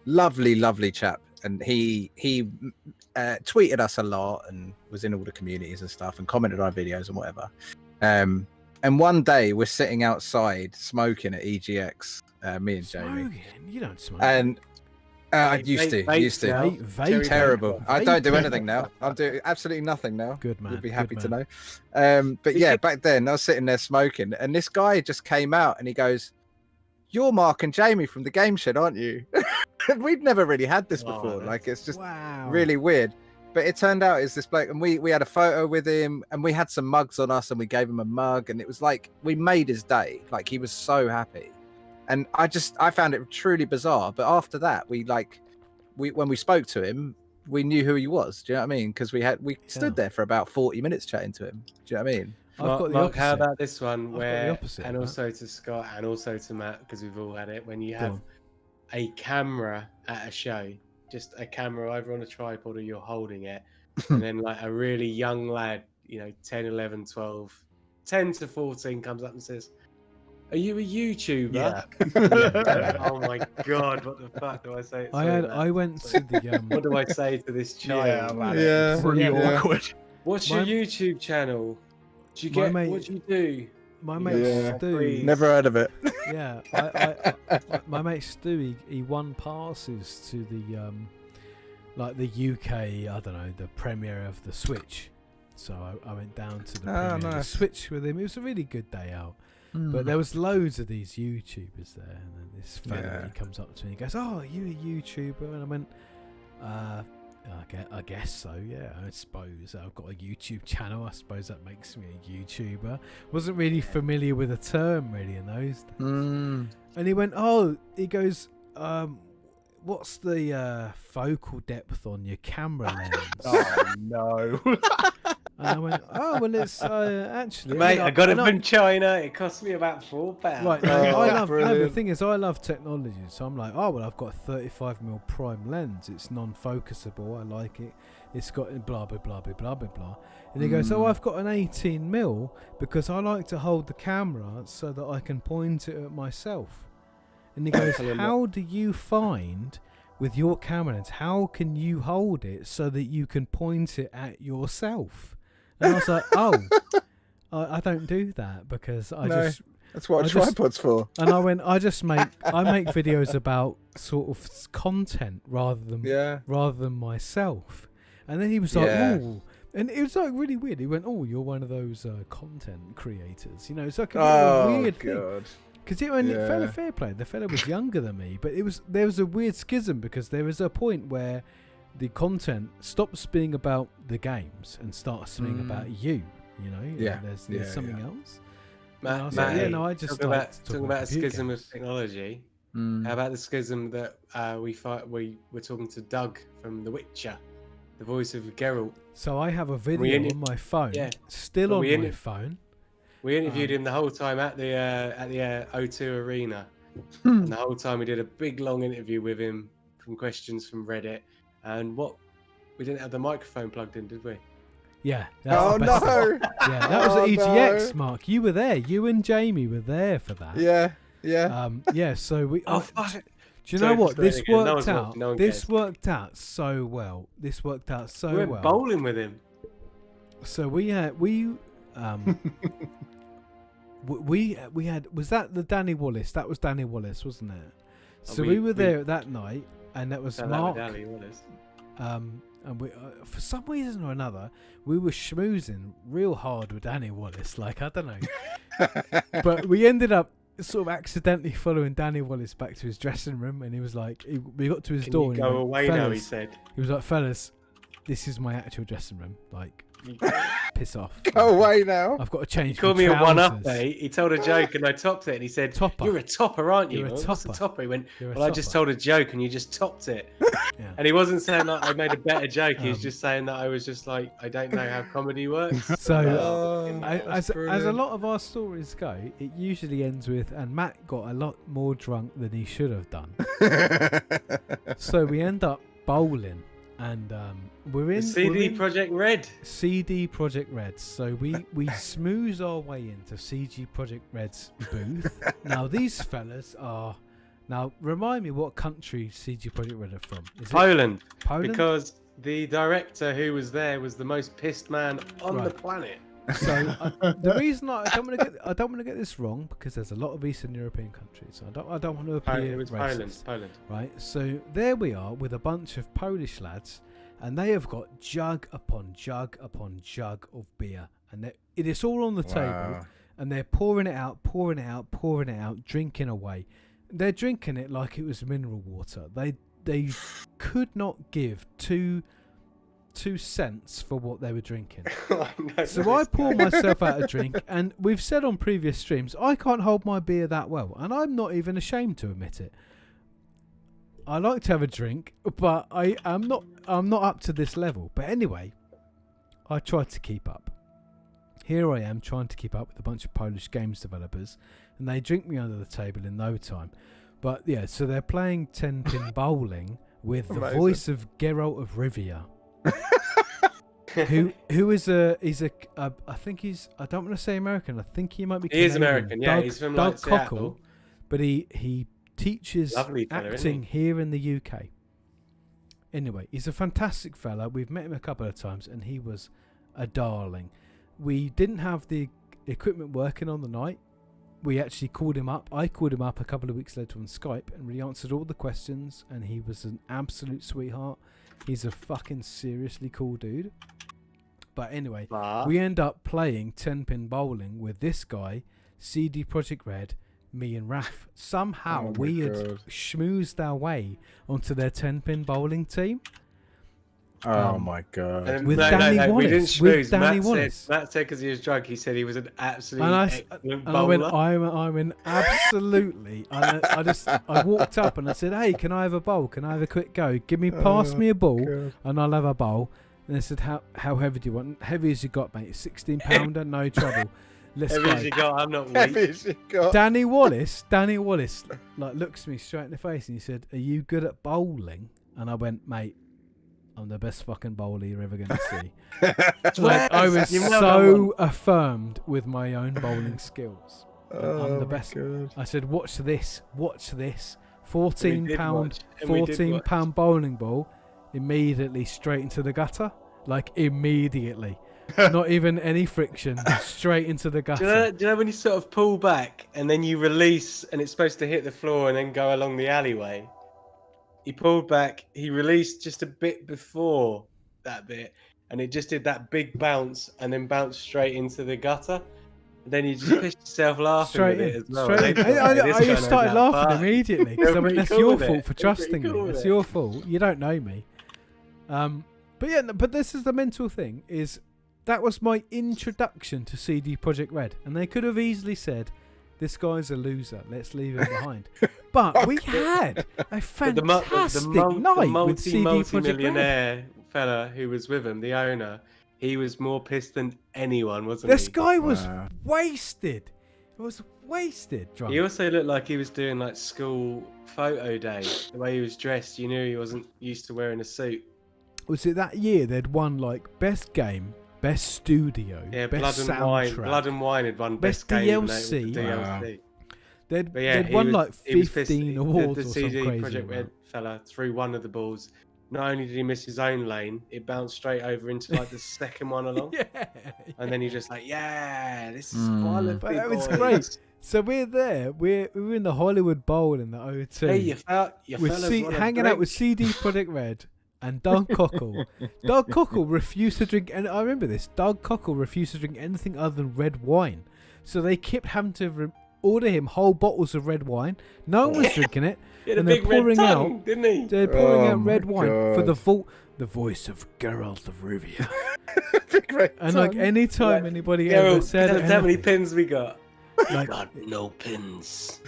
lovely chap, and he tweeted us a lot and was in all the communities and stuff and commented on our videos and whatever. And one day we're sitting outside smoking at EGX, me and Jamie. Smoking? You don't smoke. And I used to. Vape, Terrible. vape. I don't do anything now. I'm doing absolutely nothing now. Good man. You'd be happy to man. know. But yeah, back then I was sitting there smoking, and this guy just came out and he goes, "You're Mark and Jamie from the Game Shed, aren't you?" We'd never really had this before. Like it's just really weird. But it turned out it's this bloke, and we had a photo with him, and we had some mugs on us, and we gave him a mug, and it was like we made his day. Like he was so happy. And I found it truly bizarre. But after that, when we spoke to him, we knew who he was. Do you know what I mean? Because we stood there for about 40 minutes chatting to him. Do you know what I mean? Mark, how about this one? And also to Scott and also to Matt, because we've all had it. When you have a camera at a show, just a camera either on a tripod or you're holding it, and then like a really young lad, 10, 11, 12, 10 to 14 comes up and says, "Are you a YouTuber?" Yeah. Oh my god, what the fuck do I say? I went to the What do I say to this child? Yeah, pretty awkward. What's your YouTube channel? Do you get what do you do? My mate Stu. Never heard of it. Yeah, my mate Stu, he won passes to the the UK, I don't know, the premiere of the Switch. So I went down to the premiere of the Switch with him. It was a really good day out. But there was loads of these YouTubers there, and then this fella he comes up to me and he goes, "Oh, are you a YouTuber?" And I went, I guess so, yeah. I suppose I've got a YouTube channel. I suppose that makes me a YouTuber. Wasn't really familiar with the term really in those days. And he went, he goes, what's the focal depth on your camera lens? Oh no. And I went, well, it's actually... Mate, I got it from China. It cost me about £4. Right, the thing is, I love technology. So I'm like, I've got a 35mm prime lens. It's non-focusable. I like it. It's got blah, blah, blah, blah, blah, blah, blah. And he goes, I've got an 18mm because I like to hold the camera so that I can point it at myself. And he goes, how do you find... with your camera lens, how can you hold it so that you can point it at yourself? And I was like, I don't do that because that's what a tripod's for. And I went, I make videos about sort of content rather than myself. And then he was like, oh, and it was like really weird. He went, you're one of those content creators, it's like a weird thing. Because fair play, the fella was younger than me, but there was a weird schism because there was a point where the content stops being about the games and starts being about you. There's something else. Matt, I just talking about a schism of technology. How about the schism that we were talking to Doug from The Witcher, the voice of Geralt. So I have a video on my phone, still on my phone. We interviewed him the whole time at the O2 Arena. And the whole time we did a big long interview with him from questions from Reddit. And we didn't have the microphone plugged in, did we? Yeah. Yeah, that was at EGX, Mark. You were there. You and Jamie were there for that. Yeah. So we. Oh, fuck. Do you know what? This worked out. This worked out so well. We went bowling with him. So we had was that the Danny Wallace? That was Danny Wallace, wasn't it? So we were there that night, and that was Mark. Danny Wallace. And we, for some reason or another, we were schmoozing real hard with Danny Wallace. Like, I don't know. But we ended up sort of accidentally following Danny Wallace back to his dressing room, and he was like, we got to his door. And go away now, he said. He was like, fellas, this is my actual dressing room. Like, piss off. Go away now. I've got to change. He called me a one-up, mate. He told a joke and I topped it. And he said, "Topper. You're a topper, aren't you?" You're a topper. What's a topper? He went, You're "Well, I just told a joke and you just topped it." Yeah. And he wasn't saying that I made a better joke. He was just saying that I was just like, I don't know how comedy works. So, as a lot of our stories go, it usually ends with, and Matt got a lot more drunk than he should have done. So we end up bowling, and we're in CD Projekt Red. CD Projekt Red. So we smooze our way into CD Projekt Red's booth. Now these fellas are. Now remind me what country CD Projekt Red are from? Is Poland. it Poland? Because the director who was there was the most pissed man on the planet. So the reason I don't want to get this wrong, because there's a lot of Eastern European countries. I don't want to appear racist. Poland. Right. So there we are with a bunch of Polish lads, and they have got jug upon jug upon jug of beer, and it is all on the table, and they're pouring it out, drinking away. They're drinking it like it was mineral water. They could not give two cents for what they were drinking. So I pour myself out a drink, and we've said on previous streams I can't hold my beer that well, and I'm not even ashamed to admit it. I like to have a drink, but I'm not up to this level. But anyway, I tried to keep up. Here I am trying to keep up with a bunch of Polish games developers, and they drink me under the table in no time. But yeah, so they're playing 10-pin bowling with the voice of Geralt of Rivia. who is I think he's, I don't want to say American, I think he might be Canadian. He is American, yeah. He's from Doug Seattle. Cockle, but he teaches acting here in the UK. Anyway, he's a fantastic fella. We've met him a couple of times, and he was a darling. We didn't have the equipment working on the night. We actually called him up. I called him up a couple of weeks later on Skype, and we answered all the questions, and he was an absolute sweetheart. He's a fucking seriously cool dude. But anyway, we end up playing 10-pin bowling with this guy, CD Projekt Red, me and Raff. Somehow we had schmoozed our way onto their 10-pin bowling team. Oh my god! With Danny Wallace. We didn't schmooze. Wallace. Matt said because he was drunk. He said he was an absolute excellent bowler. I went absolutely. I walked up and I said, "Hey, can I have a bowl? Can I have a quick go? Pass me a ball, and I'll have a bowl." And they said, "How heavy do you want? Heavy as you got, mate. 16-pounder, no trouble. Let's heavy go." As you got, I'm not weak. Heavy as you got. Danny Wallace, like looks me straight in the face and he said, "Are you good at bowling?" And I went, "Mate, I'm the best fucking bowler you're ever going to see." Like, I was so affirmed with my own bowling skills. I'm the best. God. I said, watch this. 14-pound bowling ball, immediately straight into the gutter. Like, immediately. Not even any friction, straight into the gutter. Do you know when you sort of pull back and then you release and it's supposed to hit the floor and then go along the alleyway? He pulled back, he released just a bit before that bit, and it just did that big bounce and then bounced straight into the gutter. And then you just pissed yourself laughing with it as well. I just started laughing immediately because I mean, that's your fault for trusting me. It's your fault. You don't know me. But this is the mental thing, is that was my introduction to CD Projekt Red, and they could have easily said, "This guy's a loser, let's leave him behind." But we had a fantastic night with CD Projekt Red. Millionaire fella who was with him, the owner, he was more pissed than anyone, wasn't he? This guy was wasted. He was wasted drunk. He also looked like he was doing like school photo day. The way he was dressed, you knew he wasn't used to wearing a suit. Was it that year they'd won like best game, best studio, best soundtrack? Blood and Wine had won best DLC. DLC. They'd won like 15 awards the or something crazy. The CD Projekt Red fella threw one of the balls. Not only did he miss his own lane, it bounced straight over into like the second one along. And then he just like, this is quality. But that was great. So we're there. We're in the Hollywood Bowl in the O2. Hey, you fellas hanging out with CD Projekt Red and Doug Cockle. Doug Cockle refused to drink, and I remember this. Doug Cockle refused to drink anything other than red wine. So they kept having to order him whole bottles of red wine. No one was drinking it. And they're pouring out, didn't he? They're pouring out red wine for the voice of Geralt of Rivia. And like any time anybody ever said, how many pins we got? Like, got no pins.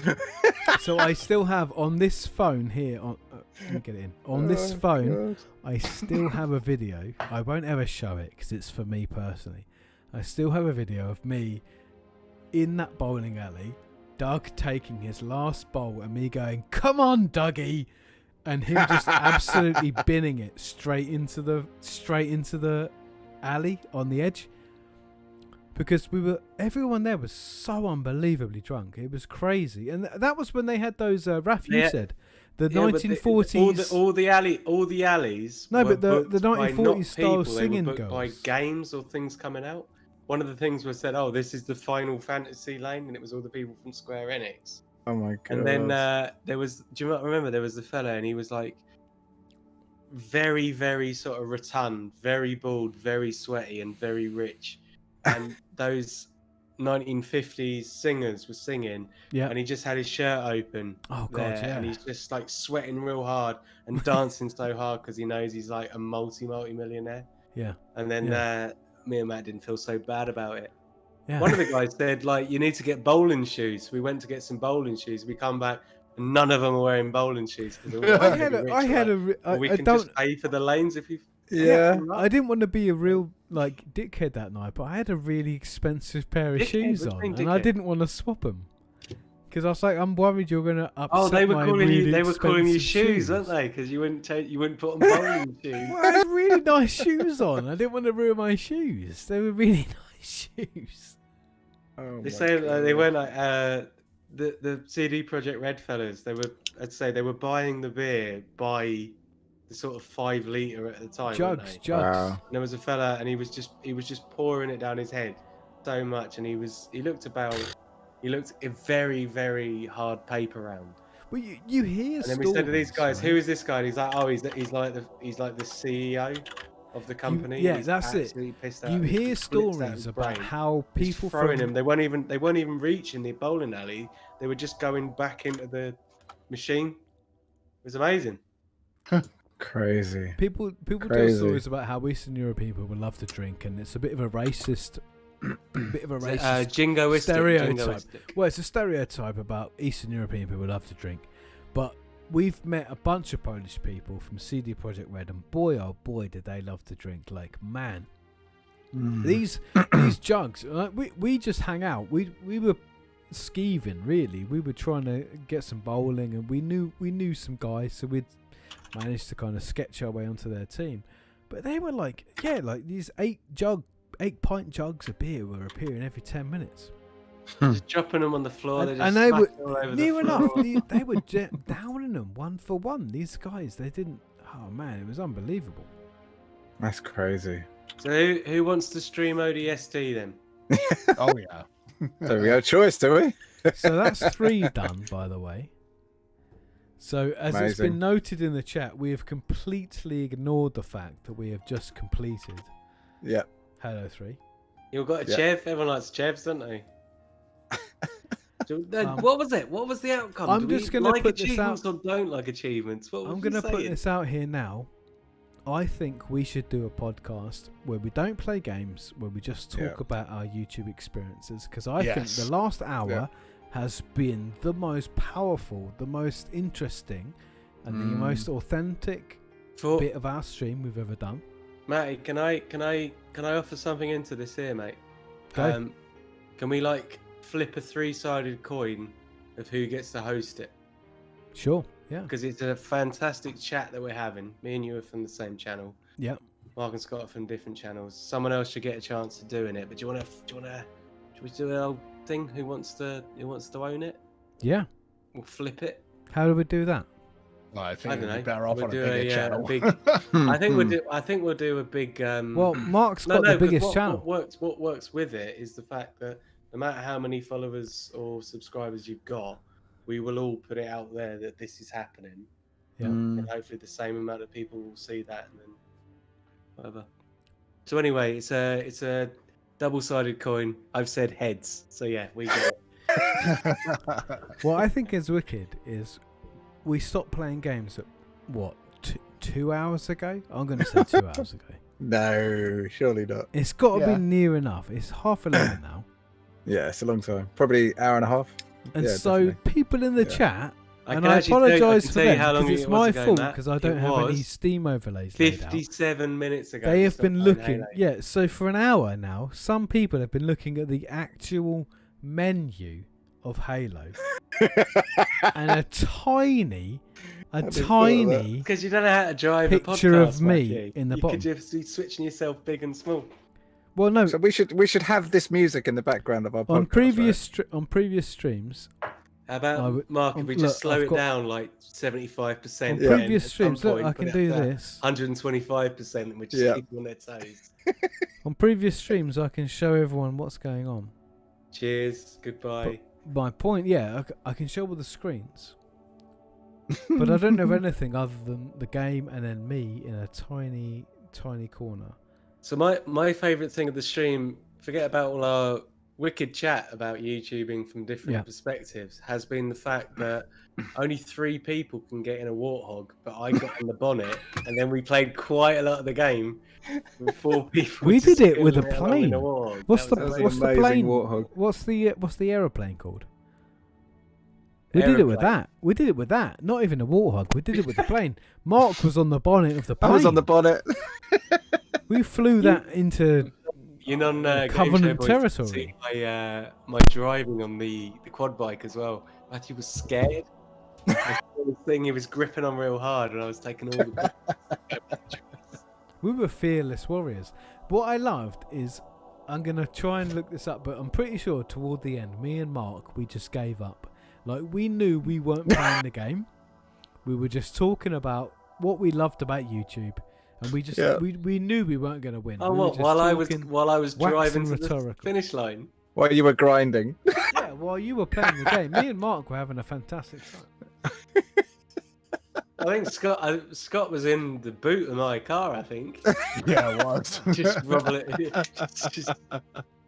So I still have on this phone here. Let me get it in. On this phone, I still have a video. I won't ever show it because it's for me personally. I still have a video of me in that bowling alley, Doug taking his last bowl and me going, "Come on, Dougie," and him just absolutely binning it straight into the alley on the edge. Because everyone there was so unbelievably drunk. It was crazy. And that was when they had those, Raff, you said, the 1940s. All the alleys. No, but the booked by 1940s not style people, singing they were booked by girls. games or things coming out. One of the things was said, "Oh, this is the Final Fantasy lane," and it was all the people from Square Enix. Oh my god! And then there was. Do you remember there was the fella, and he was like very, very sort of rotund, very bald, very sweaty, and very rich. And those 1950s singers were singing, and he just had his shirt open. Oh god, yeah. And he's just like sweating real hard and dancing so hard because he knows he's like a multi-millionaire. Yeah. And then me and Matt didn't feel so bad about it. Yeah. One of the guys said, like, you need to get bowling shoes. We went to get some bowling shoes. We come back and none of them are wearing bowling shoes. We can just pay for the lanes if you. Yeah. I didn't want to be a real like dickhead that night, but I had a really expensive pair of shoes on, and I didn't want to swap them because I was like, I'm worried you're going to upset. Oh, they were calling really you. They were calling you shoes, weren't they? Because you wouldn't put on bowling shoes. Well, I had really nice shoes on. I didn't want to ruin my shoes. They were really nice shoes. Oh they say they weren't like the CD Projekt Red fellas. They were buying the beer by the sort of 5 litre at the time. Jugs. Wow. And there was a fella, and he was just pouring it down his head so much, and he looked a very, very hard paper round. Well, you hear. And then we said to these guys, "Who is this guy?" And he's like, "Oh, he's like the CEO of the company." He's that's it. You hear stories about how people throwing him. They weren't even reaching the bowling alley. They were just going back into the machine. It was amazing. Crazy. People tell stories about how Eastern European people love to drink, and it's a bit of a racist, jingoistic stereotype. Well, it's a stereotype about Eastern European people love to drink, but we've met a bunch of Polish people from CD Projekt Red, and boy, oh boy, did they love to drink! Like, man, these jugs. We just hang out. We were skeeving, really. We were trying to get some bowling, and we knew some guys, so we'd managed to kind of sketch our way onto their team. But they were like these 8-pint jugs of beer were appearing every 10 minutes. Just dropping them on the floor. And they were near enough. They were downing them one for one. These guys, they didn't. Oh man, it was unbelievable. That's crazy. So who wants to stream ODST then? Oh yeah. So we got a choice, do we? So that's 3 done, by the way. So, as it's been noted in the chat, we have completely ignored the fact that we have just completed Halo 3. You've got a Chev. Everyone likes Chevs, don't they? What was it? What was the outcome? I'm just going to put this out. Or don't like achievements? I'm going to put this out here now. I think we should do a podcast where we don't play games, where we just talk about our YouTube experiences, because I think the last hour has been the most powerful, the most interesting, and the most authentic bit of our stream we've ever done. Matty, can I offer something into this here, mate? Go. Can we like flip a 3-sided coin of who gets to host it? Sure. Yeah. Because it's a fantastic chat that we're having. Me and you are from the same channel. Yeah. Mark and Scott are from different channels. Someone else should get a chance to doing it. But should we do an old thing? Who wants to own it? Yeah. We'll flip it. How do we do that? Well, I think I don't know. we'd be better off We'll on a do bigger channel. I think we'll do a big. Well, Mark's got the biggest channel. What works with it is the fact that no matter how many followers or subscribers you've got, we will all put it out there that this is happening. Yeah. And hopefully the same amount of people will see that, and then whatever. So anyway, it's a double-sided coin. I've said heads, so yeah, we get it. What I think is wicked is we stopped playing games at what 2 hours ago. I'm going to say 2 hours ago. No, surely not. It's got to be near enough. It's 11:30 now. Yeah, it's a long time. Probably hour and a half. And so definitely. People in the chat, I apologise for them because it's my fault because I don't have any Steam overlays. 57 minutes ago. They have been looking. Yeah, so for an hour now, some people have been looking at the actual menu of Halo, and a tiny a tiny because you don't know how to drive a picture podcast, of me Matthew. in the you bottom. could just be switching yourself big and small. Well, no. So we should have this music in the background of our podcast. On previous streams. How about Mark? If we just slow it down like 75%. On previous streams, look, I can do this. 125%, and we're just keeping on their toes. On previous streams, I can show everyone what's going on. Cheers. Goodbye. But my point, I can show all the screens, but I don't know anything other than the game and then me in a tiny, tiny corner. So my favourite thing of the stream, forget about all our wicked chat about YouTubing from different perspectives, has been the fact that only 3 people can get in a warthog, but I got in the bonnet, and then we played quite a lot of the game with 4 people. We did it with a plane. What's the plane? Warthog. What's the aeroplane called? We did it with that. We did it with that. Not even a warthog. We did it with the plane. Mark was on the bonnet of the plane. I was on the bonnet. We flew that into Covenant territory. See my driving on the quad bike as well. Matthew was scared. The thing he was gripping on real hard, and I was taking all the. We were fearless warriors. What I loved is, I'm gonna try and look this up, but I'm pretty sure toward the end, me and Mark, we just gave up. Like, we knew we weren't playing the game. We were just talking about what we loved about YouTube. And we just we knew we weren't going to win. Oh, what? While I was driving to the finish line. While you were grinding. Yeah, while you were playing the game, me and Mark were having a fantastic time. I think Scott was in the boot of my car. I think. Yeah, it was. Just just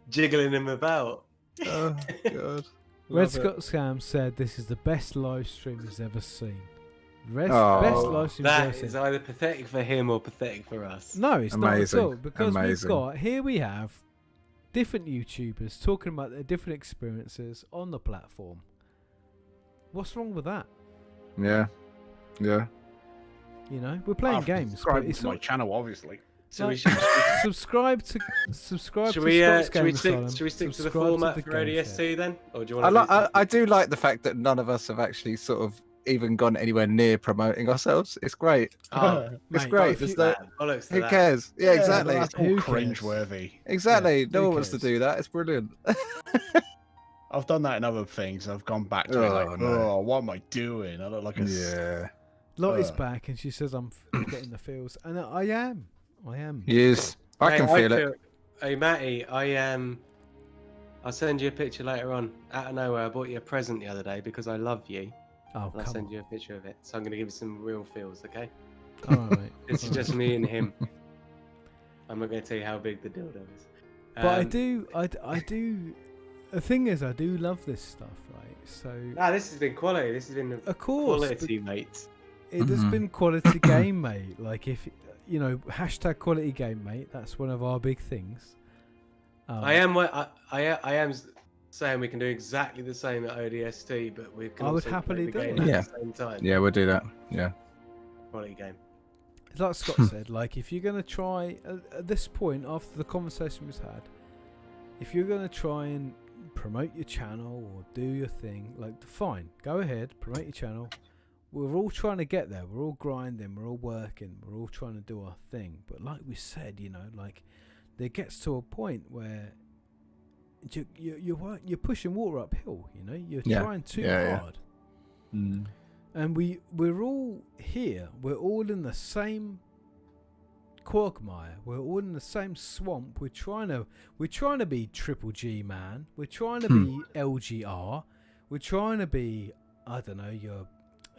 jiggling him about. Oh God. Red Scott Scam said this is the best live stream he's ever seen. Best live stream that is either pathetic for him or pathetic for us. No, it's Amazing. not at all. Because we have different YouTubers talking about their different experiences on the platform. What's wrong with that? Yeah. Yeah. You know, we're playing games. Subscribe to my channel, obviously. So like, we should subscribe to should we stick to the format for ODST then, or do you want? I do like the fact that none of us have actually sort of even gone anywhere near promoting ourselves. It's great. It's great. Who cares? Yeah, exactly. That's all cringeworthy. Exactly. No one wants to do that. It's brilliant. I've done that in other things. I've gone back to it like, what am I doing? I look like a Lottie's back and she says I'm getting the feels, and I am. Yes, I can feel it. Hey Matty, I'll send you a picture later on. Out of nowhere, I bought you a present the other day because I love you. Oh, I'll send you a picture of it. So I'm going to give you some real feels, okay? All right, mate. This is just me and him. I'm not going to tell you how big the dildo is. But I do. The thing is, I do love this stuff, right? So. This has been quality. This has been quality, mate. It has been quality game, mate. Like if. You know, hashtag quality game, mate. That's one of our big things. I am saying we can do exactly the same at ODST, but we can. I would happily do it at the same time. Yeah, we'll do that. Yeah. Quality game. It's like Scott said. Like, if you're gonna try at this point after the conversation we've had, if you're gonna try and promote your channel or do your thing, like, fine, go ahead, promote your channel. We're all trying to get there. We're all grinding. We're all working. We're all trying to do our thing. But like we said, you know, like there gets to a point where you're pushing water uphill. You know, you're trying too hard. Yeah. And we're all here. We're all in the same quagmire. We're all in the same swamp. We're trying to be Triple G man. We're trying to be LGR. We're trying to be, I don't know, your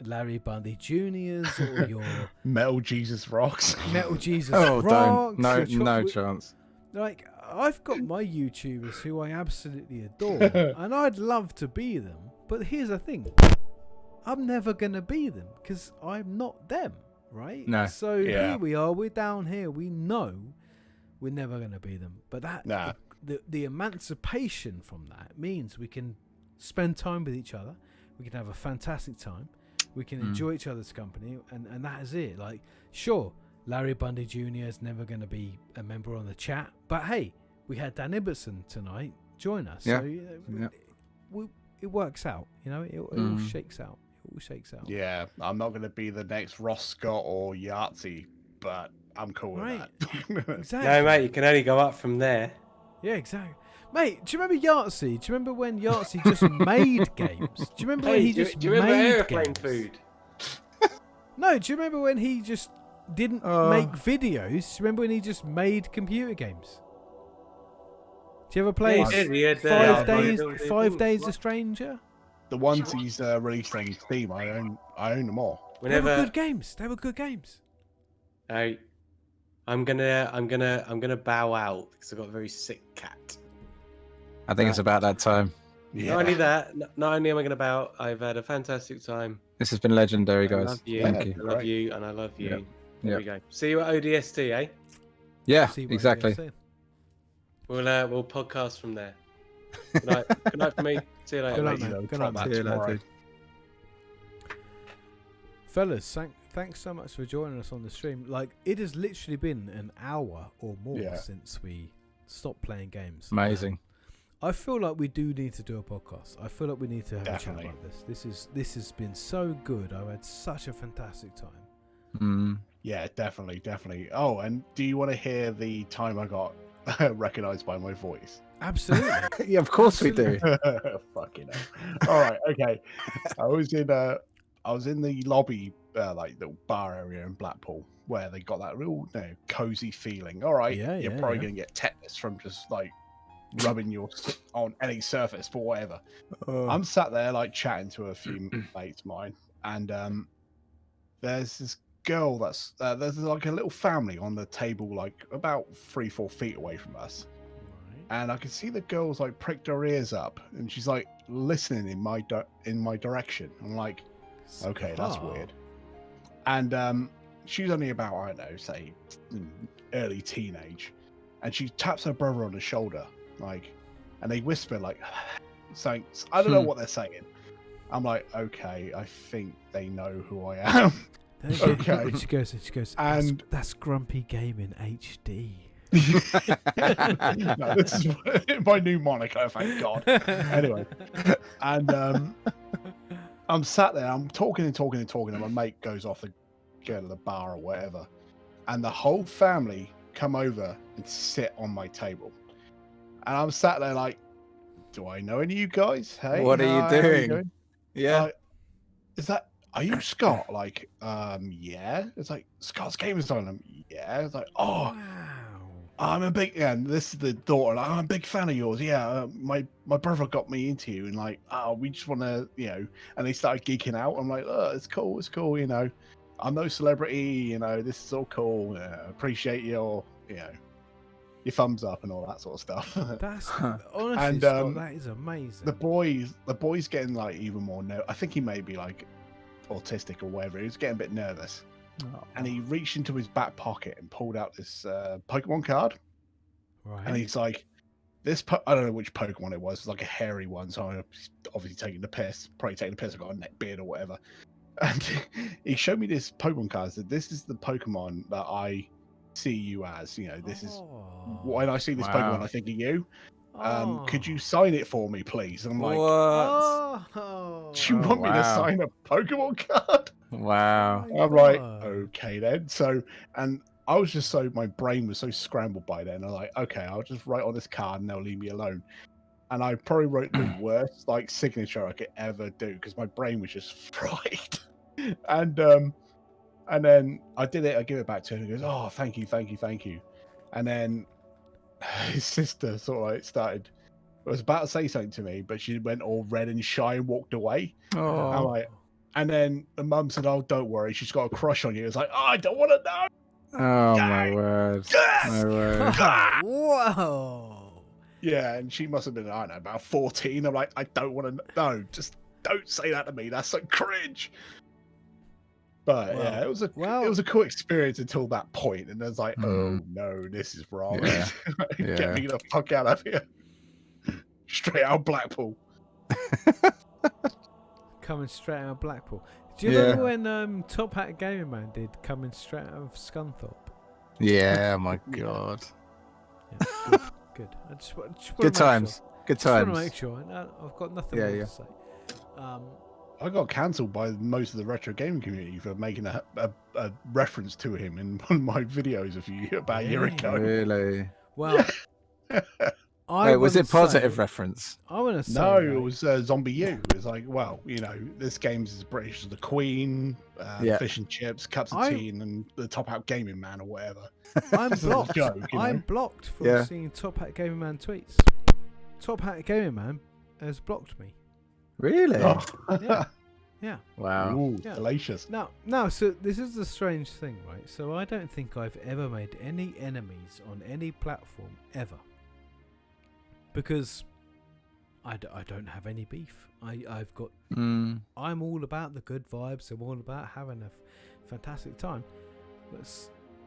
Larry Bundy Juniors or your Metal Jesus Rocks. Metal Jesus Rocks. Don't. No chance. Like, I've got my YouTubers who I absolutely adore, and I'd love to be them. But here's the thing: I'm never gonna be them because I'm not them, right? No. So here we are. We're down here. We know we're never gonna be them. But that the emancipation from that means we can spend time with each other. We can have a fantastic time. We can enjoy each other's company, and that is it. Like, sure, Larry Bundy Jr. is never going to be a member on the chat, but hey, we had Dan Ibbotson tonight join us. Yeah. So it works out, you know, it all shakes out. It all shakes out. Yeah, I'm not going to be the next Ross Scott or Yahtzee, but I'm cool with that. Exactly. No, mate, you can only go up from there. Yeah, exactly. Mate, do you remember Yahtzee? Do you remember when Yahtzee just made games? Do you remember when he just do you remember made airplane games? food? No, do you remember when he just didn't make videos? Do you remember when he just made computer games? Do you ever play Yeah, 5 Days a Stranger? The ones he's released on Steam, I own them all. They were good games. They were good games. Hey, I'm gonna bow out because I've got a very sick cat. I think it's about that time. Yeah. Not only that, not only am I gonna bow out, I've had a fantastic time. This has been legendary, guys. I love you. Thank you. I love you, and I love you. Yep. There we go. See you at ODST, eh? Yeah, exactly. We'll podcast from there. Good night. Good night for me. See you later. Good night, mate. Good night, mate. See you later. Fellas, thanks so much for joining us on the stream. Like, it has literally been an hour or more since we stopped playing games. Amazing. I feel like we do need to do a podcast. I feel like we need to have a chat about this. This has been so good. I've had such a fantastic time. Yeah, definitely. Oh, and do you want to hear the time I got recognized by my voice? Absolutely. Yeah, of course we do. Fucking hell. All right, okay. I was in the lobby, like the bar area in Blackpool, where they got that real cozy feeling. All right, you're probably gonna get tetanus from just like rubbing your on any surface, but whatever. I'm sat there like chatting to a few mates of mine, and there's this girl that's there's like a little family on the table, like about 3-4 feet away from us. And I can see the girl's like pricked her ears up, and she's like listening in my direction. I'm like, okay, that's weird. And she's only about, I don't know, say early teenage, and she taps her brother on the shoulder, like, and they whisper like, saying, I don't know what they're saying. I'm like, okay, I think they know who I am. Okay. She goes, and that's Grumpy Gaming HD. No, this is my new moniker, thank God. Anyway, and I'm sat there, I'm talking, and my mate goes off to go to the bar or whatever, and the whole family come over and sit on my table, and I'm sat there like, do I know any of you guys? Hey, what are you doing? Yeah, are you Scott? Like, yeah. It's like, Scott's Gaming Asylum. Yeah. It's like, oh, I'm a big, and this is the daughter. Like, I'm a big fan of yours. Yeah. My brother got me into you, and like, oh, we just want to, and they started geeking out. I'm like, oh, it's cool. I'm no celebrity. This is all cool. appreciate your thumbs up and all that sort of stuff. That's honestly, Scott, that is amazing. The boy's getting like even more. I think he may be like autistic or whatever. He was getting a bit nervous, and he reached into his back pocket and pulled out this Pokemon card. Right. And he's like, I don't know which Pokemon it was. It was like a hairy one, so I'm obviously taking the piss. Probably taking the piss. I've got a neck beard or whatever. And he showed me this Pokemon card. Said, "This is the Pokemon that I see you as. This is when I see this Pokemon, I think of you. Could you sign it for me, please?" I'm like, what? Do you want me to sign a Pokemon card? Wow. I'm like, okay then. So, and I was just my brain was so scrambled by then. I'm like, okay, I'll just write on this card and they'll leave me alone. And I probably wrote the worst signature I could ever do because my brain was just fried. And then I did it. I give it back to him. He goes, "Oh, thank you." And then his sister sort of started. Was about to say something to me, but she went all red and shy and walked away. Oh. I'm like, and then the mum said, "Oh, don't worry, she's got a crush on you." It's like, "Oh, I don't want to know." Oh my word! Yes! My word! Whoa! Yeah, and she must have been, I don't know, about 14. I'm like, I don't want to know. Just don't say that to me. That's so cringe. But yeah, it was a cool experience until that point, and I was like, oh no, this is wrong. Yeah. Get me the fuck out of here. Straight out of Blackpool. Coming straight out of Blackpool. Do you remember when Top Hat Gaming Man did Coming Straight Out of Scunthorpe? Yeah, my God. Yeah, good. I just want good times. Sure. Good times. I just want to make sure. I've got nothing more to say. I got cancelled by most of the retro gaming community for making a reference to him in one of my videos about a year ago. Really? Well, Wait, was it positive reference? I want to say no, it was Zombie U. It was like, well, this game's as British as the Queen, fish and chips, cups of tea, and the Top Hat Gaming Man or whatever. I'm blocked. Joke, I'm blocked from seeing Top Hat Gaming Man tweets. Top Hat Gaming Man has blocked me. Really? Oh. Yeah. Wow. Ooh, delicious. Now, so this is the strange thing, right? So I don't think I've ever made any enemies on any platform ever. Because I don't have any beef. I've got. I'm all about the good vibes. I'm all about having a fantastic time. But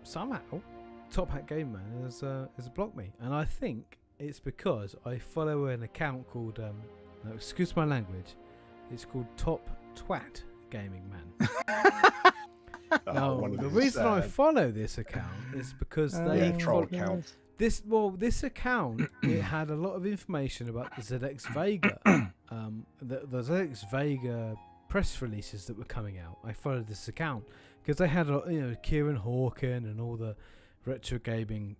somehow, Top Hat Game Man has blocked me, and I think it's because I follow an account called. No, excuse my language. It's called Top Twat Gaming Man. Now, the reason I follow this account is because they troll accounts. This account, it had a lot of information about the ZX Vega, the ZX Vega press releases that were coming out. I followed this account because they had Kieran Hawken and all the retro gaming.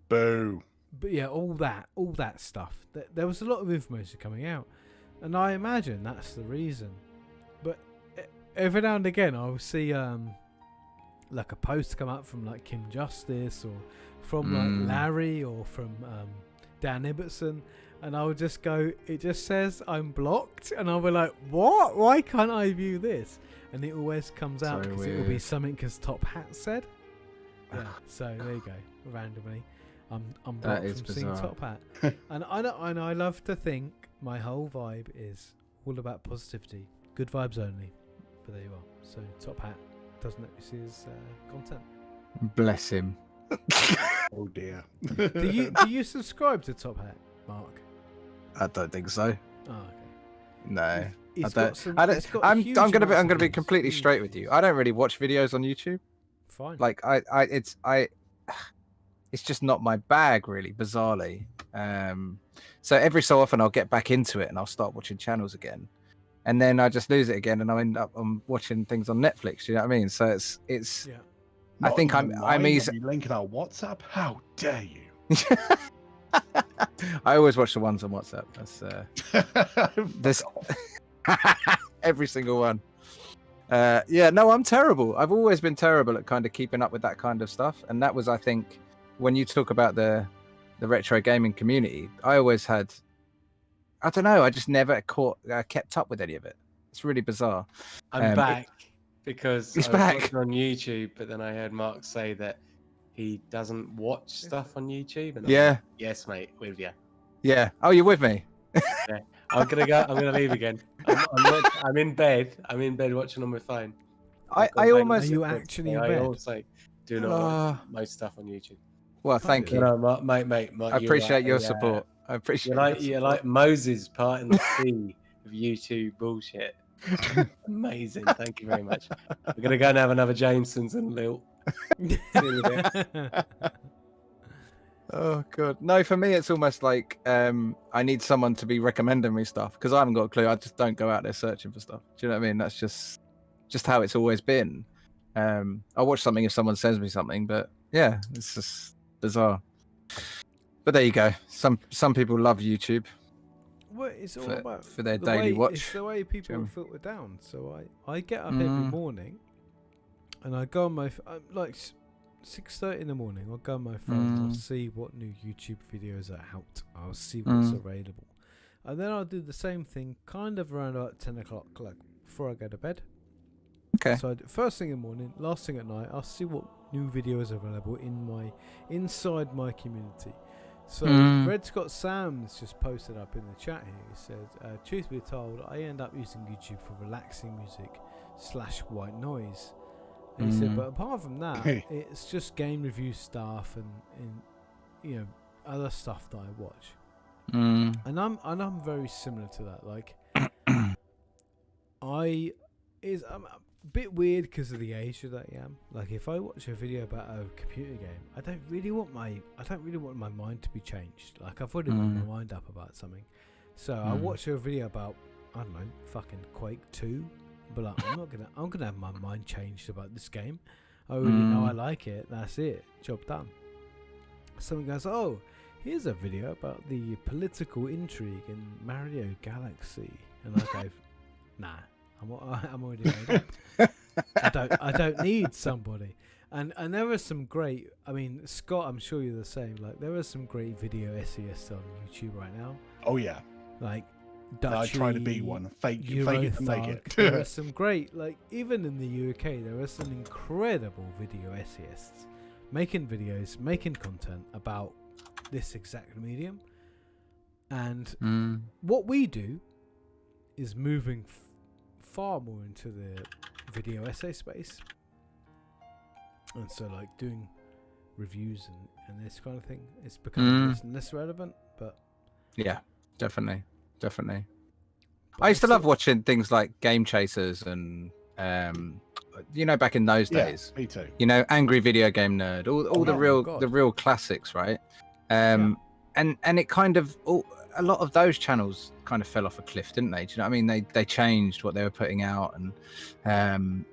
Boo. But yeah, all that stuff. There was a lot of information coming out, and I imagine that's the reason. But every now and again, I'll see like a post come up from like Kim Justice or from like Larry or from Dan Ibbotson, and I'll just go, it just says I'm blocked, and I'll be like, what? Why can't I view this? And it always comes out because it will be something because Top Hat said. Yeah, so there you go. Randomly, I'm blocked from seeing Top Hat, and I love to think my whole vibe is all about positivity, good vibes only. But there you are. So Top Hat doesn't let me see his content. Bless him. Oh dear. Do you subscribe to Top Hat, Mark? I don't think so. Oh, okay. No. I don't. I'm gonna be completely straight with you. I don't really watch videos on YouTube. Fine. Like it's just not my bag, really, bizarrely. So every so often I'll get back into it and I'll start watching channels again, and then I just lose it again, and I end up watching things on Netflix. You know what I mean? So it's. Yeah. I think I'm easy. Linking our WhatsApp? How dare you? I always watch the ones on WhatsApp. That's every single one. No, I'm terrible. I've always been terrible at kind of keeping up with that kind of stuff, and that was, I think, when you talk about the retro gaming community, I always had. I don't know. I just never kept up with any of it. It's really bizarre. I'm back. Because I was watching on YouTube, but then I heard Mark say that he doesn't watch stuff on YouTube. And I'm like, yes, mate, with you. Yeah. Oh, you're with me. Yeah. I'm gonna go. I'm gonna leave again. I'm in bed. I'm in bed watching on my phone. I almost. Are you actually in bed? I also do not watch my stuff on YouTube. Well, thank you. No, Mark, mate. Mark, I appreciate your support. I appreciate. You're like Moses parting the sea of YouTube bullshit. Amazing, thank you very much. We're gonna go and have another Jameson's and Lil. Oh god, no! For me, it's almost like I need someone to be recommending me stuff because I haven't got a clue. I just don't go out there searching for stuff. Do you know what I mean? That's just how it's always been. I'll watch something if someone sends me something, but yeah, it's just bizarre. But there you go. Some people love YouTube. Well, it's all about for their daily watch. It's the way people filter down. So I get up every morning, and I go on my like 6:30 in the morning. I'll go on my phone. I'll see what new YouTube videos are out. I'll see what's available, and then I'll do the same thing, kind of around about 10 o'clock, like before I go to bed. Okay. So first thing in the morning, last thing at night, I'll see what new videos are available inside my community. So Red Scott Sam's just posted up in the chat here. He said, truth be told, I end up using YouTube for relaxing music / white noise. And he said, but apart from that, it's just game review stuff and other stuff that I watch. And I'm very similar to that. Like I'm a bit weird because of the age that I am. Like if I watch a video about a computer game, I don't really want my mind to be changed. Like I've already made my mind up about something. So I watch a video about I don't know, fucking Quake 2. But like, I'm gonna have my mind changed about this game. I already know I like it. That's it. Job done. Someone goes, oh, here's a video about the political intrigue in Mario Galaxy, and I go, nah, I'm already made up. I don't need somebody. And there are some great. I mean, Scott, I'm sure you're the same. Like, there are some great video SES on YouTube right now. Oh yeah. Like, I try to be one. Fake it to make it. There are some great, like, even in the UK, there are some incredible video essayists making videos, making content about this exact medium. And what we do is moving far more into the video essay space. And so, like, doing reviews and this kind of thing, it's becoming less relevant, but... Yeah, definitely. I used to love watching things like Game Chasers and, back in those days. Me too. Angry Video Game Nerd, all the real classics, right? And it kind of, a lot of those channels kind of fell off a cliff, didn't they? Do you know what I mean? They changed what they were putting out, and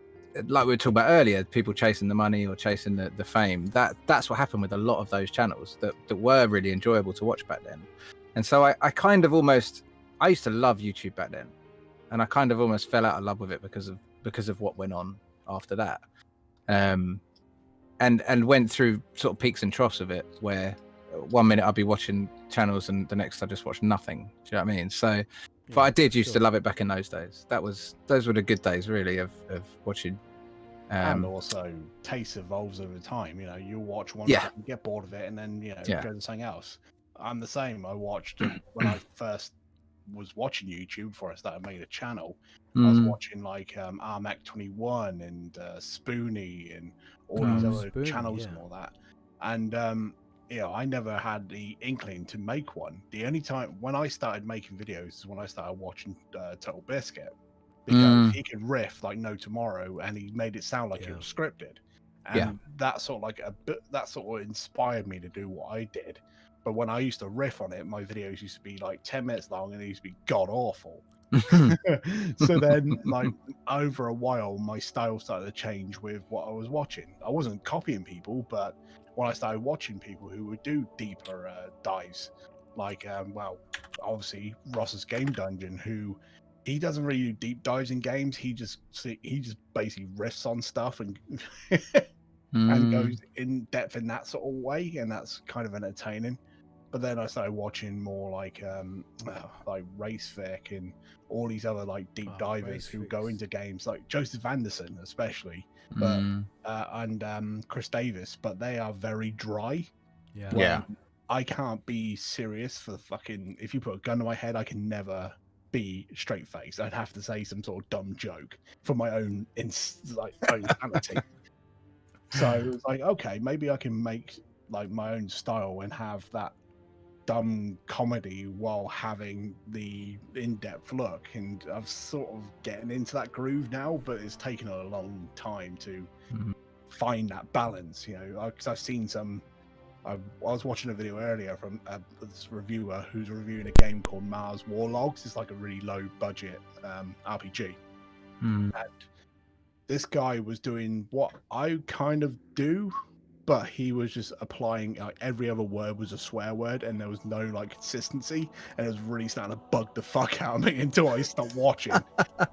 like we were talking about earlier, people chasing the money or chasing the fame. That's what happened with a lot of those channels that were really enjoyable to watch back then. And so I kind of almost... I used to love YouTube back then, and I kind of almost fell out of love with it because of what went on after that, and went through sort of peaks and troughs of it, where 1 minute I'd be watching channels and the next I just watch nothing. Do you know what I mean? So, but I did used to love it back in those days. Those were the good days, really, of watching. And also, taste evolves over time. You'll watch one, and get bored of it, and then go to something else. I'm the same. I watched when I first was watching YouTube before I started making a channel. I was watching like Armac 21 and Spoonie and all these other channels and all that. And I never had the inkling to make one. The only time when I started making videos is when I started watching Total Biscuit, because he could riff like no tomorrow, and he made it sound like it was scripted. And that sort of inspired me to do what I did. But when I used to riff on it, my videos used to be like 10 minutes long, and they used to be god awful. So then, like, over a while, my style started to change with what I was watching. I wasn't copying people, but when I started watching people who would do deeper dives, like, obviously Ross's Game Dungeon, who he doesn't really do deep dives in games. He just basically riffs on stuff and and goes in depth in that sort of way, and that's kind of entertaining. But then I started watching more like Racefic and all these other like deep divers who go into games, like Joseph Anderson especially, but and Chris Davis, but they are very dry. I can't be serious for the fucking... If you put a gun to my head, I can never be straight faced. I'd have to say some sort of dumb joke for my own own sanity. So it was like, okay, maybe I can make like my own style and have that dumb comedy while having the in-depth look. And I'm sort of getting into that groove now, but it's taken a long time to find that balance, because I've seen some... I was watching a video earlier from this reviewer who's reviewing a game called Mars Warlogs. It's like a really low budget RPG. And this guy was doing what I kind of do, but he was just applying, like, every other word was a swear word, and there was no like consistency, and it was really starting to bug the fuck out of me until I stopped watching.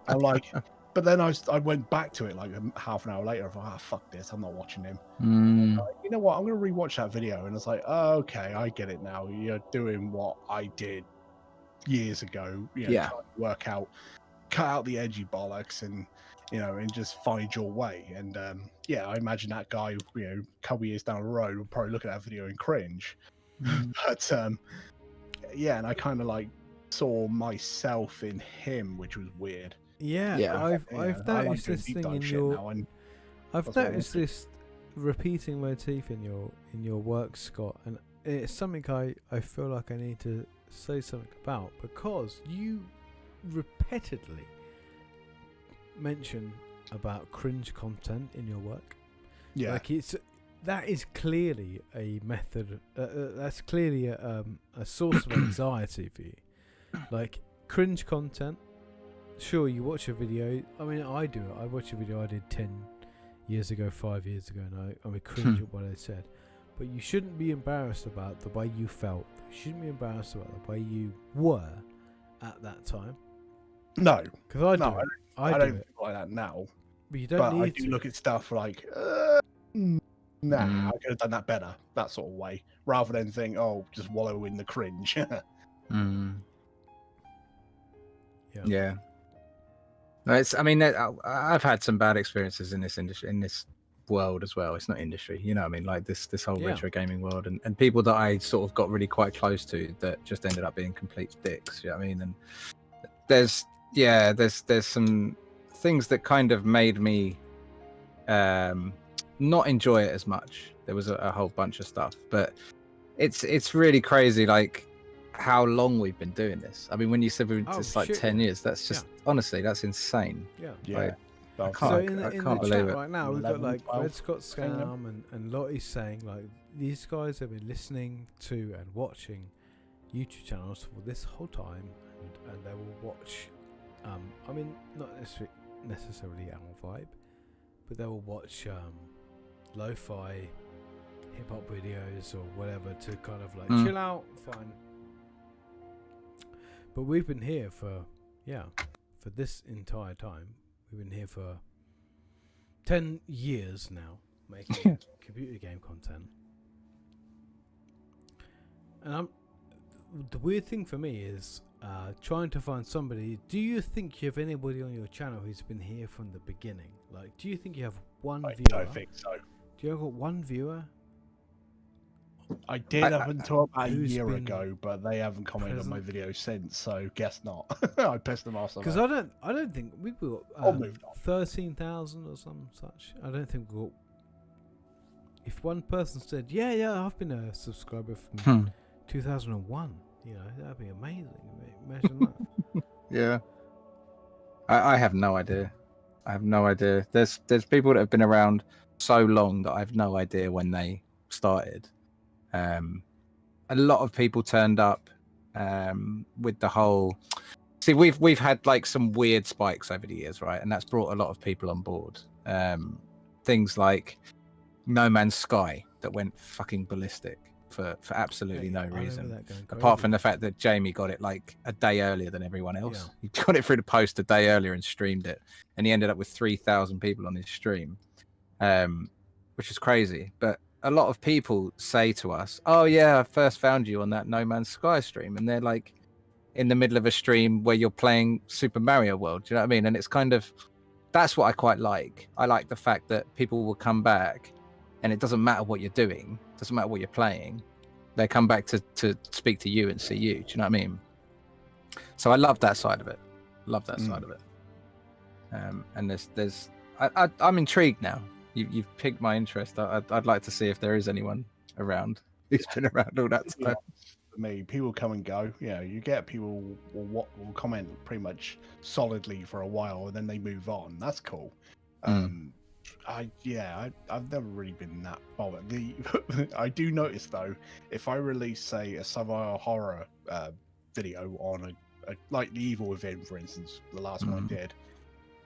I'm like, but then I went back to it like half an hour later. I thought, fuck this, I'm not watching him. Like, you know what? I'm gonna rewatch that video, and it's like, oh, okay, I get it now. You're doing what I did years ago. Trying to work out, cut out the edgy bollocks, and and just find your way. And I imagine that guy, a couple years down the road, will probably look at that video and cringe. But and I kind of like saw myself in him, which was weird. I've noticed this thing in your... I've noticed this repeating motif in your work, Scott, and it's something I feel like I need to say something about, because you repeatedly mention about cringe content in your work. Like, that is clearly a method. That's clearly a source of anxiety for you. Like, cringe content sure, you watch a video. I mean, I do it. I watch a video I did 10 years ago, 5 years ago, and I cringe at what I said. But you shouldn't be embarrassed about the way you felt. You shouldn't be embarrassed about the way you were at that time. No, because I no, do. I do don't it. think like that now. But you don't But need I do to. look at stuff like, nah, I could have done that better. That sort of way, rather than think, oh, just wallow in the cringe. Yeah. No, it's. I mean, I've had some bad experiences in this industry, in this world as well. It's not industry, you know what I mean? Like this whole retro gaming world, and people that I sort of got really quite close to that just ended up being complete dicks. You know what I mean? And there's some things that kind of made me not enjoy it as much. There was a whole bunch of stuff, but it's really crazy, like how long we've been doing this. I mean, when you said it's like 10 years, that's just honestly, that's insane. Yeah. Like, So in the believe chat it. right now, we've got like 12, Red Scott Scam and Lottie's saying like these guys have been listening to and watching YouTube channels for this whole time, and they will watch. I mean, not necessarily our vibe, but they will watch lo-fi hip hop videos or whatever to kind of like chill out, fine. But we've been here for this entire time. We've been here for 10 years now, making computer game content. And the weird thing for me is trying to find somebody. Do you think you have anybody on your channel who's been here from the beginning? Like, do you think you have one viewer? I don't think so. Do you have got one viewer? I did up until about a year ago, but they haven't commented on my video since, so guess not. I pissed them off. Because I don't think we've got 13,000 or some such. I don't think we've got. If one person said, "Yeah, I've been a subscriber from 2001," you know, that'd be amazing. Imagine that. Yeah. I have no idea. I have no idea. There's people that have been around so long that I have no idea when they started. A lot of people turned up with the whole. See, we've had like some weird spikes over the years, right? And that's brought a lot of people on board. Things like No Man's Sky that went fucking ballistic for absolutely no reason, apart from the fact that Jamie got it like a day earlier than everyone else. He got it through the post a day earlier and streamed it, and he ended up with 3,000 people on his stream, which is crazy. But a lot of people say to us, "Oh yeah, I first found you on that No Man's Sky stream," and they're like in the middle of a stream where you're playing Super Mario World. Do you know what I mean? And it's kind of, that's what I quite like. I like the fact that people will come back, and it doesn't matter what you're doing, doesn't matter what you're playing. They come back to speak to you and see you. Do you know what I mean? So I love that side of it. Side of it. And I'm intrigued now. You've piqued my interest. I'd like to see if there is anyone around who's been around all that time. For me, people come and go. You get people will comment pretty much solidly for a while, and then they move on. That's cool. I've never really been that bothered. I do notice though, if I release say a survival horror video on a like the Evil Within, for instance, the last one I did.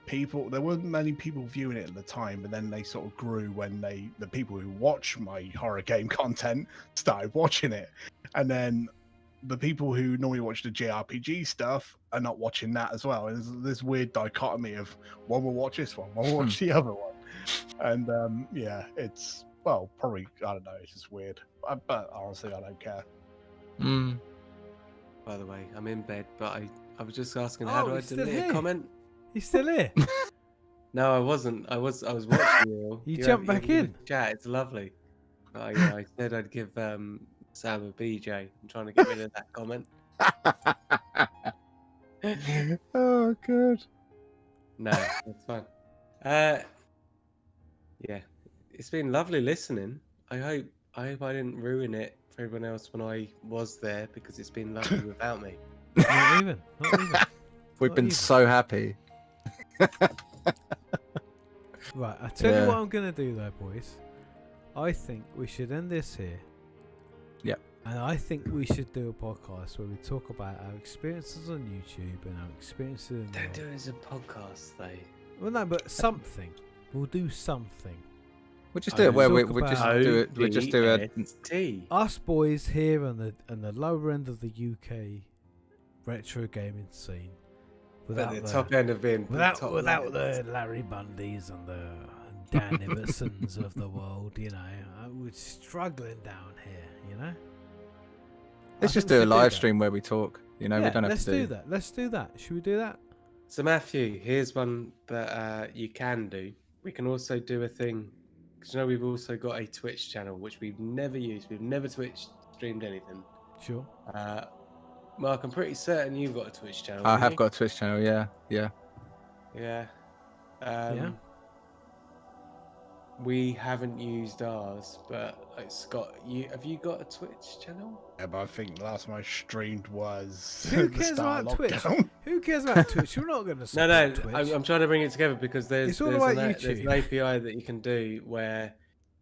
There weren't many people viewing it at the time, but then they sort of grew when the people who watch my horror game content started watching it, and then the people who normally watch the JRPG stuff are not watching that as well. There's this weird dichotomy of one will watch this one will watch the other one, and it's probably, I don't know, it's just weird, but honestly I don't care. By the way, I'm in bed, but I was just asking how do I delete a comment. He's still here. No, I wasn't. I was watching you. You jumped back in. Chat, it's lovely. I said I'd give Sam a BJ. I'm trying to get rid of that comment. Oh, good. No, that's fine. Yeah, it's been lovely listening. I hope I didn't ruin it for everyone else when I was there, because it's been lovely without me. Not even. We've been so happy. Right, I tell you what I'm gonna do though, boys. I think we should end this here. Yep. And I think we should do a podcast where we talk about our experiences on YouTube and our experiences in the Don't do world. it as a podcast, though. Well, no, but something. We'll do something. We'll just do it where we Talk just about do it. We just do it. ODST. Us boys here on the lower end of the UK retro gaming scene. But the top end of being without the Larry Bundys and the Dan Iversons of the world, you know, we're struggling down here, you know. Let's just do a live stream where we talk. You know, Yeah, we don't have let's to do that. Let's do that. Should we do that? So Matthew, here's one that you can do. We can also do a thing, because you know we've also got a Twitch channel which we've never used. We've never Twitch streamed anything. Sure. Mark, I'm pretty certain you've got a Twitch channel. I haven't have you? got a Twitch channel. Yeah. Yeah. Yeah. We haven't used ours, but like Scott, have you got a Twitch channel? Yeah, but I think the last time I streamed was Who the cares start about of Twitch? lockdown. Who cares about Twitch? We're not going to No, Twitch. I'm trying to bring it together because there's It's all there's about there's an YouTube. API that you can do where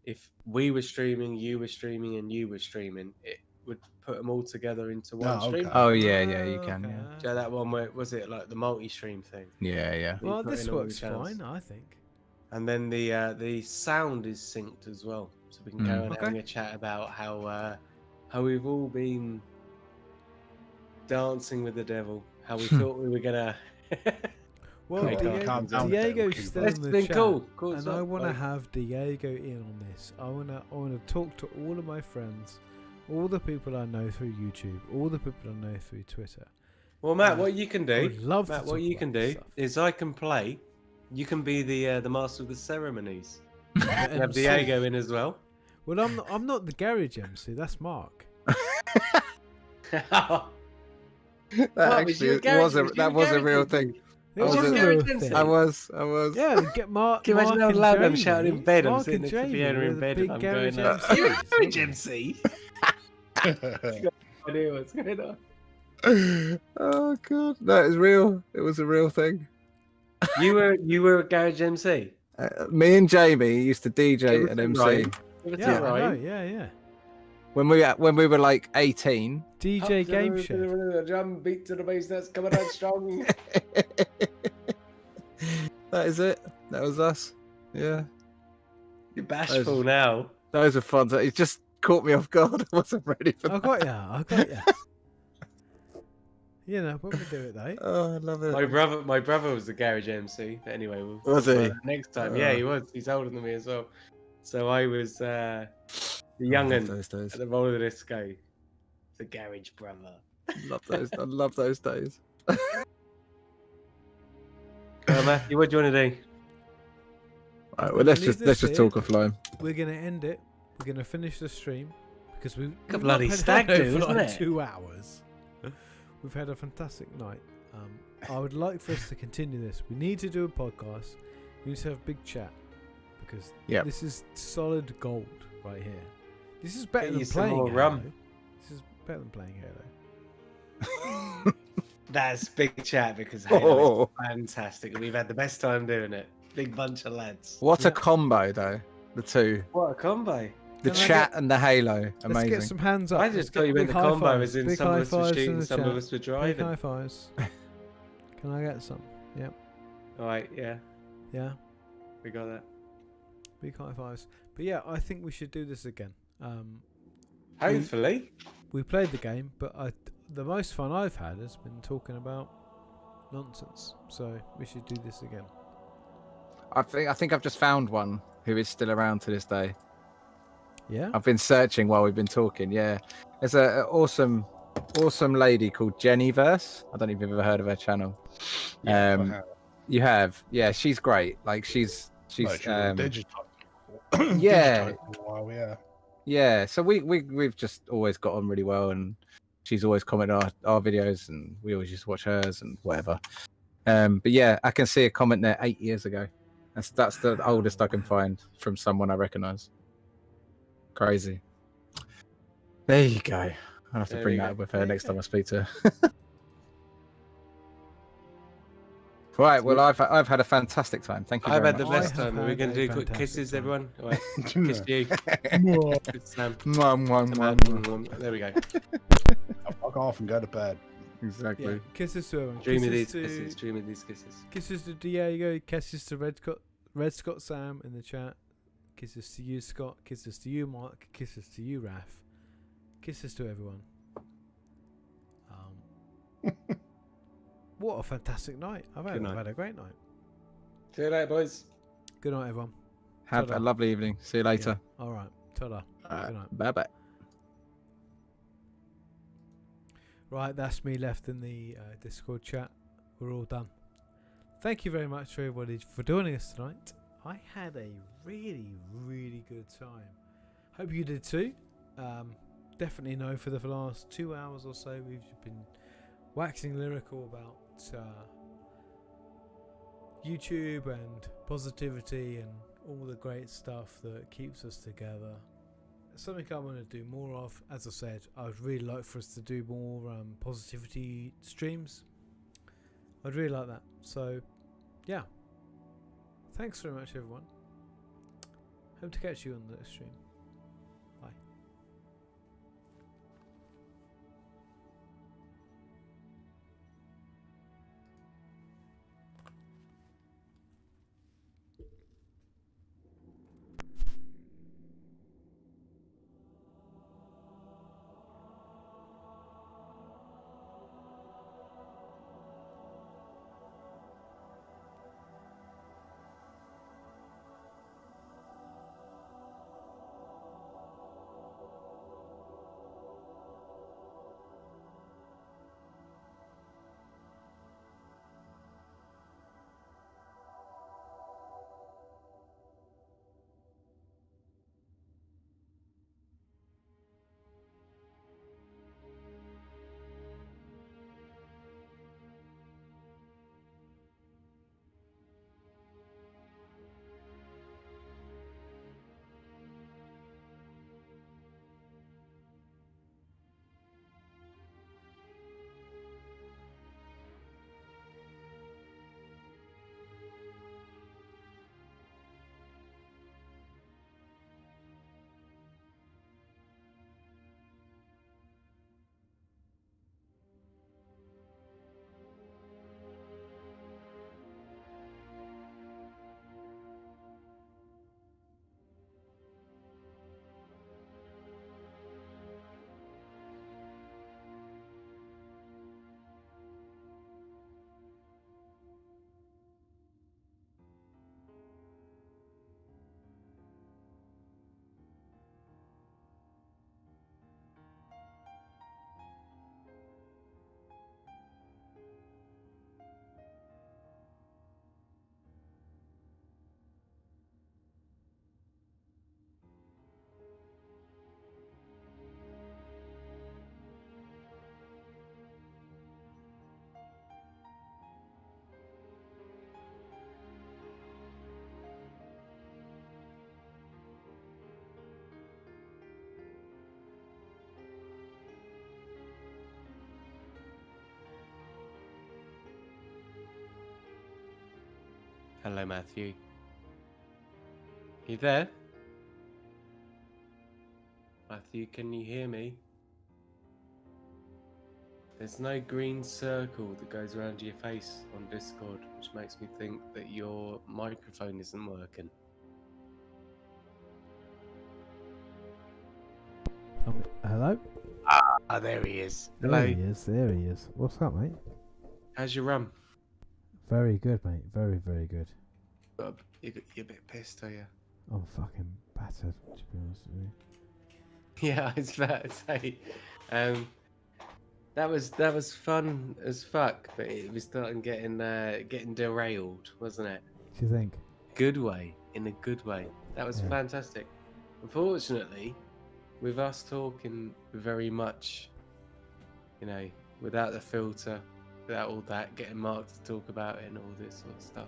if we were streaming, you were streaming, and you were streaming, it would put them all together into one Oh, stream. okay. Oh yeah, you can. Okay. Yeah. Do you know that one where was it like the multi-stream thing? Yeah. You Well, put this in all the works channels. fine, I think. And then the sound is synced as well, so we can go on Okay. having a chat about how we've all been dancing with the devil, how we thought we were gonna. Well, Make it calm down, Diego's Devil still It's in the been chat, cool. Cool and stuff, I want to like- have Diego in on this. I want to talk to all of my friends, all the people I know through YouTube, all the people I know through Twitter. Well, Matt, what you can I do, would love to Matt, what talk you about can this do stuff. is I can play. You can be the master of the ceremonies. You can have MC. Diego in as well. Well, I'm not the garage MC. That's Mark. That What, was you a actually garage- was you a garage real MC? thing. It was was a a garage real MC. thing. I was. Yeah, get Mark. Can you imagine Mark how loud and I'm shouting in bed? I'm Mark sitting and next to Jamie Fiona were in the bed big and I'm going, garage garage MCs. MC. I knew what's going on. Oh god, that is real. It was a real thing. You were a garage MC. Me and Jamie used to Give DJ us and a MC rhyme. Give us Yeah, a I know, rhyme. yeah. when we were like 18. DJ Game Show. The drum beat to the bass that's coming out strong. That is it. That was us. Yeah, You're bashful now. those are fun. It just caught me off guard. I wasn't ready for I that. got ya. You know, when we do it though. Oh, I love it. My brother was the garage MC. But anyway, we'll Was talk about he? that next time. Yeah, he was. He's older than me as well. So I was the young'un those days. at the roller disco. The garage brother. Love those. I love those days. Matthew, what do you want to do? All right, well, let's Leave just this here. talk offline. We're gonna end it. We're gonna finish the stream because we've A not bloody been stag on do, it for isn't like it? 2 hours. We've had a fantastic night. I would like for us to continue this. We need to do a podcast. We need to have a big chat because Yep. this is solid gold right here. This is better Get than you some playing more Halo. rum. This is better than playing Halo. That's big chat because Halo Oh, is fantastic. We've had the best time doing it. Big bunch of lads. what Yeah. a combo, though. The two, What a combo. the Can I chat and the Halo, Let's amazing. get some hands up. I Let's just get thought you meant big the high combo fives. as in Big some of high us were fives in shooting, the some of chat. us were Big driving. high fives. Can I get some? Yep. All right, yeah, Yeah. we got that. Big high fives. But yeah, I think we should do this again. Hopefully. We played the game, but the most fun I've had has been talking about nonsense. So we should do this again. I think I've just found one who is still around to this day. Yeah. I've been searching while we've been talking. Yeah, there's a awesome lady called Jennyverse. I don't know if you've ever heard of her channel. You have, yeah. She's great. Like she's digital. Yeah. Wow, yeah. Yeah. So we've just always got on really well, and she's always commented on our videos, and we always just watch hers and whatever. But yeah, I can see a comment there 8 years ago. That's the oldest I can find from someone I recognise. Crazy. There you go. I'll have to There bring you that go. up with her next time I speak to her. Right. Well, I've had a fantastic time. Thank you. I've very had the much. best time. Are we going to do quick kisses, everyone? All right. Kiss you. Good, Sam. There we go. Fuck off and go to bed. Exactly. Yeah, kisses to everyone. Dream of kisses these to, kisses. Dream of these kisses. Kisses to Diego. Kisses to Red Scott Sam in the chat. Kisses to you, Scott. Kisses to you, Mark. Kisses to you, Raff. Kisses to everyone. What a fantastic night. I've had a great night. See you later, boys. Good night, everyone. Have Ta-da. a lovely evening. See you later. Yeah. All right. Ta-da. Good night. Bye bye. Right, that's me left in the Discord chat. We're all done. Thank you very much for everybody for joining us tonight. I had a really, really good time. Hope you did too. Definitely know for the last 2 hours or so we've been waxing lyrical about YouTube and positivity and all the great stuff that keeps us together. Something I want to do more of. As I said, I would really like for us to do more positivity streams. I'd really like that. So, yeah. Thanks very much, everyone. Hope to catch you on the stream. Bye. Hello, Matthew. You there? Matthew, can you hear me? There's no green circle that goes around your face on Discord, which makes me think that your microphone isn't working. Hello? Ah, there he is. There Hello. he is. There he is. What's up, mate? How's your rum? Very good, mate. Very, very good. You're a bit pissed, are you? I'm fucking battered, to be honest with you. Yeah, I was about to say. That was fun as fuck, but it was starting getting derailed, wasn't it? What do you think? Good way, in a good way. That was fantastic. Unfortunately, with us talking very much, without the filter, without all that, getting Mark to talk about it and all this sort of stuff.